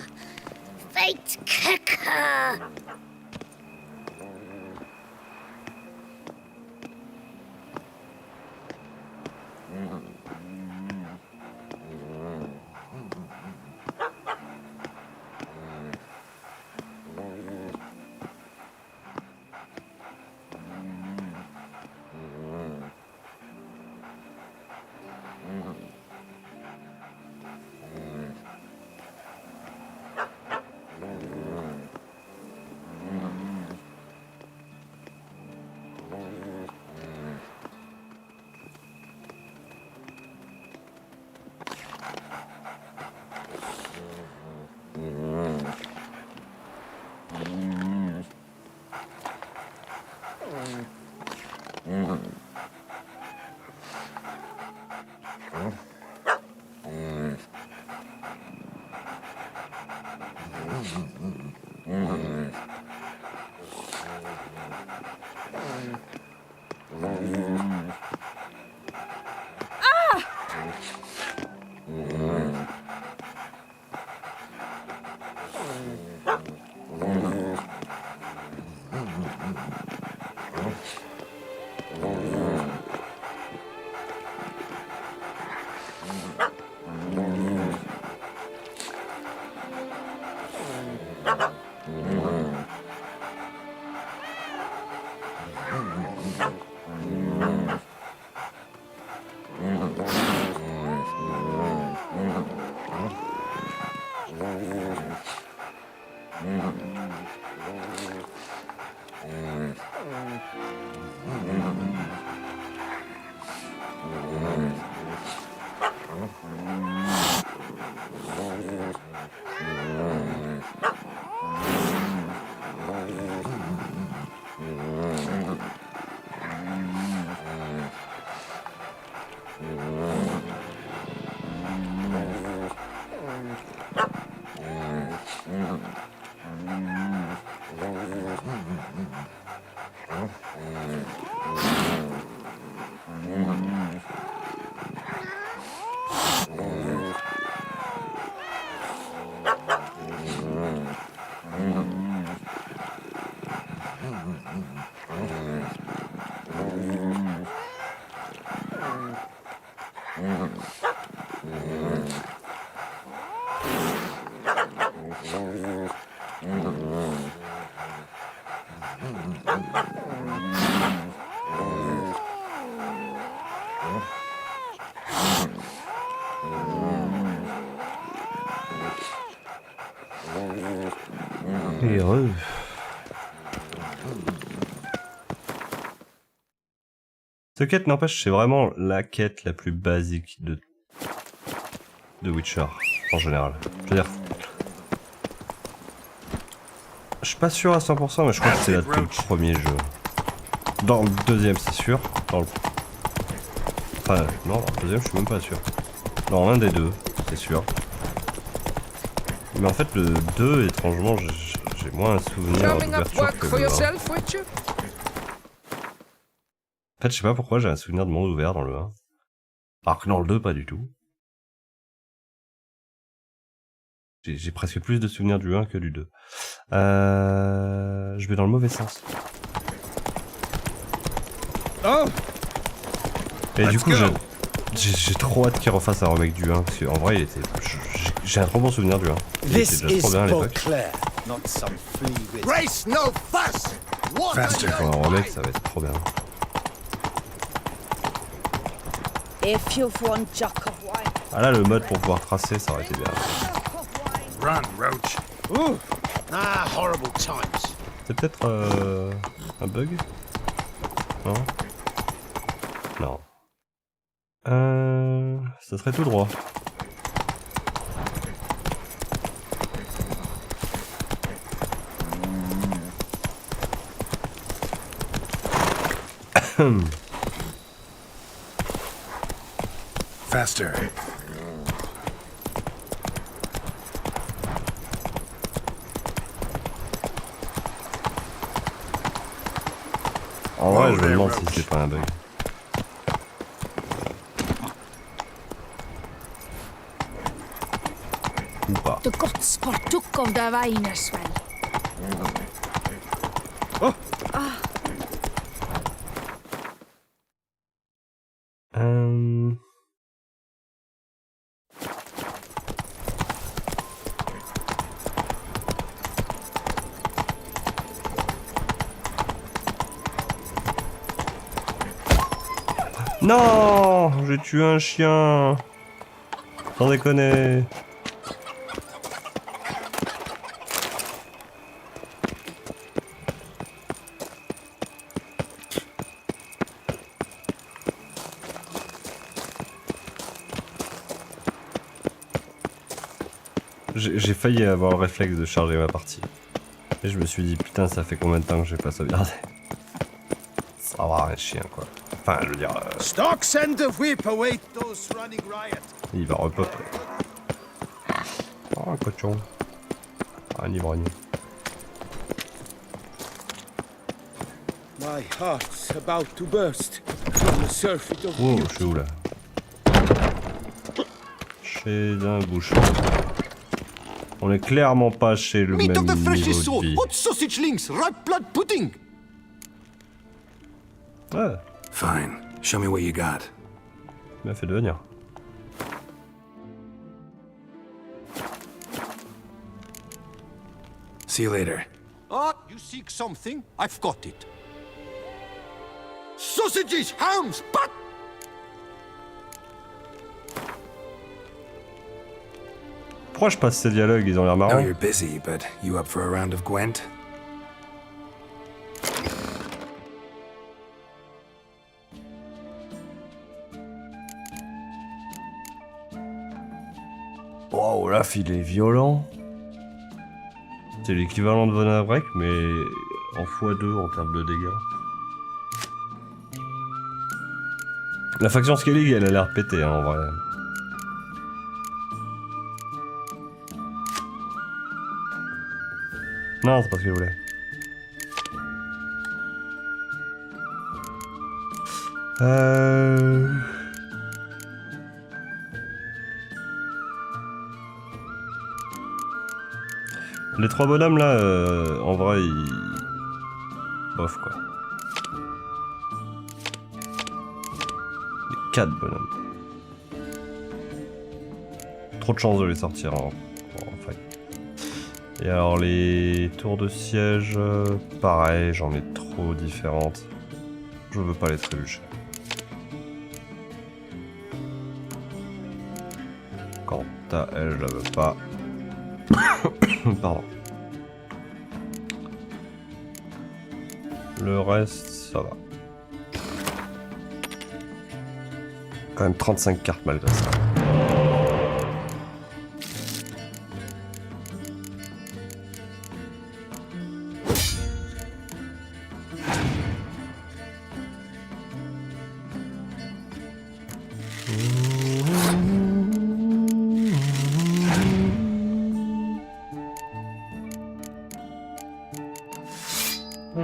Fate kick her! Et heureux. Cette quête, n'empêche, c'est vraiment la quête la plus basique de Witcher, en général. Je veux dire... Je suis pas sûr à 100%, mais je crois que c'est là depuis le premier jeu. Dans le deuxième, c'est sûr. Dans le... Enfin, non, dans le deuxième, je suis même pas sûr. Dans un des deux, c'est sûr. Mais en fait, le 2, étrangement, J'ai moins un souvenir Drumming up d'ouverture work que for le 1. yourself, Witcher? En fait, je sais pas pourquoi j'ai un souvenir de monde ouvert dans le 1. Alors que dans le 2, pas du tout. J'ai presque plus de souvenirs du 1 que du 2. Je vais dans le mauvais sens. Oh! Et du coup, j'ai trop hâte qu'ils refassent un remake du 1, parce qu'en vrai, il était... J'ai un trop bon souvenir du 1. Il était déjà trop bien à l'époque. Race no fuss! Faster. Pour un remake, ça va être trop bien. If you've one jug of wine. Ah là, le mode pour pouvoir tracer, ça aurait été bien. Run, Roach. Ooh. Ah, horrible times. C'est peut-être un bug? Non? Non. Ça serait tout droit. Faster. En vrai, je me demande si c'est pas un bug. Ou pas. The guts partook of the wine as well. Oh. Non, j'ai tué un chien. Sans déconner. J'ai failli avoir le réflexe de charger ma partie. Et je me suis dit, putain, ça fait combien de temps que j'ai pas sauvegardé? Ça va, un chien, quoi. Enfin, je veux dire... Stocks and the whip await those running riot. Il va repop. Oh, un cochon. Un ivrogne. My heart's about to burst from the surfeit of Oh, beauty. je suis où, là? Chez un bouchon. On est clairement pas chez le Meat même of the niveau freshest de sort, vie. hot sausage links, ripe blood pudding. Ouais. Fine. Show me what you got. Il m'a fait devenir. See you later. Ah, you seek something? I've got it. Sausages, hams, but... Pourquoi je passe ces dialogues? Ils ont l'air Know marrants. you're busy, but you up for a round of Gwent? Wow, là, il est violent. C'est l'équivalent de Von Avrek, mais en x2 en termes de dégâts. La faction Skellig, elle a l'air pétée, hein, en vrai. Non, c'est pas ce que je voulais. Les trois bonhommes là, en vrai, ils... bof quoi. Les 4 bonhommes. Trop de chance de les sortir en fight. Et alors les tours de siège, pareil, j'en ai trop différentes. Je veux pas les trébucher. Quant à elle, je la veux pas. Pardon. Le reste, ça va. Quand même 35 cartes malgré ça. Si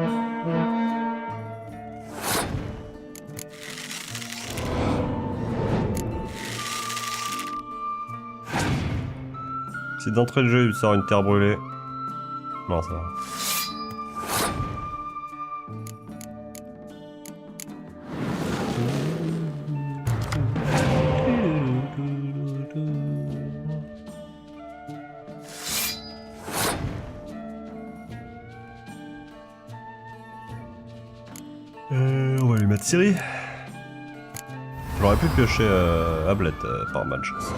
d'entrée de jeu il sort une terre brûlée. Non, ça va. On va lui mettre Siri. J'aurais pu piocher Ablette par malchance.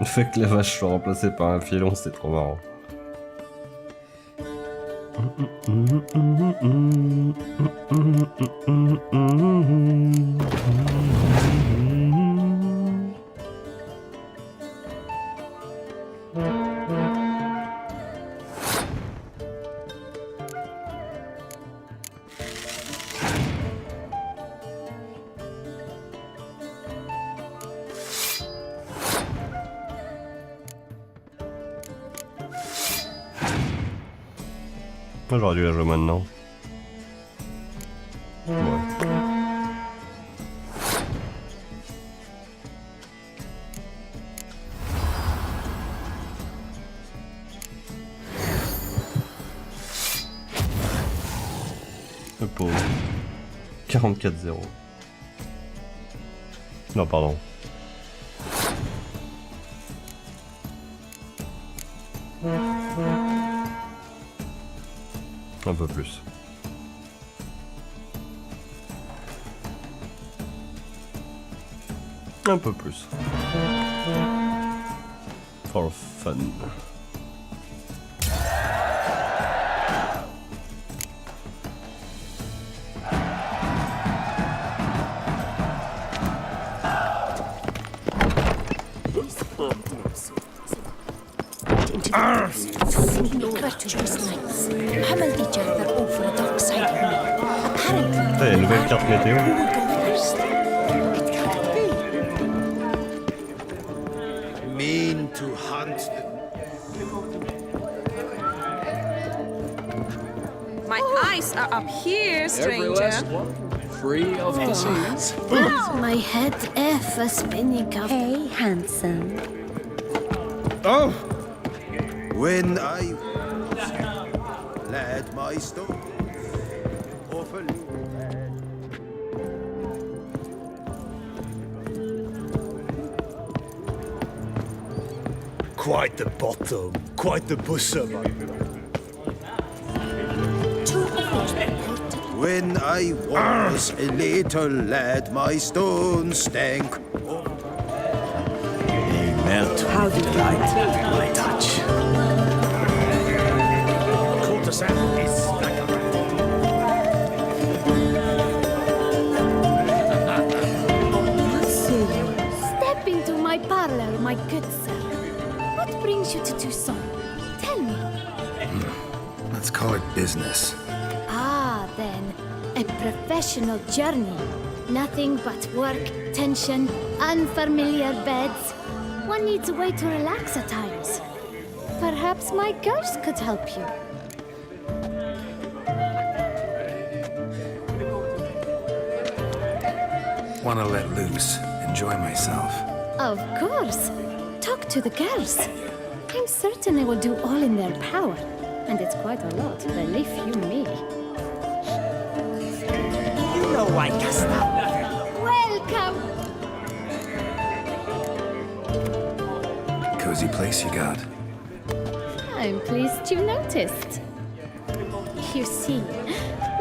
Le fait que les vaches soient remplacées par un filon, c'est trop marrant. Moi j'aurais dû la jouer maintenant. Ouais. Le pauvre. 44-0. Non, pardon. Un peu plus. Un peu plus. For fun. Hey, nouvelle carte météo. Mean to hunt My eyes are up here, stranger. Every last one, free of disease. My head for spinning up. Hey, handsome. Oh! When I... my stone. Awfully bad. Quite the bottom, quite the bosom. When I was a little lad, my stone stank. They melt with delight at my touch. Toussaaiint is like a Step into my parlor, my good sir. What brings you to Toussaaiint? Tell me. Let's call it business. Ah, then. A professional journey. Nothing but work, tension, unfamiliar beds. One needs a way to relax at times. Perhaps my ghost could help you. Wanna let loose, enjoy myself. Of course. Talk to the girls. I'm certain I will do all in their power. And it's quite a lot, believe you me. You know why, Gustav. Welcome! Cozy place you got. I'm pleased you noticed. You see,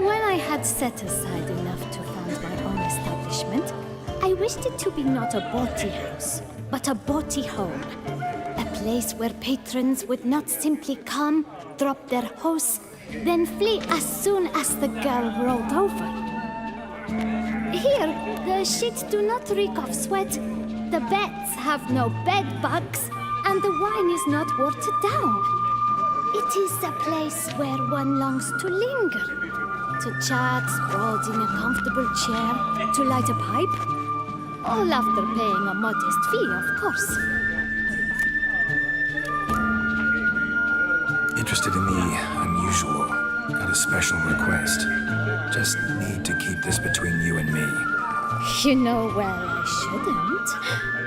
when I had set aside enough to found my own establishment, I wished it to be not a bawdy house, but a bawdy home. A place where patrons would not simply come, drop their hose, then flee as soon as the girl rolled over. Here, the sheets do not reek of sweat, the beds have no bed bugs, and the wine is not watered down. It is a place where one longs to linger, to chat sprawled in a comfortable chair, to light a pipe, all after paying a modest fee, of course. Interested in the unusual. Got a special request. Just need to keep this between you and me. You know well I shouldn't.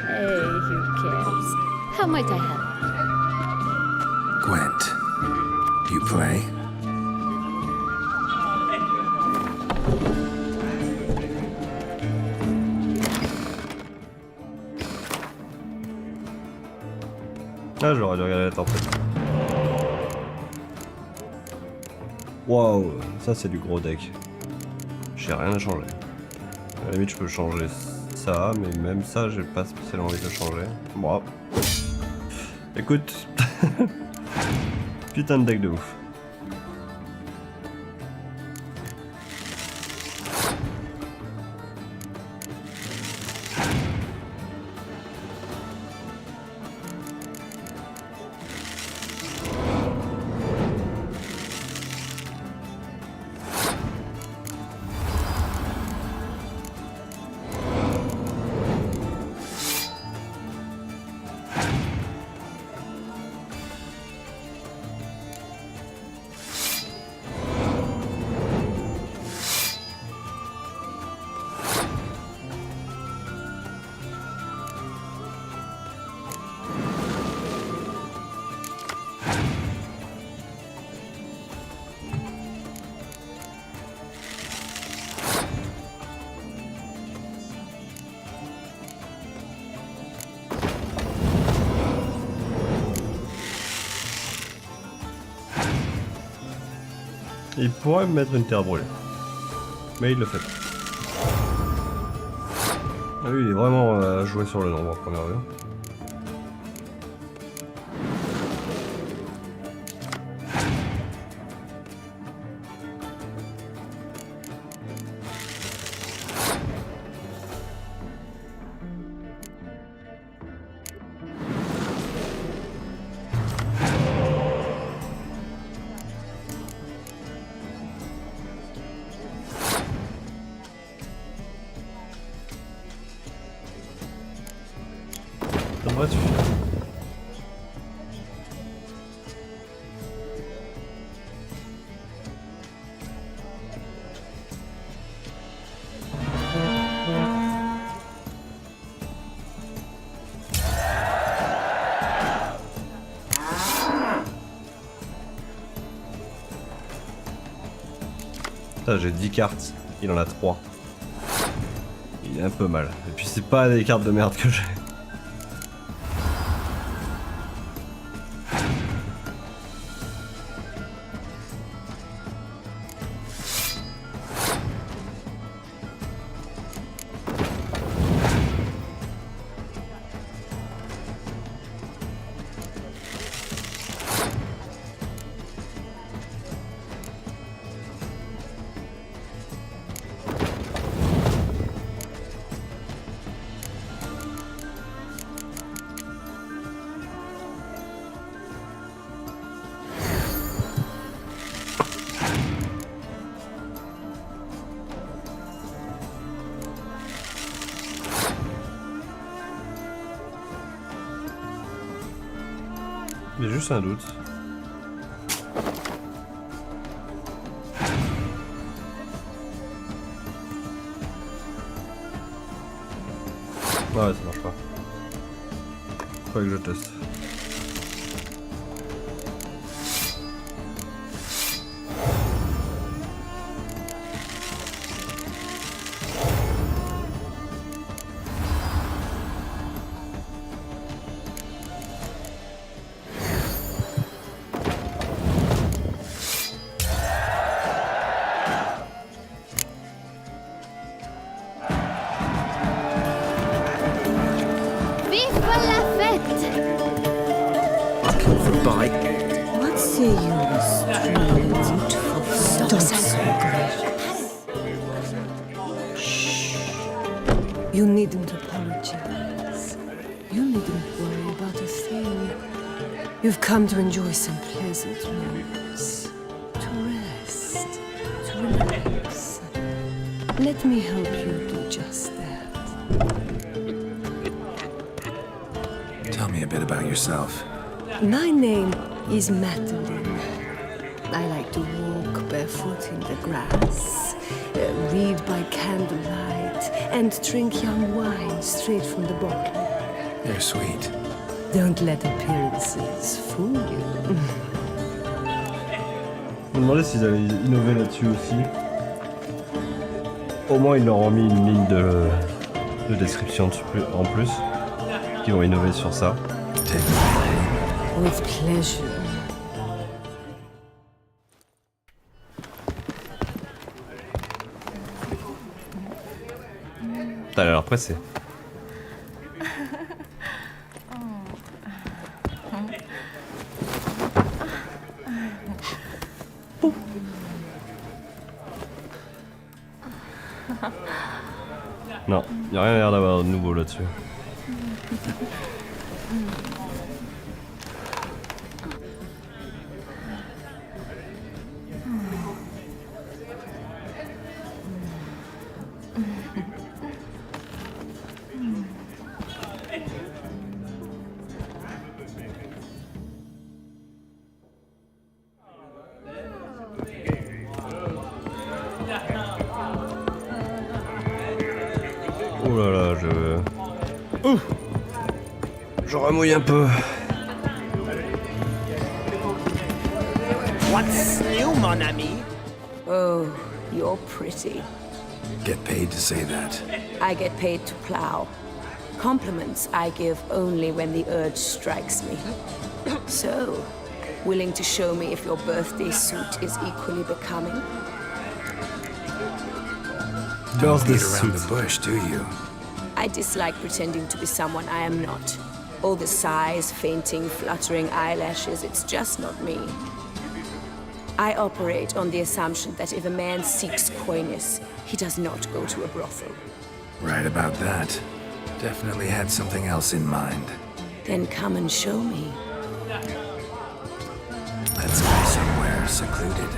Hey, who cares? How might I help? Gwent, you play? Ah, j'aurais dû regarder la tempête. Waouh, ça c'est du gros deck. J'ai rien à changer. À la limite, je peux changer ça, mais même ça, j'ai pas spécialement envie de changer. Bon. Écoute. Putain de deck de ouf. Il pourrait me mettre une terre brûlée. Mais il le fait pas. Ah oui, il est vraiment à jouer sur le nombre en première vue. Ça devrait suffire. Putain, j'ai 10 cartes, il en a 3. Il est un peu mal. Et puis c'est pas des cartes de merde que j'ai. J'ai juste un doute. Ouais, ça marche pas. Faut que je teste. What say you, beautiful? Don't so Shh. You needn't apologize. You needn't worry about a thing. You've come to enjoy some pleasant moments. To rest. To relax. Let me help you do just that. Tell me a bit about yourself. My name is Madeline. I like to walk barefoot in the grass, read by candlelight, and drink young wine straight from the bottle. You're sweet. Don't let appearances fool you. Je me demandais s'ils allaient innover là-dessus aussi. Au moins ils leur ont mis une ligne de description en plus. Ils vont innover sur ça. With pleasure. T'as l'air pressé. Non, y a rien l'air d'avoir de nouveau là-dessus. Oh là là, je remouille un peu. What's new, mon ami? Oh, you're pretty. Get paid to say that. I get paid to plow. Compliments I give only when the urge strikes me. So, willing to show me if your birthday suit is equally becoming? Don't beat around the bush, do you? I dislike pretending to be someone I am not. All the sighs, fainting, fluttering eyelashes, it's just not me. I operate on the assumption that if a man seeks coyness, he does not go to a brothel. Right about that. Definitely had something else in mind. Then come and show me. Let's go somewhere secluded.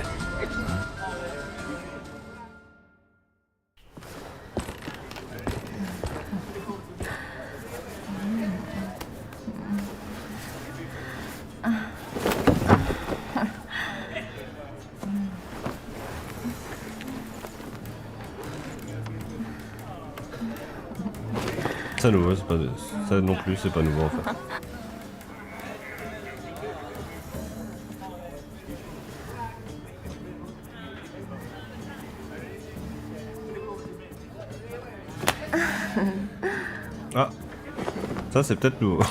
Ça nouveau, c'est pas ça non plus, c'est pas nouveau en fait. Ah, ça c'est peut-être nouveau.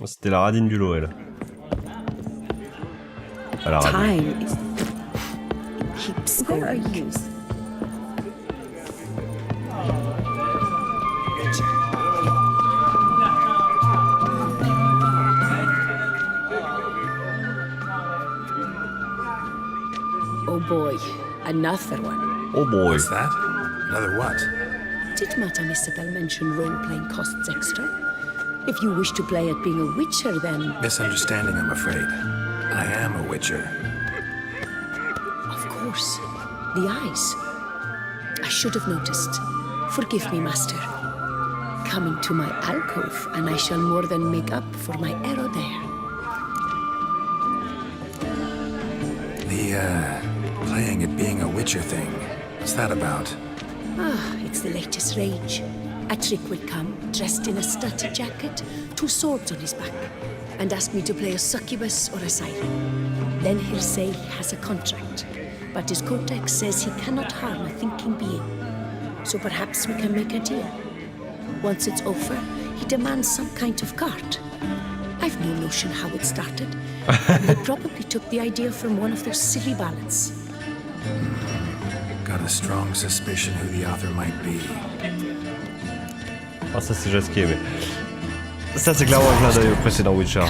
C'était la radine du lot, elle. À la radine. Time is... It keeps going. Oh boy, another one. Oh boy. What's that? Another what? Did Madame Isabel mention role-playing costs extra? If you wish to play at being a witcher, then... Misunderstanding, I'm afraid. I am a witcher. Of course. The eyes. I should have noticed. Forgive me, master. Come into my alcove, and I shall more than make up for my error there. The, playing at being a witcher thing. What's that about? Ah, it's the latest rage. A trick will come, dressed in a studded jacket, 2 swords on his back, and ask me to play a succubus or a siren. Then he'll say he has a contract, but his codex says he cannot harm a thinking being. So perhaps we can make a deal. Once it's over, he demands some kind of cart. I've no notion how it started. They probably took the idea from one of those silly ballads. Got a strong suspicion who the author might be. Ah, ça c'est jasqué, mais... Ça c'est clairement un clin d'œil au précédent Witcher.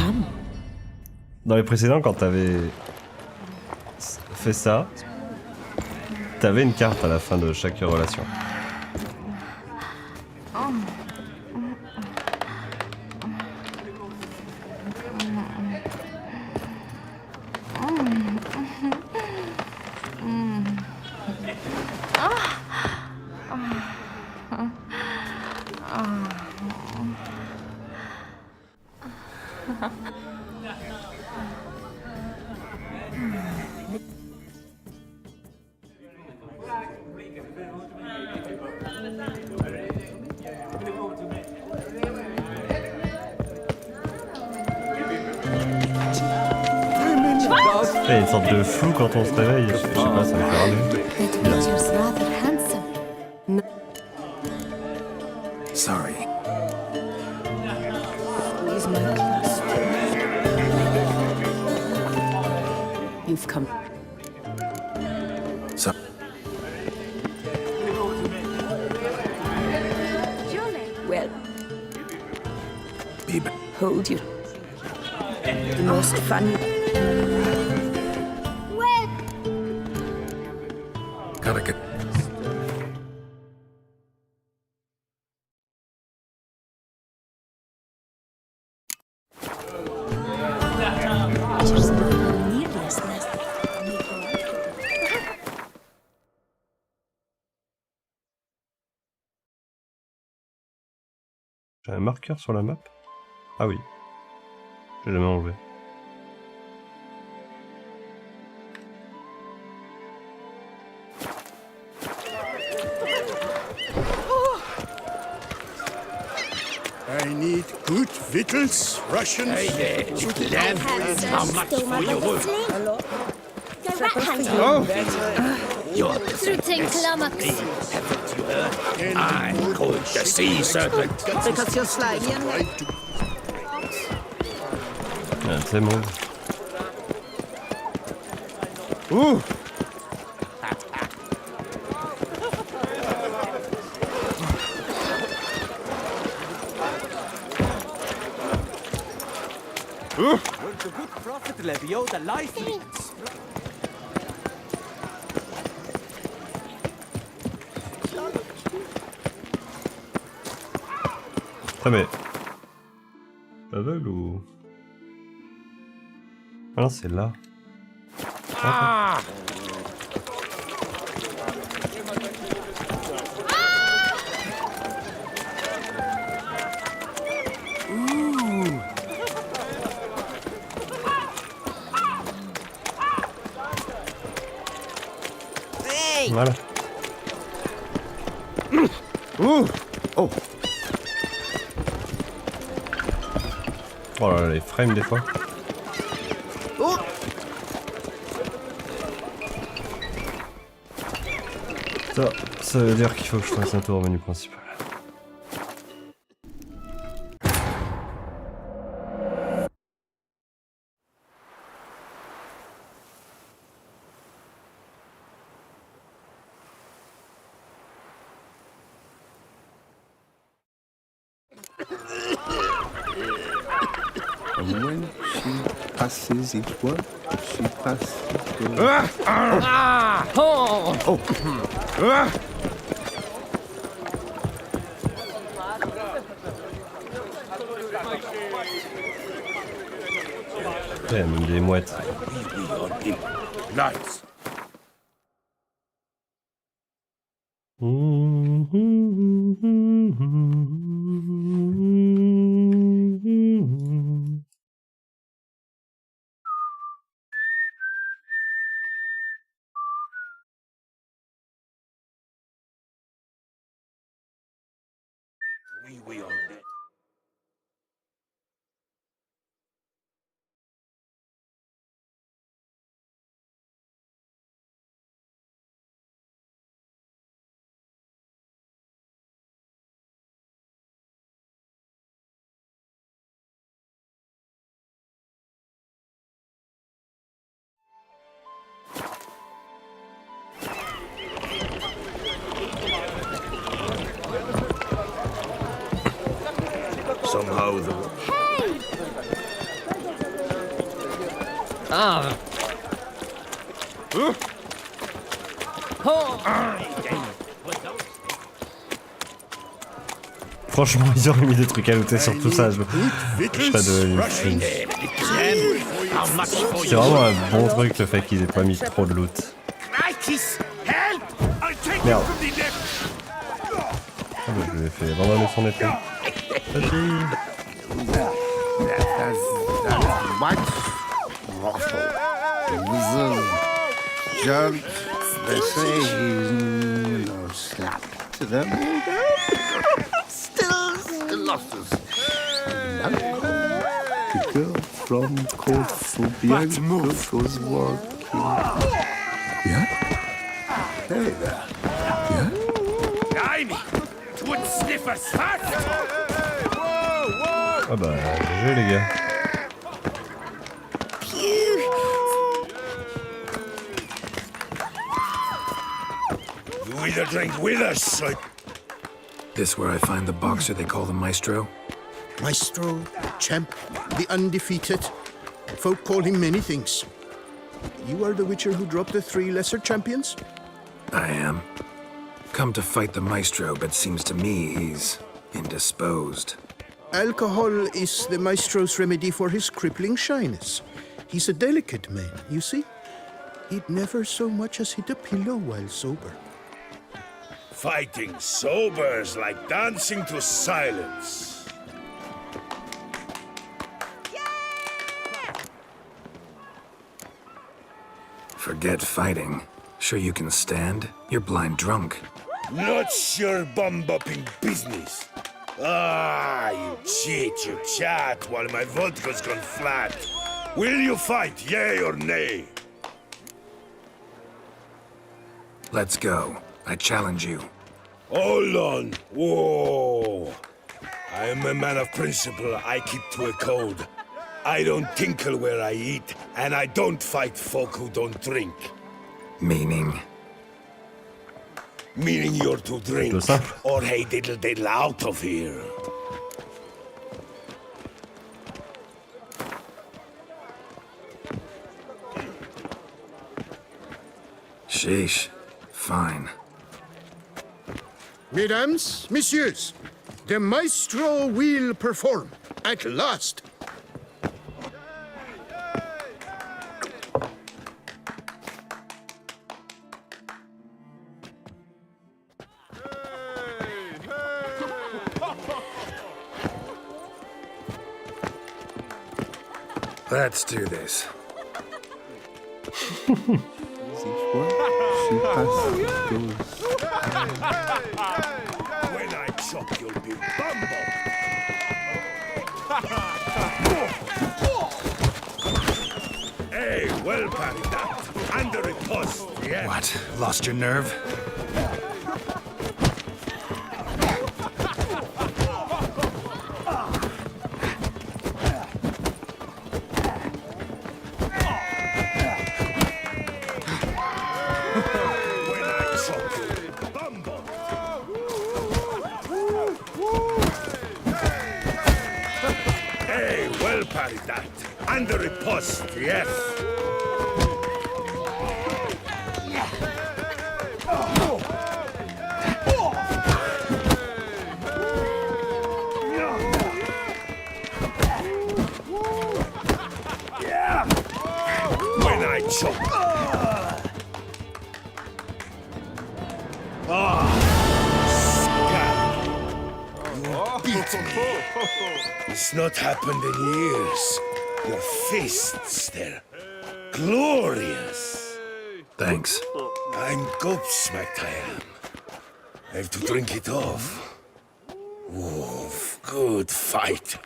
Dans les précédents, quand t'avais fait ça, t'avais une carte à la fin de chaque relation. Il y a une sorte de flou quand on se réveille, je sais pas, ça me fait rêver. That witcher's rather handsome. Sorry. He's my class. You've come. So. Well. Be back. Hold you. The most funny. Gotta get. J'ai un marqueur sur la map? Ah oui. J'ai jamais enlevé. I need good victuals, Russians. Hey there, little lamb. How much for your work? Go rat hunting. You're Through Climax. Haven't you heard? I'm called the sea serpent. Because you're slimy and... Ah, c'est bon. Ouh! Will the good prophet Levio the life leads? Ah mais... Aveugle ou... Ah non, c'est là. Ah! Voilà. Oh. Oh là là, les frames des fois. Oh. Ça veut dire qu'il faut que je fasse un tour au menu principal. And when she passes each word, she passes the... Ouais, même des mouettes. Nice. Somehow the... Ah. Franchement, ils auraient mis des trucs à looter sur tout ça. Je serais devenu fou. C'est vraiment un bon truc le fait qu'ils aient pas mis trop de loot. Merde. Ah bah, je lui ai fait abandonner son épée. Vas-y. Jump, they say he's no slap to them. Still losses. And the girl from Corfu was walking. Yeah? Hey there. Yeah? Blimey! Twin sniffers fast! Ah bah, GG les gars. You either drink with us, or... This where I find the boxer they call the Maestro? Maestro, champ, the undefeated. Folk call him many things. You are the Witcher who dropped the 3 lesser champions? I am. Come to fight the Maestro, but seems to me he's indisposed. Alcohol is the Maestro's remedy for his crippling shyness. He's a delicate man, you see? He'd never so much as hit a pillow while sober. Fighting sober is like dancing to silence. Forget fighting. Sure you can stand? You're blind drunk. Not your bum-bopping business. Ah, you cheat, you chat, while my vodka's gone flat. Will you fight, yay or nay? Let's go. I challenge you. Hold on. Whoa. I am a man of principle. I keep to a code. I don't tinkle where I eat, and I don't fight folk who don't drink. Meaning? Meaning you're to drink, or hey diddle diddle out of here. Sheesh. Fine. Mesdames, messieurs, the Maestro will perform, at last. Let's do this. Each word she passed goes. When I chop, you'll be bumble. Hey, well parried that. Under a post, yeah. What? Lost your nerve? Hey, well parried that. Under a post, yes. When I chop. Beat me. It's not happened in years. Your fists, they're glorious. Thanks. I'm gobsmacked, I am. I have to drink it off. Oof, good fight.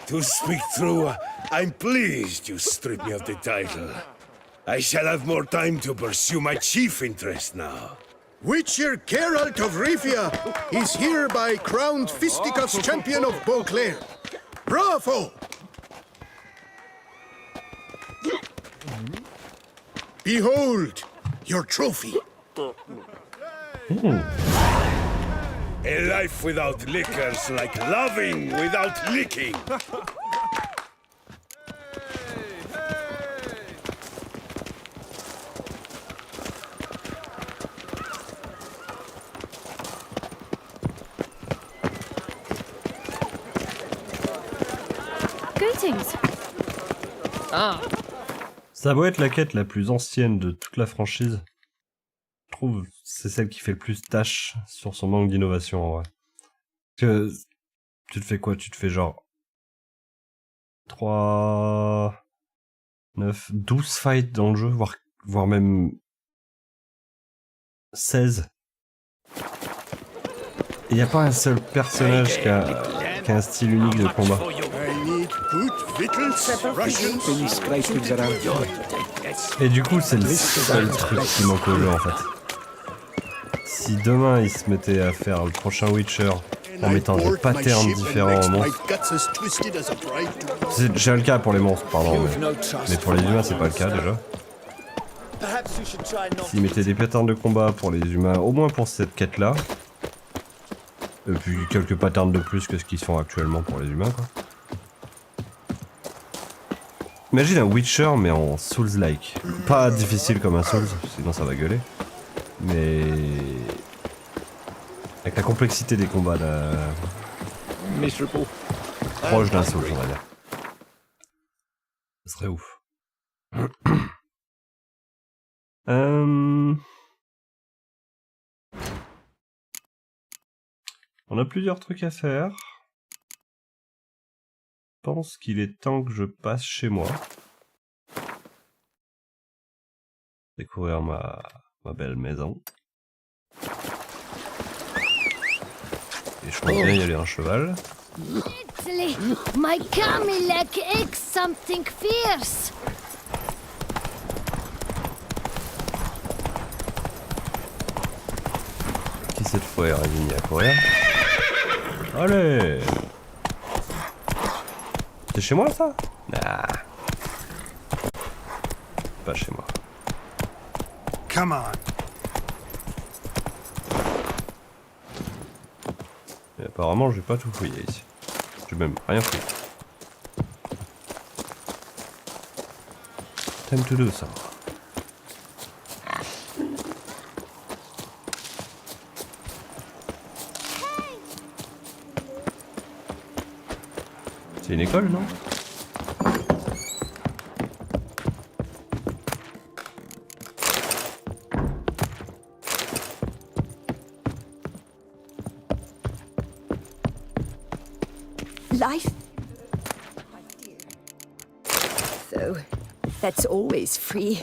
To speak true, I'm pleased you stripped me of the title. I shall have more time to pursue my chief interest now. Witcher Geralt of Rivia is hereby crowned fisticuffs champion of Beauclair. Bravo! Behold, your trophy. A life without liquor's like loving without licking. Greetings. Ah. Ça doit être la quête la plus ancienne de toute la franchise. Je trouve que c'est celle qui fait le plus tâche sur son manque d'innovation en vrai. Parce que tu te fais quoi? Tu te fais genre 3, 9, 12 fights dans le jeu, voire même 16. Il n'y a pas un seul personnage qui a un style unique de combat. Et du coup, c'est le seul truc qui manque au jeu en fait. Si demain ils se mettaient à faire le prochain Witcher en mettant des patterns différents aux monstres. C'est déjà le cas pour les monstres, pardon, mais pour les humains, c'est pas le cas déjà. S'ils mettaient des patterns de combat pour les humains, au moins pour cette quête-là, et puis quelques patterns de plus que ce qu'ils font actuellement pour les humains, quoi. Imagine un Witcher mais en Souls-like. Pas difficile comme un Souls, sinon ça va gueuler. Mais avec la complexité des combats proche d'un Souls, on va dire. Ce serait ouf. On a plusieurs trucs à faire. Je pense qu'il est temps que je passe chez moi. Découvrir ma belle maison. Et je compte bien y aller en cheval. Italy, my Camilek eggs something fierce. Qui cette fois est résigné à courir? Allez! C'est chez moi ça? Nah. Pas chez moi. Come on. Et apparemment j'ai pas tout fouillé ici. J'ai même rien fouillé. Time to do ça. C'est une école, non? Life? So, that's always free.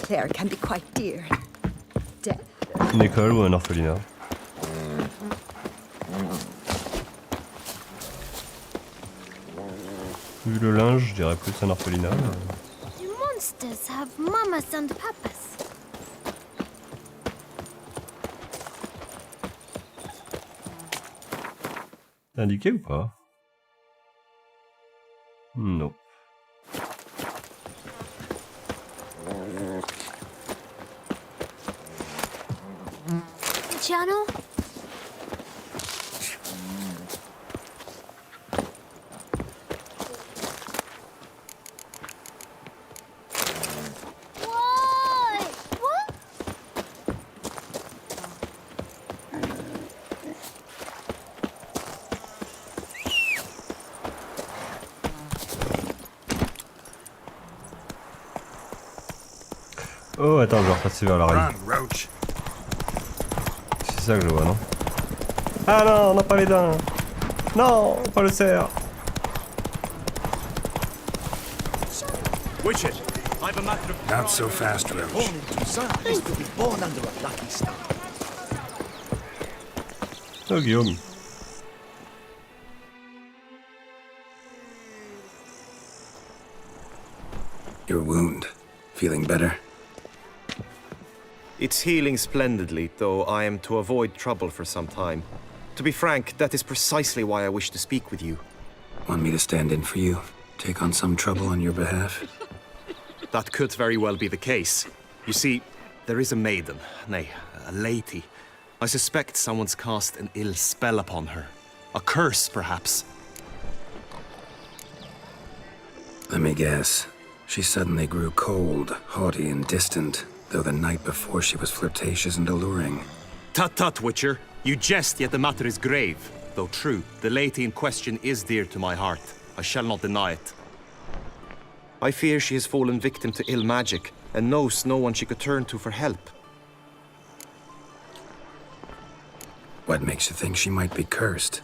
Beauclair can be quite dear. Death. Une école ou un orphelinat. Vu le linge, je dirais plus un orphelinat. Do monsters have mamas and papas? Indiqué ou pas? Non. Channel? Oh, attends, je vais repasser vers la rail. C'est ça que je vois, non? Ah non, non, pas les dents! Non, pas le cerf! Witcher, I've a matter of... Not so fast, Roach. Born in Toussaaiint is to be born under a lucky star. Oh, Guillaume. Your wound. Feeling better? It's healing splendidly, though I am to avoid trouble for some time. To be frank, that is precisely why I wish to speak with you. Want me to stand in for you? Take on some trouble on your behalf? That could very well be the case. You see, there is a maiden, nay, a lady. I suspect someone's cast an ill spell upon her. A curse, perhaps. Let me guess. She suddenly grew cold, haughty, and distant, though the night before she was flirtatious and alluring. Tut tut, Witcher. You jest, yet the matter is grave. Though true, the lady in question is dear to my heart. I shall not deny it. I fear she has fallen victim to ill magic, and knows no one she could turn to for help. What makes you think she might be cursed?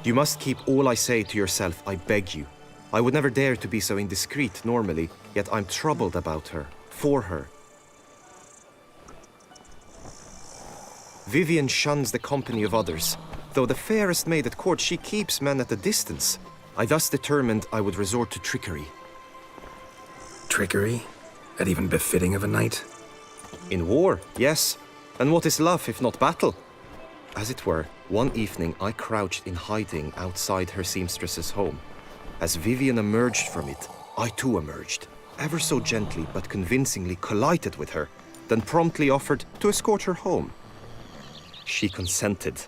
You must keep all I say to yourself, I beg you. I would never dare to be so indiscreet normally, yet I'm troubled about her, for her. Vivian shuns the company of others. Though the fairest maid at court, she keeps men at a distance. I thus determined I would resort to trickery. Trickery? That even befitting of a knight? In war, yes. And what is love if not battle? As it were, one evening I crouched in hiding outside her seamstress's home. As Vivian emerged from it, I too emerged, ever so gently but convincingly collided with her, then promptly offered to escort her home. She consented.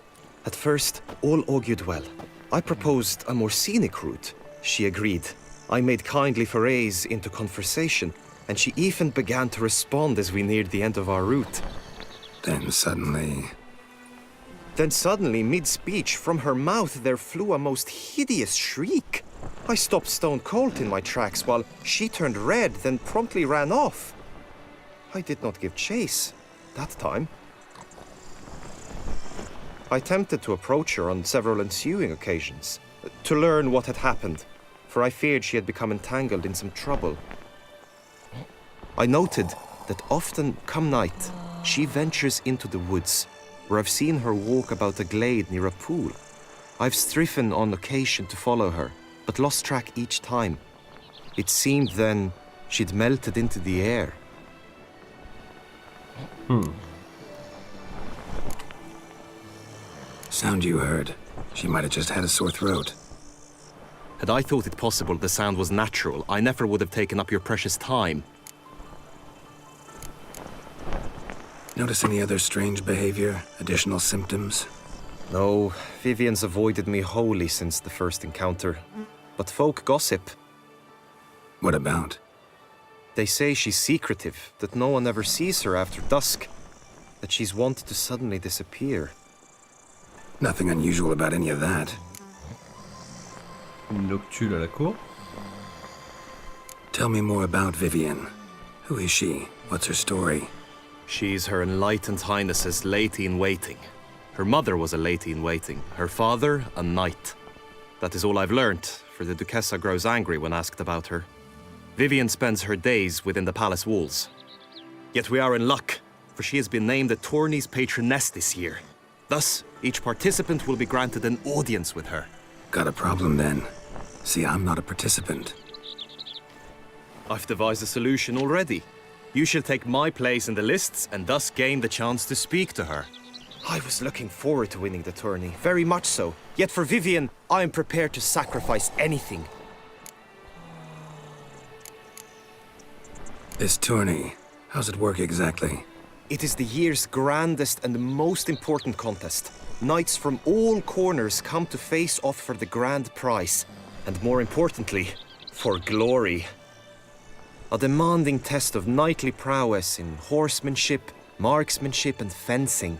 At first, all augured well. I proposed a more scenic route. She agreed. I made kindly forays into conversation, and she even began to respond as we neared the end of our route. Then suddenly, mid-speech, from her mouth there flew a most hideous shriek. I stopped stone cold in my tracks while she turned red, then promptly ran off. I did not give chase that time. I attempted to approach her on several ensuing occasions, to learn what had happened, for I feared she had become entangled in some trouble. I noted that often, come night, she ventures into the woods, where I've seen her walk about a glade near a pool. I've striven on occasion to follow her, but lost track each time. It seemed then she'd melted into the air. Sound you heard. She might have just had a sore throat. Had I thought it possible the sound was natural, I never would have taken up your precious time. Notice any other strange behavior? Additional symptoms? No, Vivian's avoided me wholly since the first encounter. But folk gossip. What about? They say she's secretive, that no one ever sees her after dusk, that she's wont to suddenly disappear. Nothing unusual about any of that. Une noctule à la cour. Tell me more about Vivian. Who is she? What's her story? She's Her Enlightened Highness's lady-in-waiting. Her mother was a lady-in-waiting, her father a knight. That is all I've learnt, for the Duchessa grows angry when asked about her. Vivian spends her days within the palace walls. Yet we are in luck, for she has been named the tourney's patroness this year. Thus, each participant will be granted an audience with her. Got a problem then. See, I'm not a participant. I've devised a solution already. You shall take my place in the lists and thus gain the chance to speak to her. I was looking forward to winning the tourney, very much so. Yet for Vivian, I am prepared to sacrifice anything. This tourney, how's it work exactly? It is the year's grandest and most important contest. Knights from all corners come to face off for the grand prize. And more importantly, for glory. A demanding test of knightly prowess in horsemanship, marksmanship and fencing.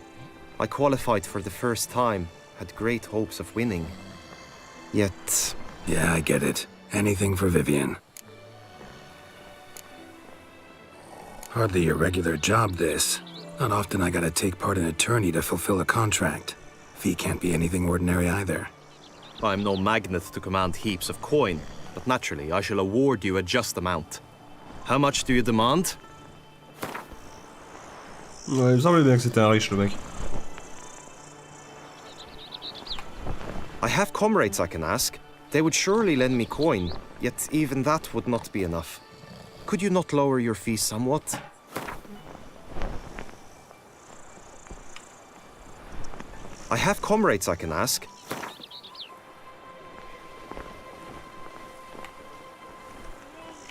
I qualified for the first time, had great hopes of winning. Yet... Yeah, I get it. Anything for Vivian. Hardly your regular job, this. Not often I gotta take part in a tourney to fulfill a contract. Fee can't be anything ordinary either. I'm no magnet to command heaps of coin, but naturally I shall award you a just amount. How much do you demand? Ouais, il me semblait bien que c'était un riche, le mec. I have comrades I can ask. They would surely lend me coin, yet even that would not be enough. Could you not lower your fees somewhat? I have comrades I can ask.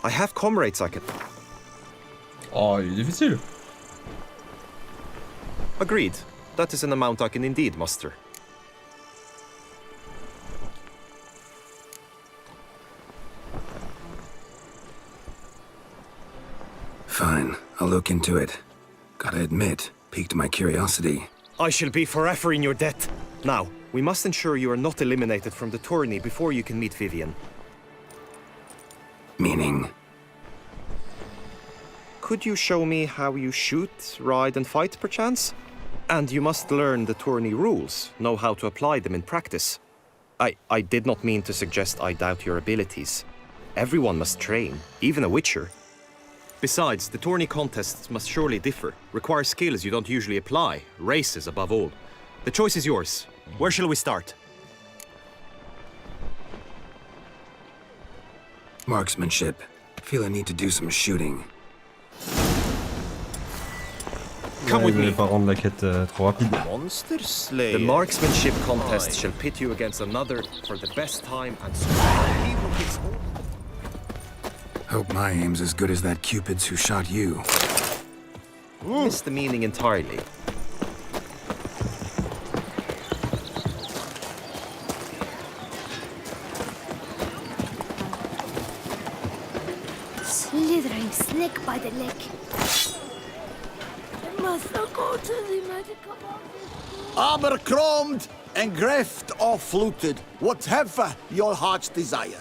I have comrades I can... Oh, il est difficile. Agreed. That is an amount I can indeed muster. Fine, I'll look into it. Gotta admit, piqued my curiosity. I shall be forever in your debt. Now, we must ensure you are not eliminated from the tourney before you can meet Vivian. Meaning? Could you show me how you shoot, ride and fight, perchance? And you must learn the tourney rules, know how to apply them in practice. I did not mean to suggest I doubt your abilities. Everyone must train, even a witcher. Besides, the tourney contests must surely differ, require skills you don't usually apply, races above all. The choice is yours. Where shall we start? Marksmanship. Feel I need to do some shooting. Come with me. Pas rendre la quête trop rapide. Monster Slayer. The marksmanship contest shall pit you against another for the best time and he will hit home. Hope my aim's as good as that Cupid's who shot you. Missed the meaning entirely. Slithering snake by the leg. Must I go to the medical office? Abercrombed and greft or fluted, whatever your heart's desire.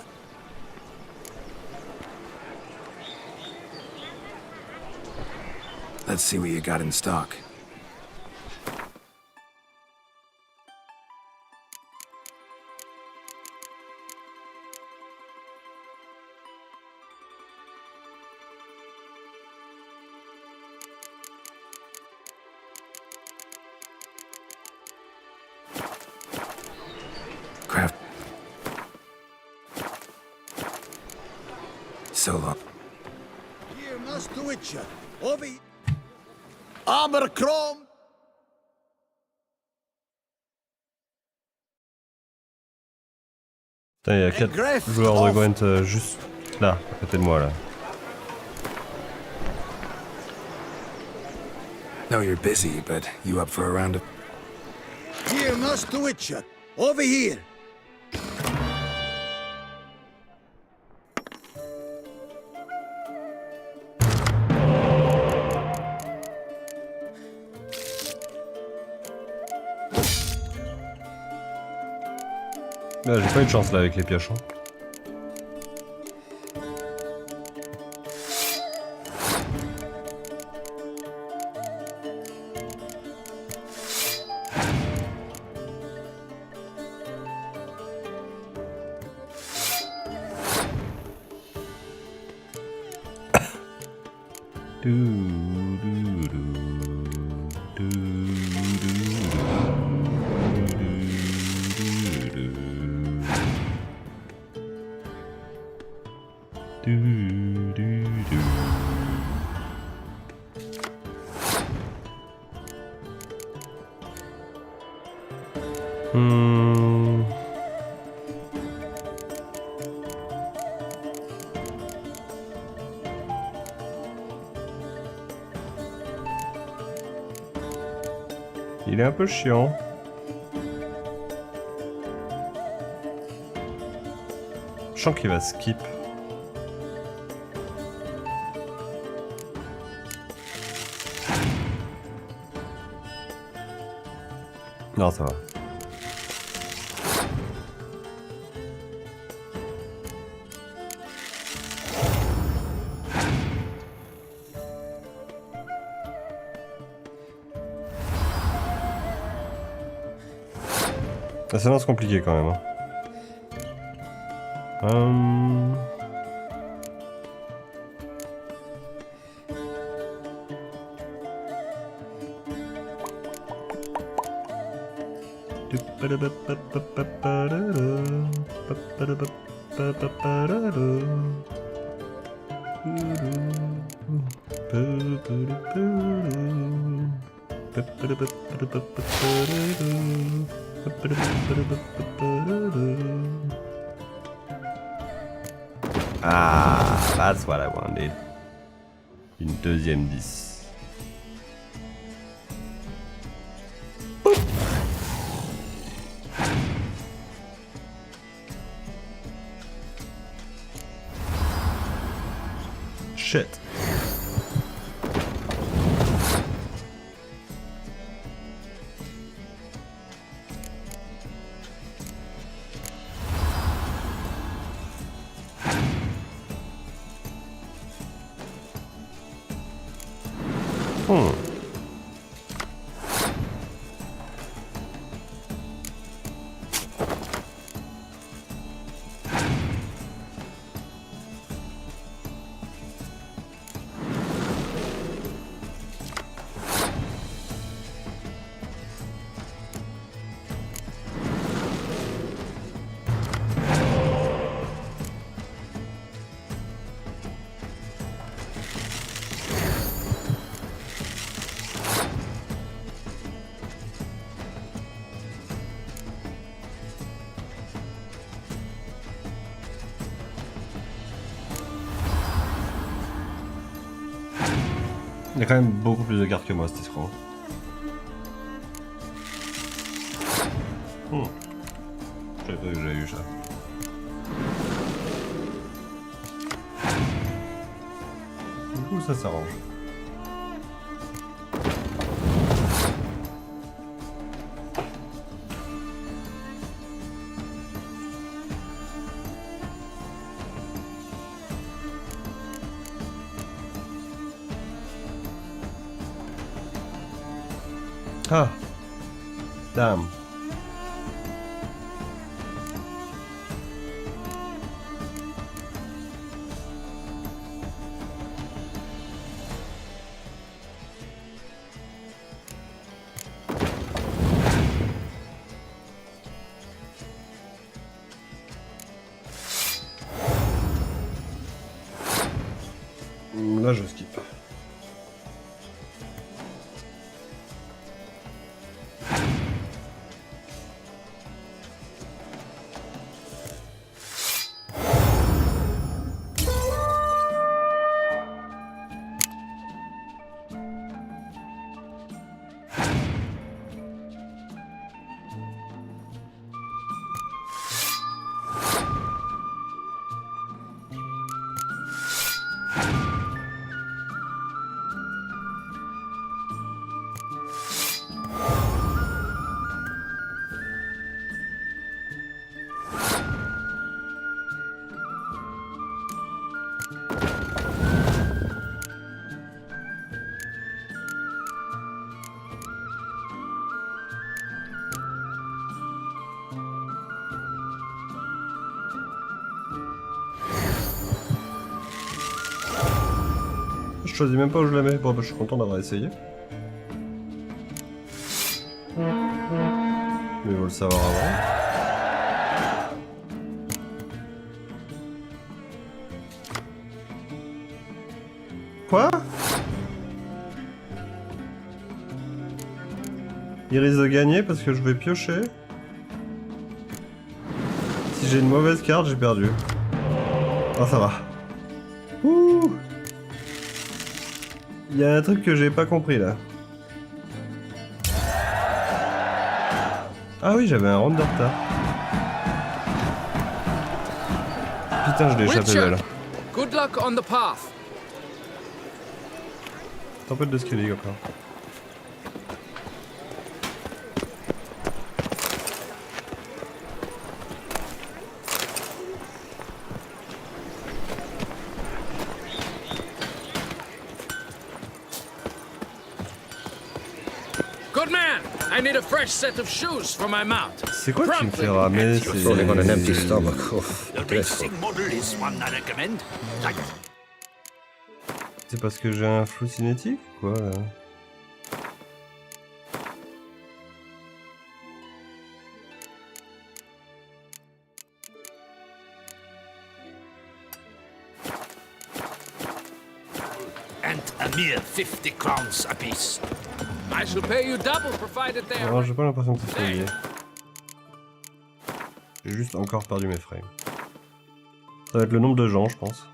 Let's see what you got in stock. Craft. Solo. Here, Master Witcher, over. Abercrombed. Putain, il y a 4 joueurs de Gwent juste là, à côté de moi là. No, you're busy, but you up for a round of... Here, Master Witcher, over here. Ah, j'ai pas eu de chance là avec les pioches. Hein. Il est un peu chiant. Je sens qu'il va skip. Non, ça va. Ça s'annonce compliqué quand même. Ah, that's what I wanted. Une deuxième 10. Shit. Il y a quand même beaucoup plus de cartes que moi, cet escroc. Je savais pas que j'avais eu ça. Du coup, ça s'arrange. Ah, damn. Là, je skip. Je choisis même pas où je la mets. Bon, bah, je suis content d'avoir essayé. Mais il faut le savoir avant. Quoi? Il risque de gagner parce que je vais piocher. Si j'ai une mauvaise carte, j'ai perdu. Ah, ça va. Ouh! Il y a un truc que j'ai pas compris là. Ah oui, j'avais un round de retard. Putain, je l'ai échappé belle. Good luck on the path. Tempête d'escalier encore. Good man, I need a fresh set of shoes for my mount. C'est quoi qui me fait ramer? Falling on an empty stomach. The racing model is one I recommend. C'est parce que j'ai un flou cinétique ou quoi là? And a mere 50 crowns apiece. I shall pay you double provided they Non, are. j'ai pas l'impression que c'est ça lié. J'ai juste encore perdu mes frames. Ça va être le nombre de gens, je pense.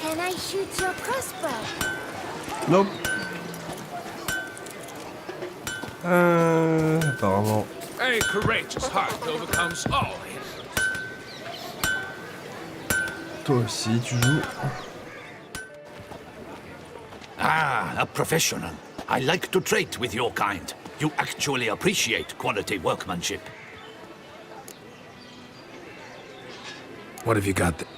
Can I shoot your crossbow? Nope. Apparemment. A courageous heart overcomes all. Toi aussi, tu joues. Ah, a professional. I like to trade with your kind. You actually appreciate quality workmanship. What have you got there?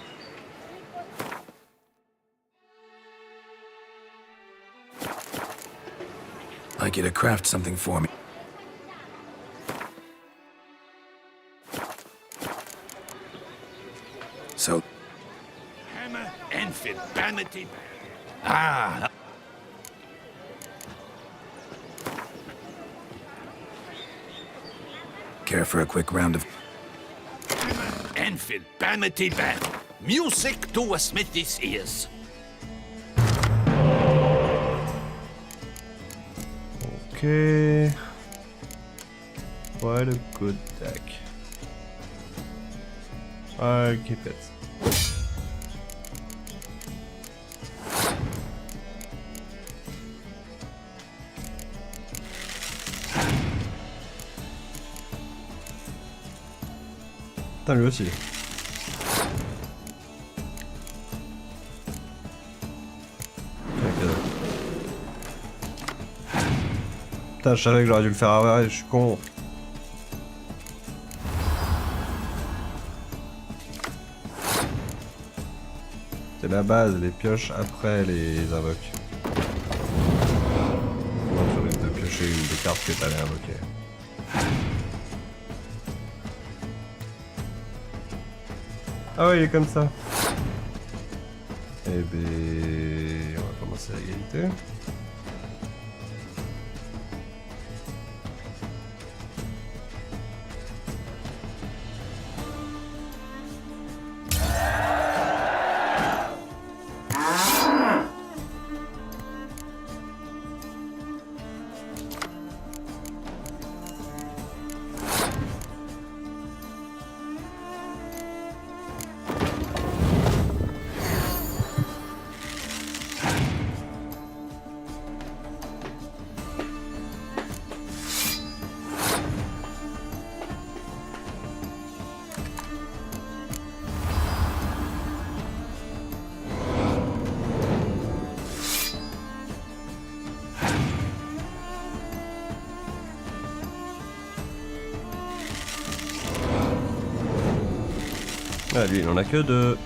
I'd like you to craft something for me. So, Hammer, Enfield, Banity. Ah. care for a quick round of... Enfield, Banity Band. Music to a smithy's ears. Okay. Quite a good deck. I'll keep it. Putain, lui aussi. Putain, je savais que j'aurais dû le faire avant, je suis con. C'est la base, les pioches après les invoques. Donc ça risque de piocher une des cartes que t'allais invoquer. Ah ouais, il est comme ça. Eh ben, on va commencer à égalité. Ah, lui, il en a que 2.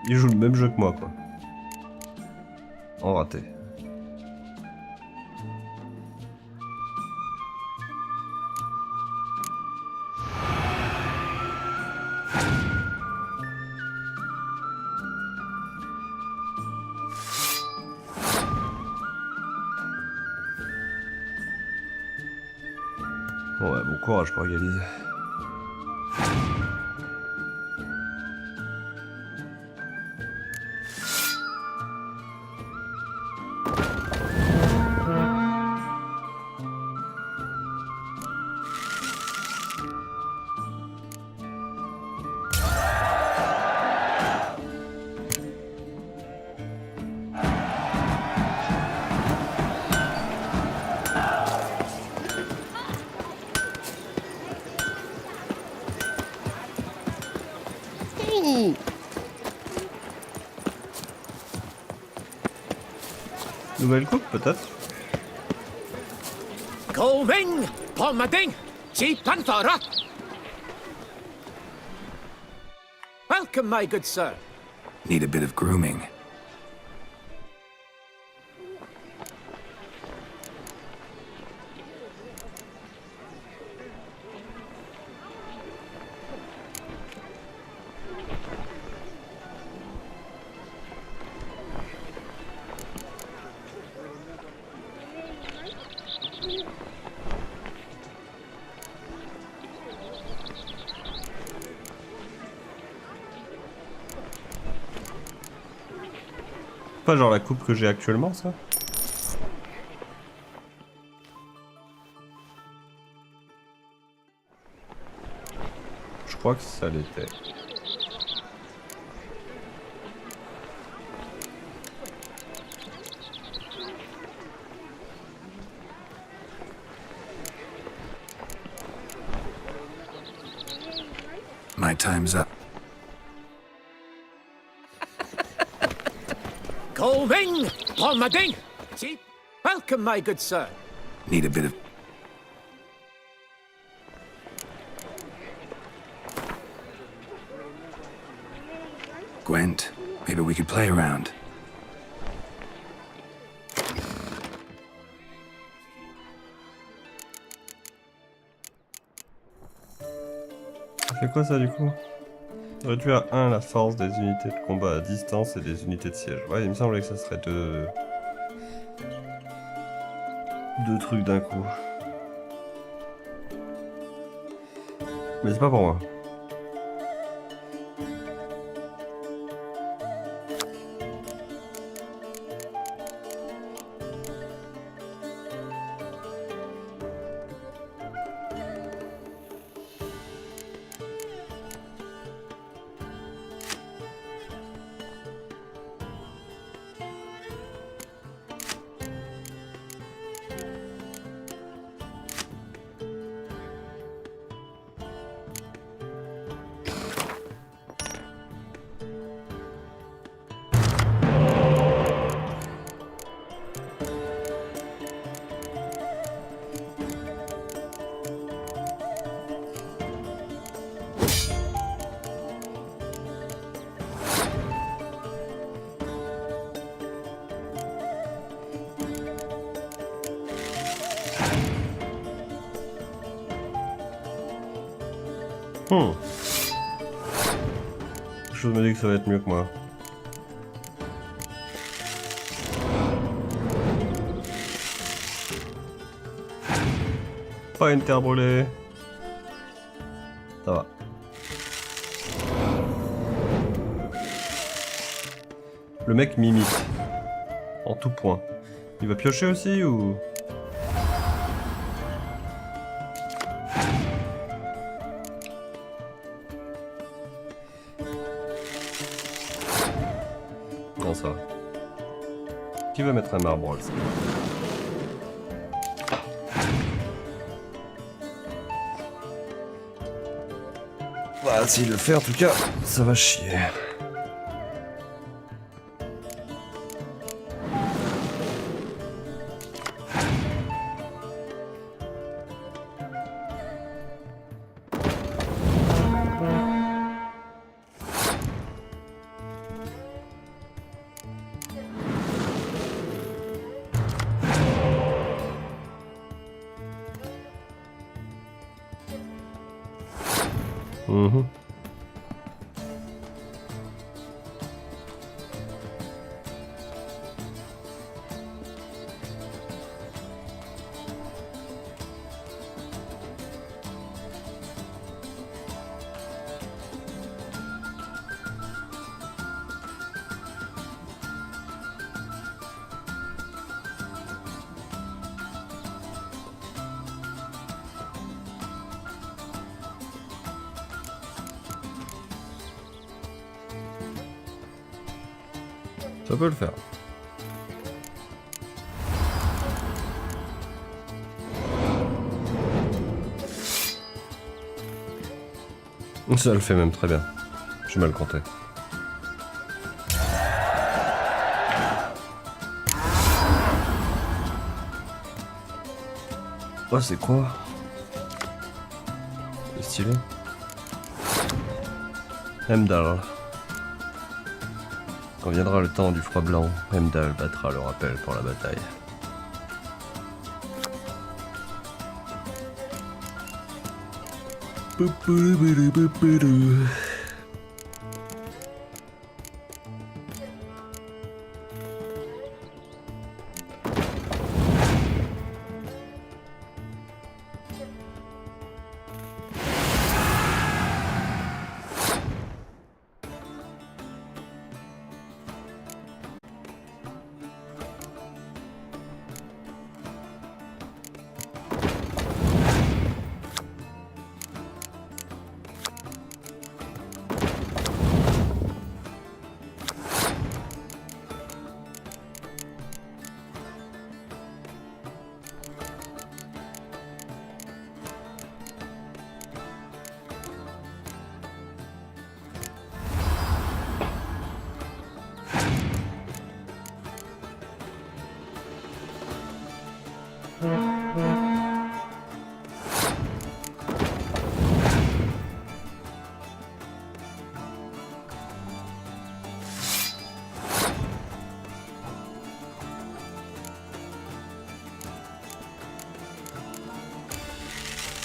Il joue le même jeu que moi, quoi. En raté. Bon, ouais, bon courage pour égaliser. Nouvelle coupe, peut-être? Going, Palmading, Chief Panthara. Welcome, my good sir. Need a bit of grooming. Pas genre la coupe que j'ai actuellement, ça? Je crois que ça l'était. My time's up. Going, Palmading. Chief, welcome, my good sir. Need a bit of... Gwent, maybe we could play around. Ça fait quoi ça du coup? Réduit à 1 la force des unités de combat à distance et des unités de siège. Ouais, il me semblait que ça serait deux trucs d'un coup. Mais c'est pas pour moi. Quelque chose me dit que ça va être mieux que moi. Pas une terre brûlée. Ça va. Le mec m'imite. En tout point. Il va piocher aussi ou... bien ça. Qui veut mettre un marbre là? Bah, s'il le fait en tout cas, ça va chier. Mhm. Ça peut le faire. Ça le fait même très bien. J'ai mal compté. Oh, c'est quoi? C'est stylé. Heimdall. Quand viendra le temps du froid blanc, Heimdall battra le rappel pour la bataille.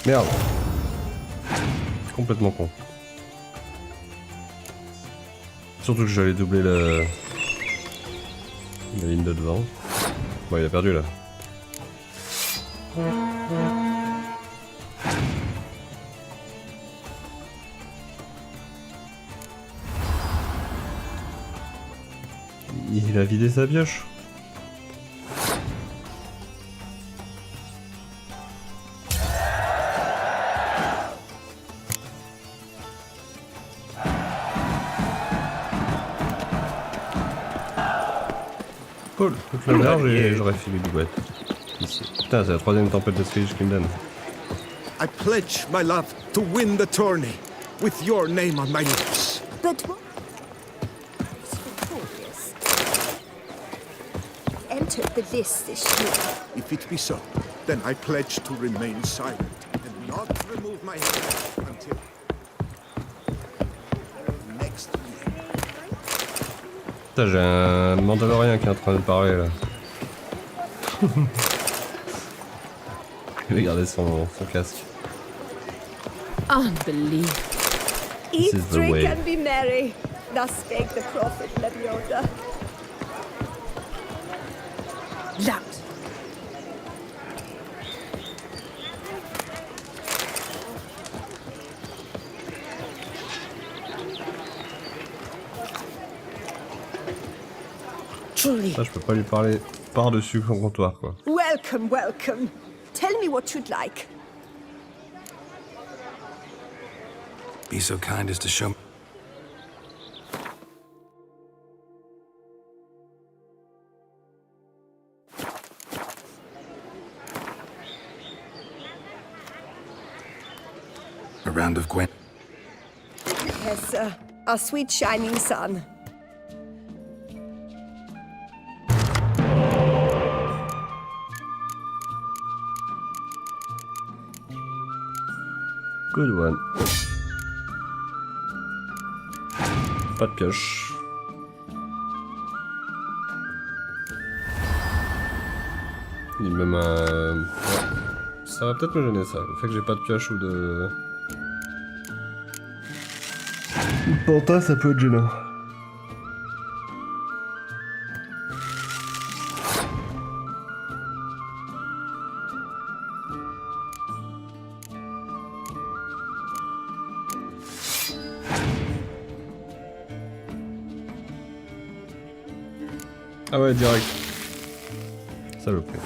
Merde. Complètement con. Surtout que j'allais doubler la ligne de devant. Bon, il a perdu là. Il a vidé sa pioche. Cool, toute la large et j'aurais filé du boîte. Ici. Putain, c'est la troisième tempête de Stage qu'il me donne. I pledge my love to win the tourney with your name on my lips. But what? Victorious. Entered the list this year. If it be so, then I pledge to remain silent and not remove my hand until next year. Putain, j'ai un Mandalorien qui est en train de parler là. Regardez son casque. Unbelievable. This Eat, is the drink, way. and be merry. Thus spake the prophet Lebioda. Loud. Truly. Ça, je peux pas lui parler par-dessus son comptoir quoi. Welcome, welcome. Tell me what you'd like. Be so kind as to show me. of Gwen. Yes, sir. Our sweet shining sun. Good one. Pas de pioche. Il y a même un... Ouais. Ça va peut-être me gêner ça, le fait que j'ai pas de pioche ou de... Pantin, ça peut être gênant. Ah ouais, direct. Ça le plaît.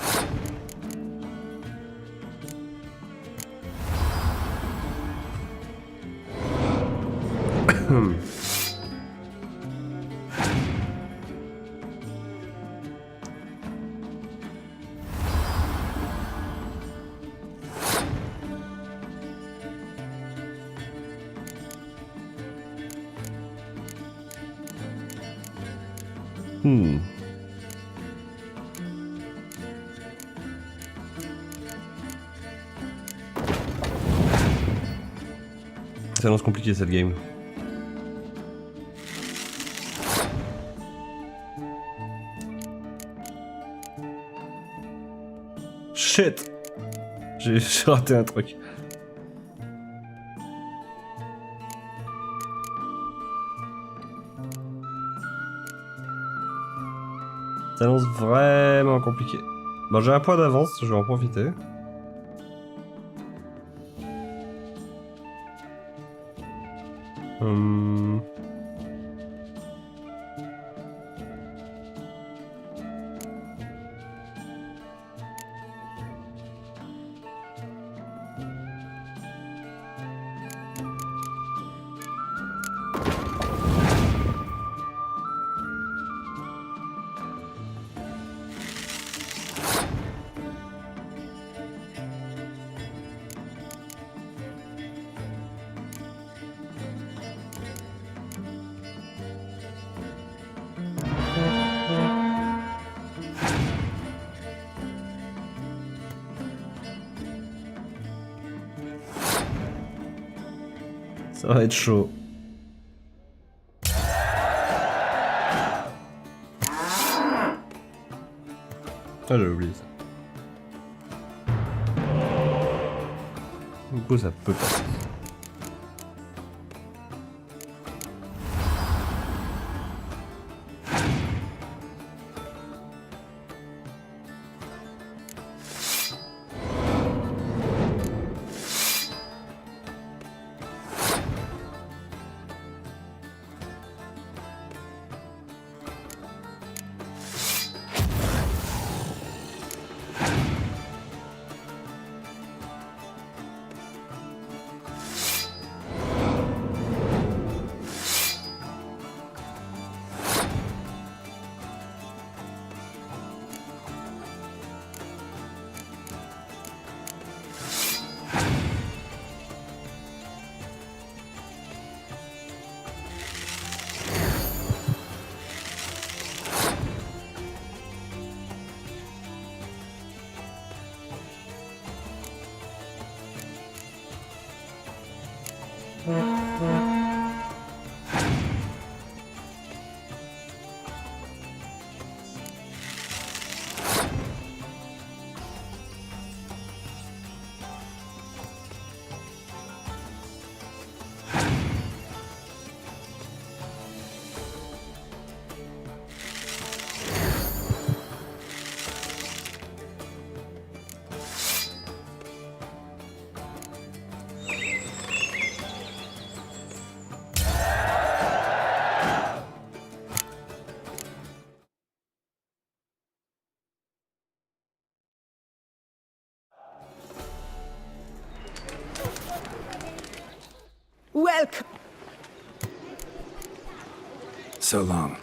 Ça annonce compliqué cette game. Shit! J'ai raté un truc. Ça annonce vraiment compliqué. Bon, j'ai un point d'avance, je vais en profiter. Ça va être chaud. Ah, j'ai oublié ça. Du coup, ça peut passer. Welcome. So long.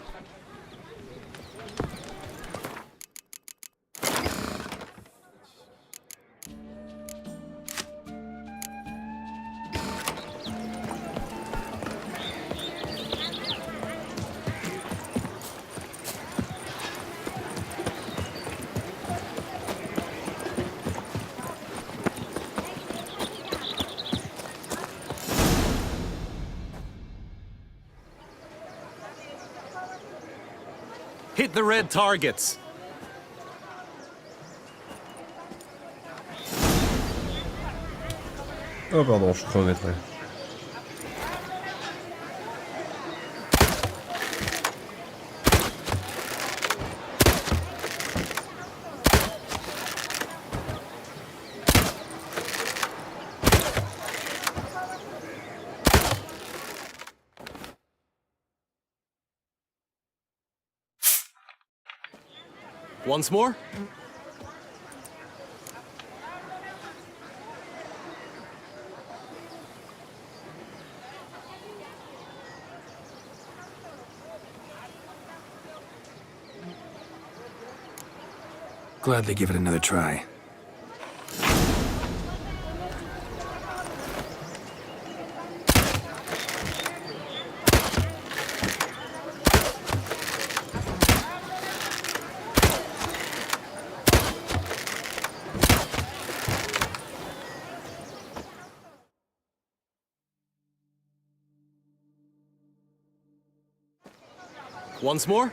Hit the red targets. Oh pardon, je chronométrais. Once more. Gladly give it another try. Once more.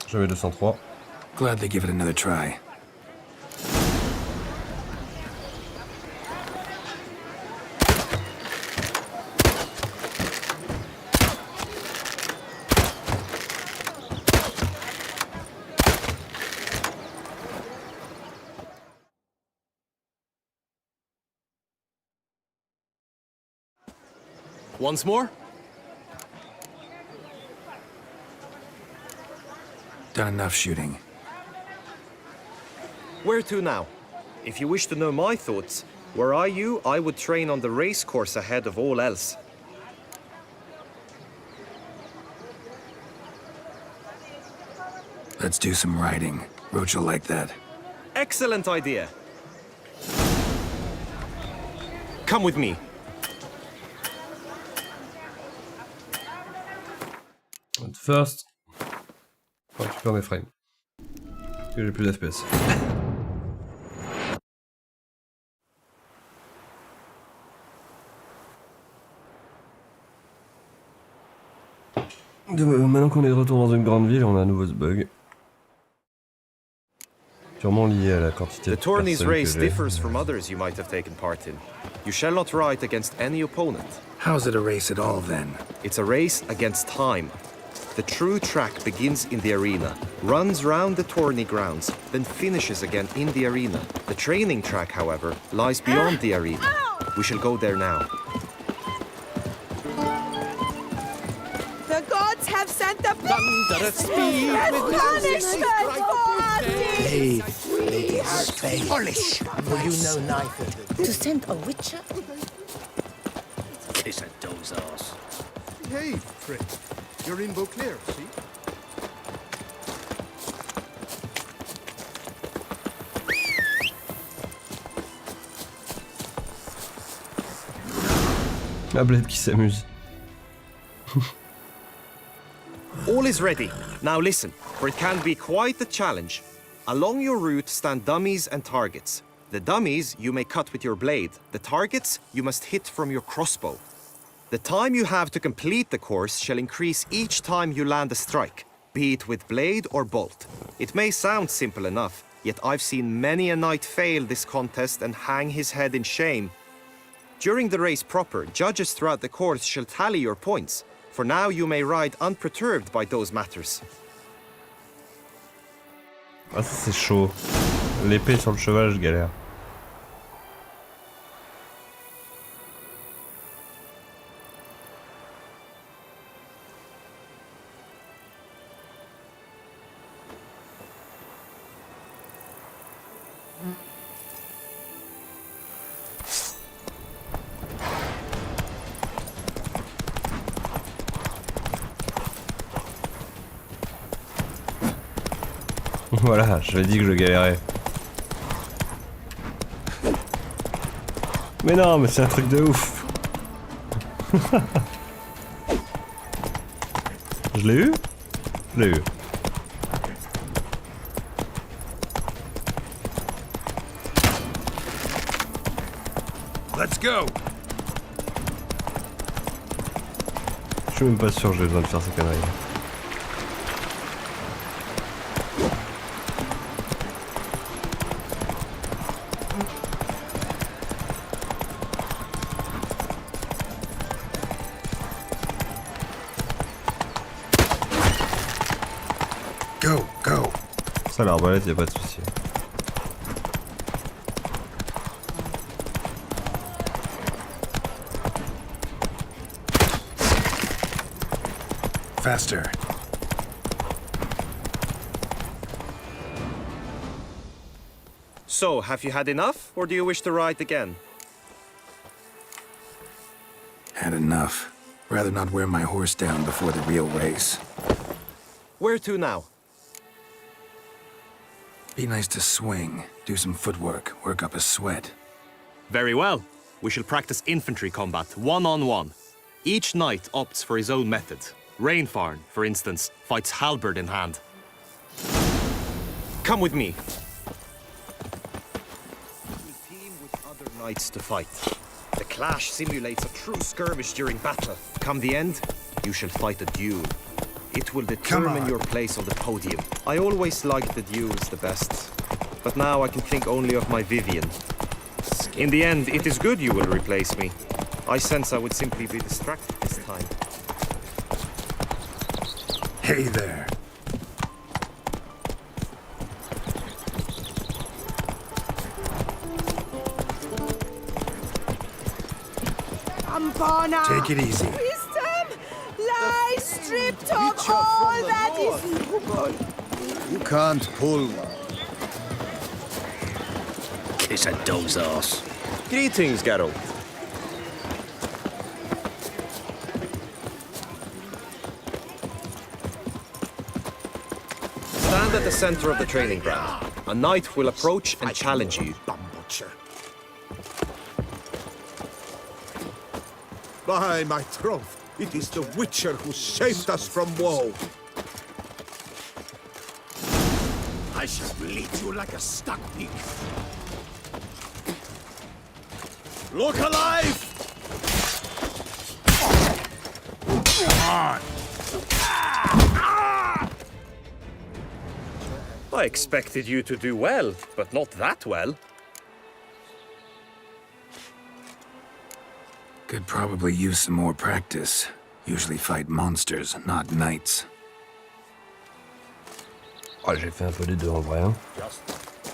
J'avais 203. Gladly give it another try. Once more. Done enough shooting. Where to now? If you wish to know my thoughts, were I you, I would train on the race course ahead of all else. Let's do some riding. Roach will like that. Excellent idea. Come with me. At first, faut récupérer mes frames. Parce que j'ai plus d'FPS. Maintenant qu'on est de retour dans une grande ville, on a un nouveau bug. Sûrement lié à la quantité de The tourney's personnes race que j'ai. differs from others you might have taken part in. You shall not ride against any opponent. How's it a race at all, then? It's a race against time. The true track begins in the arena, runs round the tourney grounds, then finishes again in the arena. The training track, however, lies beyond the arena. We shall go there now. The gods have sent a Thunderous speed with punishment for our deeds! Polish, for you know neither. To send a witcher? Kiss a doe's ass. Hey, Fritz. You're in Beauclair, see? La blade qui s'amuse. All is ready. Now listen, for it can be quite the challenge. Along your route stand dummies and targets. The dummies you may cut with your blade. The targets you must hit from your crossbow. The time you have to complete the course shall increase each time you land a strike, be it with blade or bolt. It may sound simple enough, yet I've seen many a knight fail this contest and hang his head in shame. During the race proper, judges throughout the course shall tally your points. For now you may ride unperturbed by those matters. Ah ça c'est chaud. L'épée sur le cheval, je galère. Voilà, j'avais dit que je galérais. Mais non, mais c'est un truc de ouf. Je l'ai eu? Je l'ai eu. Let's go. Je suis même pas sûr que j'ai besoin de faire ces conneries. Go, go. Ça, l'arbalète, y a pas de souci. Faster. So, have you had enough, or do you wish to ride again? Had enough. Rather not wear my horse down before the real race. Where to now? Be nice to swing, do some footwork, work up a sweat. Very well. We shall practice infantry combat, one-on-one. Each knight opts for his own method. Rainfarn, for instance, fights halberd in hand. Come with me. You will team with other knights to fight. The clash simulates a true skirmish during battle. Come the end, you shall fight a duel. It will determine your place on the podium. I always liked the duels the best, but now I can think only of my Vivian. In the end, it is good you will replace me. I sense I would simply be distracted this time. Hey there. Take it easy. Wisdom lies stripped of all that is noble. You can't pull. Kiss a dog's ass. Greetings, Geralt. Stand at the center of the training ground. A knight will approach and challenge you. By my troth, it is the Witcher who saved us from woe. I shall bleed you like a stuck pig. Look alive! Come on! I expected you to do well, but not that well. Could probably use some more practice. Usually fight monsters, not knights. Ah, j'ai fait un peu les deux en vrai. Hein.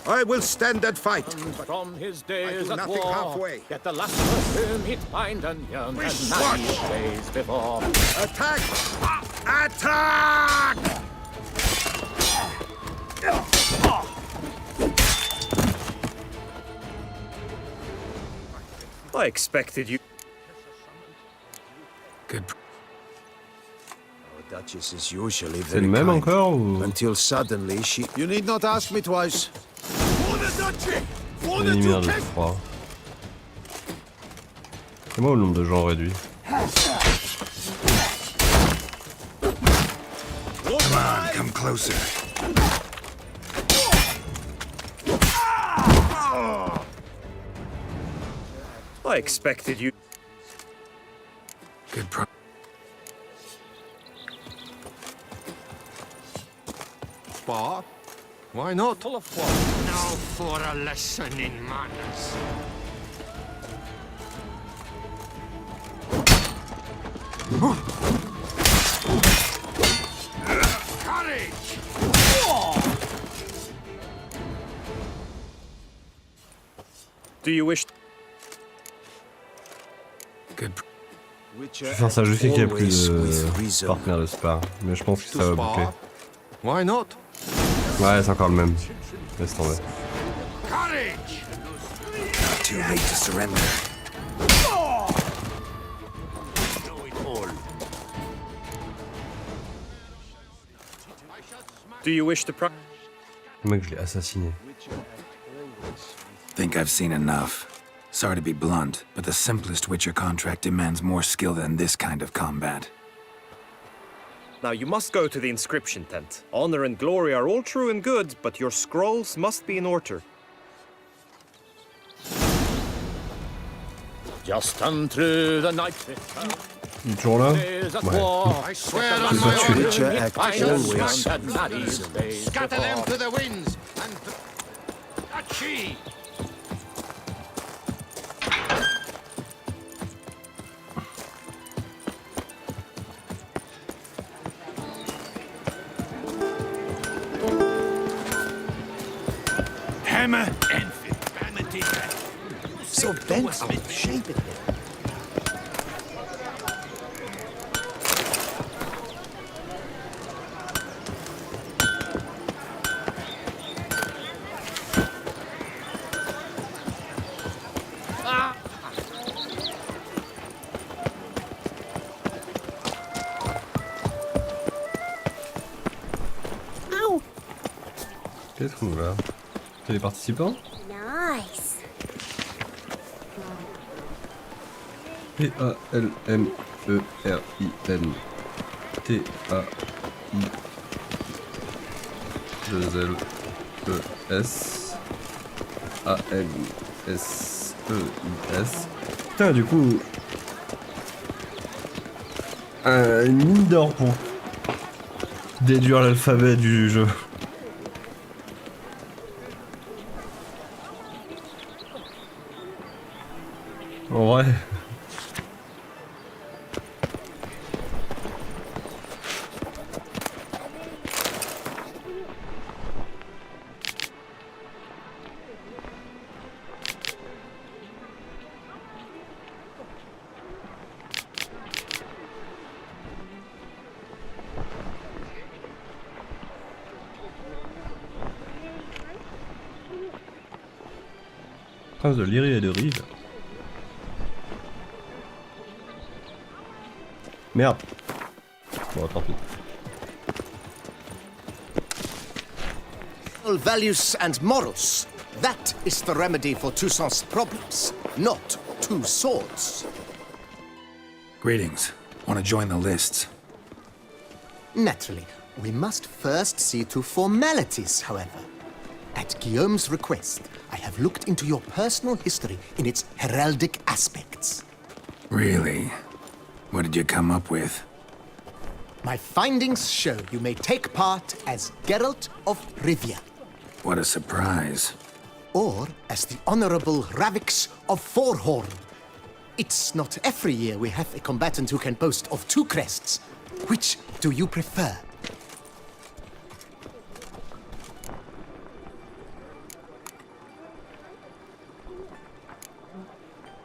I will stand and fight. From his days at nothing war, halfway. yet the last of whom he'd find and young and 90 days before. Attack! Attack! I expected you. Good. Our Duchess is usually C'est le very même kind, encore ou... until suddenly she... You need not ask me twice. For the Duchy! For Les lumières de froid. C'est moi le nombre de gens réduit. Come on, come closer. I expected you. Good Spar? Why not? Full of what? Now for a lesson in manners. Courage! Do you wish? Good. Je vais faire ça jusqu'à qu'il n'y ait plus de partenaire de spar. Mais je pense que ça va boucler. Why not? Ouais, c'est encore le même. Laisse tomber. Courage! Not too late to surrender. Do you wish to practice? Le mec, je l'ai assassiné. Think I've seen enough. Sorry to be blunt, but the simplest Witcher contract demands more skill than this kind of combat. Now you must go to the inscription tent. Honor and glory are all true and good, but your scrolls must be in order. Just unto the night. Il est toujours là? I swear on my pas tué. honor, It I shall smash and marries days scatter them before. to the winds, and Achi! Hammer and vanity. So bent out of shape it is. Qu'est-ce qu'on va? C'est les participants? Nice. P-A-L-M-E-R-I-N T-A-I 2-L-E-S A-N-S-E-I-S. Putain, du coup... une mine d'or pour déduire l'alphabet du jeu. En vrai. Prince de Lyrie et de Rive. Merde. Bon, tant pis. Values and morals. That is the remedy for Toussaint's problems, not two swords. Greetings. Want to join the lists? Naturally, we must first see to formalities, however. At Guillaume's request, I have looked into your personal history in its heraldic aspects. Really? What did you come up with? My findings show you may take part as Geralt of Rivia. What a surprise. Or as the Honorable Ravix of Forhorn. It's not every year we have a combatant who can boast of two crests. Which do you prefer?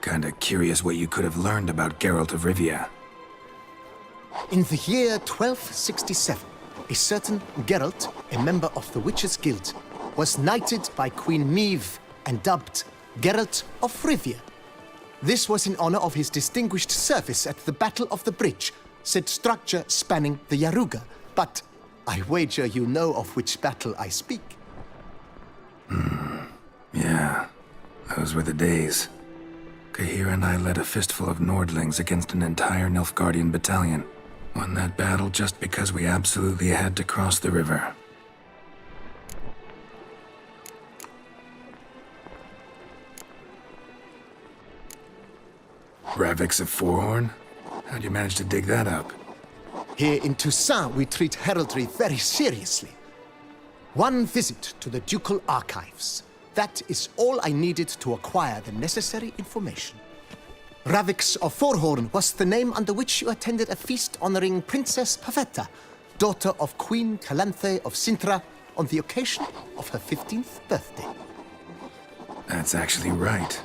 Kinda curious what you could have learned about Geralt of Rivia. In the year 1267, a certain Geralt, a member of the Witches' Guild, was knighted by Queen Meve and dubbed Geralt of Rivia. This was in honor of his distinguished service at the Battle of the Bridge, said structure spanning the Yaruga. But I wager you know of which battle I speak. Yeah, those were the days. Kahir and I led a fistful of Nordlings against an entire Nilfgaardian battalion. Won that battle just because we absolutely had to cross the river. Ravix of Forhorn? How'd you manage to dig that up? Here in Toussaint, we treat heraldry very seriously. One visit to the Ducal Archives. That is all I needed to acquire the necessary information. Ravix of Forhorn was the name under which you attended a feast honoring Princess Pavetta, daughter of Queen Calanthe of Sintra, on the occasion of her 15th birthday. That's actually right.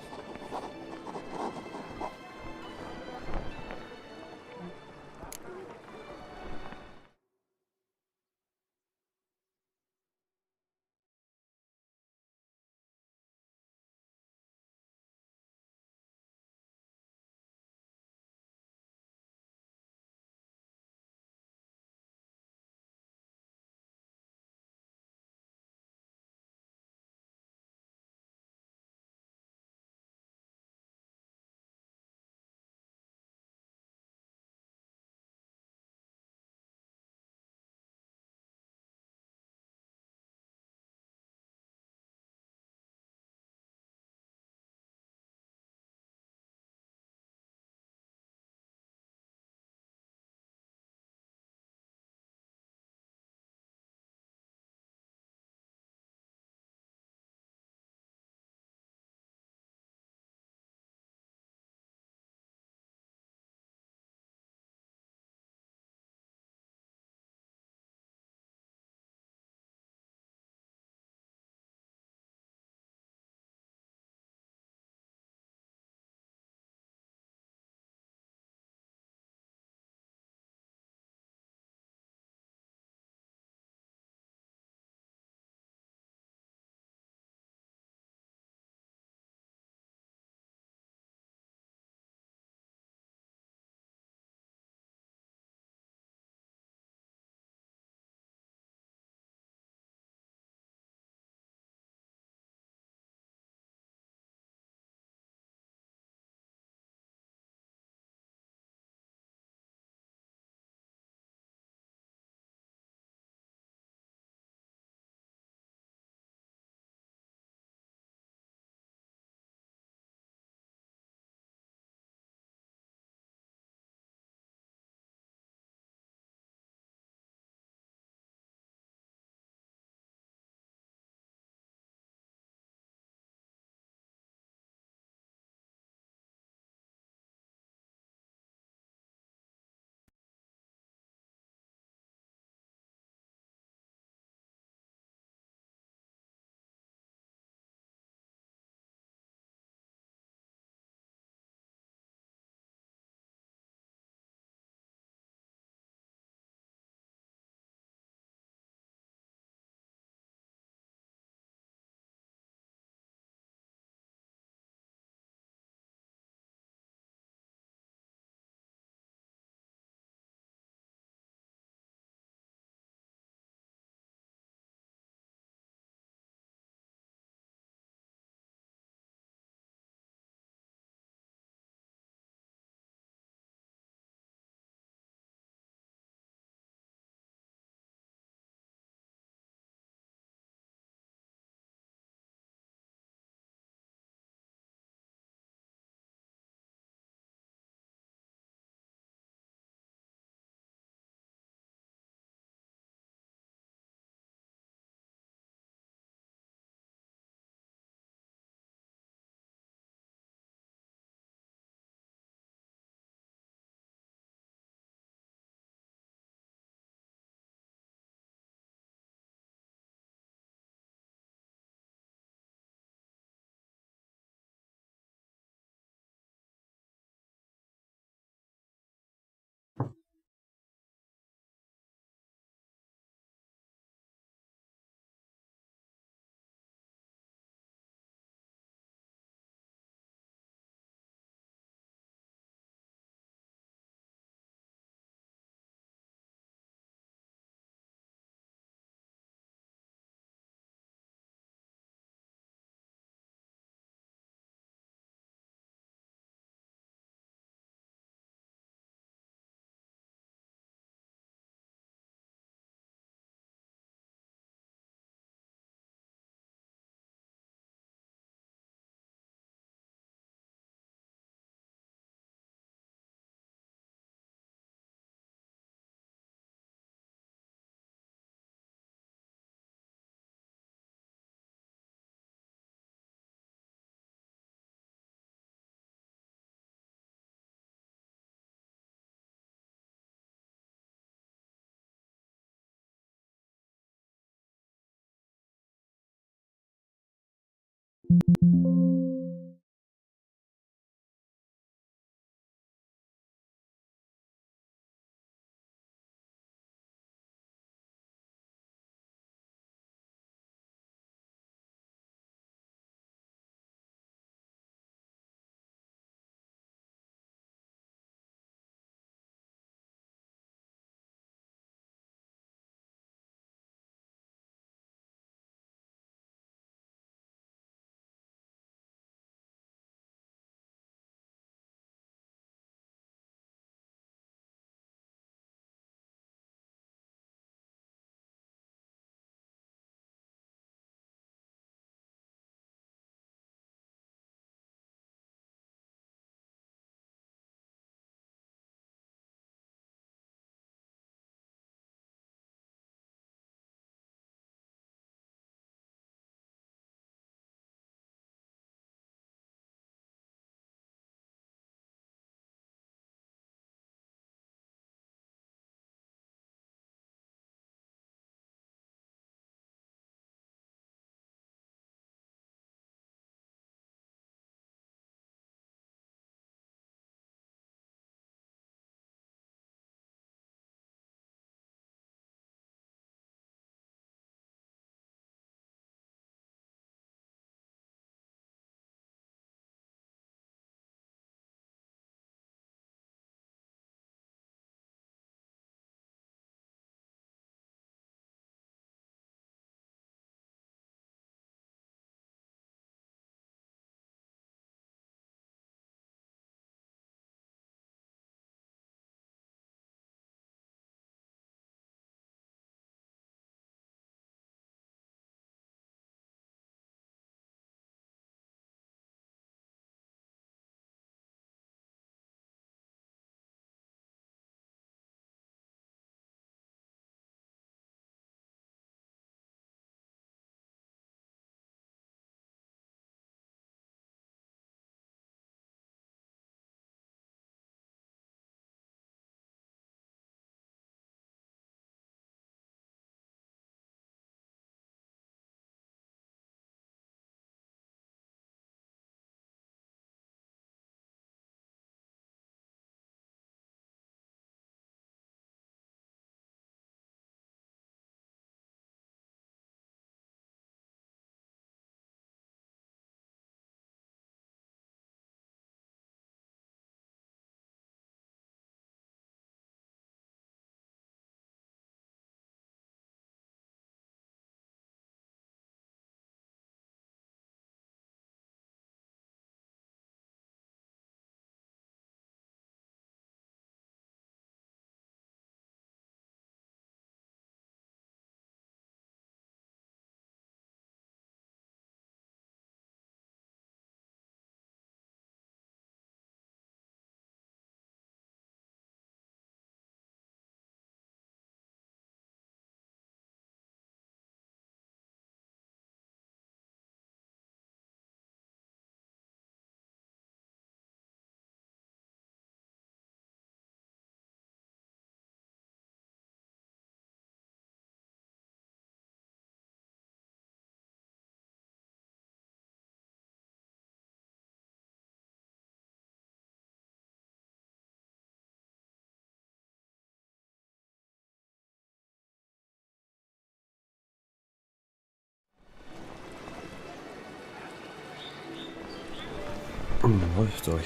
Bref, story.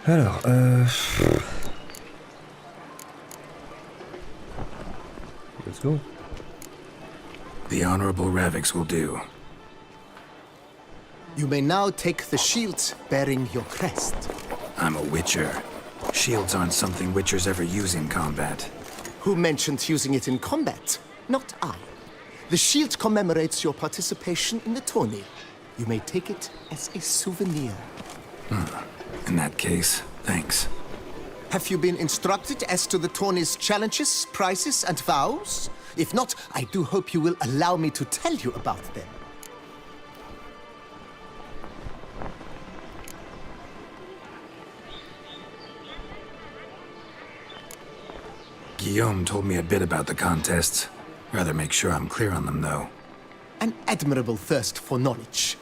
Alors, let's go. The Honorable Ravix will do. You may now take the shield bearing your crest. I'm a Witcher. Shields aren't something Witchers ever use in combat. Who mentioned using it in combat? Not I. The shield commemorates your participation in the tourney. You may take it as a souvenir. In that case, thanks. Have you been instructed as to the tourney's challenges, prizes, and vows? If not, I do hope you will allow me to tell you about them. Guillaume told me a bit about the contests. Rather make sure I'm clear on them, though. An admirable thirst for knowledge.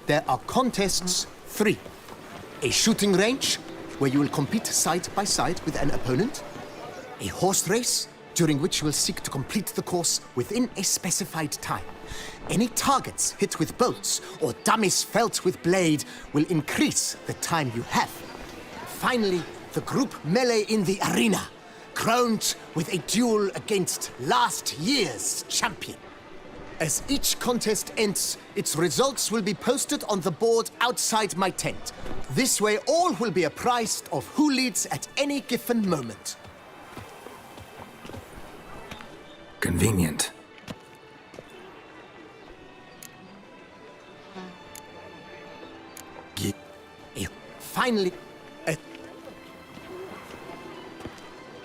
There are contests 3. A shooting range, where you will compete side by side with an opponent. A horse race, during which you will seek to complete the course within a specified time. Any targets hit with bolts or dummies felt with blade will increase the time you have. Finally, the group melee in the arena, crowned with a duel against last year's champion. As each contest ends, its results will be posted on the board outside my tent. This way, all will be apprised of who leads at any given moment. Convenient. Finally,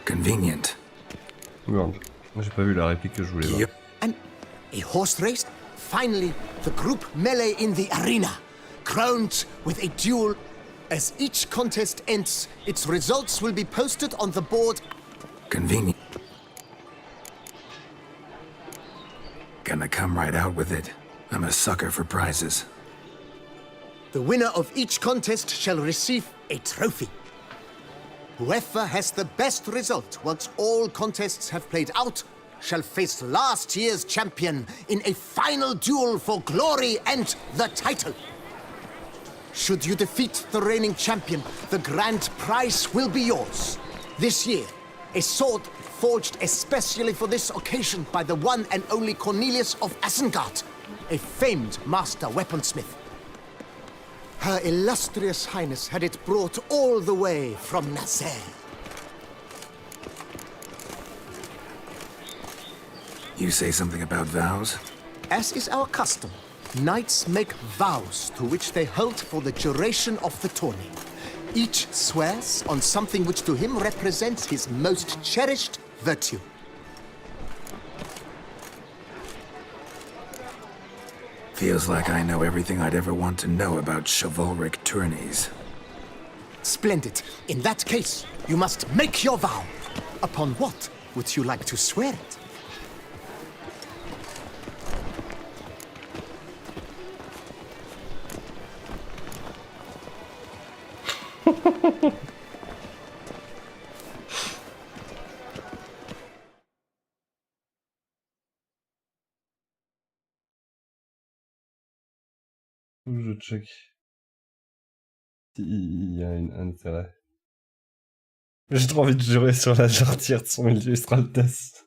Convenient. Merde, j'ai pas vu la réplique que je voulais voir. A horse race. Finally, the group melee in the arena, crowned with a duel. As each contest ends, its results will be posted on the board. Convenient. Gonna come right out with it. I'm a sucker for prizes. The winner of each contest shall receive a trophy. Whoever has the best result once all contests have played out shall face last year's champion in a final duel for glory and the title. Should you defeat the reigning champion, the grand prize will be yours. This year, a sword forged especially for this occasion by the one and only Cornelius of Isengard, a famed master weaponsmith. Her illustrious highness had it brought all the way from Nazaire. You say something about vows? As is our custom, knights make vows to which they hold for the duration of the tourney. Each swears on something which to him represents his most cherished virtue. Feels like I know everything I'd ever want to know about chivalric tourneys. Splendid. In that case, you must make your vow. Upon what would you like to swear it? Je check. Il y a un intérêt. J'ai trop envie de jurer sur la jarretière de son illustre Altesse.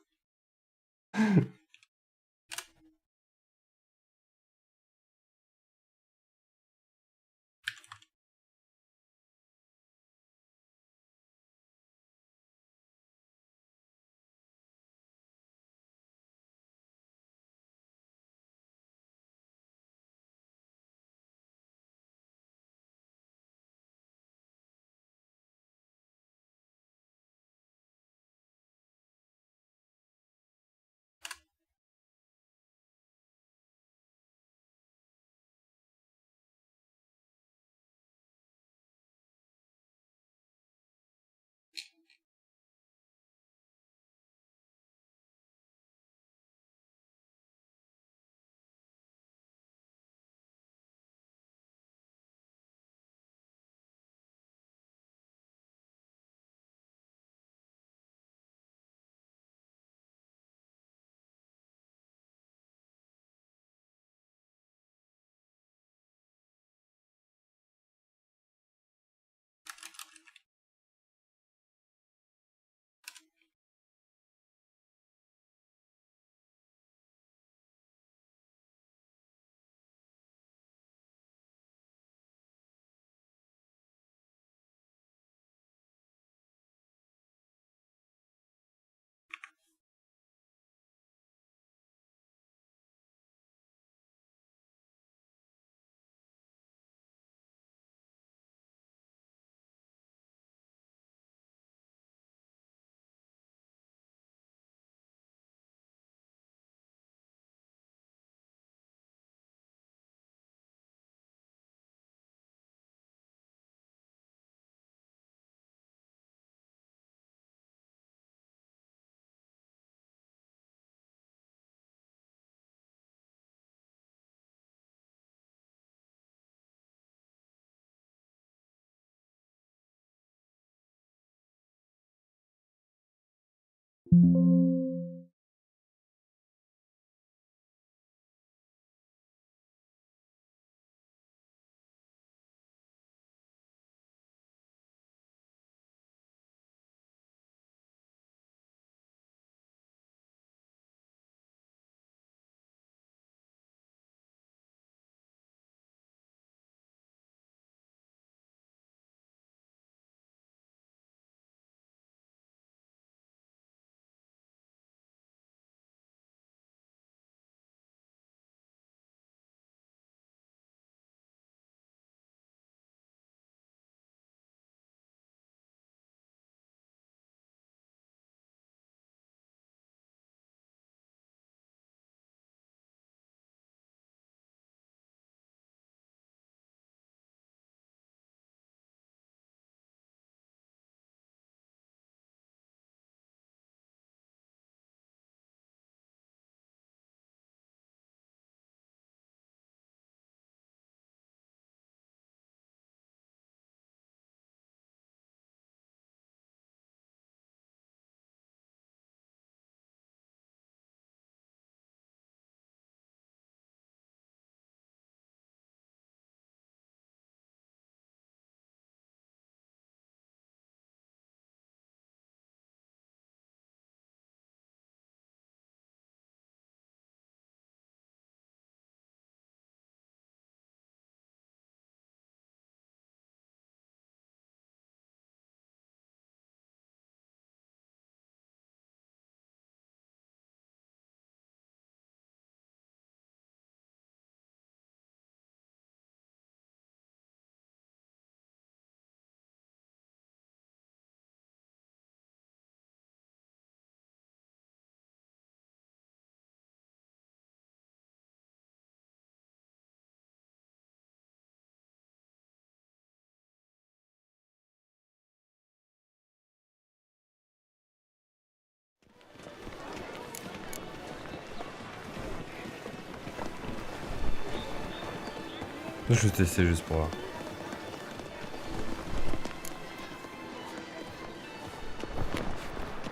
Je vais tester juste pour voir.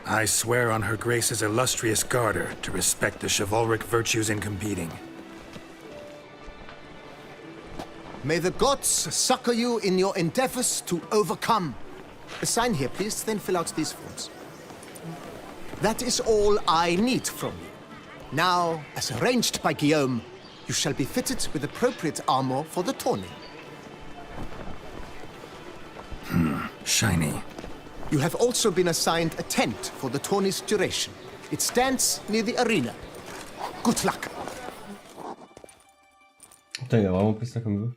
I swear on Her Grace's illustrious garter to respect the chivalric virtues in competing. May the gods succor you in your endeavors to overcome. Sign here, please, then fill out these forms. That is all I need from you. Now, as arranged by Guillaume, you shall be fitted with appropriate armor for the tourney. Shiny. You have also been assigned a tent for the tourney's duration. It stands near the arena. Good luck. Putain, il a vraiment pris ça comme veut.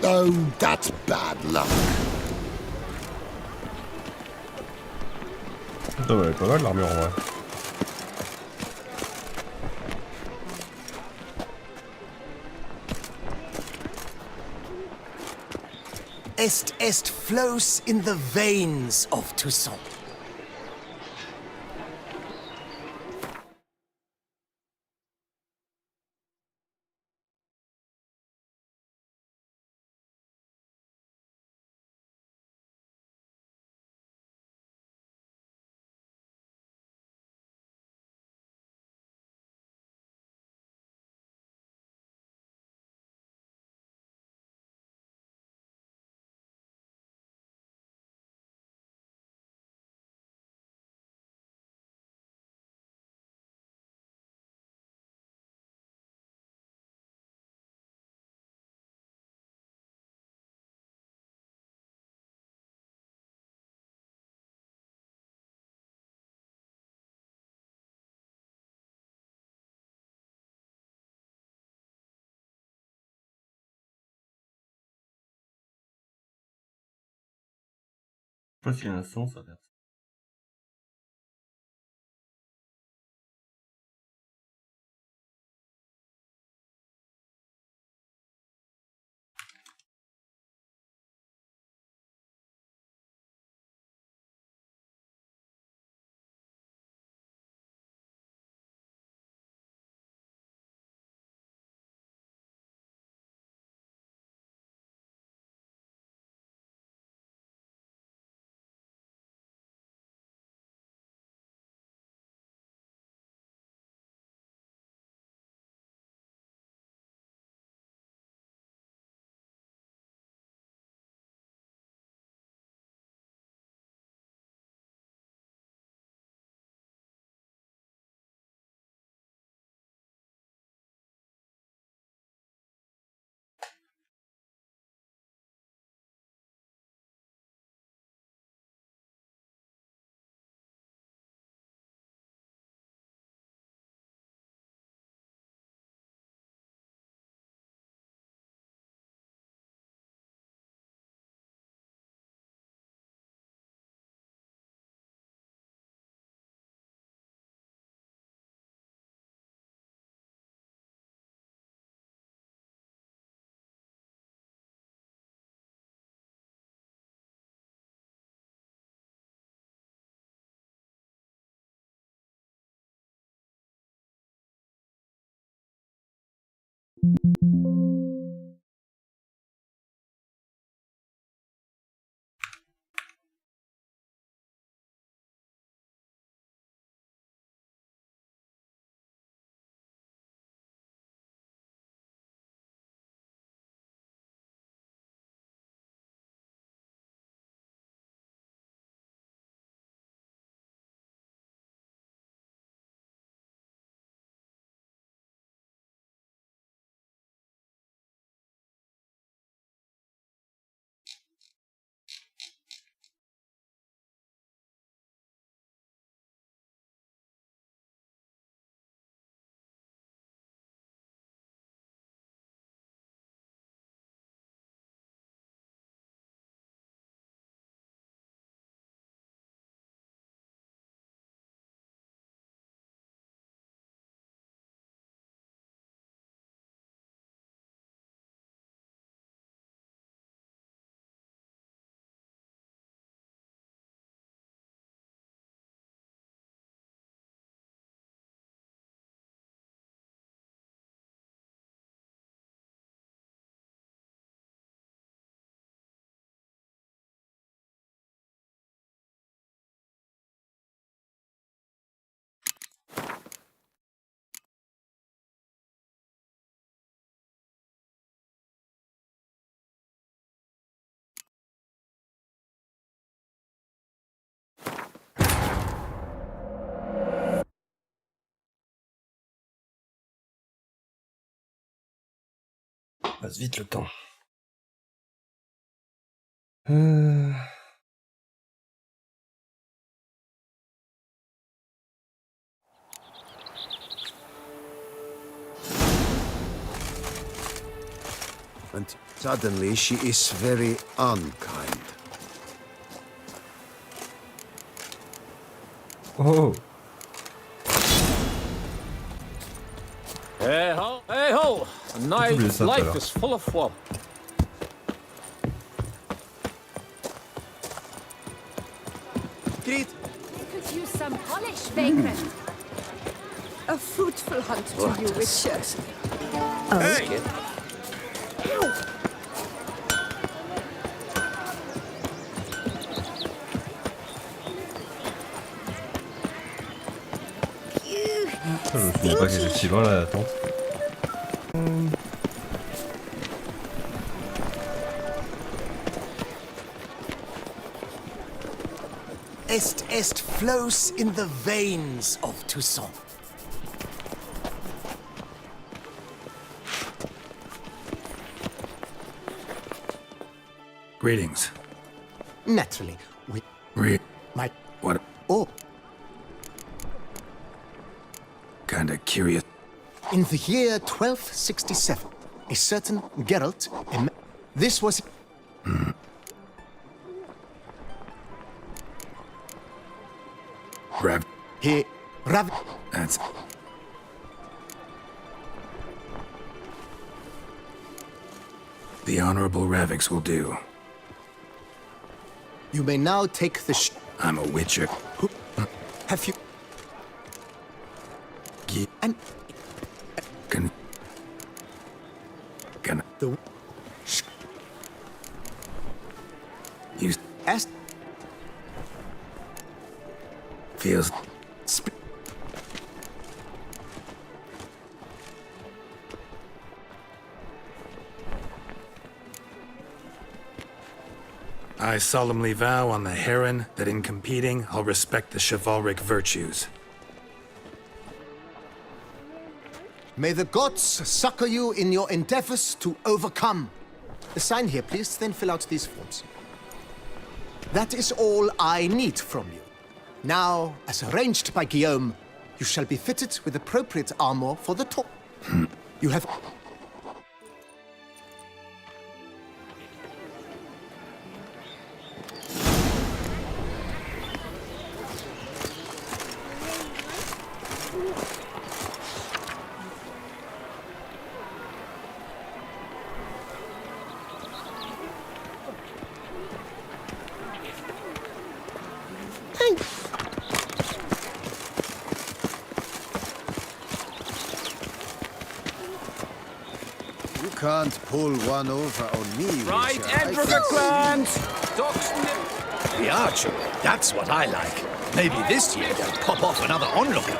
Oh, that's bad luck. Putain, ouais, pas mal l'armure en vrai. Est flows in the veins of Toussaint. Je sais pas s'il y a un sens à faire ça. Passe vite le temps. And suddenly she is very unkind. Oh. Hey ho, hey ho! A knight's life is full of woe. Greet. Could use some polish, vagrant. A fruitful hunt to you, Witcher. Hey! Je me souviens pas qu'elle était si loin la tente. Est flows in the veins of Toussaaiint. Greetings. Naturally, we... My... What? Oh. Kinda curious. In the year 1267, a certain Geralt... This was... Rav. He... Rav... That's... The Honorable Ravix will do. You may now take the I'm a witcher. Have you... And... Can... The... You... Asked... Feels... I solemnly vow on the Heron that in competing, I'll respect the chivalric virtues. May the gods succor you in your endeavors to overcome. Sign here, please, then fill out these forms. That is all I need from you. Now, as arranged by Guillaume, you shall be fitted with appropriate armor for the tour. You have... You can't pull one over on me, Right, Witcher. Edrica clans! The archery, that's what I like. Maybe this year they'll pop off another onlooker.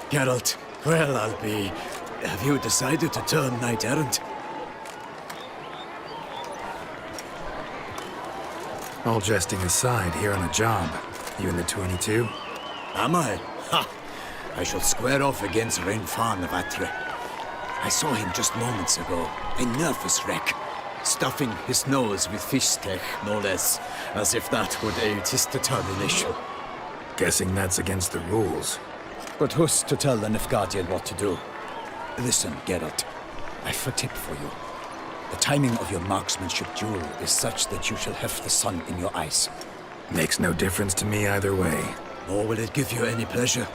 Geralt, well, I'll be... Have you decided to turn knight-errant? All jesting aside, here on the job. You in the 22? Am I? Ha! I shall square off against Renfan of Atre. I saw him just moments ago, a nervous wreck, stuffing his nose with fish steak, no less, as if that would aid his determination. Guessing that's against the rules. But who's to tell the Nilfgaardian what to do? Listen, Geralt, I've a tip for you. The timing of your marksmanship duel is such that you shall have the sun in your eyes. Makes no difference to me either way. Nor will it give you any pleasure.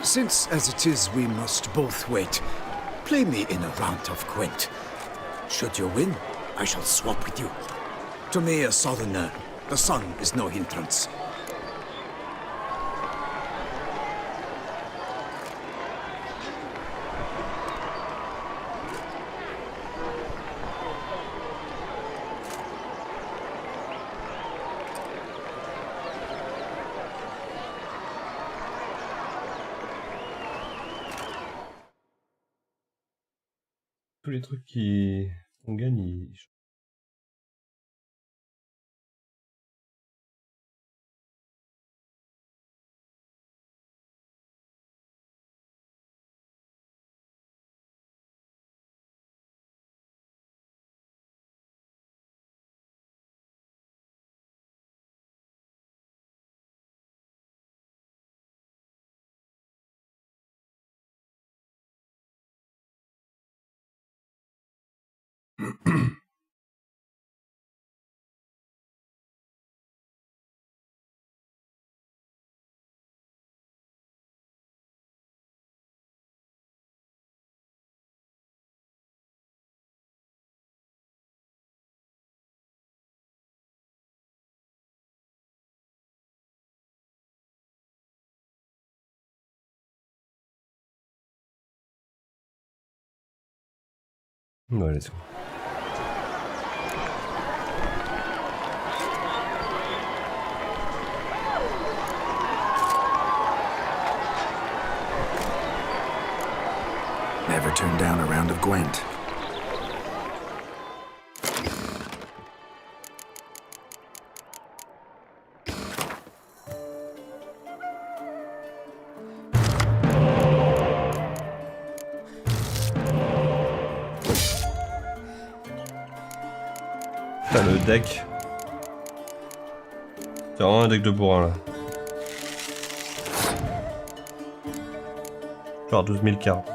Since, as it is, we must both wait, play me in a round of Gwent. Should you win, I shall swap with you. To me, a southerner, the sun is no hindrance. Tous les trucs qui On gagne. Ouais, let's go. Never turn down a round of Gwent. Putain, le deck. C'est vraiment un deck de bourrin là. Genre 12 000 cartes.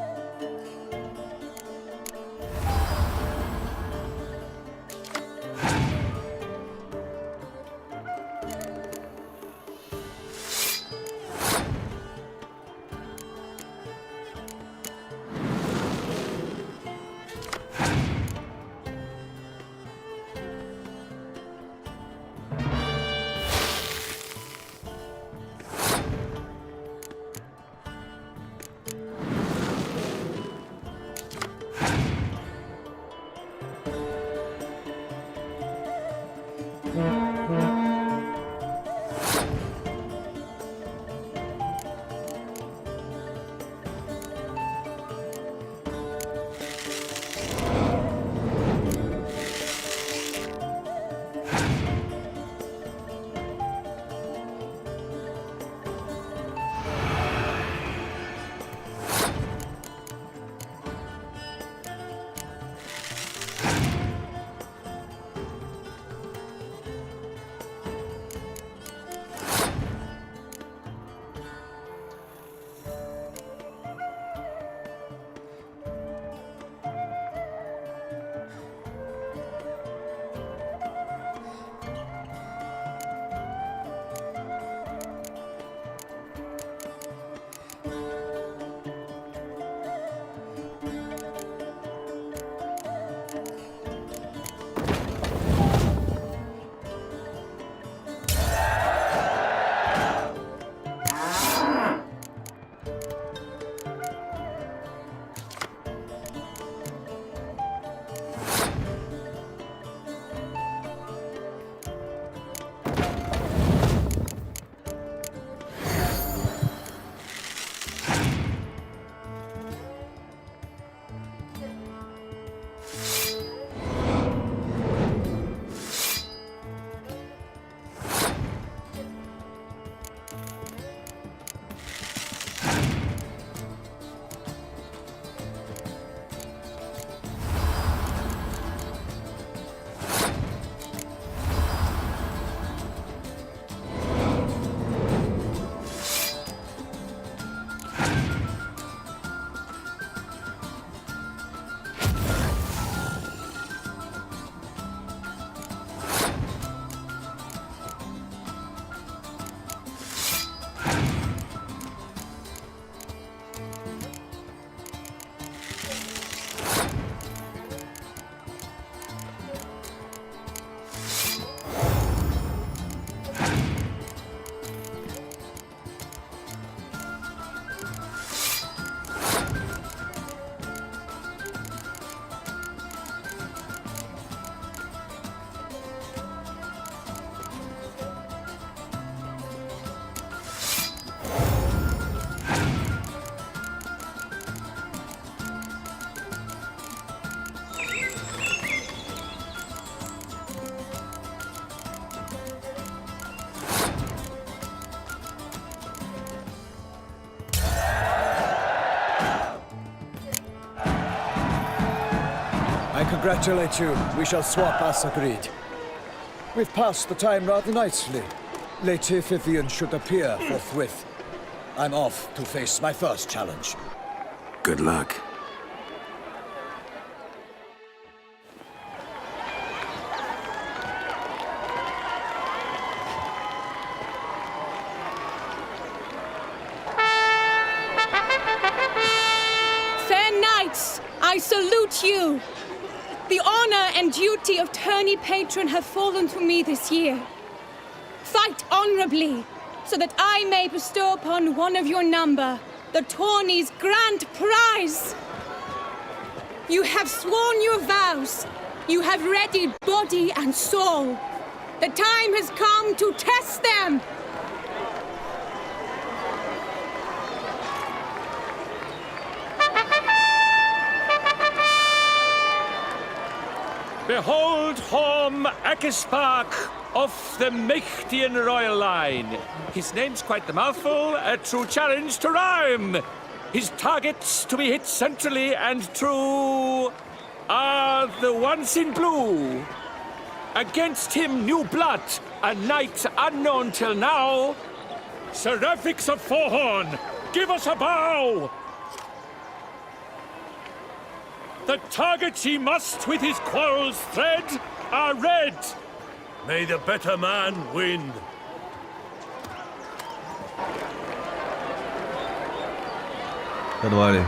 congratulate you. We shall swap as agreed. We've passed the time rather nicely. Lady Vivian should appear forthwith. I'm off to face my first challenge. Good luck. Fair knights, I salute you. The honor and duty of tourney patron have fallen to me this year. Fight honorably, so that I may bestow upon one of your number the tourney's grand prize. You have sworn your vows. You have readied body and soul. The time has come to test them. Behold Horm Akispark of the Mechtian royal line. His name's quite the mouthful, a true challenge to rhyme. His targets to be hit centrally and true are the ones in blue. Against him new blood, a knight unknown till now. Seraphix of Forehorn, give us a bow! The targets he must with his quarrels thread are red. May the better man win. Ça doit aller.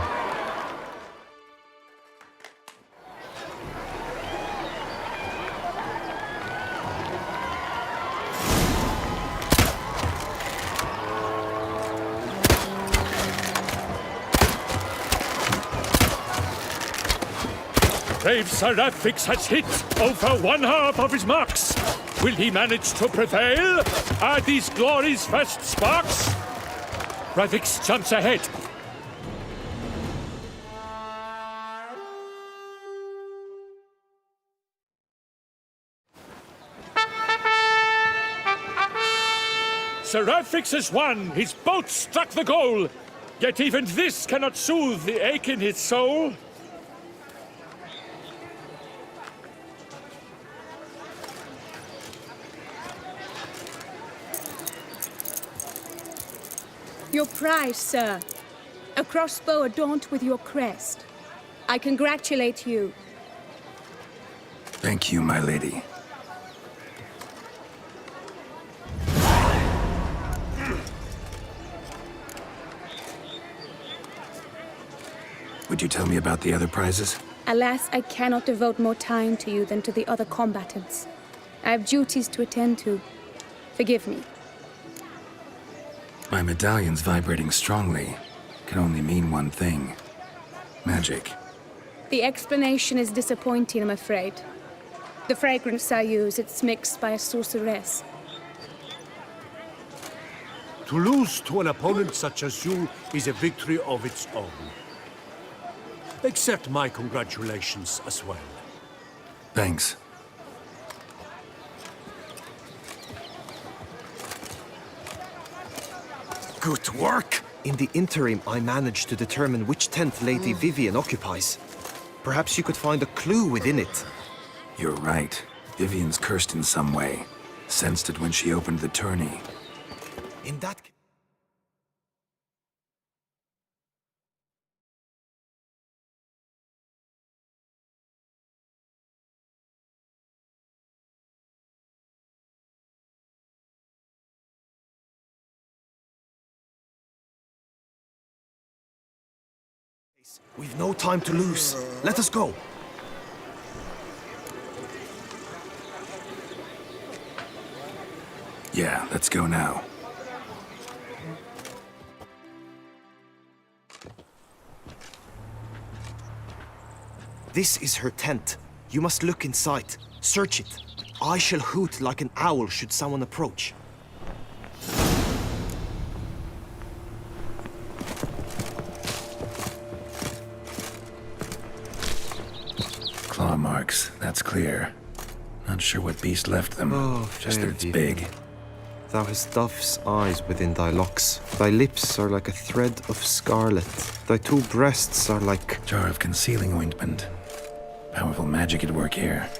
Brave Seraphix has hit over 1/2 of his marks. Will he manage to prevail? Are these glory's first sparks? Ravix jumps ahead. Seraphix has won. His bolt struck the goal. Yet even this cannot soothe the ache in his soul. Your prize, sir. A crossbow adorned with your crest. I congratulate you. Thank you, my lady. Would you tell me about the other prizes? Alas, I cannot devote more time to you than to the other combatants. I have duties to attend to. Forgive me. My medallion's vibrating strongly. Can only mean one thing. Magic. The explanation is disappointing, I'm afraid. The fragrance I use, it's mixed by a sorceress. To lose to an opponent such as you is a victory of its own. Accept my congratulations as well. Thanks. Good work! In the interim, I managed to determine which tent Lady Vivian occupies. Perhaps you could find a clue within it. You're right. Vivian's cursed in some way. Sensed it when she opened the tourney. In that case... We've no time to lose. Let us go. Yeah, let's go now. This is her tent. You must look inside. Search it. I shall hoot like an owl should someone approach. Claw marks, that's clear. Not sure what beast left them. Just that it's big. Thou hast dove's eyes within thy locks. Thy lips are like a thread of scarlet. Thy two breasts are like... Jar of concealing ointment. Powerful magic at work here.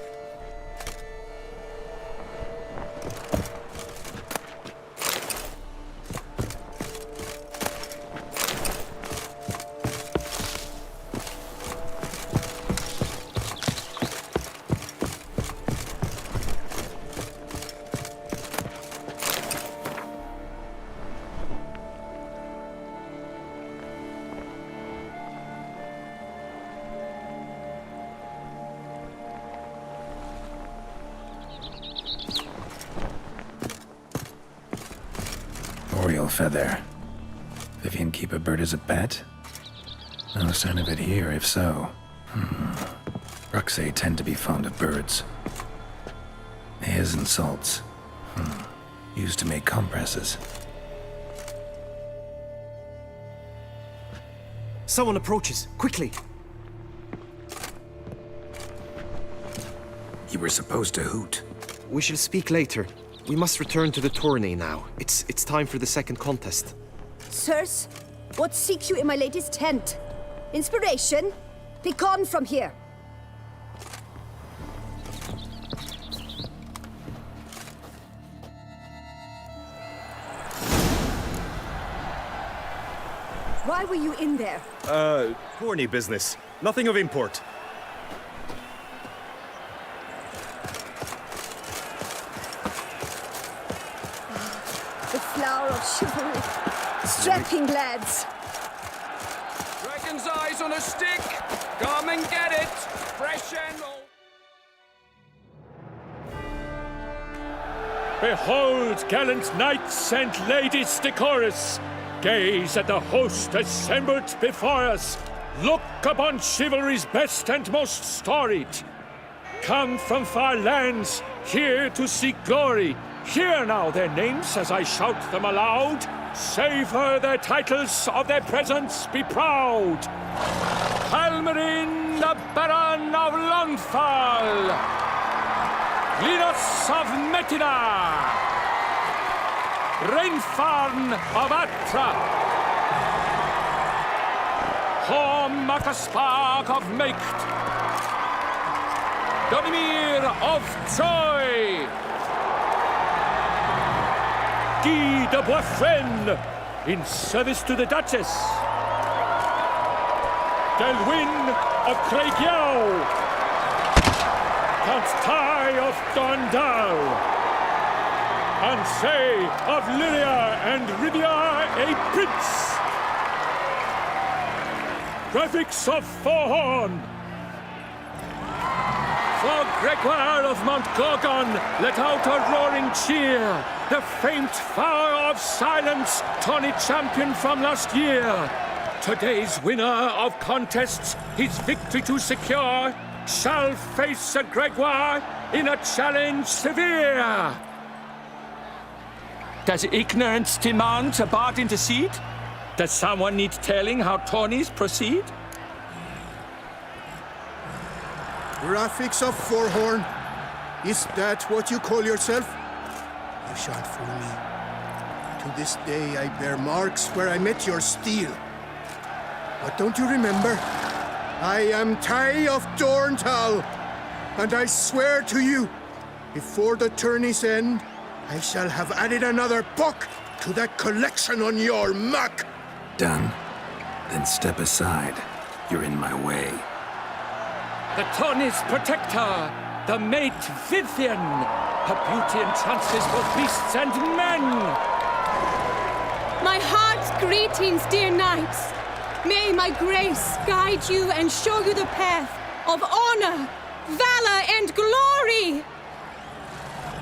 Oriole feather. Vivian keep a bird as a pet? No sign of it here, if so. Ruxay tend to be fond of birds. Hairs and salts. Used to make compresses. Someone approaches. Quickly! You were supposed to hoot. We shall speak later. We must return to the tourney now. It's time for the second contest. Sirs, what seek you in my lady's tent? Inspiration? Be gone from here. Why were you in there? Tourney business. Nothing of import. The flower of chivalry. Strapping lads. Dragon's eyes on a stick. Come and get it. Fresh and old. Behold, gallant knights and ladies decorous. Gaze at the host assembled before us. Look upon chivalry's best and most storied. Come from far lands, here to seek glory. Hear now their names as I shout them aloud. Savor their titles, of their presence be proud. Halmarin, the Baron of Longfall. Linos of Metina. Rainfarn of Atra. Horm Akaspark of Meikt. Donimir of Troy. Guy de Boisfren, in service to the Duchess. Delwyn of Craigiau. Count Tai of Dondal. Ansay of Lyria and Rivia a prince. Graphics of Forhorn. For Gregoire of Mount Gorgon, let out a roaring cheer. The famed flower of silence, tourney champion from last year. Today's winner of contests, his victory to secure, shall face Sir Gregoire in a challenge severe. Does ignorance demand a bard intercede? Does someone need telling how tourneys proceed? Graphics of Forhorn. Is that what you call yourself? You shan't fool me. To this day I bear marks where I met your steel. But don't you remember? I am Tai of Dorntal, and I swear to you, before the tourney's end, I shall have added another book to that collection on your muck. Done. Then step aside. You're in my way. The tourney's protector, the mate Vivian. Her beauty entrances both beasts and men. My heart's greetings, dear knights. May my grace guide you and show you the path of honor, valor, and glory.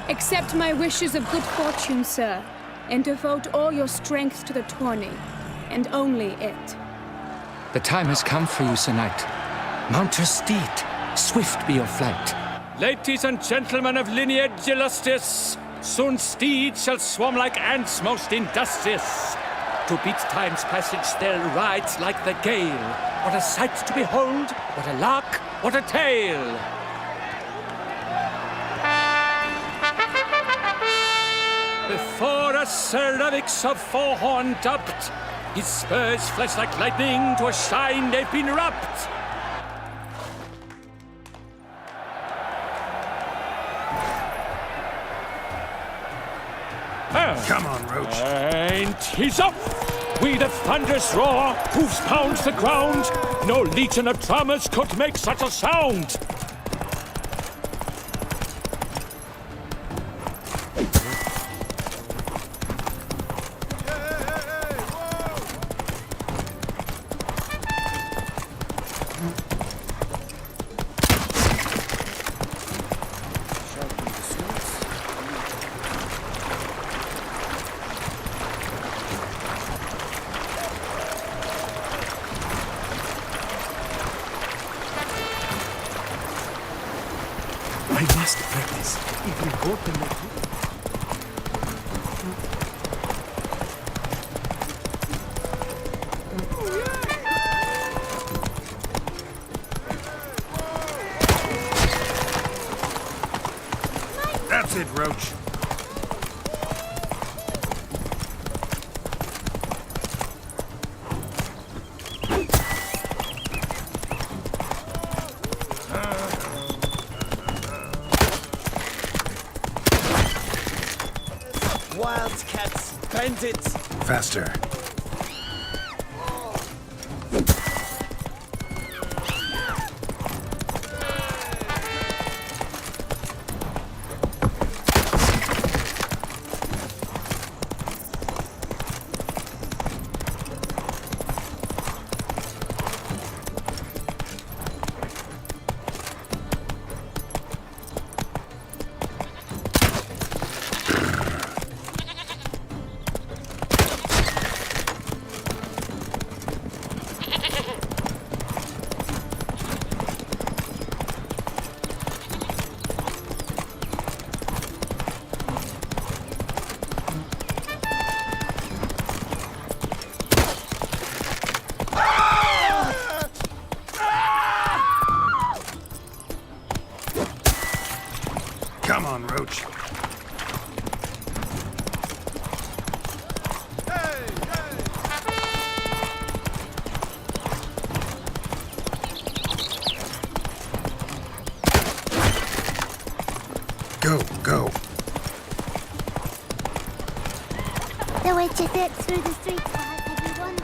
Accept my wishes of good fortune, sir, and devote all your strength to the tourney, and only it. The time has come for you, Sir Knight. Mount your steed. Swift be your flight. Ladies and gentlemen of lineage illustrious, soon steeds shall swarm like ants most industrious. To beat time's passage they'll ride like the gale. What a sight to behold, what a lark, what a tale. Before us Sir Ravix of Forhorn dubbed, his spurs flash like lightning, to a shine they've been wrapped. Come on, Roach. And he's up! With a thunderous roar, hoofs pounds the ground. No legion of drummers could make such a sound. I must practice. If we go to the That's it, Roach. Wildcats, bandits. Faster. Come on, Roach. Go, go. The witcher dips through the streets behind everyone.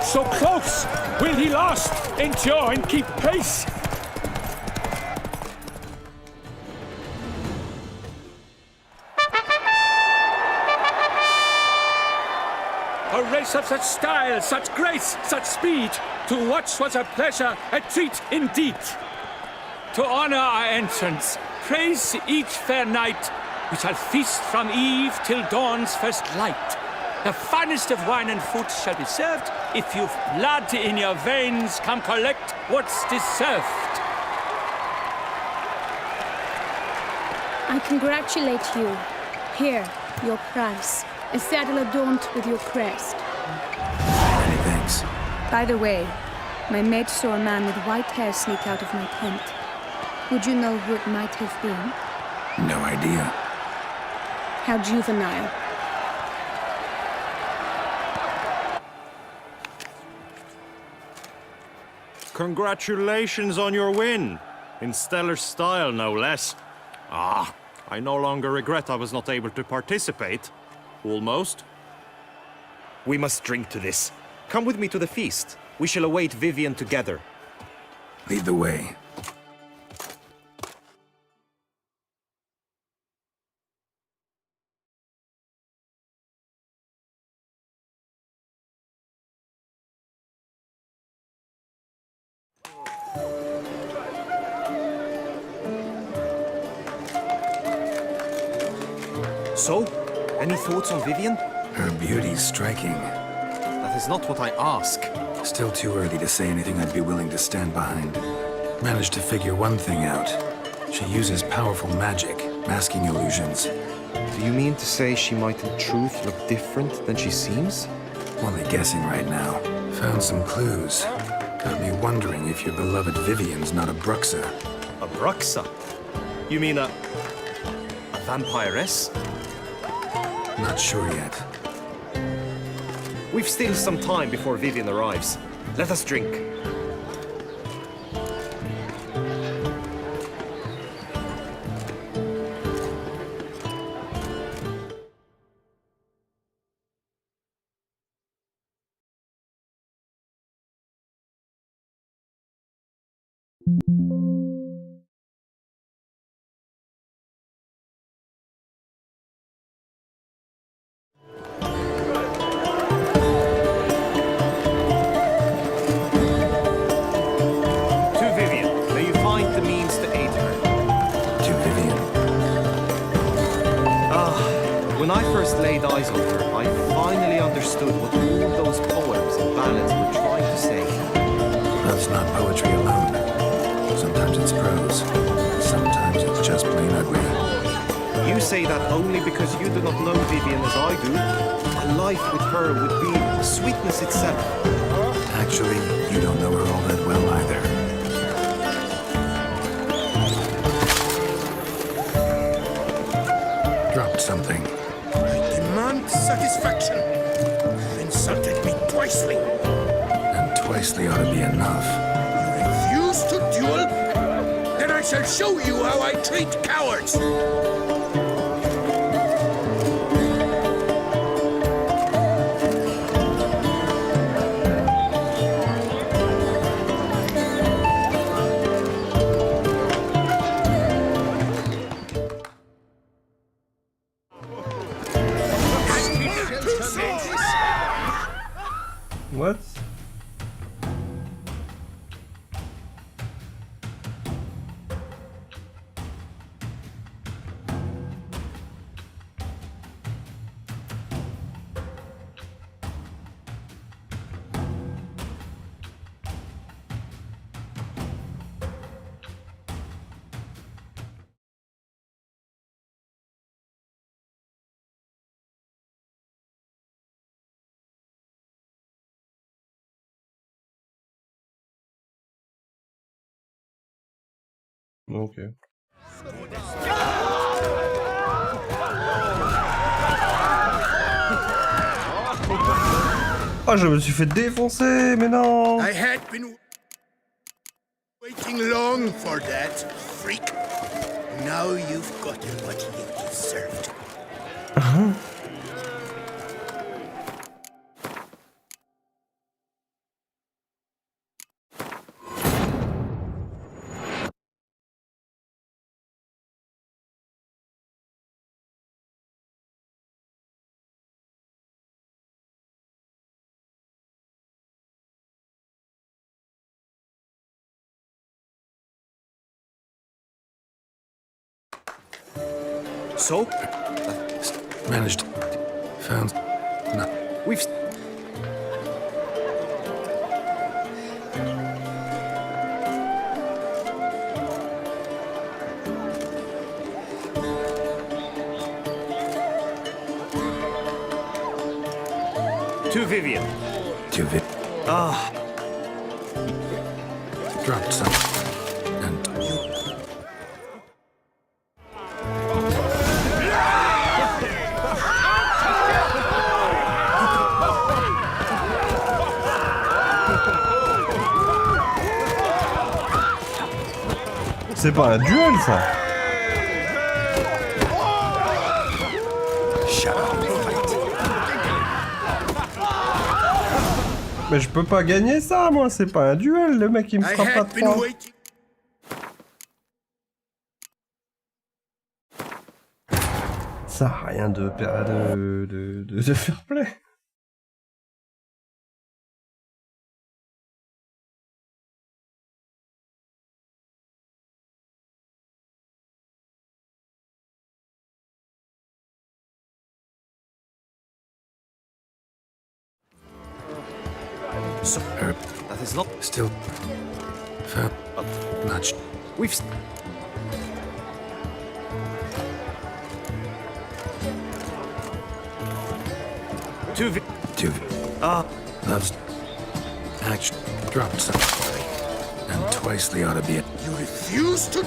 So close! Will he last? Endure and keep pace! A race of such style, such grace, such speed. To watch was a pleasure, a treat indeed. To honor our entrance, praise each fair knight. We shall feast from eve till dawn's first light. The finest of wine and food shall be served. If you've blood in your veins, come collect what's deserved. I congratulate you. Here, your prize. A saddle adorned with your crest. Many thanks. By the way, my mate saw a man with white hair sneak out of my tent. Would you know who it might have been? No idea. How juvenile. Congratulations on your win. In stellar style, no less. Ah, I no longer regret I was not able to participate. Almost. We must drink to this. Come with me to the feast. We shall await Vivian together. Lead the way. So, any thoughts on Vivian? Her beauty's striking. That is not what I ask. Still too early to say anything I'd be willing to stand behind. Managed to figure one thing out. She uses powerful magic, masking illusions. Do you mean to say she might in truth look different than she seems? Only guessing right now. Found some clues. Got me wondering if your beloved Vivian's not a Bruxa. A Bruxa? You mean a vampiress? Not sure yet. We've still some time before Vivian arrives. Let us drink. When I first laid eyes on her, I finally understood what all those poems and ballads were trying to say. Love's not poetry alone. Sometimes it's prose. Sometimes it's just plain ugly. You say that only because you do not know Vivian as I do. A life with her would be sweetness itself. Actually, you don't know her all that well either. Dropped something. Satisfaction. You've insulted me twicely. And twicely ought to be enough. You refuse to duel? Then I shall show you how I treat cowards. What? Ok. Oh, je me suis fait défoncer, mais non! I had been waiting long for that, freak. Now you've gotten what you deserved. So? Managed. Found. No. We've. To Vivian. To Viv. Ah. Dropped something. And you. C'est pas un duel, ça. Mais je peux pas gagner ça, moi. C'est pas un duel, le mec il me frappe pas de points. Ça a rien de fair play. So, that is not still. Found. Not. We've. To Love's. Action. Dropped something. And twicely ought to be it. You refuse to.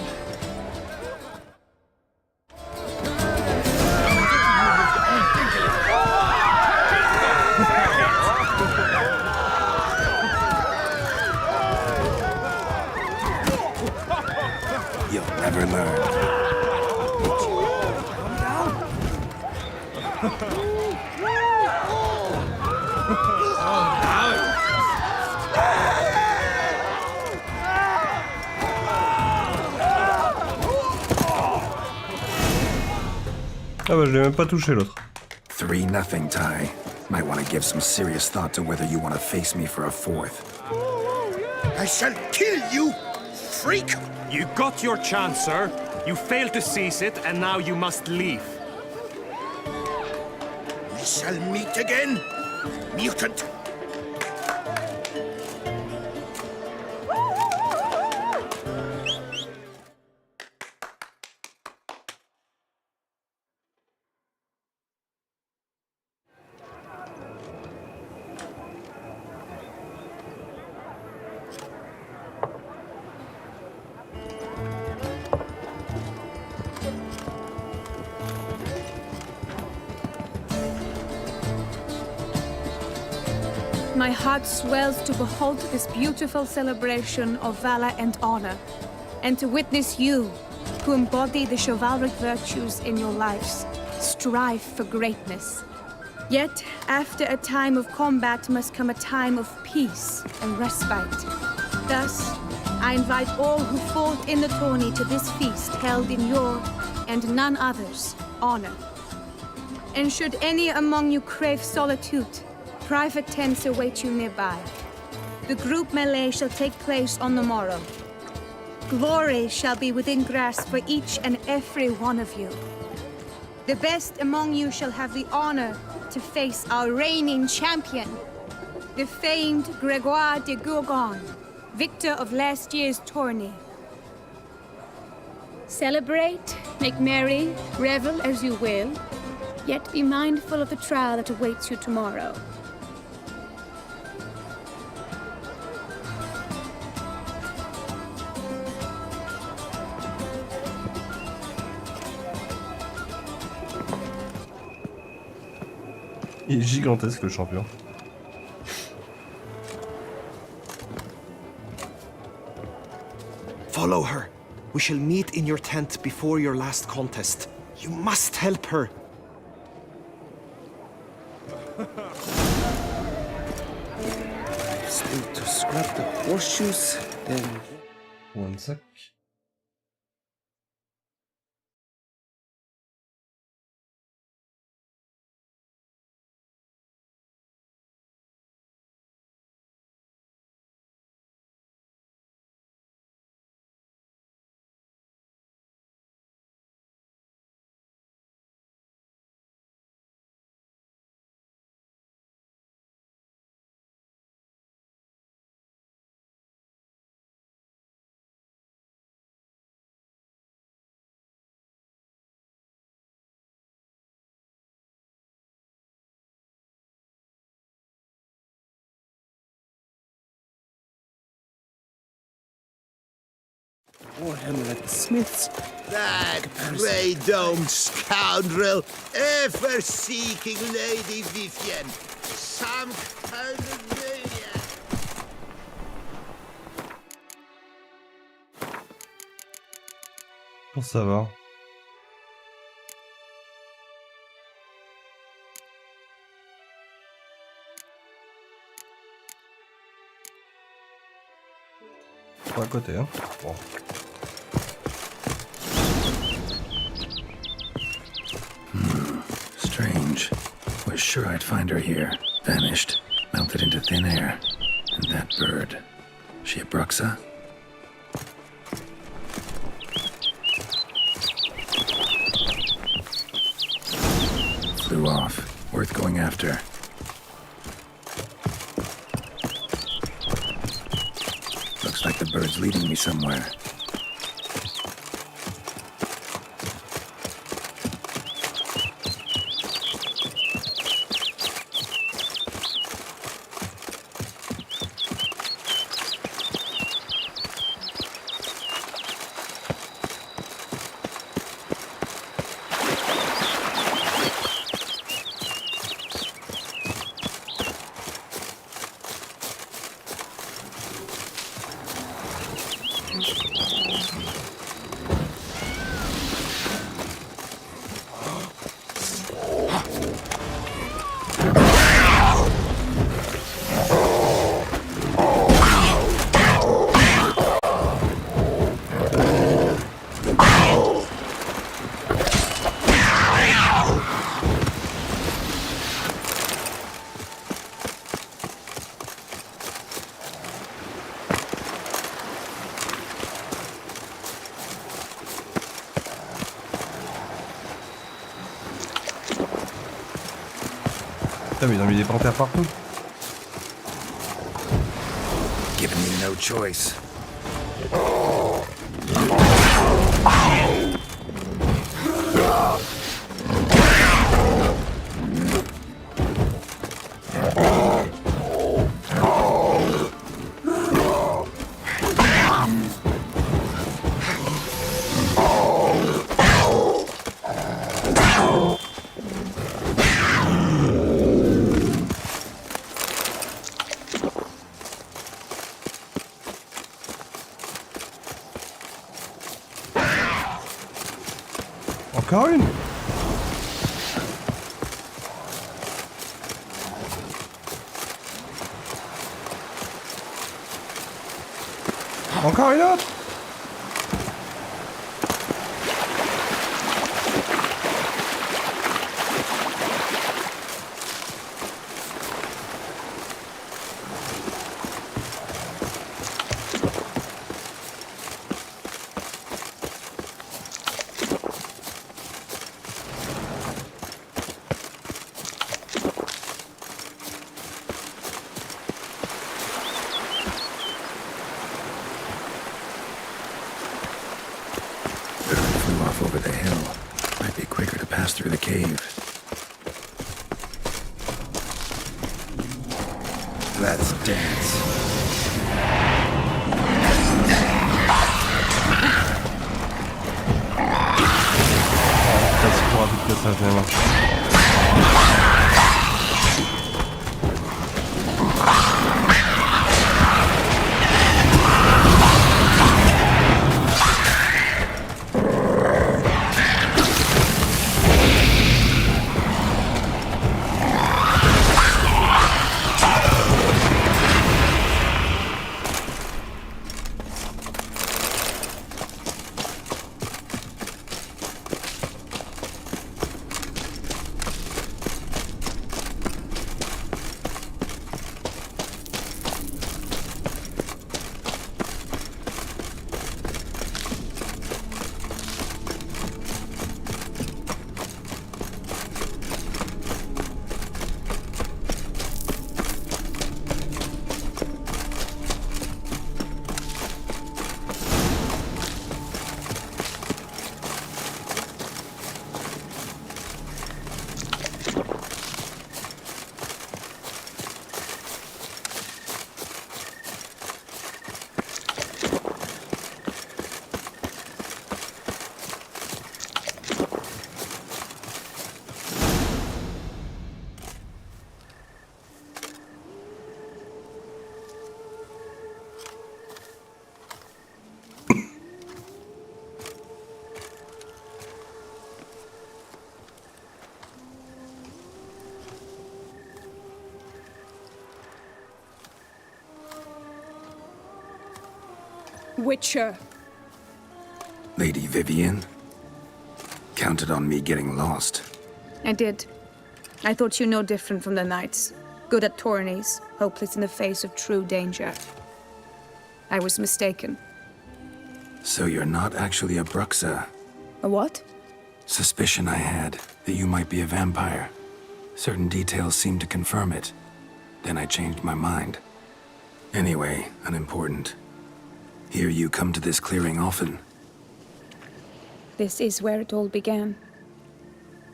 Ah bah je l'ai même pas touché l'autre. 3-0, Ty. Might want to give some serious thought to whether you want to face me for a fourth. I shall kill you, freak! You got your chance, sir. You failed to seize it, and now you must leave. We shall meet again, mutant. My heart swells to behold this beautiful celebration of valor and honor, and to witness you, who embody the chivalric virtues in your lives, strive for greatness. Yet, after a time of combat must come a time of peace and respite. Thus, I invite all who fought in the tourney to this feast held in your, and none other's, honor. And should any among you crave solitude, private tents await you nearby. The group melee shall take place on the morrow. Glory shall be within grasp for each and every one of you. The best among you shall have the honor to face our reigning champion, the famed Gregoire de Gourgon, victor of last year's tourney. Celebrate, make merry, revel as you will, yet be mindful of the trial that awaits you tomorrow. Il est gigantesque le champion. Follow her. We shall meet in your tent before your last contest. You must help her. Still to scrub the horseshoes, then... One sec. Warhammer at the Smiths. That grey-domed scoundrel, ever-seeking Lady Vivienne. Some kind of maniac. Pour savoir. Pas à côté, hein. Bon. Strange. Was sure I'd find her here. Vanished. Melted into thin air. And that bird. She a Bruxa? Flew off. Worth going after. Looks like the bird's leading me somewhere. Putain, mais ils ont mis des panthères partout. Giving me no choice. Encore une? Encore une autre? Flew off over the hill. Might be quicker to pass through the cave. Let's dance. C'est pour rapide que ça, finalement. Witcher. Lady Vivian? Counted on me getting lost. I did. I thought you no different from the knights. Good at tourneys, hopeless in the face of true danger. I was mistaken. So you're not actually a Bruxa. A what? Suspicion I had, that you might be a vampire. Certain details seemed to confirm it. Then I changed my mind. Anyway, unimportant. Hear you come to this clearing often. This is where it all began.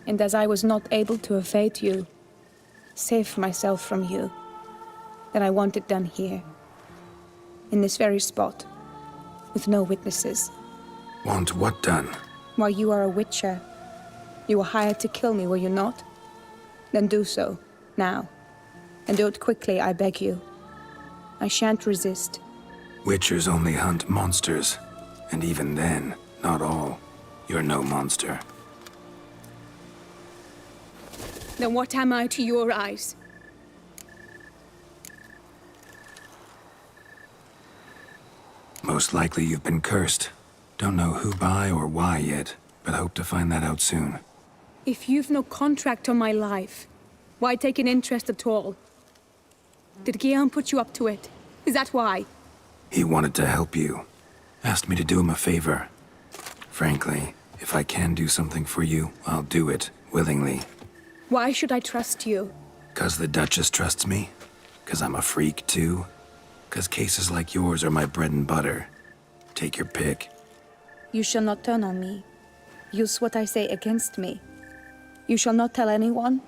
And as I was not able to evade you, save myself from you, then I want it done here. In this very spot. With no witnesses. Want what done? While you are a witcher, you were hired to kill me, were you not? Then do so, now. And do it quickly, I beg you. I shan't resist. Witchers only hunt monsters. And even then, not all. You're no monster. Then what am I to your eyes? Most likely you've been cursed. Don't know who by or why yet, but hope to find that out soon. If you've no contract on my life, why take an interest at all? Did Guillaume put you up to it? Is that why? He wanted to help you. Asked me to do him a favor. Frankly, if I can do something for you, I'll do it, willingly. Why should I trust you? 'Cause the Duchess trusts me? 'Cause I'm a freak, too? 'Cause cases like yours are my bread and butter? Take your pick. You shall not turn on me. Use what I say against me. You shall not tell anyone.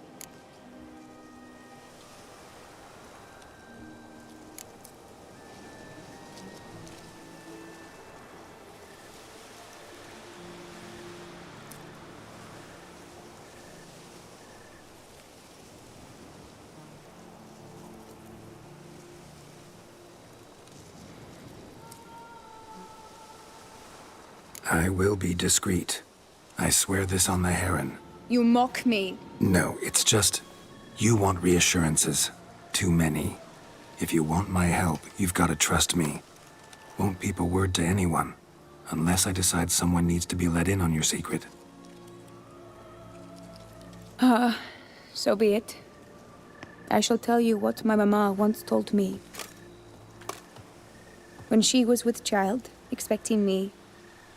I will be discreet. I swear this on the Heron. You mock me. No, it's just... You want reassurances. Too many. If you want my help, you've got to trust me. Won't peep a word to anyone. Unless I decide someone needs to be let in on your secret. So be it. I shall tell you what my mama once told me. When she was with child, expecting me,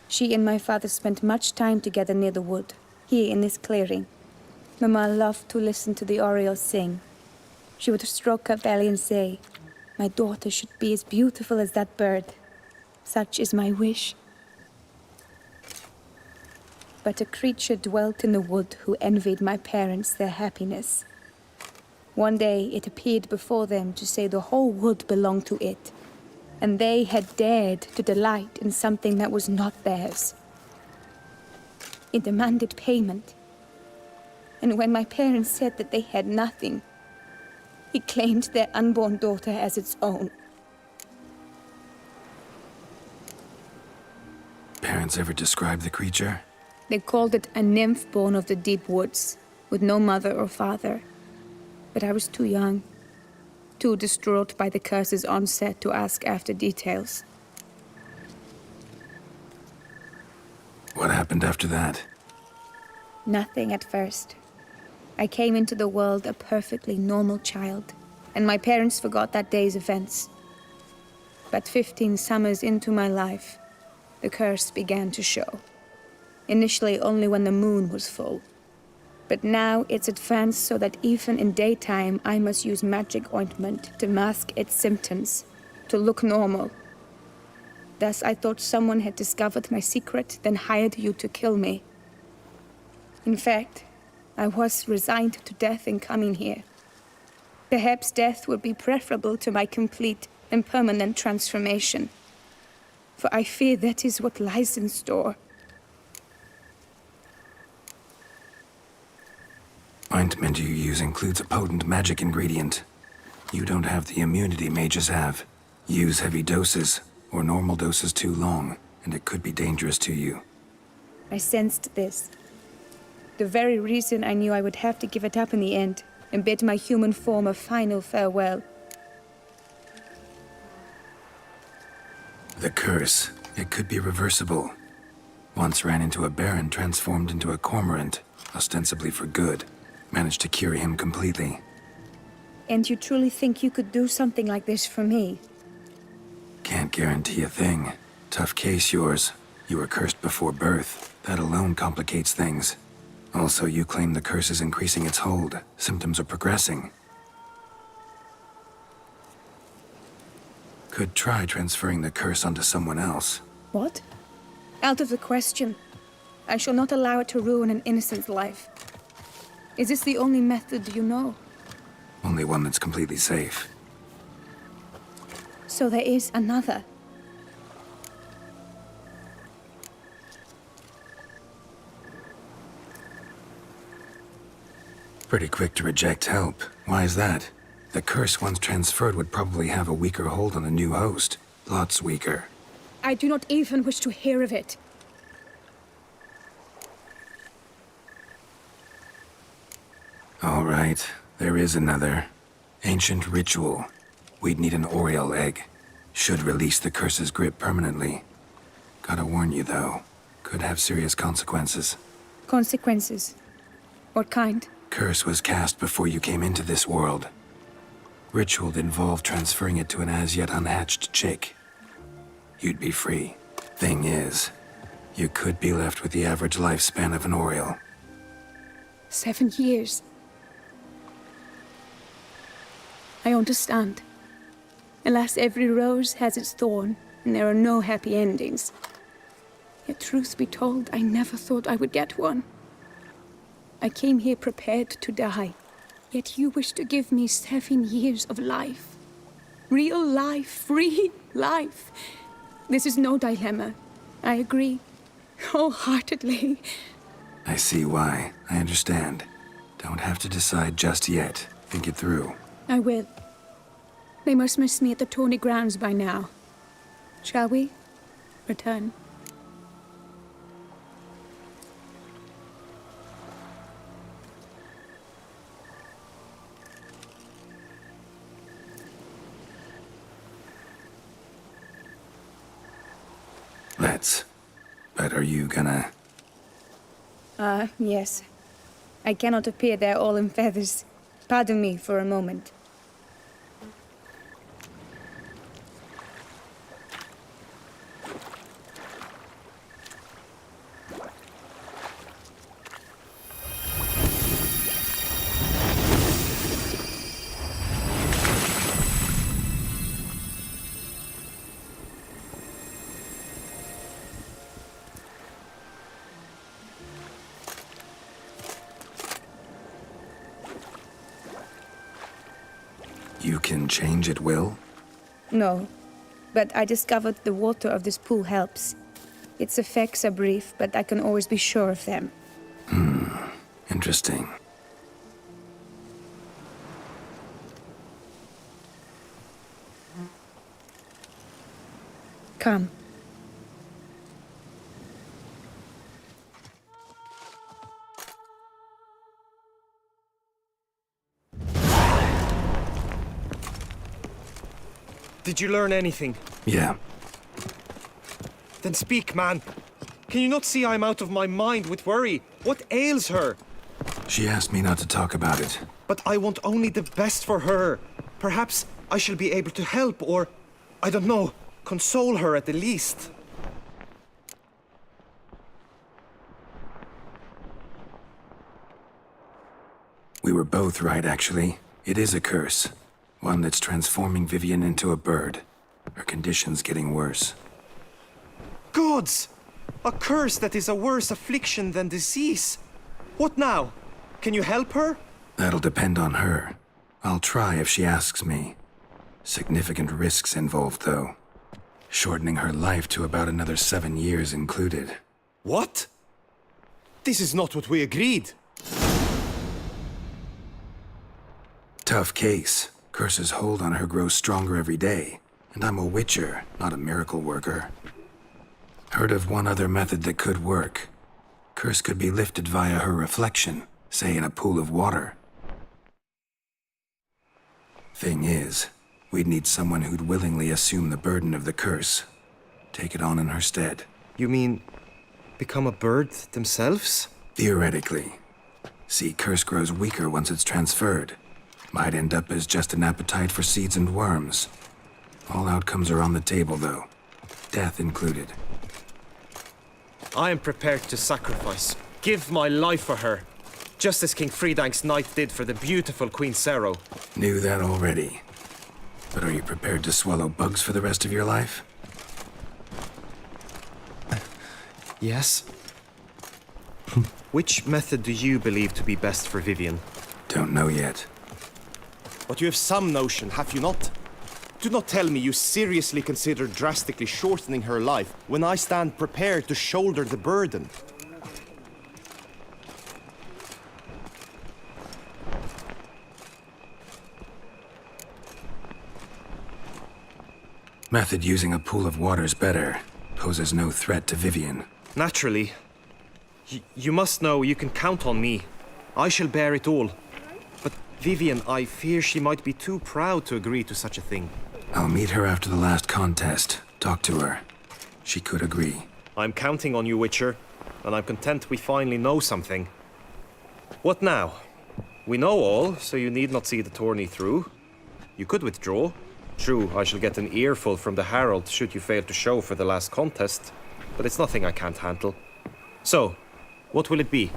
she and my father spent much time together near the wood, here in this clearing. Mama loved to listen to the orioles sing. She would stroke her belly and say, "My daughter should be as beautiful as that bird. Such is my wish." But a creature dwelt in the wood who envied my parents their happiness. One day it appeared before them to say the whole wood belonged to it, and they had dared to delight in something that was not theirs. It demanded payment, and when my parents said that they had nothing, it claimed their unborn daughter as its own. Parents ever describe the creature? They called it a nymph born of the deep woods, with no mother or father. But I was too young, too distraught by the curse's onset to ask after details. What happened after that? Nothing at first. I came into the world a perfectly normal child, and my parents forgot that day's events. But 15 summers into my life, the curse began to show. Initially only when the moon was full. But now it's advanced so that even in daytime I must use magic ointment to mask its symptoms, to look normal. Thus I thought someone had discovered my secret, then hired you to kill me. In fact, I was resigned to death in coming here. Perhaps death would be preferable to my complete and permanent transformation. For I fear that is what lies in store. Ointment you use includes a potent magic ingredient. You don't have the immunity mages have. Use heavy doses, or normal doses too long, and it could be dangerous to you. I sensed this. The very reason I knew I would have to give it up in the end, and bid my human form a final farewell. The curse, it could be reversible. Once ran into a baron transformed into a cormorant, ostensibly for good. Managed to cure him completely. And you truly think you could do something like this for me? Can't guarantee a thing. Tough case, yours. You were cursed before birth. That alone complicates things. Also, you claim the curse is increasing its hold. Symptoms are progressing. Could try transferring the curse onto someone else. What? Out of the question. I shall not allow it to ruin an innocent's life. Is this the only method you know? Only one that's completely safe. So there is another. Pretty quick to reject help. Why is that? The curse once transferred would probably have a weaker hold on the new host. Lots weaker. I do not even wish to hear of it. All right, there is another. Ancient ritual. We'd need an Oriole egg. Should release the curse's grip permanently. Gotta warn you, though. Could have serious consequences. Consequences? What kind? Curse was cast before you came into this world. Ritual involved transferring it to an as-yet unhatched chick. You'd be free. Thing is, you could be left with the average lifespan of an Oriole. 7 years. I understand. Alas, every rose has its thorn, and there are no happy endings. Yet truth be told, I never thought I would get one. I came here prepared to die, yet you wish to give me 7 years of life. Real life, free life. This is no dilemma. I agree, wholeheartedly. I see why. I understand. Don't have to decide just yet. Think it through. I will. They must miss me at the tourney grounds by now. Shall we return? Let's. But are you gonna... Yes. I cannot appear there all in feathers. Pardon me for a moment. You can change at will? No, but I discovered the water of this pool helps. Its effects are brief, but I can always be sure of them. Interesting. Come. Did you learn anything? Yeah. Then speak, man. Can you not see I'm out of my mind with worry? What ails her? She asked me not to talk about it. But I want only the best for her. Perhaps I shall be able to help or, I don't know, console her at the least. We were both right, actually. It is a curse. One that's transforming Vivian into a bird. Her condition's getting worse. Gods! A curse that is a worse affliction than disease. What now? Can you help her? That'll depend on her. I'll try if she asks me. Significant risks involved, though. Shortening her life to about another 7 years included. What? This is not what we agreed. Tough case. Curse's hold on her grows stronger every day. And I'm a witcher, not a miracle worker. Heard of one other method that could work. Curse could be lifted via her reflection, say in a pool of water. Thing is, we'd need someone who'd willingly assume the burden of the curse. Take it on in her stead. You mean, become a bird themselves? Theoretically. See, curse grows weaker once it's transferred. Might end up as just an appetite for seeds and worms. All outcomes are on the table, though. Death included. I am prepared to sacrifice. Give my life for her. Just as King Fridank's knight did for the beautiful Queen Sero. Knew that already. But are you prepared to swallow bugs for the rest of your life? Yes. Which method do you believe to be best for Vivian? Don't know yet. But you have some notion, have you not? Do not tell me you seriously consider drastically shortening her life when I stand prepared to shoulder the burden. Method using a pool of water's better. Poses no threat to Vivian. Naturally. You must know you can count on me. I shall bear it all. But Vivian, I fear she might be too proud to agree to such a thing. I'll meet her after the last contest. Talk to her. She could agree. I'm counting on you, Witcher, and I'm content we finally know something. What now? We know all, so you need not see the tourney through. You could withdraw. True, I shall get an earful from the Herald should you fail to show for the last contest, but it's nothing I can't handle. So, what will it be?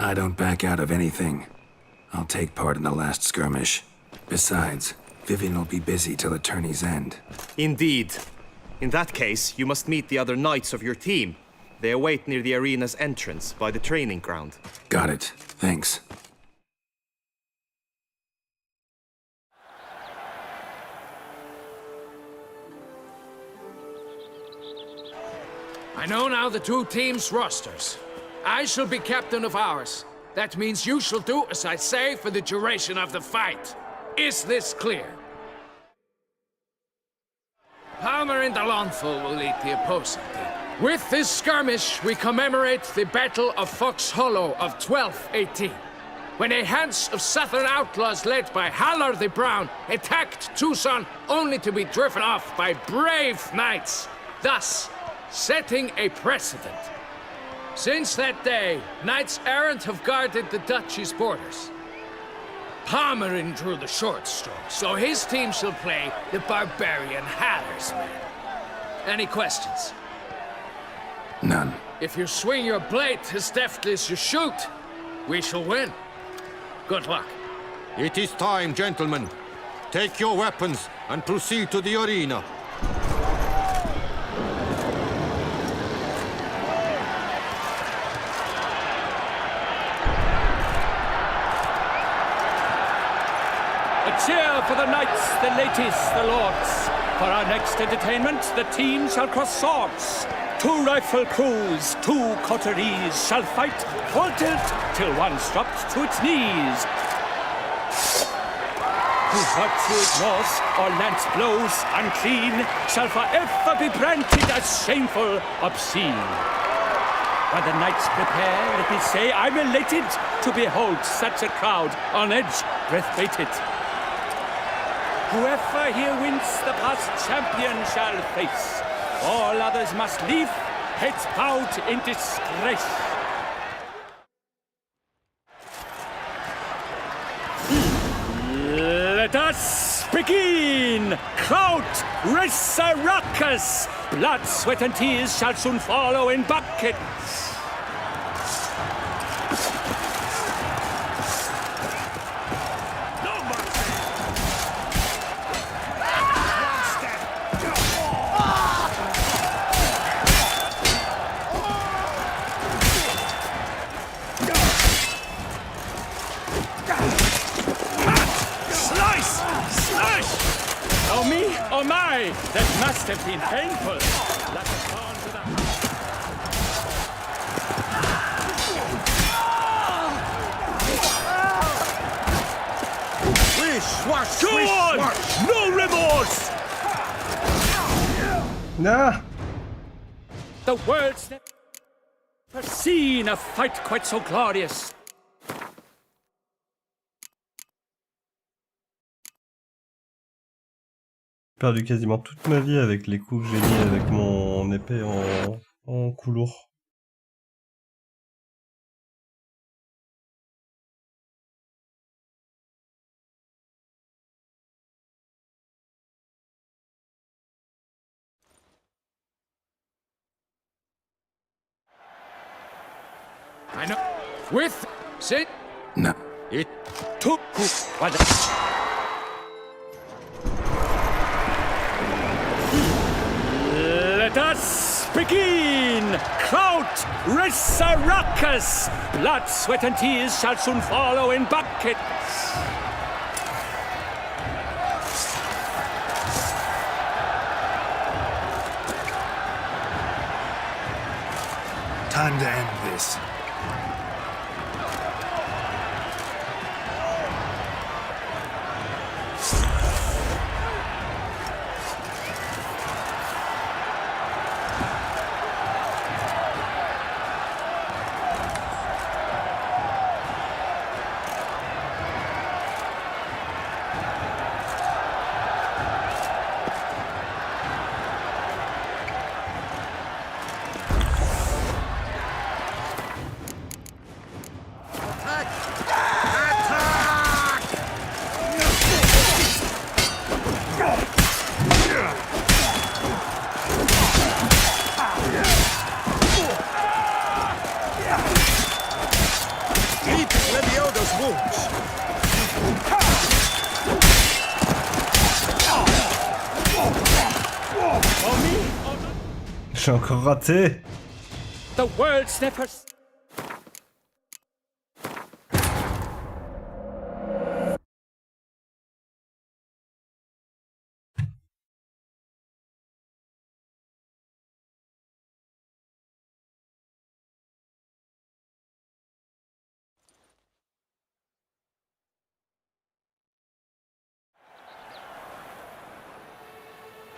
I don't back out of anything. I'll take part in the last skirmish. Besides, Vivian will be busy till the tourney's end. Indeed. In that case, you must meet the other knights of your team. They await near the arena's entrance, by the training ground. Got it. Thanks. I know now the two teams' rosters. I shall be captain of ours. That means you shall do as I say for the duration of the fight. Is this clear? Palmer and Alonful will lead the opposing team. With this skirmish, we commemorate the Battle of Fox Hollow of 1218, when a Hans of Southern outlaws led by Haller the Brown attacked Toussaaiint only to be driven off by brave knights, thus setting a precedent. Since that day, knights errant have guarded the duchy's borders. Palmerin drew the short straw, so his team shall play the barbarian Haller's men. Any questions? None. If you swing your blade as deftly as you shoot, we shall win. Good luck. It is time, gentlemen. Take your weapons and proceed to the arena. A cheer for the knights, the ladies, the lords. For our next entertainment, the team shall cross swords. 2 rifle crews, 2 coteries shall fight full tilt till one's dropped to its knees. Who virtue ignores or lance blows unclean shall forever be branded as shameful, obscene. While the knights prepare, let me say I'm elated to behold such a crowd on edge, breath-baited. Whoever here wins the past champion shall face. All others must leave, heads bowed in disgrace. Let us begin! Crowd, race a ruckus! Blood, sweat, and tears shall soon follow in buckets. Oh my! That must have been painful. Like a thorn to the Swish, swash, Go swish, on! swash. No remorse! Nah. The world's never seen a fight quite so glorious. J'ai perdu quasiment toute ma vie avec les coups que j'ai mis avec mon épée en coup lourd. I know. With sit. No. It took. What? Let us begin! Crowd, race a ruckus! Blood, sweat, and tears shall soon follow in buckets. Time to end this. J'ai encore raté. The world's never...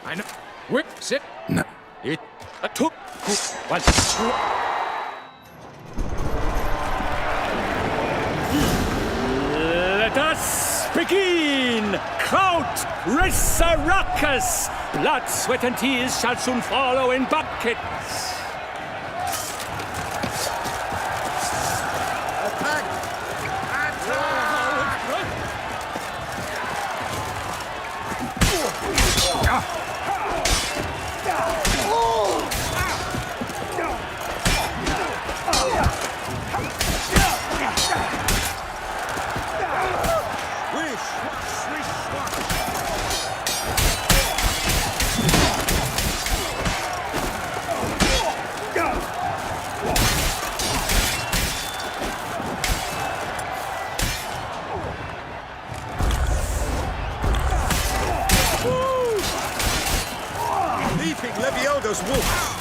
I know. Whip, sit. No. It. A took. One. Let us begin. Kraut, Resurrecus. Blood, sweat, and tears shall soon follow in buckets. Leaping Levioda's wolves!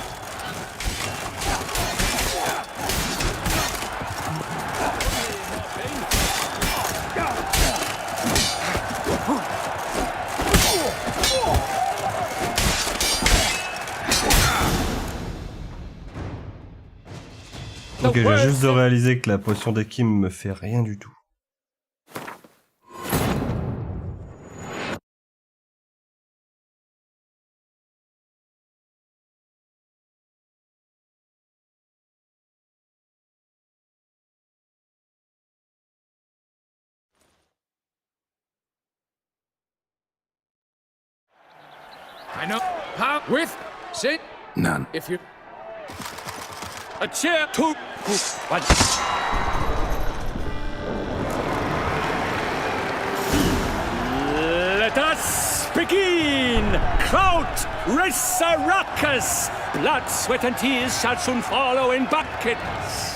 Ok, j'ai juste de réaliser que la potion d'Ekim me fait rien du tout. I know. How? With? Sit. None. If you... A chair, two, one. Let us begin! Kraut, Resurrecus! Blood, sweat, and tears shall soon follow in buckets.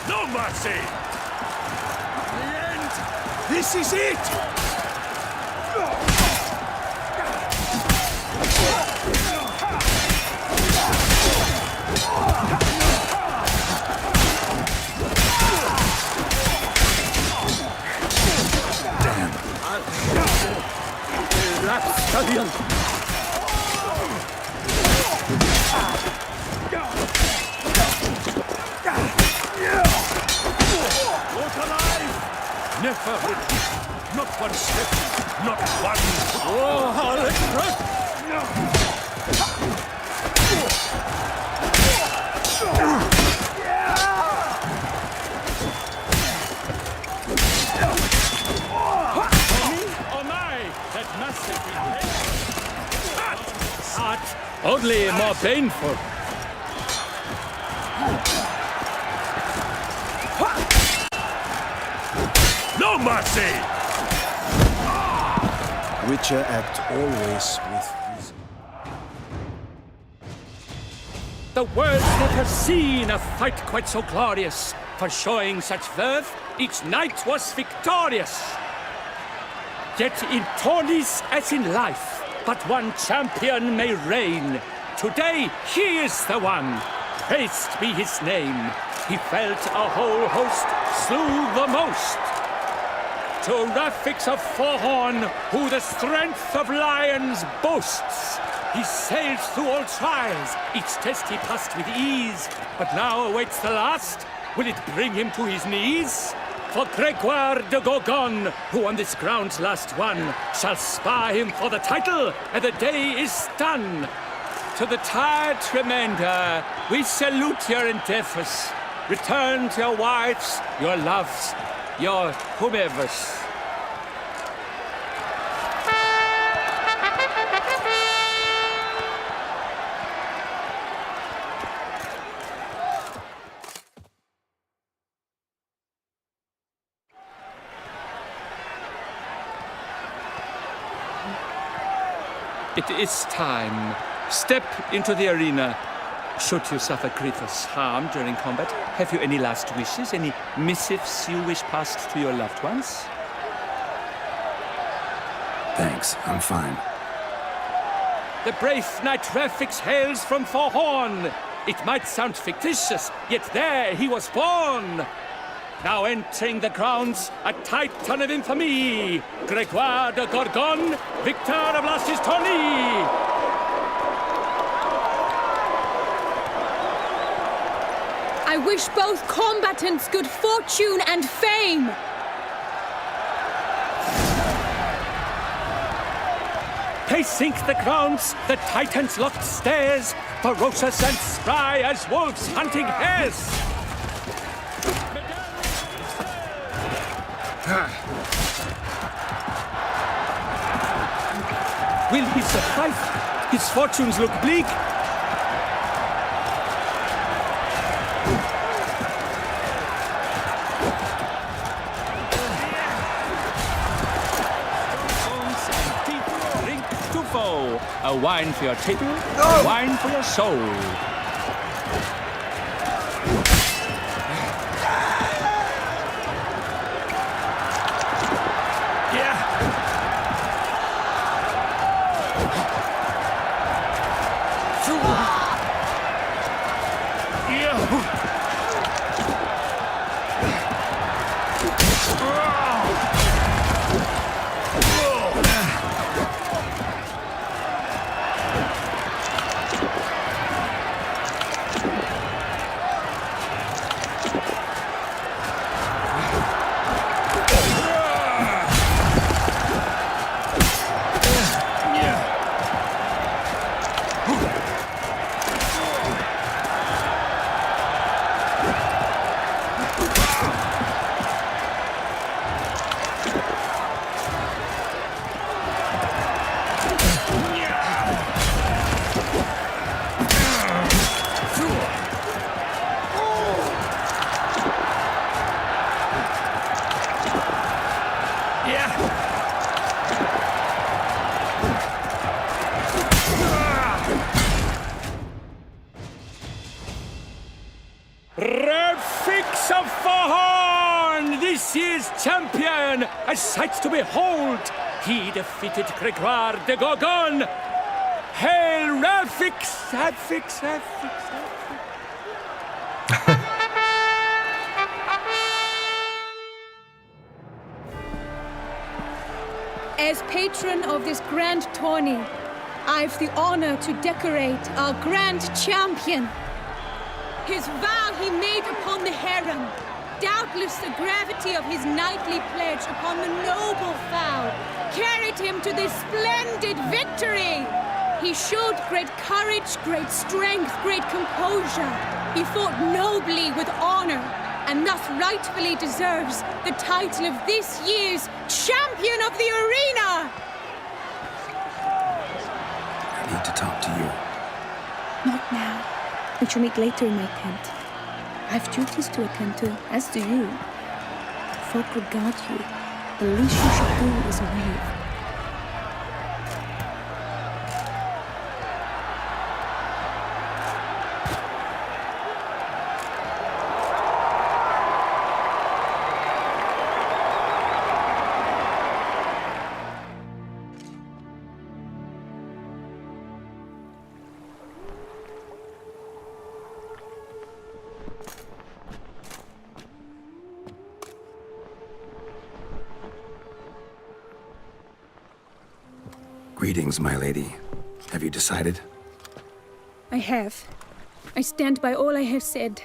No mercy! The end! This is it! Damn. Rapscallion! Look alive! Never retreat! Not one step, not one... Oh, harlot! Oh my! That massive heart! Only more painful. No mercy! Witcher act always with reason. The world's never seen a fight quite so glorious. For showing such verve, each knight was victorious. Yet in tourneys as in life, but one champion may reign. Today he is the one. Praised be his name. He felt a whole host, slew the most. To Rafix of Forhorn, who the strength of lions boasts. He sailed through all trials, each test he passed with ease. But now awaits the last. Will it bring him to his knees? For Gregoire de Gorgon, who on this ground's last won, shall spar him for the title, and the day is done. To the tired remainder, we salute your endeavors. Return to your wives, your loves, your whomevers. It is time. Step into the arena. Should you suffer grievous harm during combat, have you any last wishes? Any missives you wish passed to your loved ones? Thanks, I'm fine. The brave knight Ralphix hails from Forhorn. It might sound fictitious, yet there he was born. Now entering the grounds, a titan of infamy, Gregoire de Gorgon, victor of Lastis tourney. I wish both combatants good fortune and fame. Pacing the grounds, the titans locked stairs, ferocious and spry as wolves hunting hares. Will he survive? His fortunes look bleak. A wine for your table, a wine for your soul. Ralphix of Forhorn, this year's champion, a sight to behold. He defeated Gregoire de Gorgon. Hail Ralphix, Ralphix, Ralphix, Ralphix. As patron of this grand tourney, I've the honor to decorate our grand champion. His vow he made upon the harem, doubtless the gravity of his knightly pledge upon the noble vow, carried him to this splendid victory. He showed great courage, great strength, great composure. He fought nobly with honor, and thus rightfully deserves the title of this year's Champion of the Arena! I need to talk to you. Not now. We shall meet later in my tent. I've duties to attend to, as do you. Folk regard you. The least you should do is wave. Greetings, my lady. Have you decided? I have. I stand by all I have said.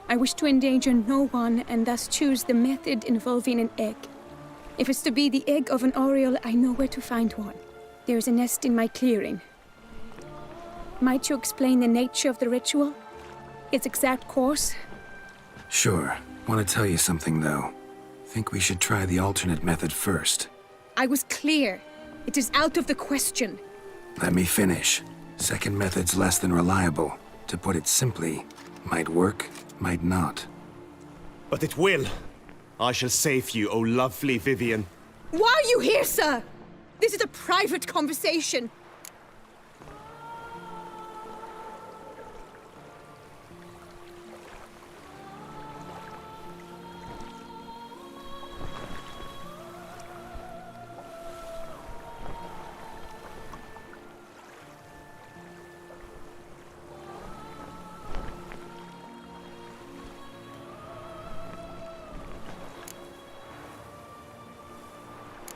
I wish to endanger no one and thus choose the method involving an egg. If it's to be the egg of an oriole, I know where to find one. There is a nest in my clearing. Might you explain the nature of the ritual? Its exact course? Sure. Want to tell you something, though. Think we should try the alternate method first. I was clear. It is out of the question. Let me finish. Second method's less than reliable. To put it simply, might work, might not. But it will. I shall save you, O lovely Vivian. Why are you here, sir? This is a private conversation.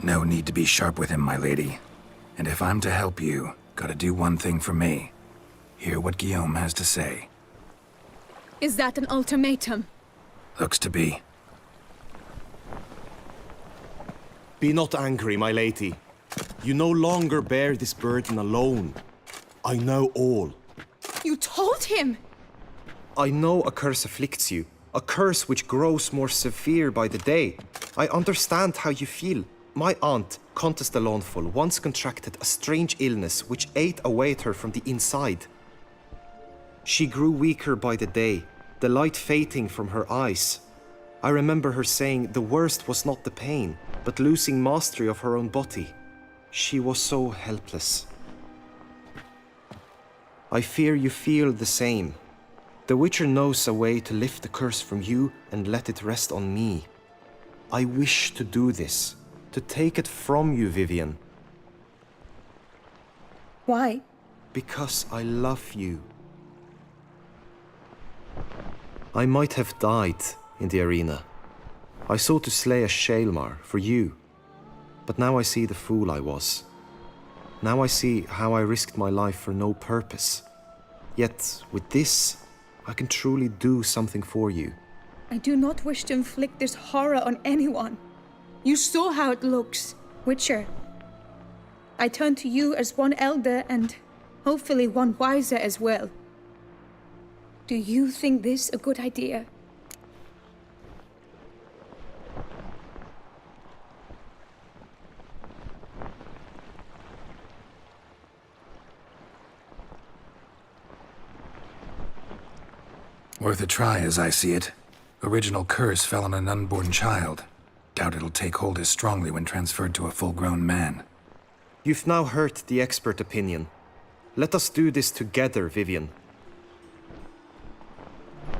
No need to be sharp with him, my lady. And if I'm to help you, gotta do one thing for me. Hear what Guillaume has to say. Is that an ultimatum? Looks to be. Be not angry, my lady. You no longer bear this burden alone. I know all. You told him! I know a curse afflicts you, a curse which grows more severe by the day. I understand how you feel. My aunt, Countess de Launfal, once contracted a strange illness which ate away at her from the inside. She grew weaker by the day, the light fading from her eyes. I remember her saying the worst was not the pain, but losing mastery of her own body. She was so helpless. I fear you feel the same. The Witcher knows a way to lift the curse from you and let it rest on me. I wish to do this, to take it from you, Vivian. Why? Because I love you. I might have died in the arena. I sought to slay a Shaelmar for you. But now I see the fool I was. Now I see how I risked my life for no purpose. Yet, with this, I can truly do something for you. I do not wish to inflict this horror on anyone. You saw how it looks, Witcher. I turn to you as one elder and hopefully one wiser as well. Do you think this a good idea? Worth a try, as I see it. Original curse fell on an unborn child. Doubt it'll take hold as strongly when transferred to a full-grown man. You've now heard the expert opinion. Let us do this together, Vivian.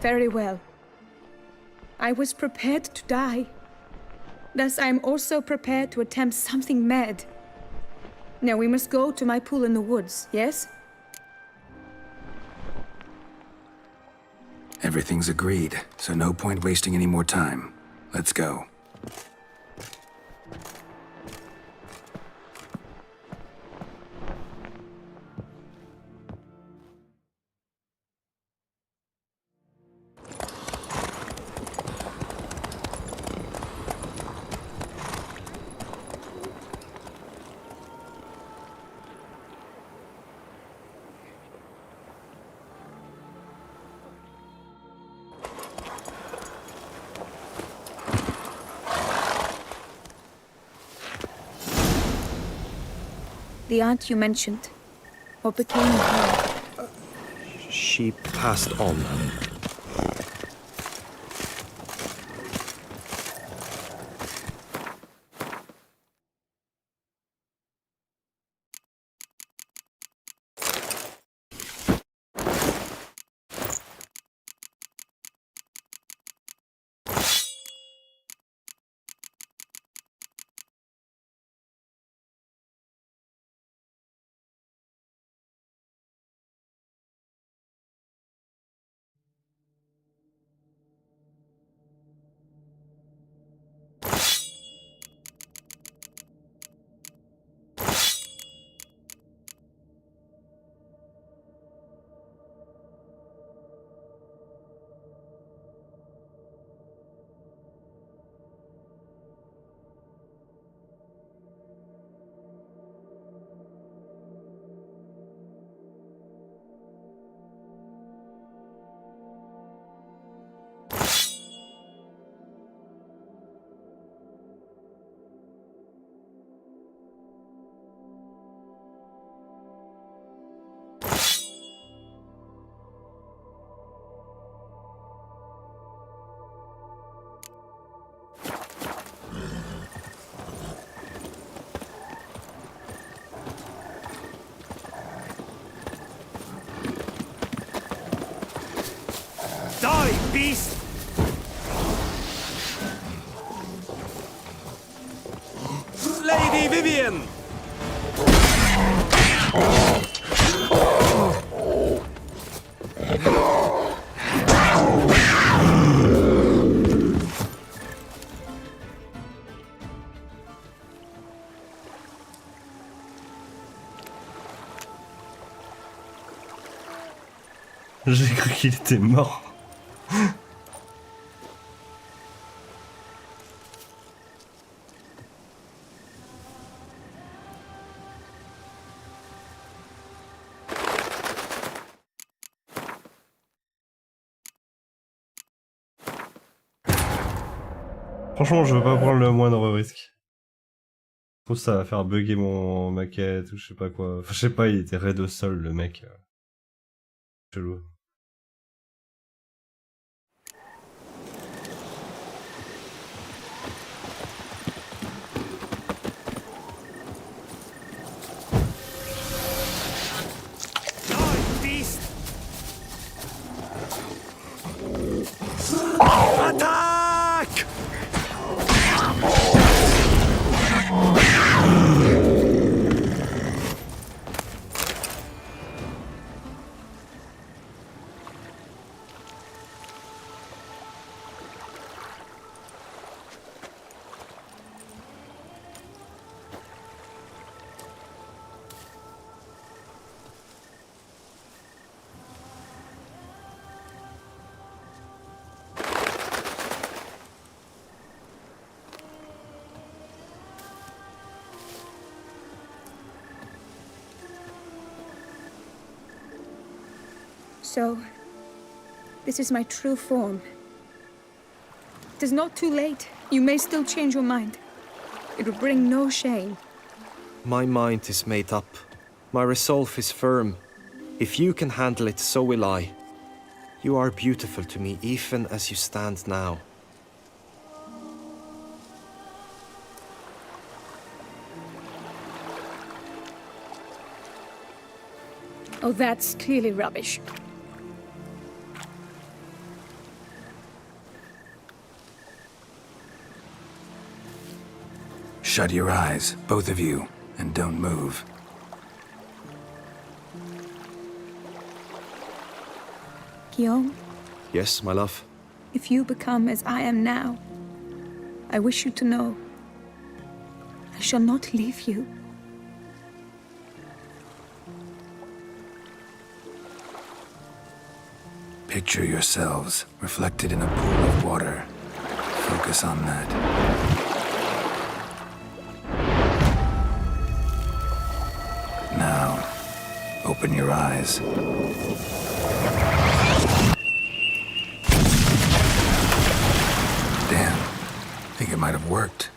Very well. I was prepared to die. Thus I am also prepared to attempt something mad. Now we must go to my pool in the woods, yes? Everything's agreed, so no point wasting any more time. Let's go. The aunt you mentioned. What became of her? She passed on. Die, beast! Lady Vivian! J'ai cru qu'il était mort. Franchement, je veux pas prendre le moindre risque. Je trouve que ça va faire bugger mon maquette ou je sais pas quoi. Enfin, je sais pas, il était raid au sol, le mec. Chelou. Beast! Attack! So, this is my true form. It is not too late. You may still change your mind. It will bring no shame. My mind is made up. My resolve is firm. If you can handle it, so will I. You are beautiful to me, even as you stand now. Oh, that's clearly rubbish. Shut your eyes, both of you, and don't move. Guillaume, Yes, my love. if you become as I am now, I wish you to know I shall not leave you. Picture yourselves reflected in a pool of water. Focus on that. Now, open your eyes. Damn, think it might have worked.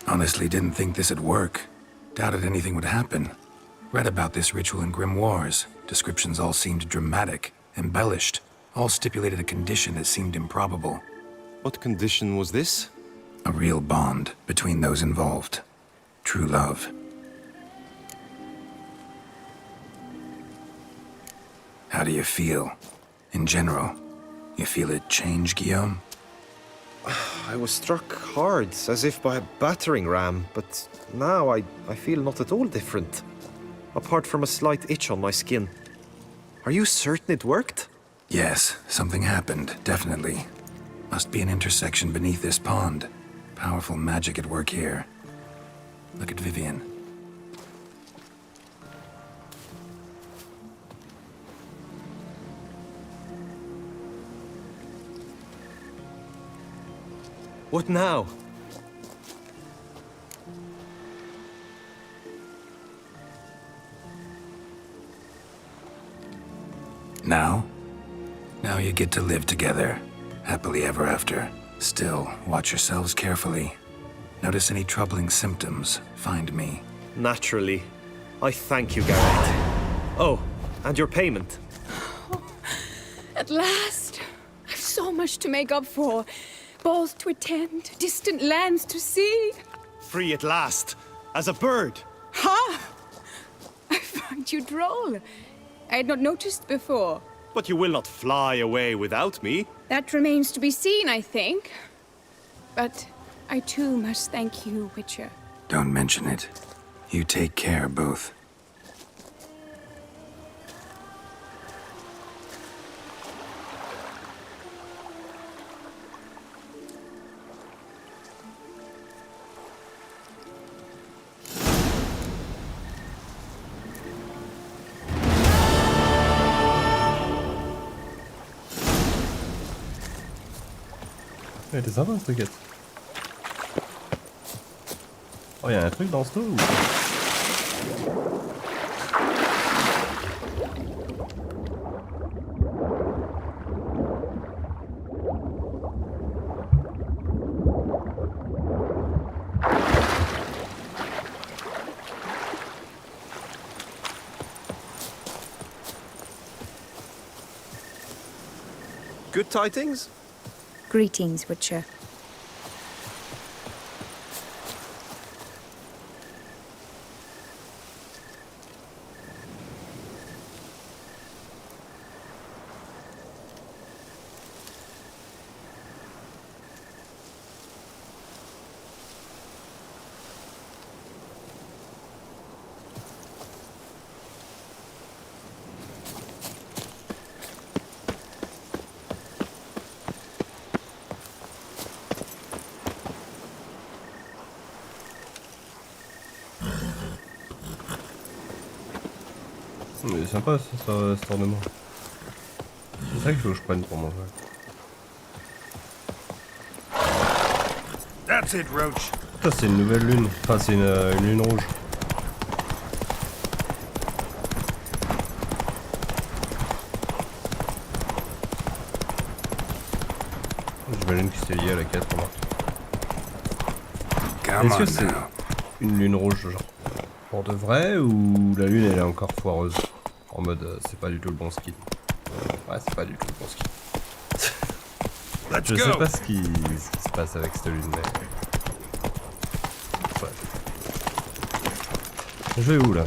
Honestly, didn't think this'd work. Doubted anything would happen. Read about this ritual in grimoires. Descriptions all seemed dramatic, embellished. All stipulated a condition that seemed improbable. What condition was this? A real bond between those involved. True love. How do you feel? In general, you feel it change, Guillaume? I was struck hard, as if by a battering ram, but now I feel not at all different. Apart from a slight itch on my skin. Are you certain it worked? Yes, something happened, definitely. Must be an intersection beneath this pond. Powerful magic at work here. Look at Vivian. What now? Now? Now you get to live together. Happily ever after. Still, watch yourselves carefully. Notice any troubling symptoms, find me. Naturally. I thank you, Garrett. Oh, and your payment. At last! I've so much to make up for. Balls to attend, distant lands to see. Free at last, as a bird. Ha! I find you droll. I had not noticed before. But you will not fly away without me. That remains to be seen, I think. But I too must thank you, Witcher. Don't mention it. You take care, both. Elle était sympa cette quête. Oh, y'a un truc dans ce dos ou... Good tidings? Greetings, Witcher. Il est sympa cet ornement. C'est ça qu'il faut que je prenne pour manger. That's it, Roach. Ça c'est une nouvelle lune. Enfin c'est une lune rouge. J'imagine que c'est lié à la quête pour moi. Est-ce que c'est une lune rouge genre pour de vrai ou la lune elle est encore foireuse? En mode c'est pas du tout le bon ski. Ouais c'est pas du tout le bon ski. Je sais pas ce qui se passe avec cette lune mais... Ouais. Je vais où là?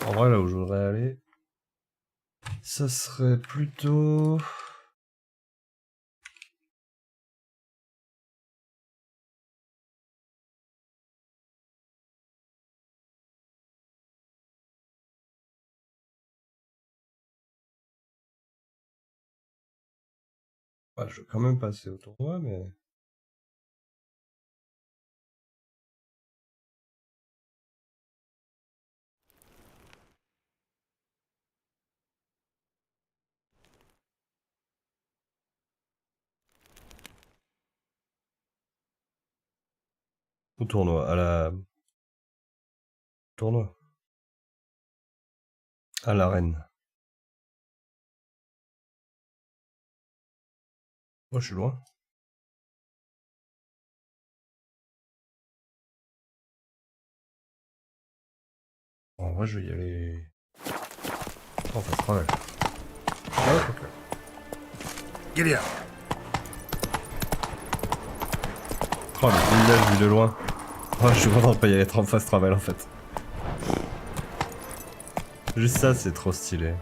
En vrai là où je voudrais aller... Ça serait plutôt... Ouais, je vais quand même passer au tournoi, mais... Au tournoi, à la... Tournoi. À l'arène. Oh, je suis loin. En vrai, je vais y aller... Oh, ça se travaille. Ah, ok. Giddy up. Oh, le village vu de loin. Oh, je suis content de pas y aller trop fast travel en fait. Juste ça, c'est trop stylé.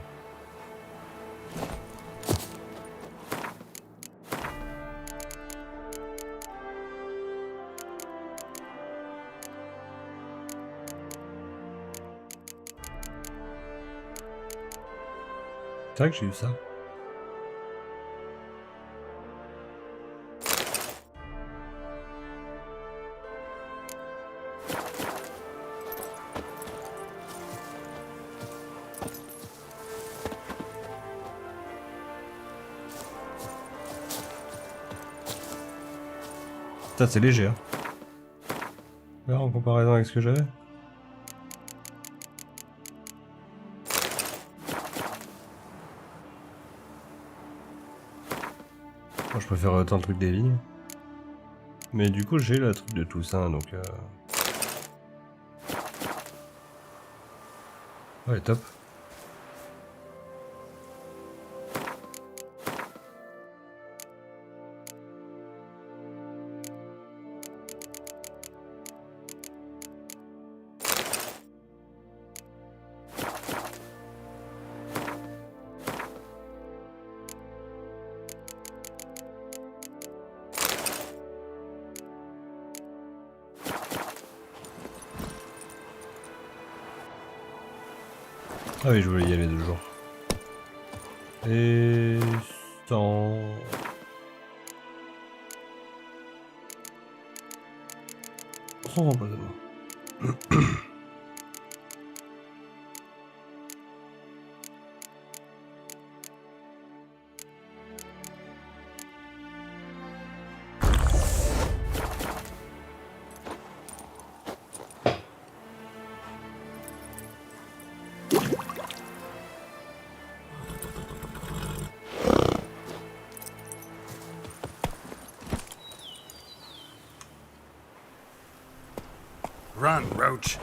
C'est vrai que j'ai eu ça. Putain, c'est léger, hein. Là, en comparaison avec ce que j'avais. Moi, je préfère autant le truc des vignes. Mais du coup, j'ai le truc de Toussaint, donc... Ouais, top. Ah oui, je voulais y aller 2 jours. Et... 100... Sans empoisonnement. Run, Roach.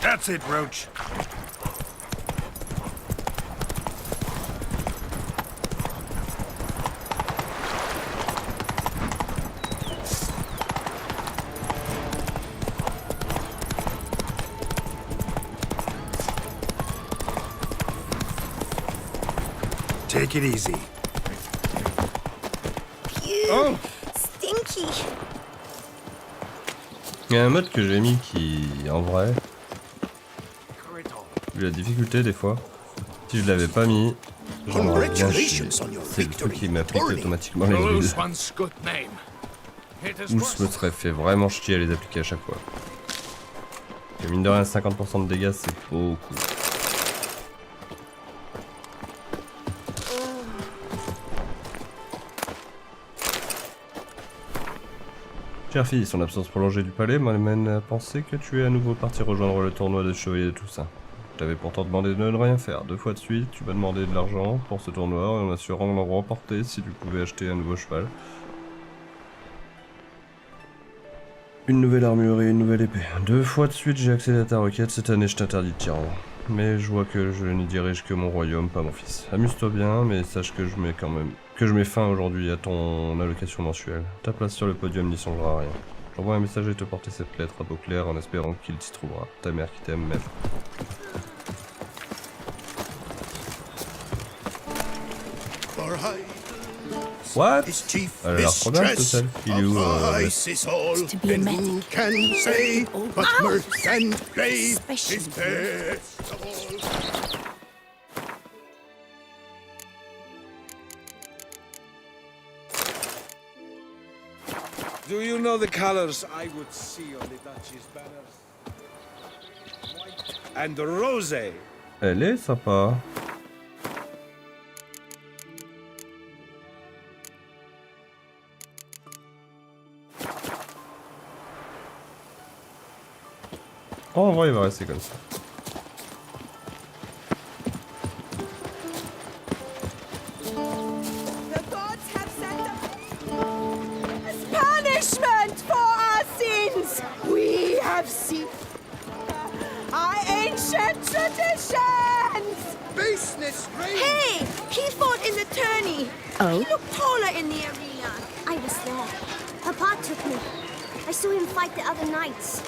That's it, Roach. Take it easy. Oh! Stinky! Il y a un mode que j'ai mis qui, en vrai, vu la difficulté des fois, si je l'avais pas mis, j'en aurais bien chié. C'est le truc qui m'applique automatiquement les builds. Ou je me serais fait vraiment chier à les appliquer à chaque fois. Et mine de rien, 50% de dégâts, c'est beaucoup. Chère fille, son absence prolongée du palais m'amène à penser que tu es à nouveau parti rejoindre le tournoi des chevaliers de Toussaint. Je t'avais pourtant demandé de ne rien faire. 2 fois de suite, tu m'as demandé de l'argent pour ce tournoi en assurant de l'en remporter si tu pouvais acheter un nouveau cheval. Une nouvelle armure et une nouvelle épée. 2 fois de suite, j'ai accédé à ta requête. Cette année, je t'interdis de tyran. Mais je vois que je n'y dirige que mon royaume, pas mon fils. Amuse-toi bien, mais sache que je mets fin aujourd'hui à ton allocation mensuelle. Ta place sur le podium n'y changera à rien. J'envoie un message et te porter cette lettre à Beauclair en espérant qu'il t'y trouvera. Ta mère qui t'aime même. What? Elle a l'air trop bien, celle. Il est où Do you know the colors I would see on the Duchy's banners? White and rosé. Elle est sympa. Oh, en vrai, il va rester comme ça. Punishment for our sins! We have seen our ancient traditions! Baseness, Ray! Hey! He fought in the tourney! Oh? He looked taller in the arena! I was there. Papa took me. I saw him fight the other knights.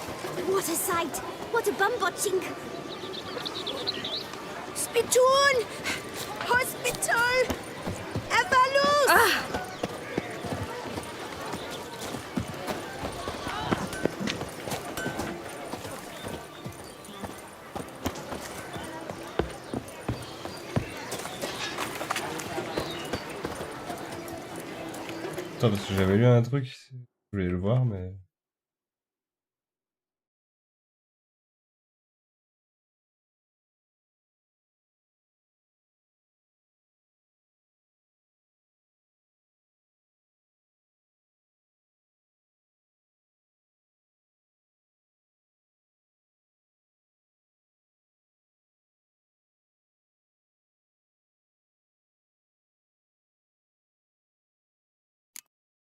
What a sight! What a bum-botching! Spittoon! Hospital! Evalus! Attends, parce que j'avais lu un truc, je voulais le voir, mais...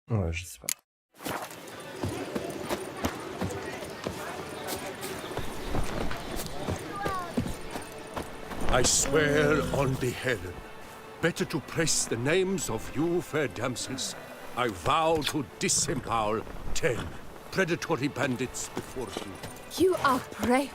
Ouais, je sais pas. I swear on the heaven, better to press the names of you fair damsels. I vow to disembowel 10 predatory bandits before you. You are brave.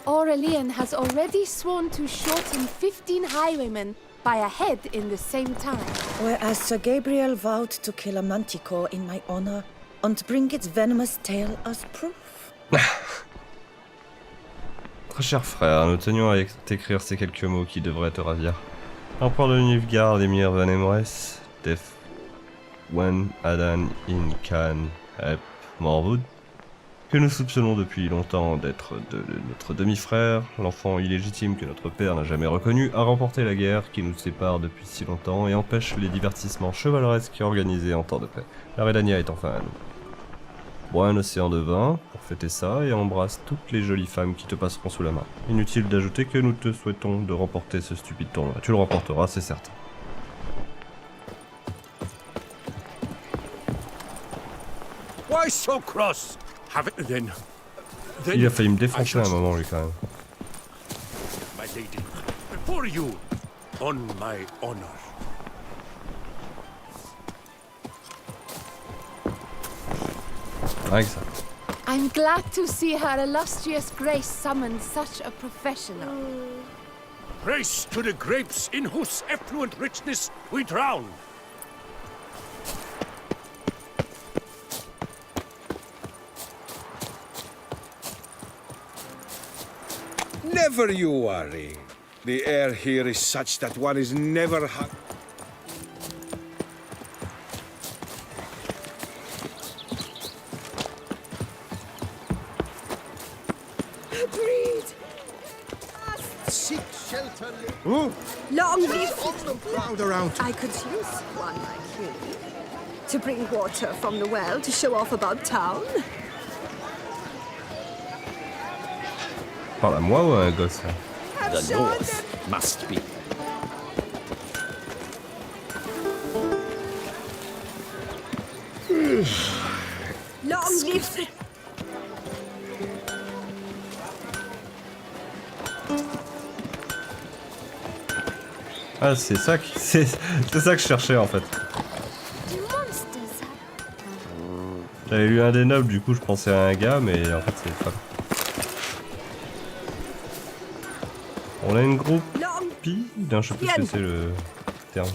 Aurelian has already sworn to shorten 15 highwaymen by a head in the same time. Whereas Sir Gabriel vowed to kill a manticore in my honor and bring its venomous tail as proof. Très cher frère, nous tenions à t'écrire ces quelques mots qui devraient te ravir. Empereur de Nilfgaard, Emir Van Emrys, Def Wen Adan In Khan Ep Morwood, que nous soupçonnons depuis longtemps d'être notre demi-frère, l'enfant illégitime que notre père n'a jamais reconnu, a remporté la guerre qui nous sépare depuis si longtemps et empêche les divertissements chevaleresques organisés en temps de paix. La Redania est enfin à nous. Bois un océan de vin pour fêter ça et embrasse toutes les jolies femmes qui te passeront sous la main. Inutile d'ajouter que nous te souhaitons de remporter ce stupide tournoi. Tu le remporteras, c'est certain. Why so cross? Have it then. Il a failli me défoncer à un moment, lui, quand même. My lady, before you, on my honor. Rien que ça. I'm glad to see her illustrious grace summon such a professional. Praise to the grapes in whose effluent richness we drown. Never you worry. The air here is such that one is never Breed! Seek shelter. Long live the crowd around. I could use one like you. To bring water from the well to show off about town. Parle à moi ou à un gosse là? The north must be. Long live the... Ah, c'est ça qui... c'est ça que je cherchais en fait. J'avais lu un des nobles, du coup je pensais à un gars, mais en fait c'est pas... On a une groupie? Non, je sais plus ce que c'est le terme.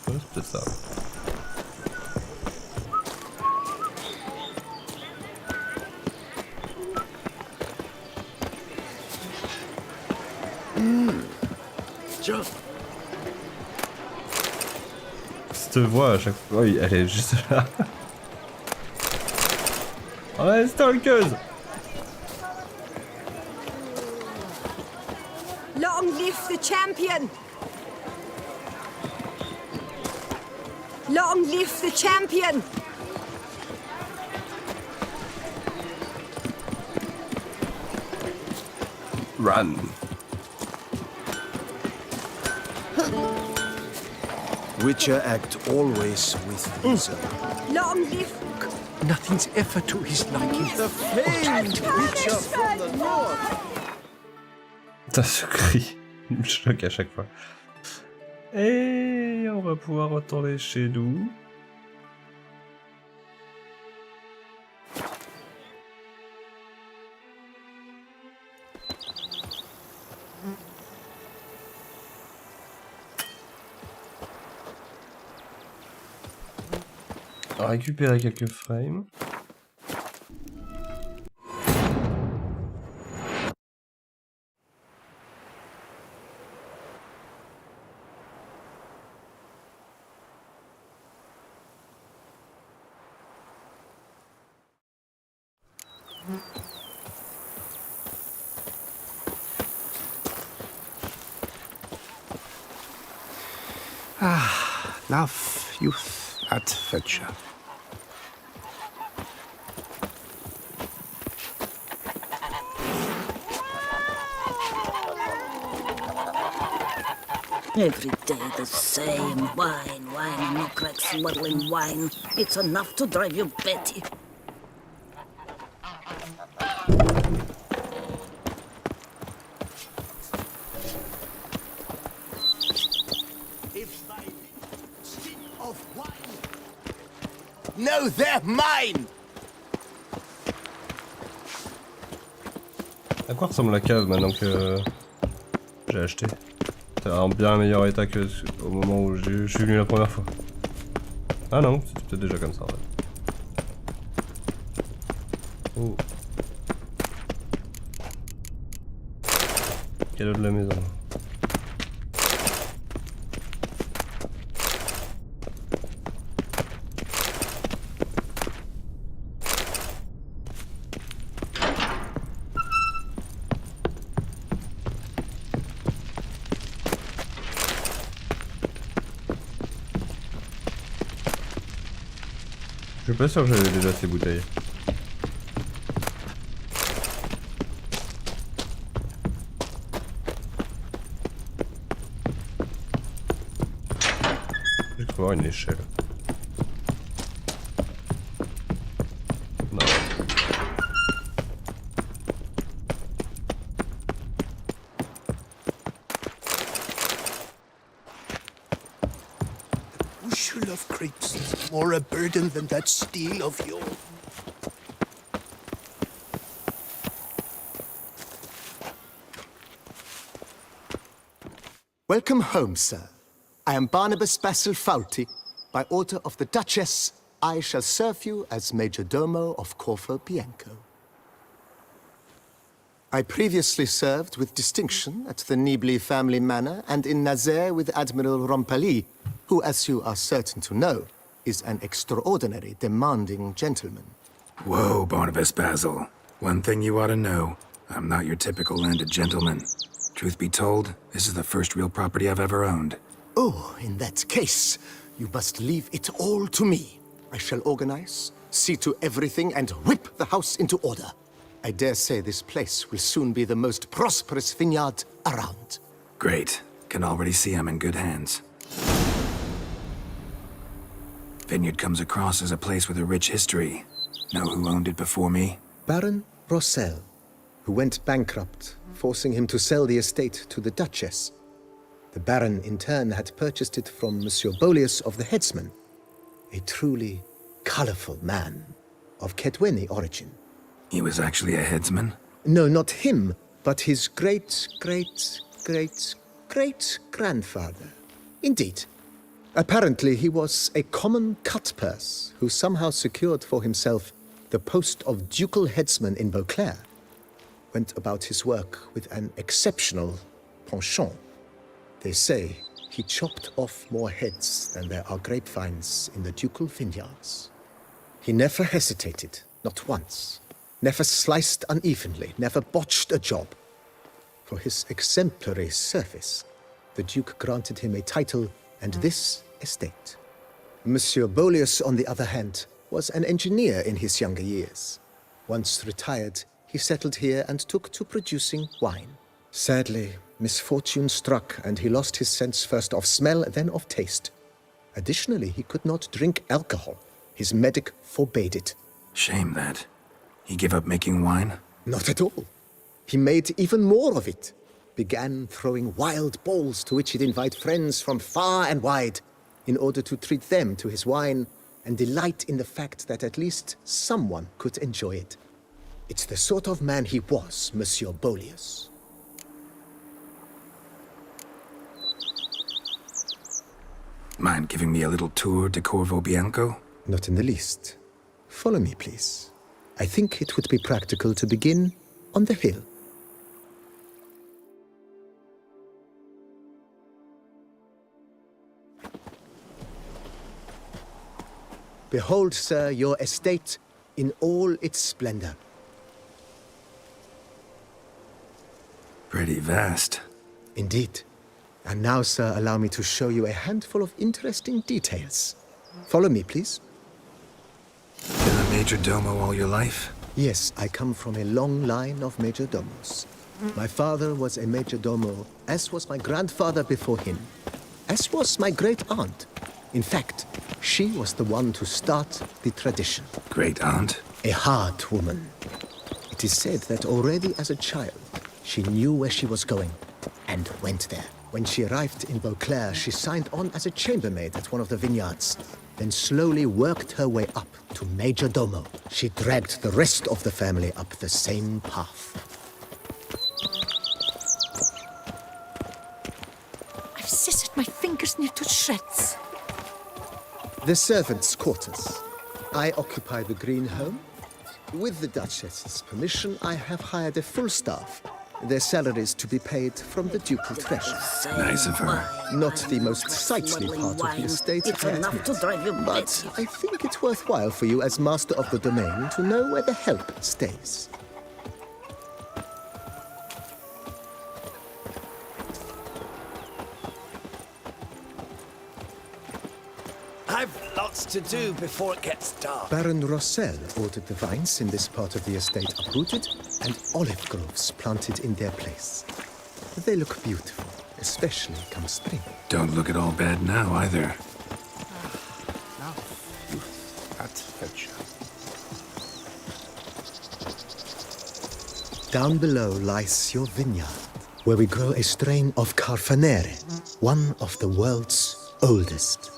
Ouais, c'est peut-être ça. Cette voix à chaque fois, oui, elle est juste là. Ouais, stalkeuse! Long live the champion! Long live the champion! Run! Witcher act always with reason. Long live... Nothing's ever to his liking. The famed Witcher from the north! Putain, ce cri, il me choque à chaque fois. Et on va pouvoir retourner chez nous. On va récupérer quelques frames. Ah, love, youth, adventure. Every day the same wine, and no crack swirling wine. It's enough to drive you batty. No, they're mine! À quoi ressemble la cave maintenant que j'ai acheté? C'est en bien meilleur état que au moment où je suis venu la première fois. Ah non, c'était peut-être déjà comme ça en fait. Oh. Cadeau de la maison. Je suis pas sûr que j'avais déjà ces bouteilles. Il faut avoir une échelle. Non. Bushel of grapes is more a burden than that steel of yours. Welcome home, sir. I am Barnabas Basil Fawlty. By order of the Duchess, I shall serve you as Major Domo of Corvo Bianco. I previously served with distinction at the Nibli family manor and in Nazaire with Admiral Rompali, who, as you are certain to know, is an extraordinary, demanding gentleman. Whoa, Barnabas Basil. One thing you ought to know. I'm not your typical landed gentleman. Truth be told, this is the first real property I've ever owned. Oh, in that case, you must leave it all to me. I shall organize, see to everything, and whip the house into order. I dare say this place will soon be the most prosperous vineyard around. Great. Can already see I'm in good hands. Vineyard comes across as a place with a rich history. Know who owned it before me? Baron Rossel, who went bankrupt, forcing him to sell the estate to the Duchess. The Baron, in turn, had purchased it from Monsieur Bolius of the Headsman, a truly colorful man of Kedweni origin. He was actually a headsman? No, not him, but his great-great-great-great-grandfather. Indeed. Apparently, he was a common cut-purse who somehow secured for himself the post of ducal headsman in Beauclair. Went about his work with an exceptional penchant. They say he chopped off more heads than there are grapevines in the ducal vineyards. He never hesitated, not once. Never sliced unevenly, never botched a job. For his exemplary service, the Duke granted him a title and this estate. Monsieur Bolius, on the other hand, was an engineer in his younger years. Once retired, he settled here and took to producing wine. Sadly, misfortune struck and he lost his sense first of smell, then of taste. Additionally, he could not drink alcohol. His medic forbade it. Shame that. He gave up making wine? Not at all. He made even more of it. Began throwing wild balls to which he'd invite friends from far and wide in order to treat them to his wine and delight in the fact that at least someone could enjoy it. It's the sort of man he was, Monsieur Bolius. Mind giving me a little tour de Corvo Bianco? Not in the least. Follow me, please. I think it would be practical to begin on the hill. Behold, sir, your estate in all its splendor. Pretty vast. Indeed. And now, sir, allow me to show you a handful of interesting details. Follow me, please. Been a major domo all your life? Yes, I come from a long line of major domos. My father was a major domo, as was my grandfather before him, as was my great-aunt. In fact, she was the one to start the tradition. Great-aunt? A hard woman. It is said that already as a child, she knew where she was going and went there. When she arrived in Beauclair, she signed on as a chambermaid at one of the vineyards. then slowly worked her way up to Major Domo. She dragged the rest of the family up the same path. I've scissored my fingers near to shreds. The servants' quarters. I occupy the green home. With the Duchess's permission, I have hired a full staff. Their salaries to be paid from the ducal treasure. Nice of her. Not the most sightly part of the estate, I admit. But I think it's worthwhile for you as master of the domain to know where the help stays. I've lots to do before it gets dark. Baron Rossel ordered the vines in this part of the estate uprooted and olive groves planted in their place. They look beautiful, especially come spring. Don't look at all bad now, either. Down below lies your vineyard, where we grow a strain of Carfanere, one of the world's oldest.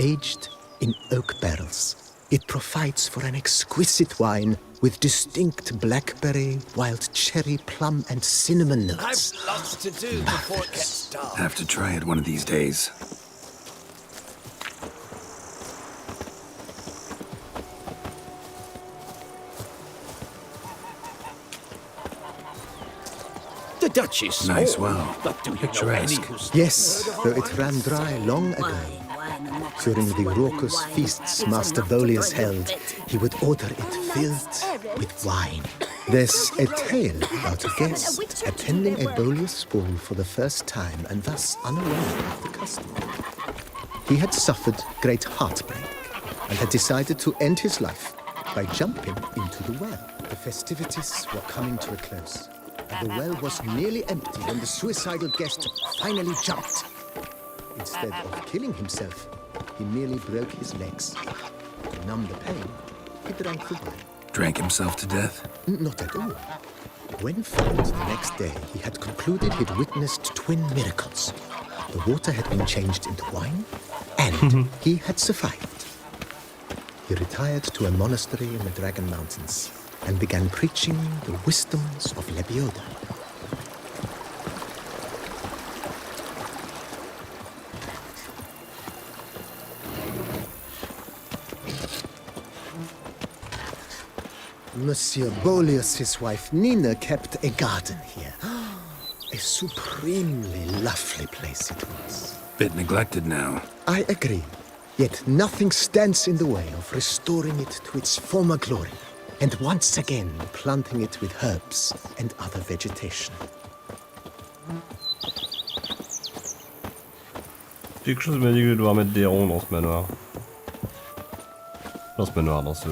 Aged in oak barrels, it provides for an exquisite wine with distinct blackberry, wild cherry, plum, and cinnamon notes. I've lots to do before it gets dark. Have to try it one of these days. The Duchess. Nice well. But do you know Picturesque. any who's... Yes, though it ran dry long ago. During the raucous feasts Master Bolius held, he would order it filled with wine. There's a tale about a guest attending a Bolius ball for the first time and thus unaware of the custom. He had suffered great heartbreak and had decided to end his life by jumping into the well. The festivities were coming to a close, and the well was nearly empty when the suicidal guest finally jumped. Instead of killing himself, he merely broke his legs. To numb the pain, he drank the wine. Drank himself to death? Not at all. When found the next day, he had concluded he'd witnessed twin miracles. The water had been changed into wine, and he had survived. He retired to a monastery in the Dragon Mountains and began preaching the wisdoms of Lebioda. Monsieur Bolius, his wife Nina, kept a garden here. A supremely lovely place it was. Bit neglected now. I agree. Yet nothing stands in the way of restoring it to its former glory, and once again planting it with herbs and other vegetation. Quelque chose m'a dit que je dois mettre des ronds dans ce manoir. Dans ce manoir, dans ce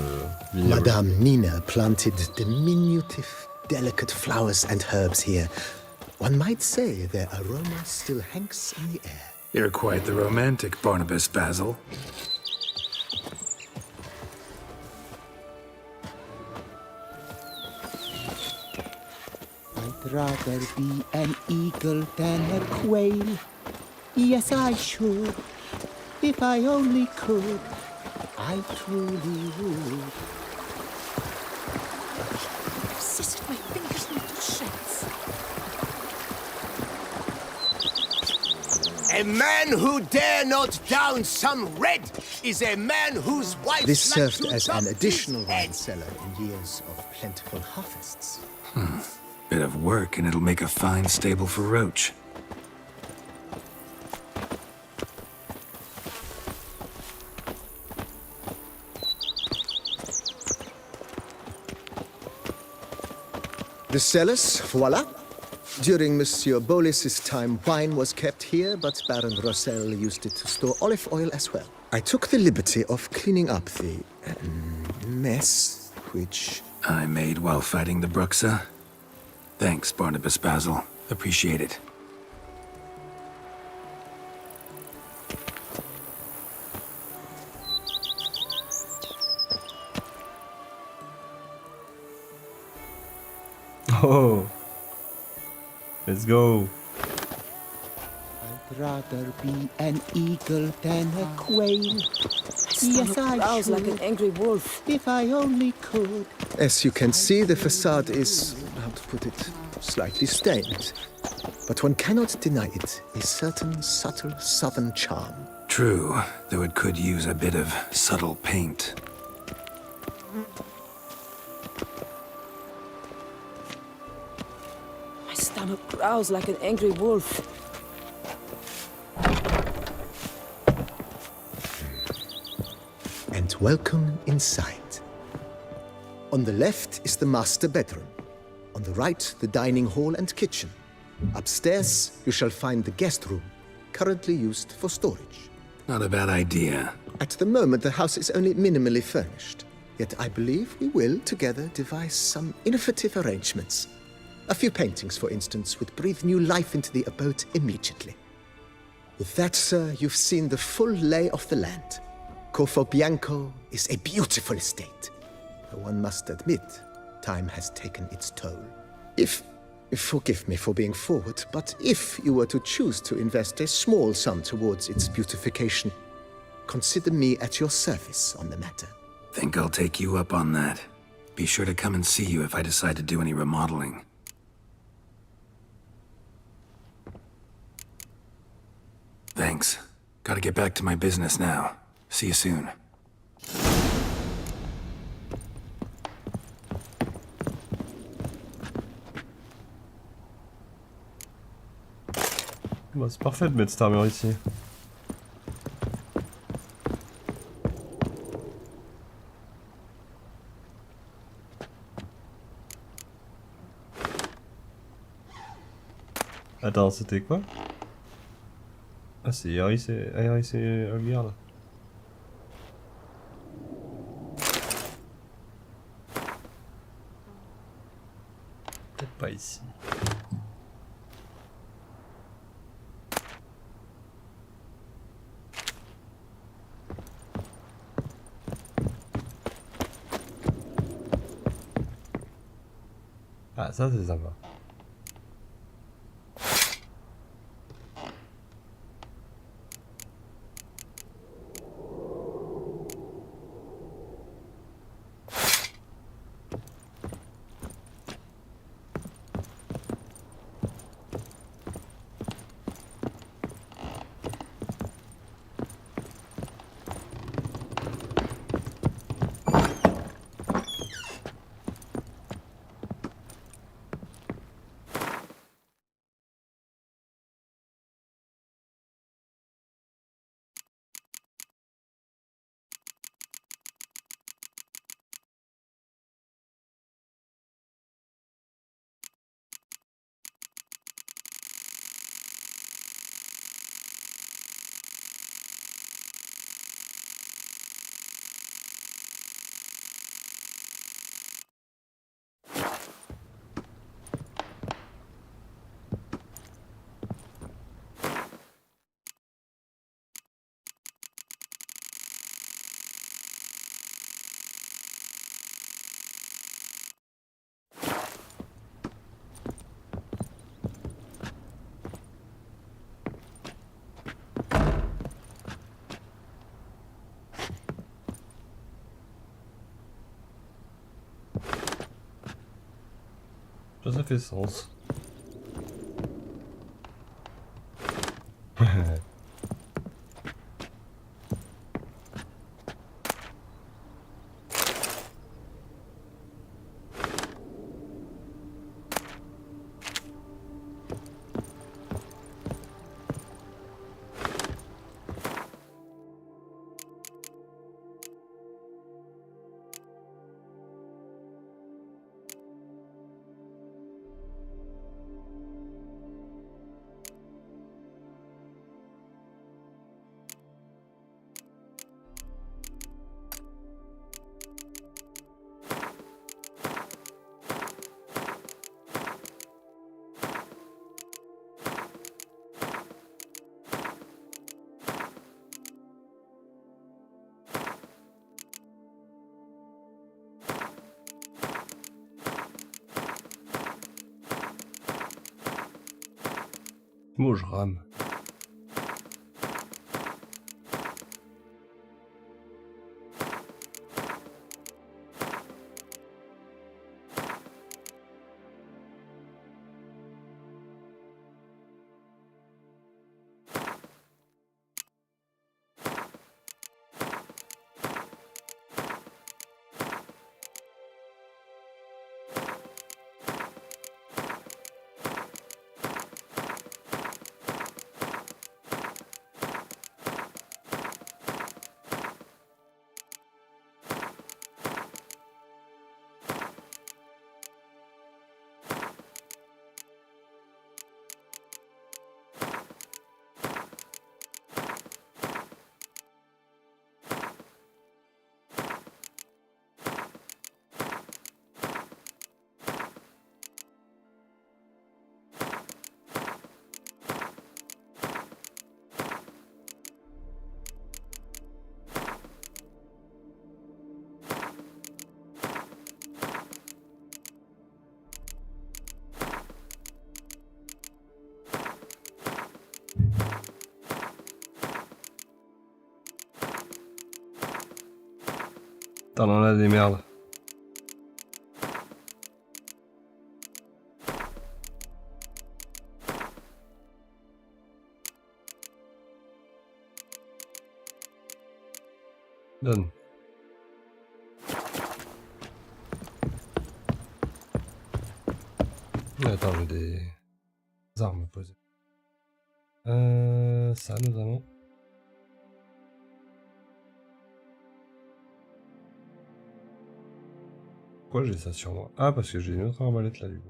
vignoble. Madame Nina planted diminutive, delicate flowers and herbs here. One might say their aroma still hangs in the air. You're quite the romantic, Barnabas Basil. I'd rather be an eagle than a quail. Yes, I should. If I only could, I truly would. I've scissored my fingers into shreds. A man who dare not down some red is a man whose wife... This served as an additional wine cellar in years of plentiful harvests. Bit of work and it'll make a fine stable for Roach. The cellars, voila. During Monsieur Bolis's time, wine was kept here, but Baron Rossel used it to store olive oil as well. I took the liberty of cleaning up the mess, which... I made while fighting the Bruxa. Thanks, Barnabas Basil. Appreciate it. Oh, let's go. rather be an eagle than a quail. Yes, I growls should. like an angry wolf. If I only could. As you can see, the facade is, how to put it, slightly stained. But one cannot deny it, a certain subtle southern charm. True, though it could use a bit of subtle paint. My stomach growls like an angry wolf. And welcome inside. On the left is the master bedroom. On the right, the dining hall and kitchen. Upstairs, you shall find the guest room, currently used for storage. Not a bad idea. At the moment, the house is only minimally furnished. Yet I believe we will, together, devise some innovative arrangements. A few paintings, for instance, would breathe new life into the abode immediately. With that, sir, you've seen the full lay of the land. Corvo Bianco is a beautiful estate. Though one must admit, time has taken its toll. Forgive me for being forward, but if you were to choose to invest a small sum towards its beautification, consider me at your service on the matter. Think I'll take you up on that. Be sure to come and see you if I decide to do any remodeling. Thanks. Gotta get back to my business now. See you soon. Bah, c'est parfait de mettre cette armure ici. Attends, c'était quoi? Ah, c'est Iris et Olgard. Peut-être pas ici. Ah, ça c'est sympa. Ça fait sens. Moi je rame. T'en en as des merdes. Donne. Attends, j'ai des armes posées. Ça notamment. Pourquoi j'ai ça sur moi? Ah, parce que j'ai une autre arbalète là du coup.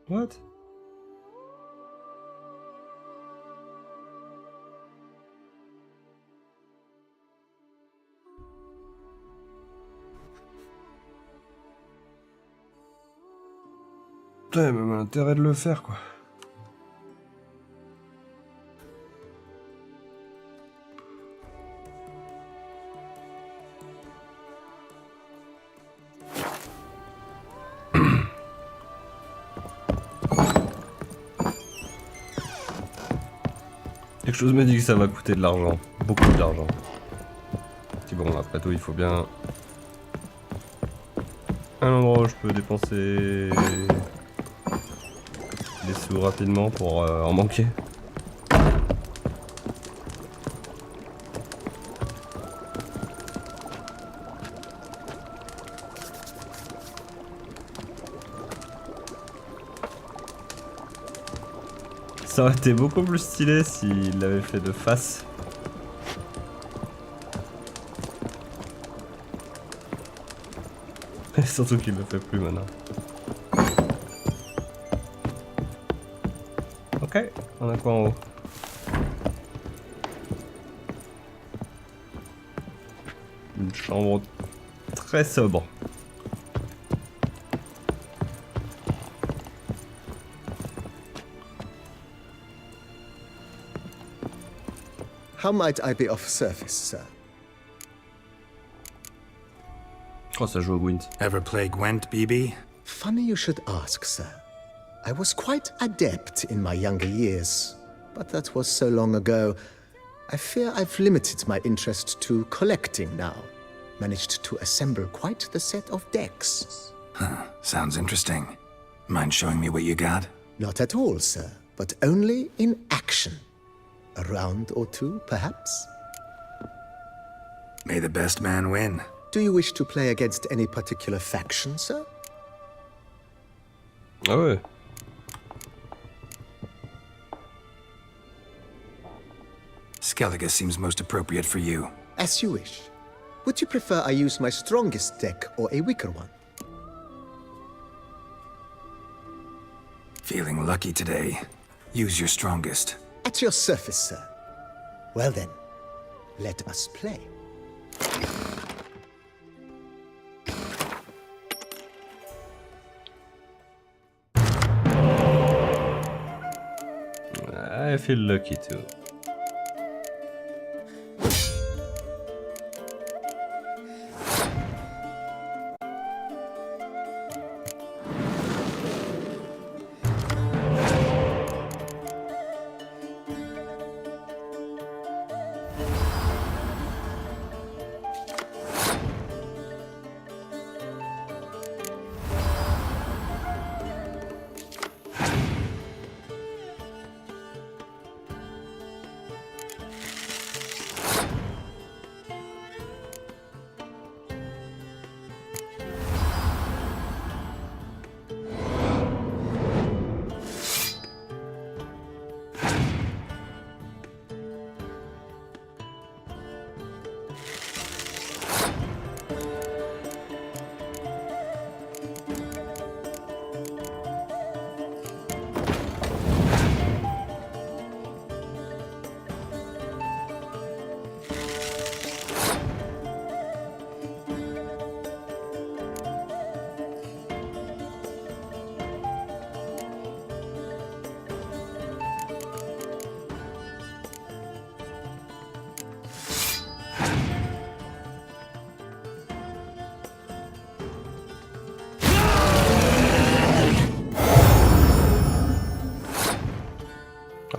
What? Putain, y'a même intérêt de le faire, quoi. Quelque chose me dit que ça va coûter de l'argent. Beaucoup d'argent. Si bon, après tout, il faut bien un endroit où je peux dépenser des sous rapidement pour en manquer. Ça aurait été beaucoup plus stylé s'il l'avait fait de face. Surtout qu'il le fait plus maintenant. Ok, on a quoi en haut? Une chambre très sobre. How might I be of service, sir? Oh, ça joue au Gwent. Ever play Gwent, BB? Funny you should ask, sir. I was quite adept in my younger years, but that was so long ago. I fear I've limited my interest to collecting now. Managed to assemble quite the set of decks. Huh, sounds interesting. Mind showing me what you got? Not at all, sir, but only in action. A round or two, perhaps? May the best man win. Do you wish to play against any particular faction, sir? Ah ouais. Skellige seems most appropriate for you. As you wish. Would you prefer I use my strongest deck or a weaker one? Feeling lucky today. Use your strongest. At your service, sir. Well then, let us play. I feel lucky too.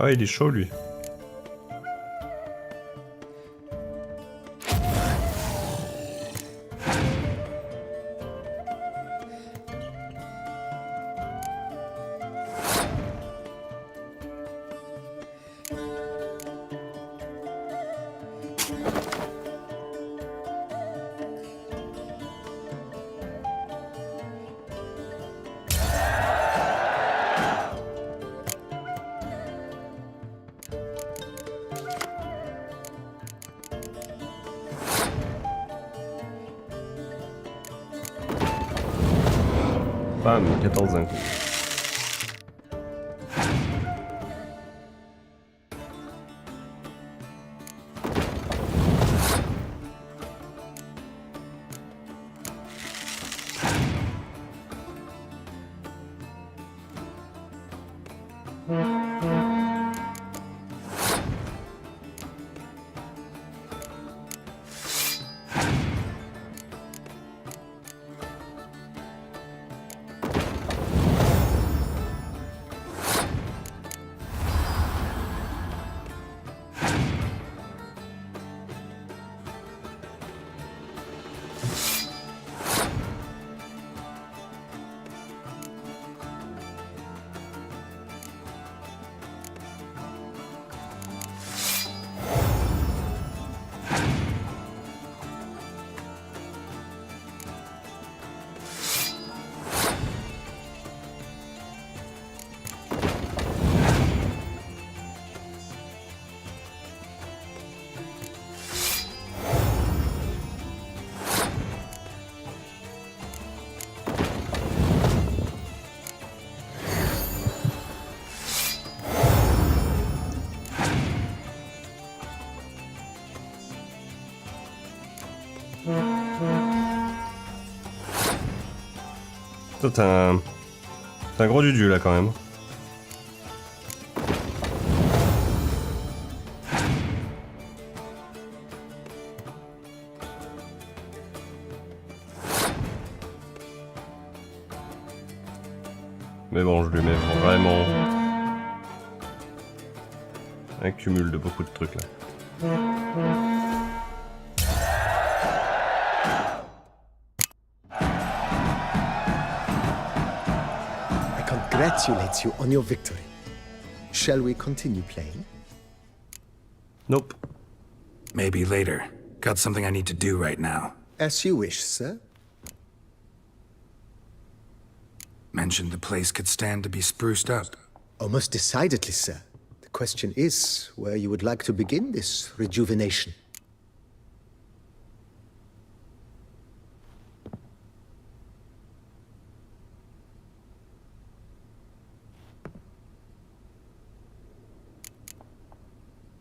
Ah, il est chaud lui. Bam, 14 d'un coup. Toi, t'as un gros dudu là quand même. Mais bon, je lui mets vraiment un cumul de beaucoup de trucs là. Congratulate you on your victory. Shall we continue playing? Nope. Maybe later. Got something I need to do right now. As you wish, sir. Mentioned the place could stand to be spruced up. Oh, most decidedly, sir. The question is where you would like to begin this rejuvenation.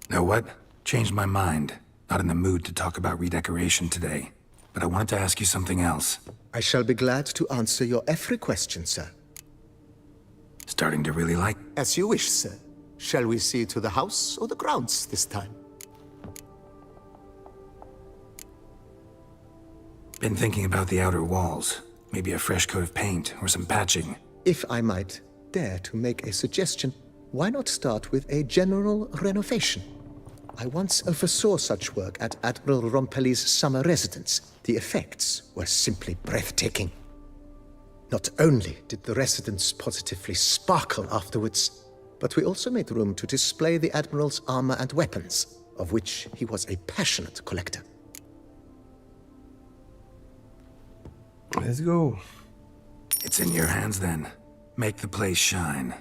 Know what? Changed my mind. Not in the mood to talk about redecoration today. But I wanted to ask you something else. I shall be glad to answer your every question, sir. Starting to really like... As you wish, sir. Shall we see to the house or the grounds this time? Been thinking about the outer walls. Maybe a fresh coat of paint or some patching. If I might dare to make a suggestion, why not start with a general renovation? I once oversaw such work at Admiral Rompelli's summer residence. The effects were simply breathtaking. Not only did the residence positively sparkle afterwards, but we also made room to display the Admiral's armor and weapons, of which he was a passionate collector. Let's go. It's in your hands then. Make the place shine.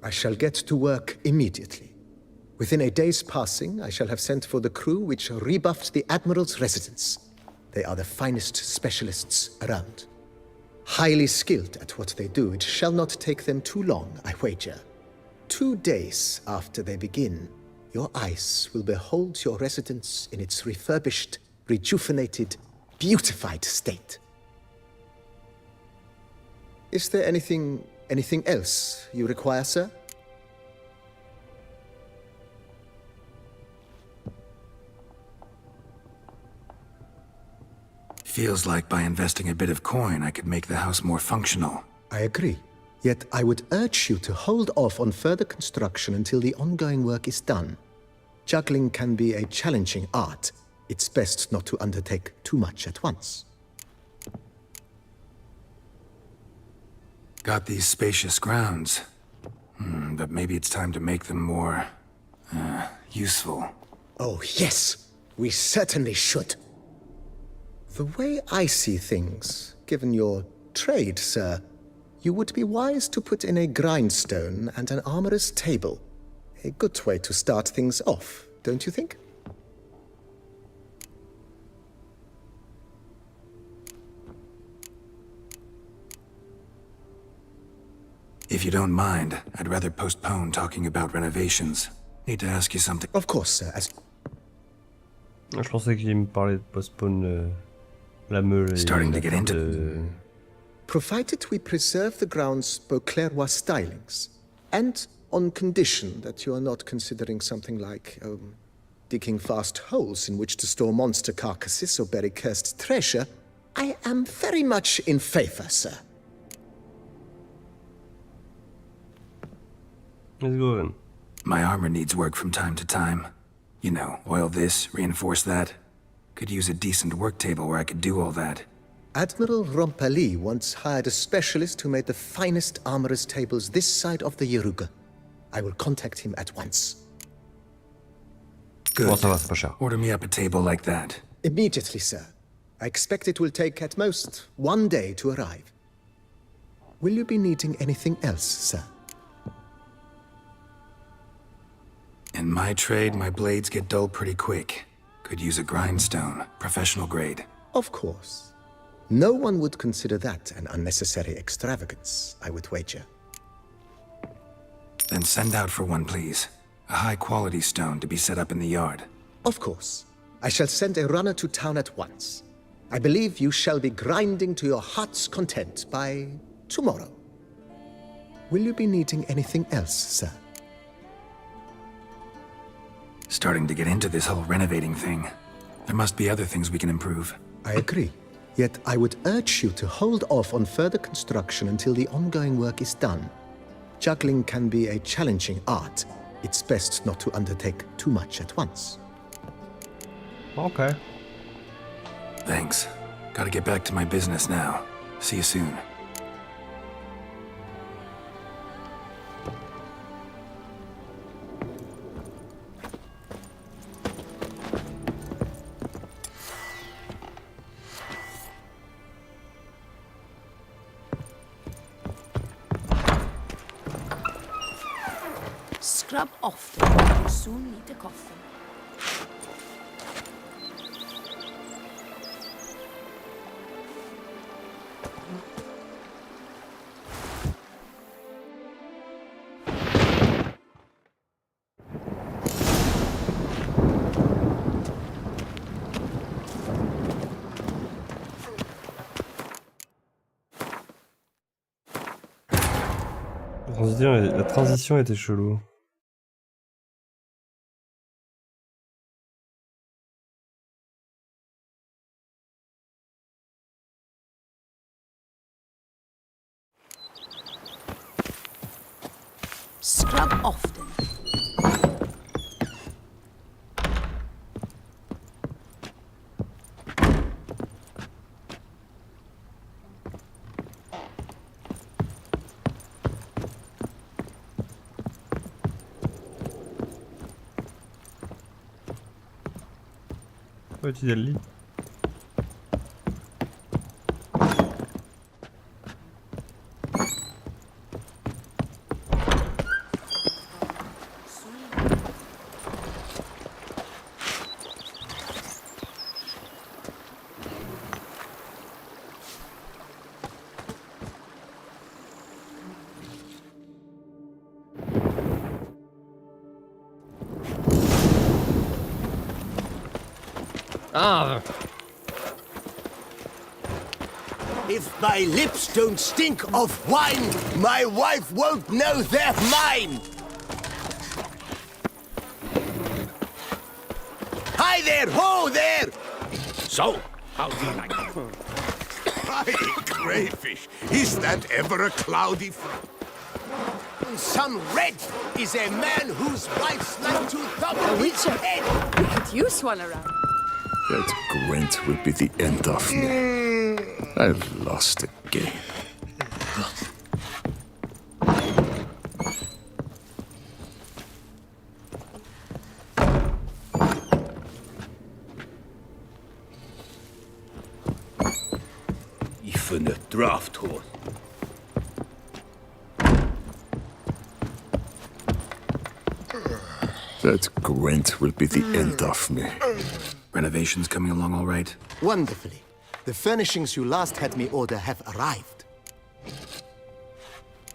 I shall get to work immediately. Within a day's passing, I shall have sent for the crew which rebuffed the Admiral's residence. They are the finest specialists around. Highly skilled at what they do, it shall not take them too long, I wager. 2 days after they begin, your eyes will behold your residence in its refurbished, rejuvenated, beautified state. Is there anything else you require, sir? Feels like by investing a bit of coin, I could make the house more functional. I agree. Yet I would urge you to hold off on further construction until the ongoing work is done. Juggling can be a challenging art. It's best not to undertake too much at once. Got these spacious grounds. But maybe it's time to make them more... useful. Oh, yes! We certainly should. The way I see things, given your trade, sir, you would be wise to put in a grindstone and an armorer's table. A good way to start things off, don't you think? If you don't mind, I'd rather postpone talking about renovations. Need to ask you something. Of course, sir. Je pensais qu'il me parlait de postpone la meule et... Starting to get into... Provided we preserve the ground's Beauclercois stylings, and on condition that you are not considering something like, digging vast holes in which to store monster carcasses or bury cursed treasure, I am very much in favor, sir. Let's go then. My armor needs work from time to time. You know, oil this, reinforce that. Could use a decent work table where I could do all that. Admiral Rompali once hired a specialist who made the finest armorer's tables this side of the Yaruga. I will contact him at once. Good. Order me up a table like that. Immediately, sir. I expect it will take at most 1 day to arrive. Will you be needing anything else, sir? In my trade, my blades get dull pretty quick. Could use a grindstone, professional grade. Of course. No one would consider that an unnecessary extravagance, I would wager. Then send out for one, please. A high-quality stone to be set up in the yard. Of course. I shall send a runner to town at once. I believe you shall be grinding to your heart's content by tomorrow. Will you be needing anything else, sir? Starting to get into this whole renovating thing. There must be other things we can improve. I agree. Yet I would urge you to hold off on further construction until the ongoing work is done. Juggling can be a challenging art. It's best not to undertake too much at once. Okay. Thanks. Gotta get back to my business now. See you soon. Scrub often, you'll soon need a coffin. La transition était chelou. Scrub often. Ouais, utiliser le lit. Ah! If my lips don't stink of wine, my wife won't know they're mine! Hi there! Ho there! So, how do you like it? Hi, crayfish. Is that ever a cloudy... down some red is a man whose wife's like to thump A his witcher? head. We could use one around. That Gwent will be the end of me. I've lost again. Even a draft horse. That Gwent will be the end of me. Renovations coming along all right? Wonderfully. The furnishings you last had me order have arrived.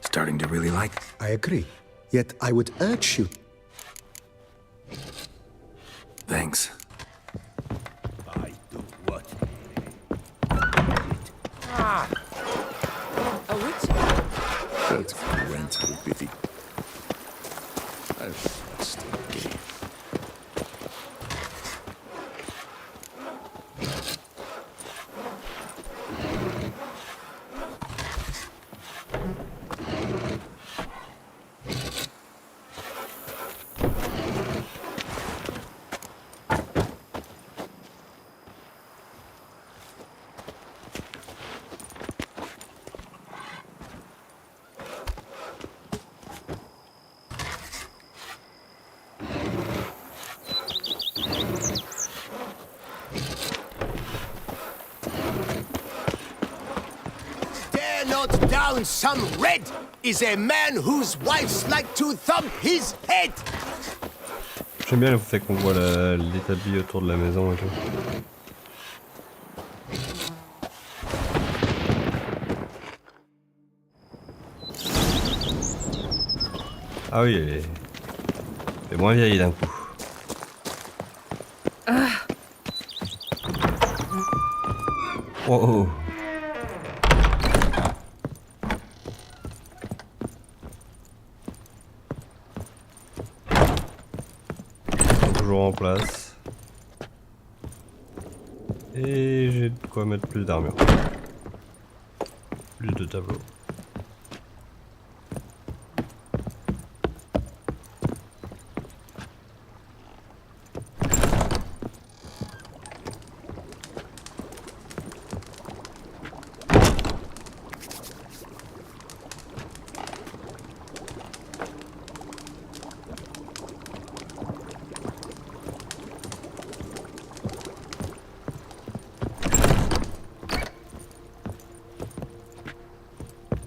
Starting to really like? I agree. Yet I would urge you... Thanks. I do what? A witcher? That Gwent will be the... I've lost again. Not down some red is a man whose wife's like to thump his head. J'aime bien le fait qu'on voit l'établi autour de la maison et tout. Ah oui, elle est moins vieille d'un coup. Oh oh. Toujours en place. Et j'ai de quoi mettre plus d'armure. Plus de tableaux.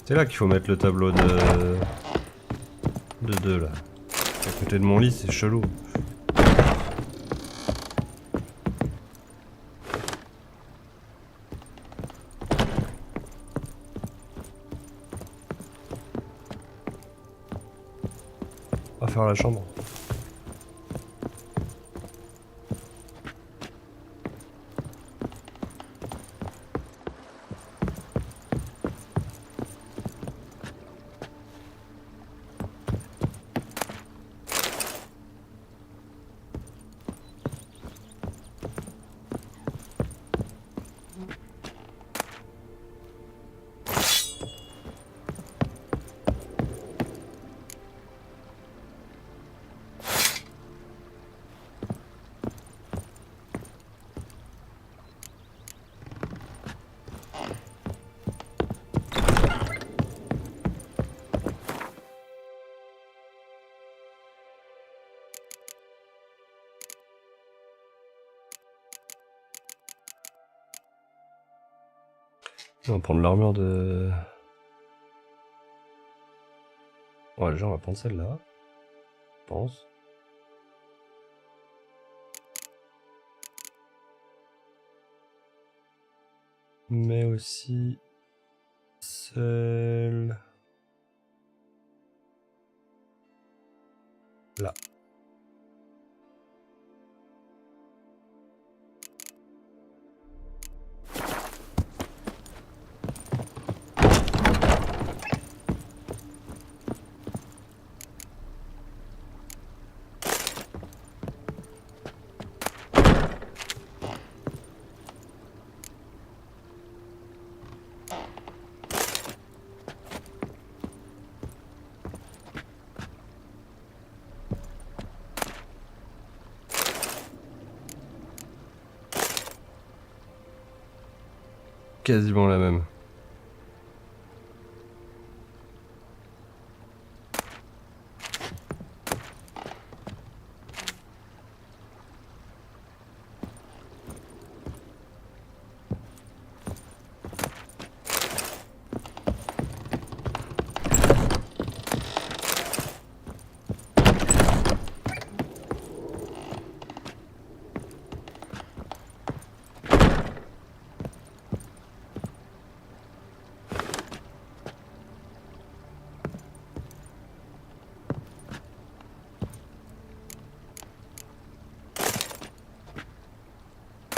C'est là qu'il faut mettre le tableau de 2 là. À côté de mon lit, c'est chelou. On va faire la chambre. On va prendre l'armure de... Ouais, déjà on va prendre celle-là. Je pense. Mais aussi... celle... là. quasiment la même.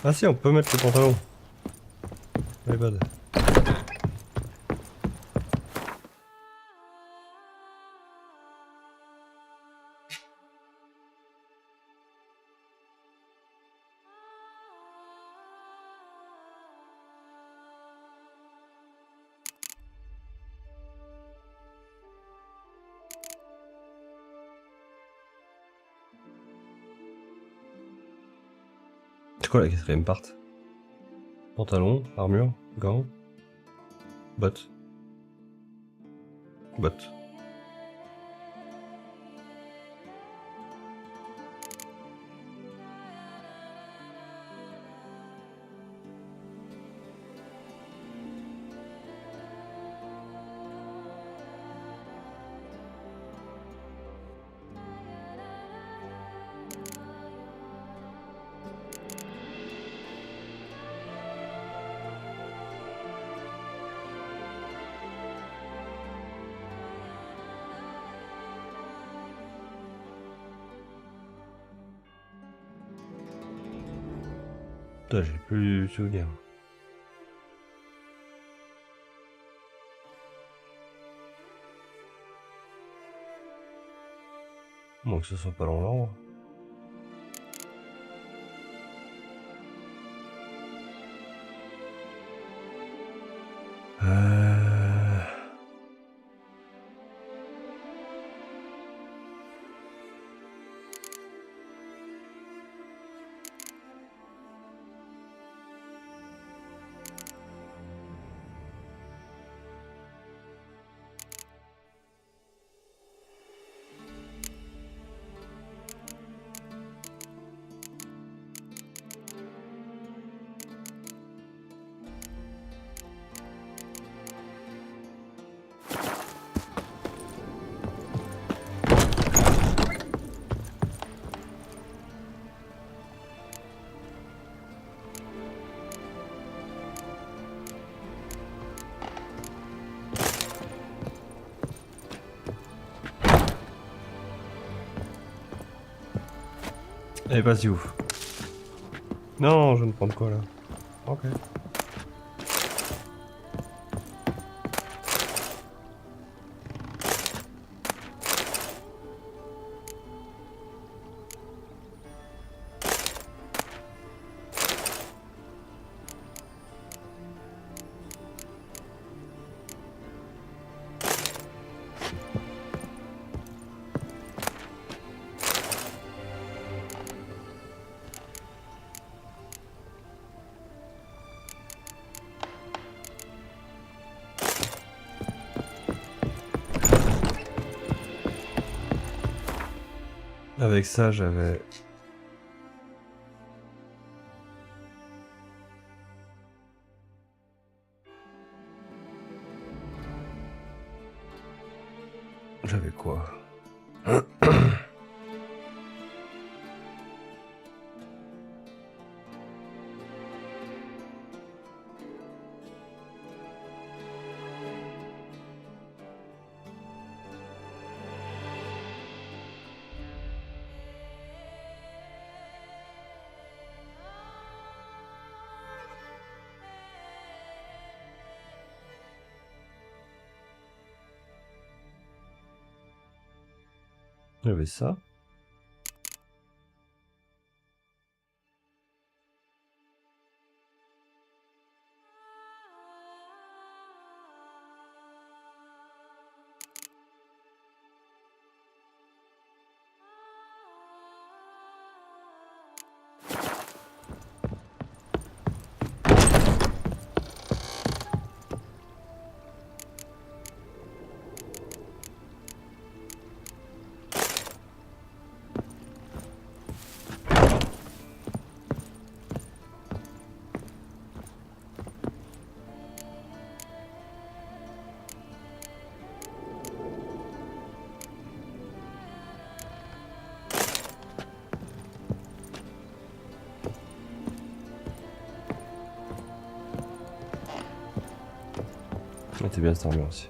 Ah si, on peut mettre le pantalon. My bad. C'est quoi la quatrième part? Pantalon, armure, gants, bottes. Bottes. Putain, j'ai plus souvenir. Bon, que ce soit pas dans l'ordre. Elle est pas si ouf. Non, je ne prends quoi là. Ok. Avec ça, j'avais... J'avais quoi? J'avais ça. Elle était bien cette armure aussi.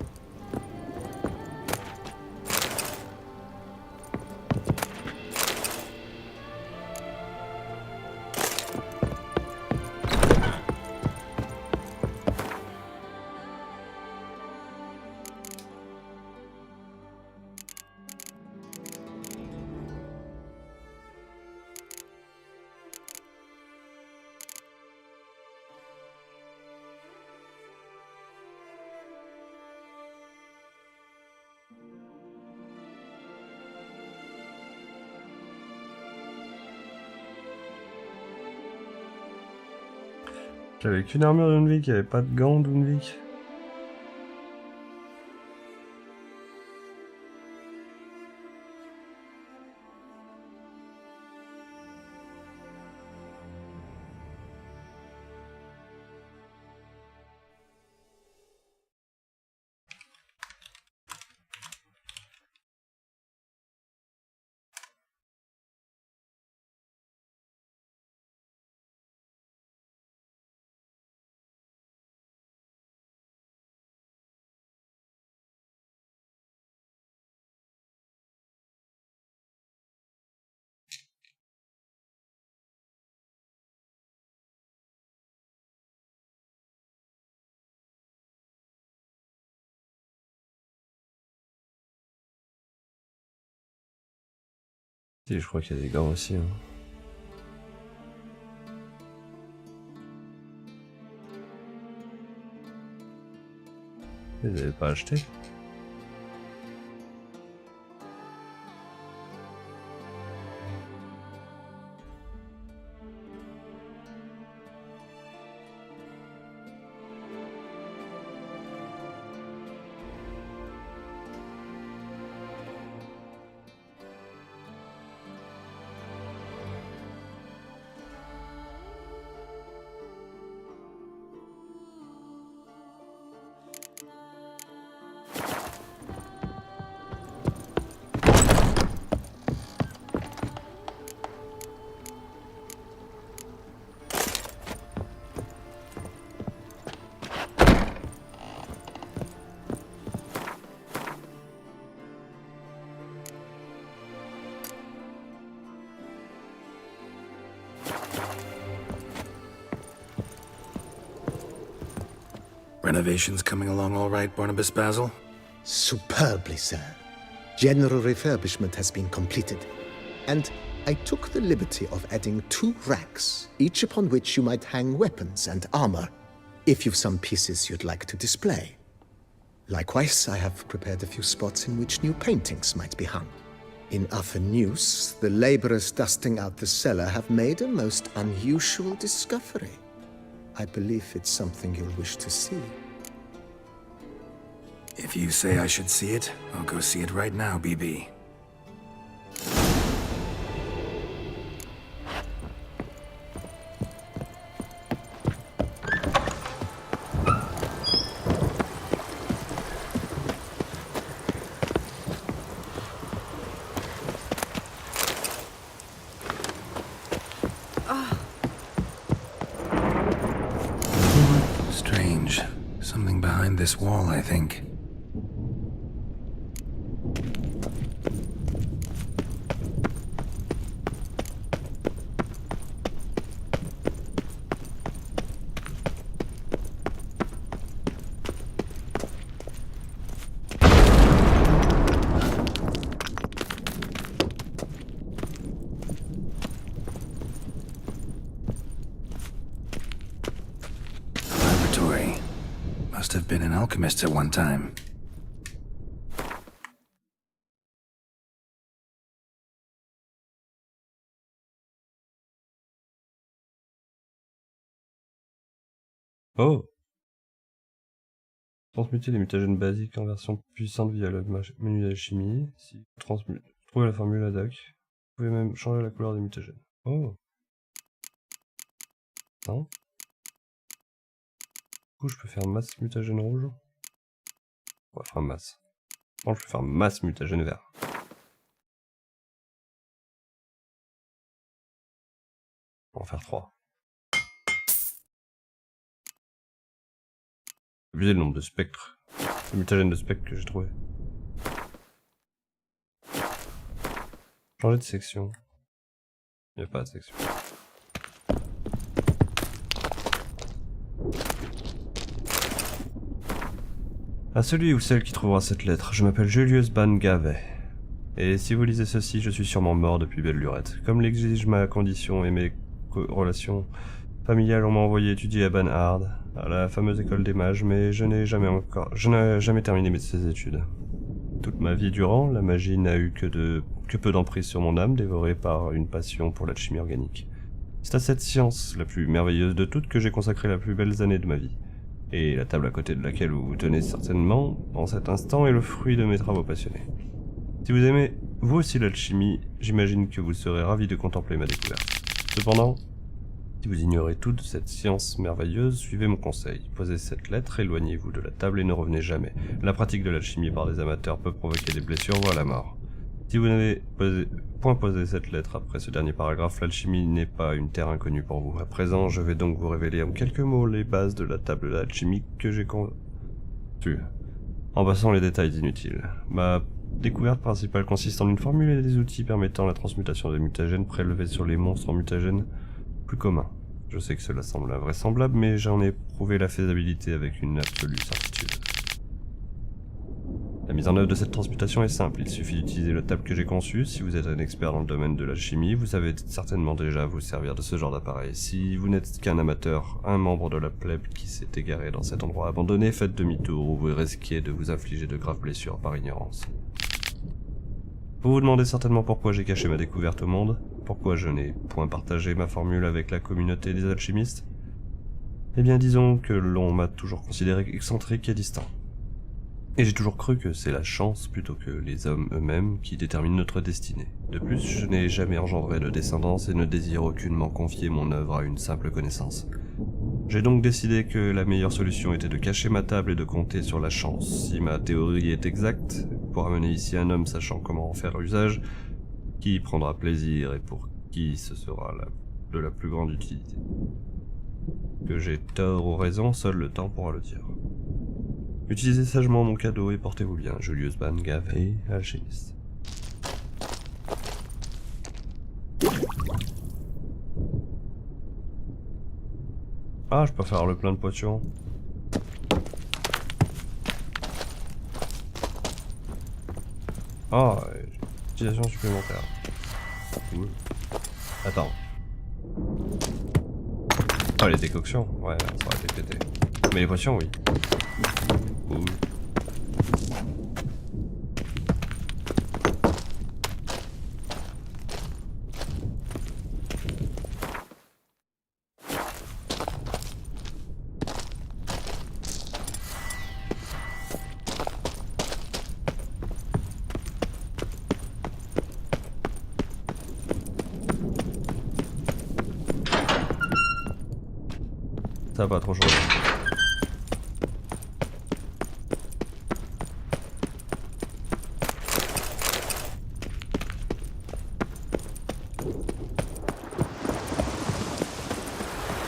J'avais qu'une armure d'Unvik, il n'y avait pas de gants d'Unvik. Si, je crois qu'il y a des gants aussi. Hein. Ils les avaient pas achetés. Renovations coming along all right, Barnabas Basil? Superbly, sir. General refurbishment has been completed. And I took the liberty of adding 2 racks, each upon which you might hang weapons and armor, if you've some pieces you'd like to display. Likewise, I have prepared a few spots in which new paintings might be hung. In other news, the laborers dusting out the cellar have made a most unusual discovery. I believe it's something you'll wish to see. If you say I should see it, I'll go see it right now, BB. Strange. Something behind this wall, I think. Laboratory. Must have been an alchemist at one time. Oh! Transmuter les mutagènes basiques en version puissante via le menu d'alchimie. Si trouvez la formule ad hoc. Vous pouvez même changer la couleur des mutagènes. Oh! Non? Du coup, je peux faire masse mutagène rouge. On va faire masse. Non, je peux faire masse mutagène vert. On va en faire 3. Abusez le nombre de spectres. Le mutagène de spec que j'ai trouvé. Changer de section. Il n'y a pas de section. À celui ou celle qui trouvera cette lettre, je m'appelle Julius Ban-Gavet. Et si vous lisez ceci, je suis sûrement mort depuis belle lurette. Comme l'exige ma condition et mes relations familiales, on m'a envoyé étudier à Banhard, à la fameuse école des mages, mais je n'ai jamais terminé ces études. Toute ma vie durant, la magie n'a eu que peu d'emprise sur mon âme, dévorée par une passion pour l'alchimie organique. C'est à cette science, la plus merveilleuse de toutes, que j'ai consacré les plus belles années de ma vie. Et la table à côté de laquelle vous vous tenez certainement, en cet instant, est le fruit de mes travaux passionnés. Si vous aimez, vous aussi, l'alchimie, j'imagine que vous serez ravis de contempler ma découverte. Cependant, si vous ignorez toute cette science merveilleuse, suivez mon conseil. Posez cette lettre, éloignez-vous de la table et ne revenez jamais. La pratique de l'alchimie par des amateurs peut provoquer des blessures, voire la mort. Si vous n'avez point posé cette lettre après ce dernier paragraphe, l'alchimie n'est pas une terre inconnue pour vous. À présent, je vais donc vous révéler en quelques mots les bases de la table alchimique que j'ai conçue. En passant les détails inutiles. Ma découverte principale consiste en une formule et des outils permettant la transmutation des mutagènes prélevés sur les monstres en mutagènes plus communs. Je sais que cela semble invraisemblable, mais j'en ai prouvé la faisabilité avec une absolue certitude. La mise en œuvre de cette transmutation est simple, il suffit d'utiliser la table que j'ai conçue. Si vous êtes un expert dans le domaine de l'alchimie, vous savez certainement déjà vous servir de ce genre d'appareil. Si vous n'êtes qu'un amateur, un membre de la plèbe qui s'est égaré dans cet endroit abandonné, faites demi-tour ou vous risquez de vous infliger de graves blessures par ignorance. Vous vous demandez certainement pourquoi j'ai caché ma découverte au monde, pourquoi je n'ai point partagé ma formule avec la communauté des alchimistes. Eh bien disons que l'on m'a toujours considéré excentrique et distant. Et j'ai toujours cru que c'est la chance plutôt que les hommes eux-mêmes qui déterminent notre destinée. De plus, je n'ai jamais engendré de descendance et ne désire aucunement confier mon œuvre à une simple connaissance. J'ai donc décidé que la meilleure solution était de cacher ma table et de compter sur la chance. Si ma théorie est exacte, pour amener ici un homme sachant comment en faire usage, qui prendra plaisir et pour qui ce sera de la plus grande utilité. Que j'ai tort ou raison, seul le temps pourra le dire. Utilisez sagement mon cadeau et portez-vous bien, Julius Ban-Gavet, alchimiste. Ah, je peux faire le plein de potions. Ah, utilisation supplémentaire. Cool. Attends. Ah, les décoctions, ouais, ça aurait été pété. Mais les potions, oui. Cool. Ça va pas trop chaud.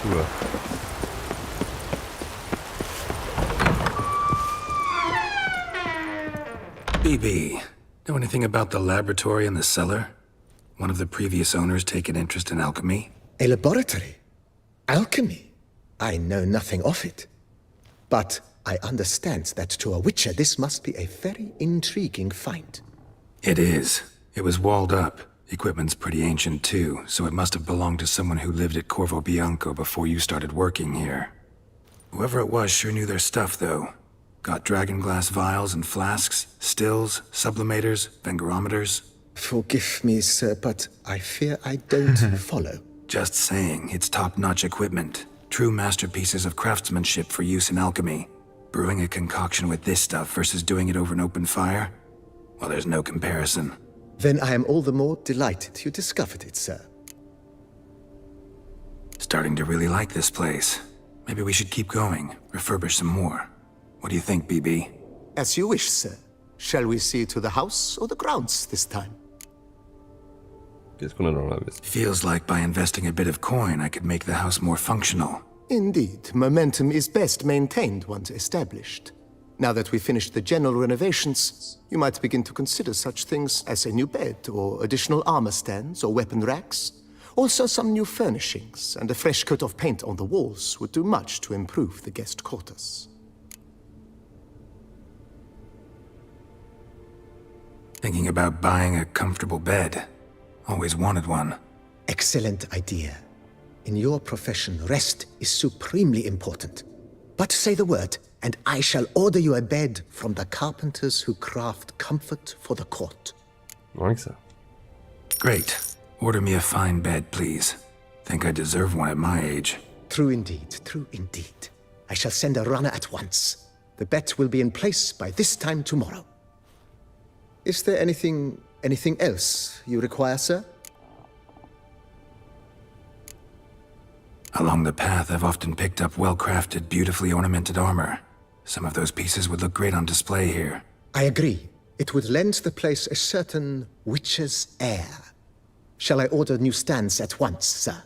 Oula. BB, know anything about the laboratory in the cellar? One of the previous owners take an interest in alchemy? A laboratory? Alchemy? I know nothing of it. But I understand that to a witcher this must be a very intriguing find. It is. It was walled up. Equipment's pretty ancient too, so it must have belonged to someone who lived at Corvo Bianco before you started working here. Whoever it was sure knew their stuff, though. Got dragonglass vials and flasks, stills, sublimators, vengerometers. Forgive me, sir, but I fear I don't follow. Just saying, it's top-notch equipment. True masterpieces of craftsmanship for use in alchemy. Brewing a concoction with this stuff versus doing it over an open fire? Well, there's no comparison. Then I am all the more delighted you discovered it, sir. Starting to really like this place. Maybe we should keep going, refurbish some more. What do you think, BB? As you wish, sir. Shall we see to the house or the grounds this time? Qu'est-ce qu'on a dans la veste? Feels like by investing a bit of coin, I could make the house more functional. Indeed, momentum is best maintained once established. Now that we've finished the general renovations, you might begin to consider such things as a new bed, or additional armor stands, or weapon racks. Also, some new furnishings and a fresh coat of paint on the walls would do much to improve the guest quarters. Thinking about buying a comfortable bed. Always wanted one. Excellent idea. In your profession, rest is supremely important. But say the word, and I shall order you a bed from the carpenters who craft comfort for the court. Like ça. Great. Order me a fine bed, please. Think I deserve one at my age. True indeed, true indeed. I shall send a runner at once. The bet will be in place by this time tomorrow. Is there anything else you require, sir? Along the path, I've often picked up well-crafted, beautifully ornamented armor. Some of those pieces would look great on display here. I agree. It would lend the place a certain witch's air. Shall I order new stands at once, sir?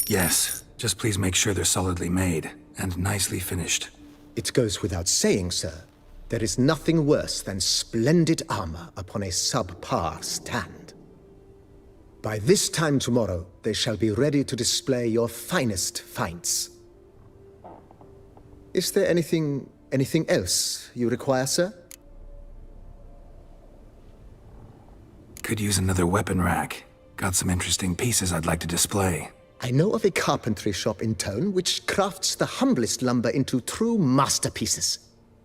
Yes. Just please make sure they're solidly made and nicely finished. It goes without saying, sir. There is nothing worse than splendid armor upon a subpar stand. By this time tomorrow, they shall be ready to display your finest finds. Is there anything else you require, sir? Could use another weapon rack. Got some interesting pieces I'd like to display. I know of a carpentry shop in town which crafts the humblest lumber into true masterpieces.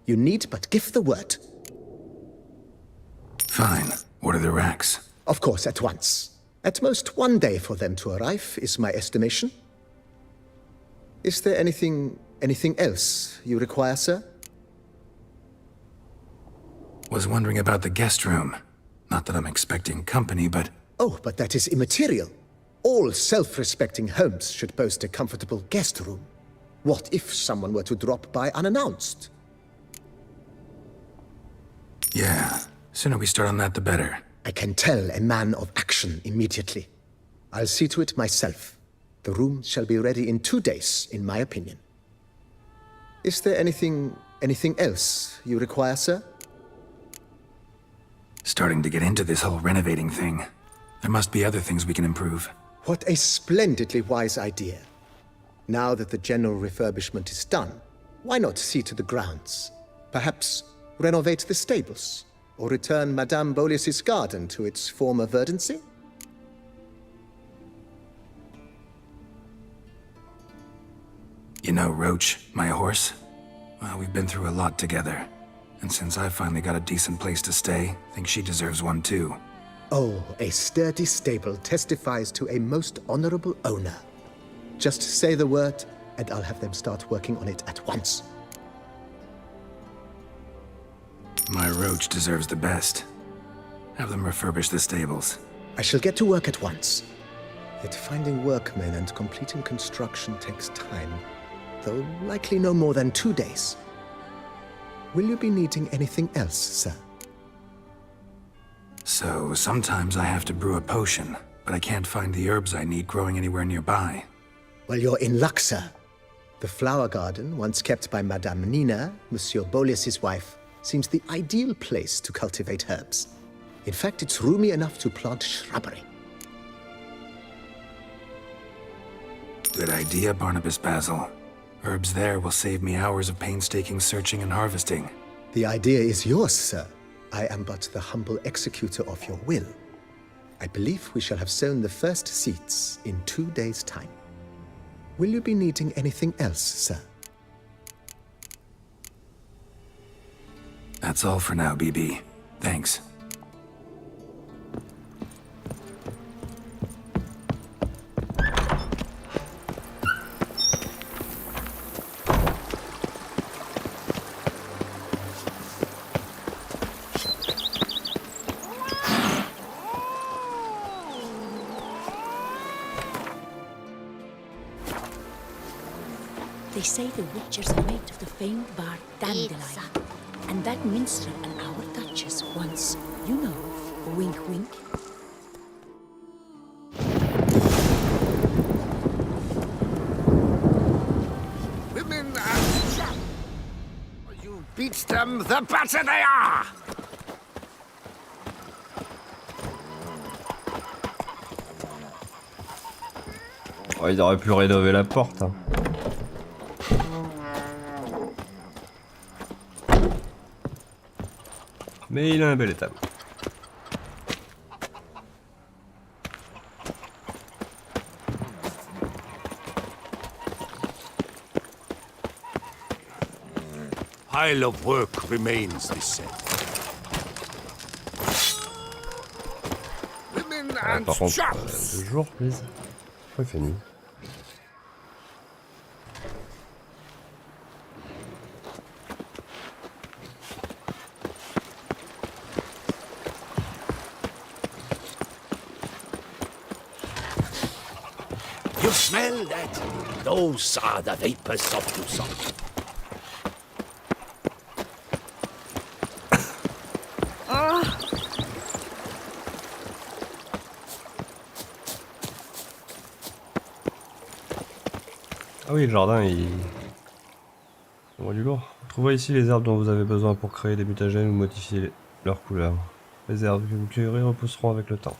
You need but give the word. Fine. Order the racks. Of course, at once. At most 1 day for them to arrive, is my estimation. Is there anything else you require, sir? Was wondering about the guest room. Not that I'm expecting company, but... Oh, but that is immaterial. All self-respecting homes should boast a comfortable guest room. What if someone were to drop by unannounced? Yeah, sooner we start on that the better. I can tell a man of action immediately. I'll see to it myself. The room shall be ready in 2 days, in my opinion. Is there anything else you require, sir? Starting to get into this whole renovating thing. There must be other things we can improve. What a splendidly wise idea. Now that the general refurbishment is done, why not see to the grounds? Perhaps renovate the stables, or return Madame Boleus's garden to its former verdancy? You know Roach, my horse? Well, we've been through a lot together. And since I finally got a decent place to stay, I think she deserves one too. Oh, a sturdy stable testifies to a most honorable owner. Just say the word, and I'll have them start working on it at once. My Roach deserves the best. Have them refurbish the stables. I shall get to work at once. Yet finding workmen and completing construction takes time, though likely no more than 2 days. Will you be needing anything else, sir? So, sometimes I have to brew a potion, but I can't find the herbs I need growing anywhere nearby. Well, you're in luck, sir. The flower garden, once kept by Madame Nina, Monsieur Boleus's wife, seems the ideal place to cultivate herbs. In fact, it's roomy enough to plant shrubbery. Good idea, Barnabas Basil. Herbs there will save me hours of painstaking searching and harvesting. The idea is yours, sir. I am but the humble executor of your will. I believe we shall have sown the first seeds in 2 days' time. Will you be needing anything else, sir? That's all for now, BB. Thanks. They say the witchers are made of the famed bark dandelion. And that minstrel and our duchess once, you know, wink wink. them, the better they are! Oh, ils auraient pu rénover la porte. Hein. Mais il a un bel étable. Pile of work remains this set. Women and Par contre, chaps. 2 jours, please. Pourquoi il fait nuit? You smell that? Those are the vapors of Toussaaiint. Ah oui, le jardin, il... On voit du lourd. Trouvez ici les herbes dont vous avez besoin pour créer des mutagènes ou modifier leur couleur. Les herbes que vous cueillerez repousseront avec le temps.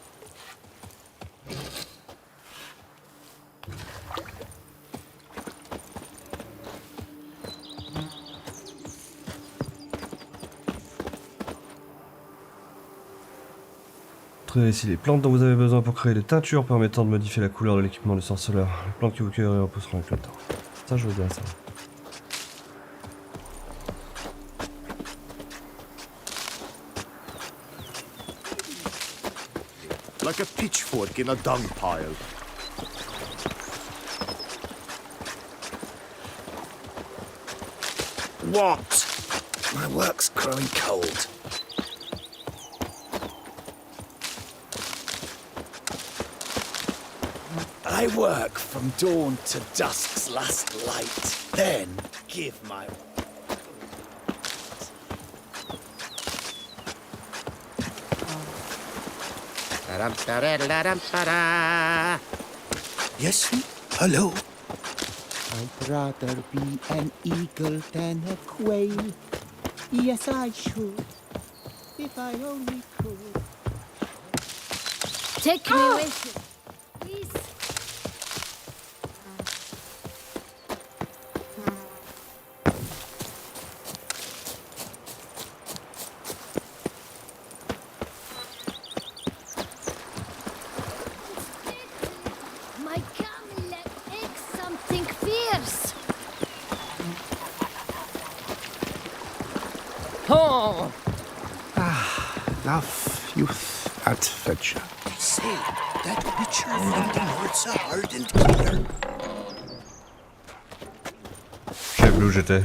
Trouvez ici les plantes dont vous avez besoin pour créer des teintures permettant de modifier la couleur de l'équipement du sorceleur. Les plantes que vous cueillerez repousseront avec le temps. Ça, je veux bien ça. Like a pitchfork in a dung pile. What? My work's growing cold. I work from dawn to dusk's last light, then give my... Yes? Hello? I'd rather be an eagle than a quail. Yes, I should. If I only could. Take me with you, please. My camel let egg something fierce. Oh! Love, youth, adventure. They say that witcher from the north's a hardened killer. Je sais plus où j'étais.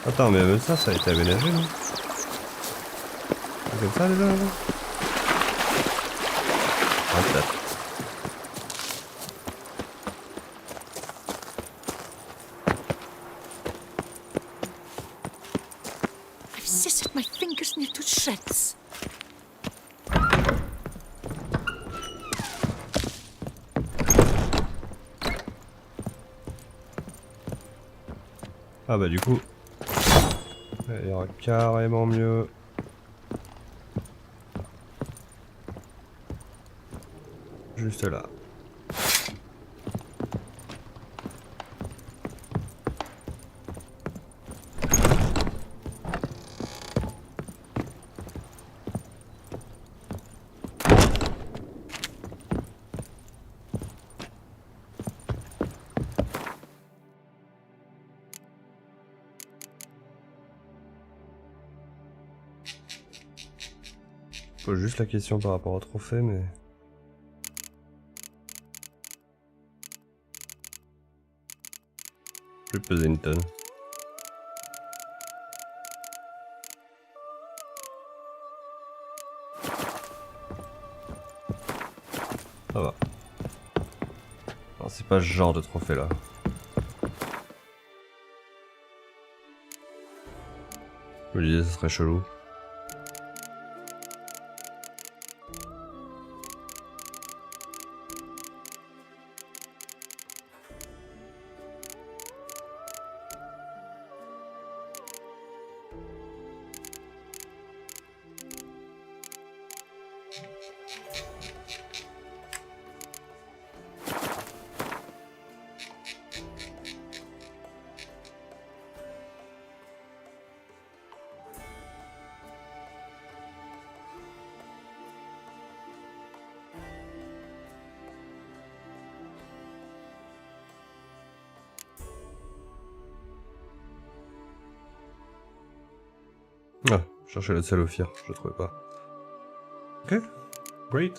Attends, mais même ça a été aménagé, non? C'est comme ça déjà avant? Ah, peut-être. I've scissored my fingers near to shreds. Ah bah du coup, il y aura carrément mieux. Juste là. Je pose juste la question par rapport au trophée, mais... Je vais peser une tonne. Ça va. Non, c'est pas ce genre de trophée là. Je me disais, ce serait chelou. Ah, je cherchais la salle au fir, je la trouvais pas. Ok, great.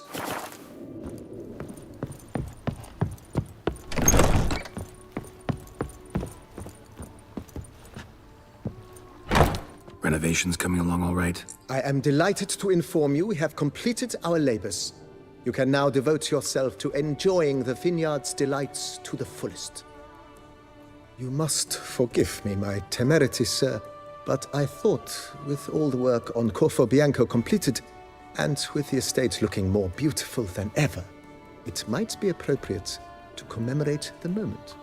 Renovations coming along all right? I am delighted to inform you we have completed our labors. You can now devote yourself to enjoying the vineyard's delights to the fullest. You must forgive me my temerity, sir, but I thought, with all the work on Corfo Bianco completed, and with the estate looking more beautiful than ever, it might be appropriate to commemorate the moment.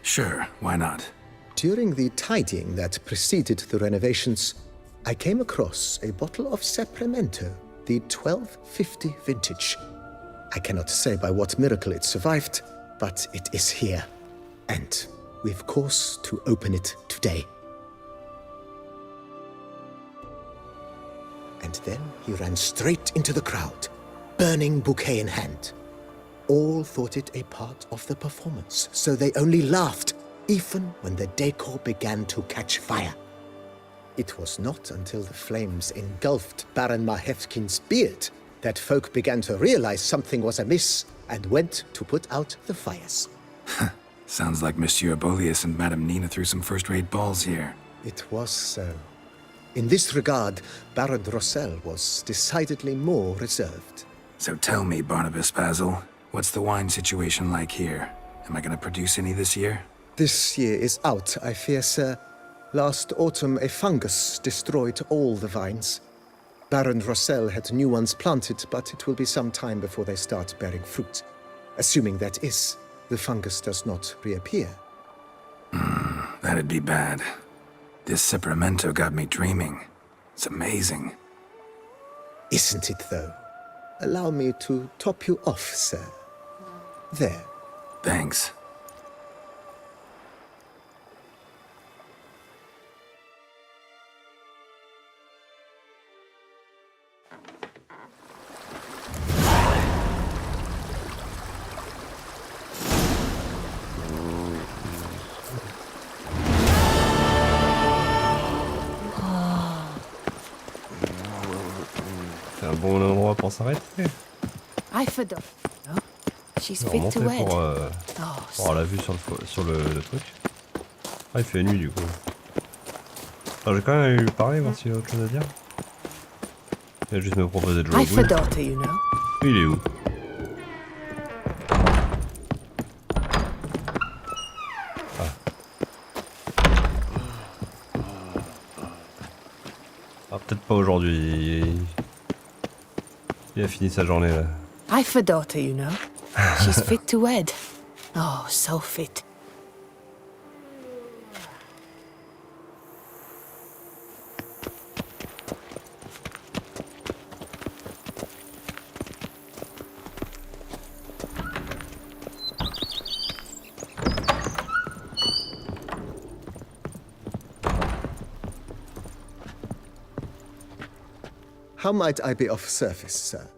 Sure, why not? During the tidying that preceded the renovations, I came across a bottle of Sapramento, the 1250 vintage. I cannot say by what miracle it survived, but it is here. And we've cause to open it today. And then he ran straight into the crowd, burning bouquet in hand. All thought it a part of the performance, so they only laughed, even when the decor began to catch fire. It was not until the flames engulfed Baron Mahevkin's beard that folk began to realize something was amiss and went to put out the fires. Sounds like Monsieur Bolius and Madame Nina threw some first-rate balls here. It was so. In this regard, Baron Rossel was decidedly more reserved. So tell me, Barnabas Basil, what's the wine situation like here? Am I gonna produce any this year? This year is out, I fear, sir. Last autumn, a fungus destroyed all the vines. Baron Rossel had new ones planted, but it will be some time before they start bearing fruit. Assuming that is, the fungus does not reappear. That'd be bad. This Sapramento got me dreaming. It's amazing. Isn't it, though? Allow me to top you off, sir. There. Thanks. C'est un bon endroit pour s'arrêter. I forgot. No? She's On va fit remonter to wed. pour Oh, avoir la vue sur le truc. Ah, il fait nuit du coup. Alors, j'ai quand même lui parler, voir s'il a autre chose à dire. Il va juste me proposer de jouer au I've a boule. daughter, you know. Il est où? Ah, peut-être pas aujourd'hui. Il a fini sa journée là. I've a daughter, you know. She's fit to wed. Oh, so fit. How might I be of service, sir?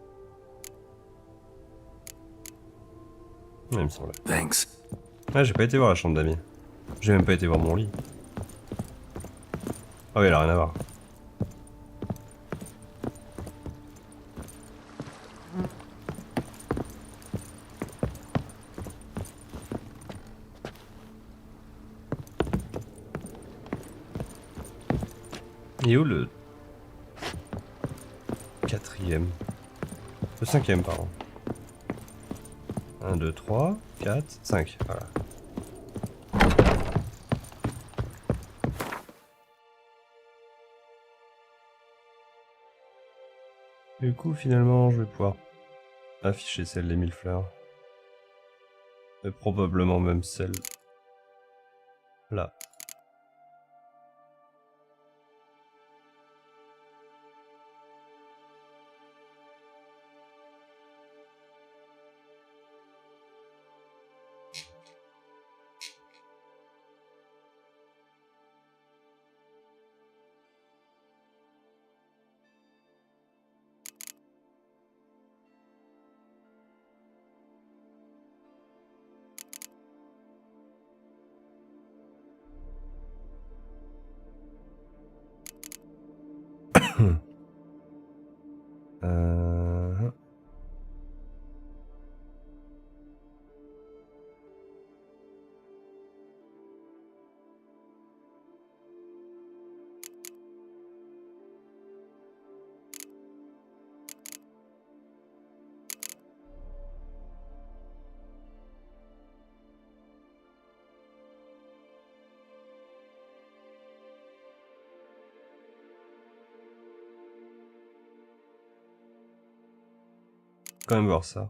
Il me semble. Thanks. Ah, j'ai pas été voir la chambre d'amis. J'ai même pas été voir mon lit. Ah oui, elle a rien à voir. Il est où le... quatrième? Le cinquième, pardon. 1, 2, 3, 4, 5, voilà. Du coup, finalement, je vais pouvoir afficher celle des 1000 fleurs. Et probablement même celle... là. Quand même voir ça.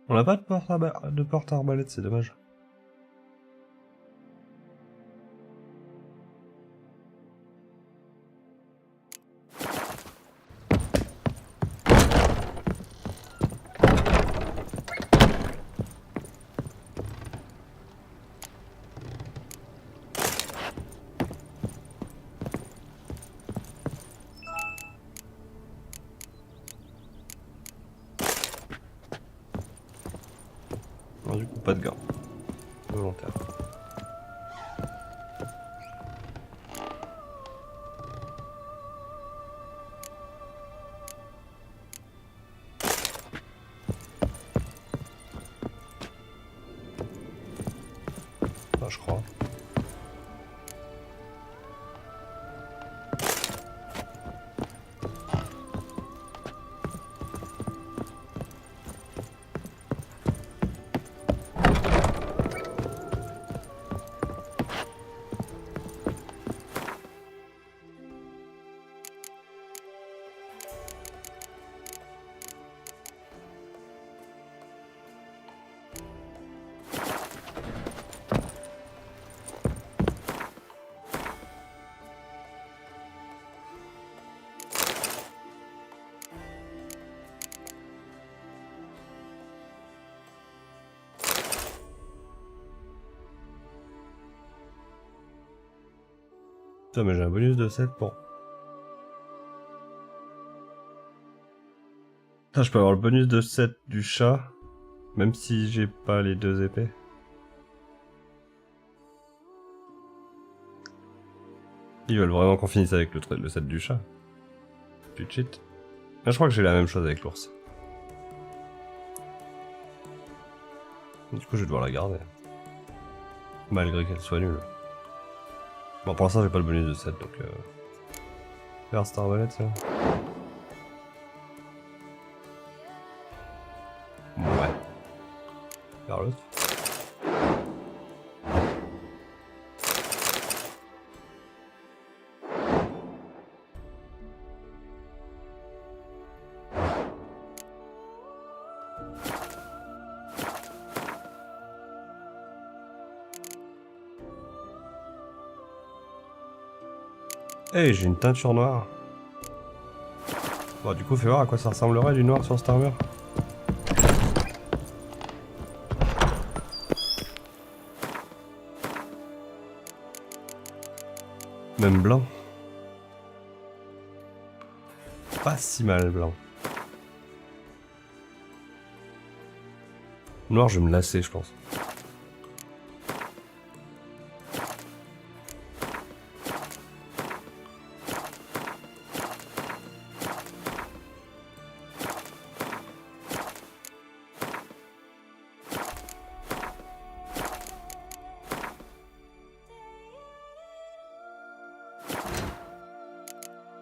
On n'a pas de porte-arbalète, c'est dommage. Du coup, pas de gants. Volontaire. Ah, je crois. Putain, mais j'ai un bonus de 7 pour... Ah, je peux avoir le bonus de 7 du chat, même si j'ai pas les 2 épées. Ils veulent vraiment qu'on finisse avec le 7 du chat. Du cheat. Ah, je crois que j'ai la même chose avec l'ours. Du coup, je vais devoir la garder. Malgré qu'elle soit nulle. Bon, pour l'instant, j'ai pas le bonus de 7, donc... Vers Star Arbalète, ça. Ouais. Vers l'autre. Hey, j'ai une teinture noire. Bon, du coup, fais voir à quoi ça ressemblerait du noir sur cette armure. Même blanc. Pas si mal blanc. Noir, je vais me lasser, je pense.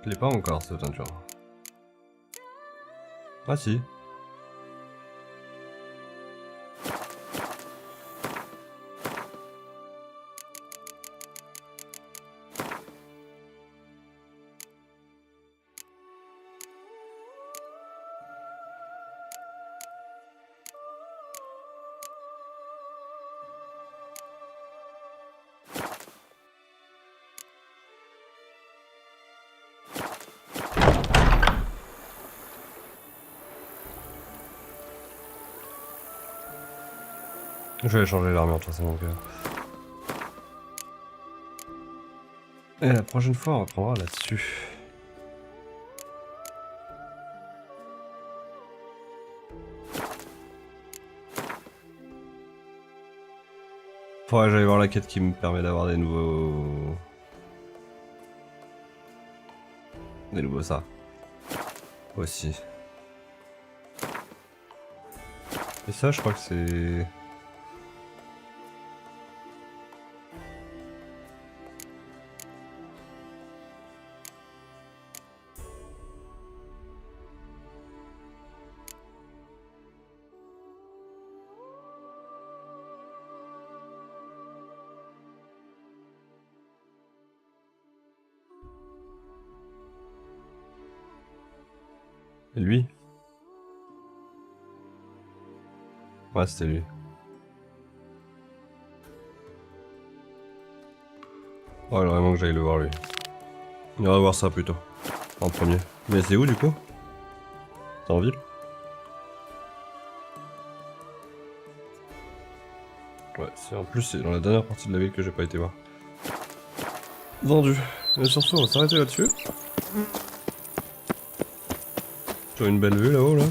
Je l'ai pas encore, cette teinture. Ah si. Je vais changer l'armure de toute façon. Donc, Et la prochaine fois, on reprendra là-dessus. faudrait que j'aille voir la quête qui me permet d'avoir des nouveaux... Des nouveaux ça. Aussi. Et ça, je crois que c'est... Et lui? Ouais, c'était lui. Oh, il vraiment que j'aille le voir lui. On va voir ça plutôt. En premier. Mais c'est où du coup? C'est en ville? Ouais, c'est en plus c'est dans la dernière partie de la ville que j'ai pas été voir. Vendu. Mais sur ce, on va s'arrêter là-dessus. Tu as une belle vue là-haut là.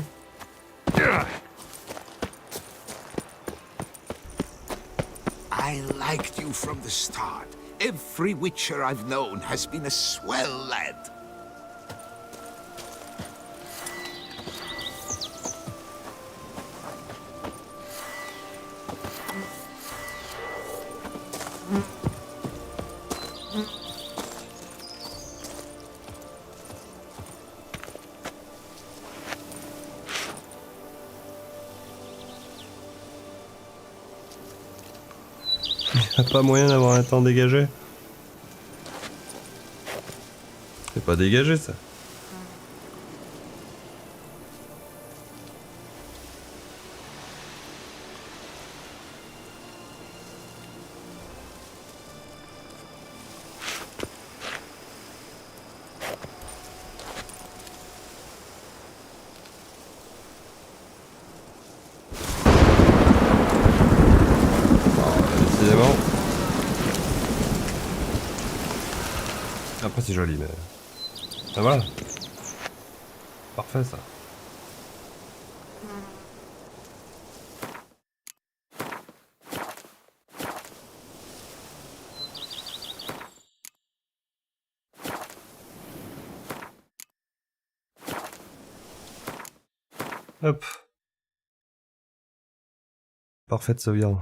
I liked you from the start. Every Witcher I've known has been a swell lad. Y'a pas moyen d'avoir un temps dégagé? C'est pas dégagé ça. Décidément. Après c'est joli mais... Ah voilà. Parfait ça. Hop. Parfaite sauvegarde.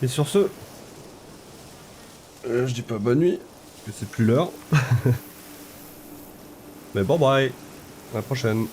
Et sur ce, je dis pas bonne nuit, parce que c'est plus l'heure. Mais bon bye, à la prochaine.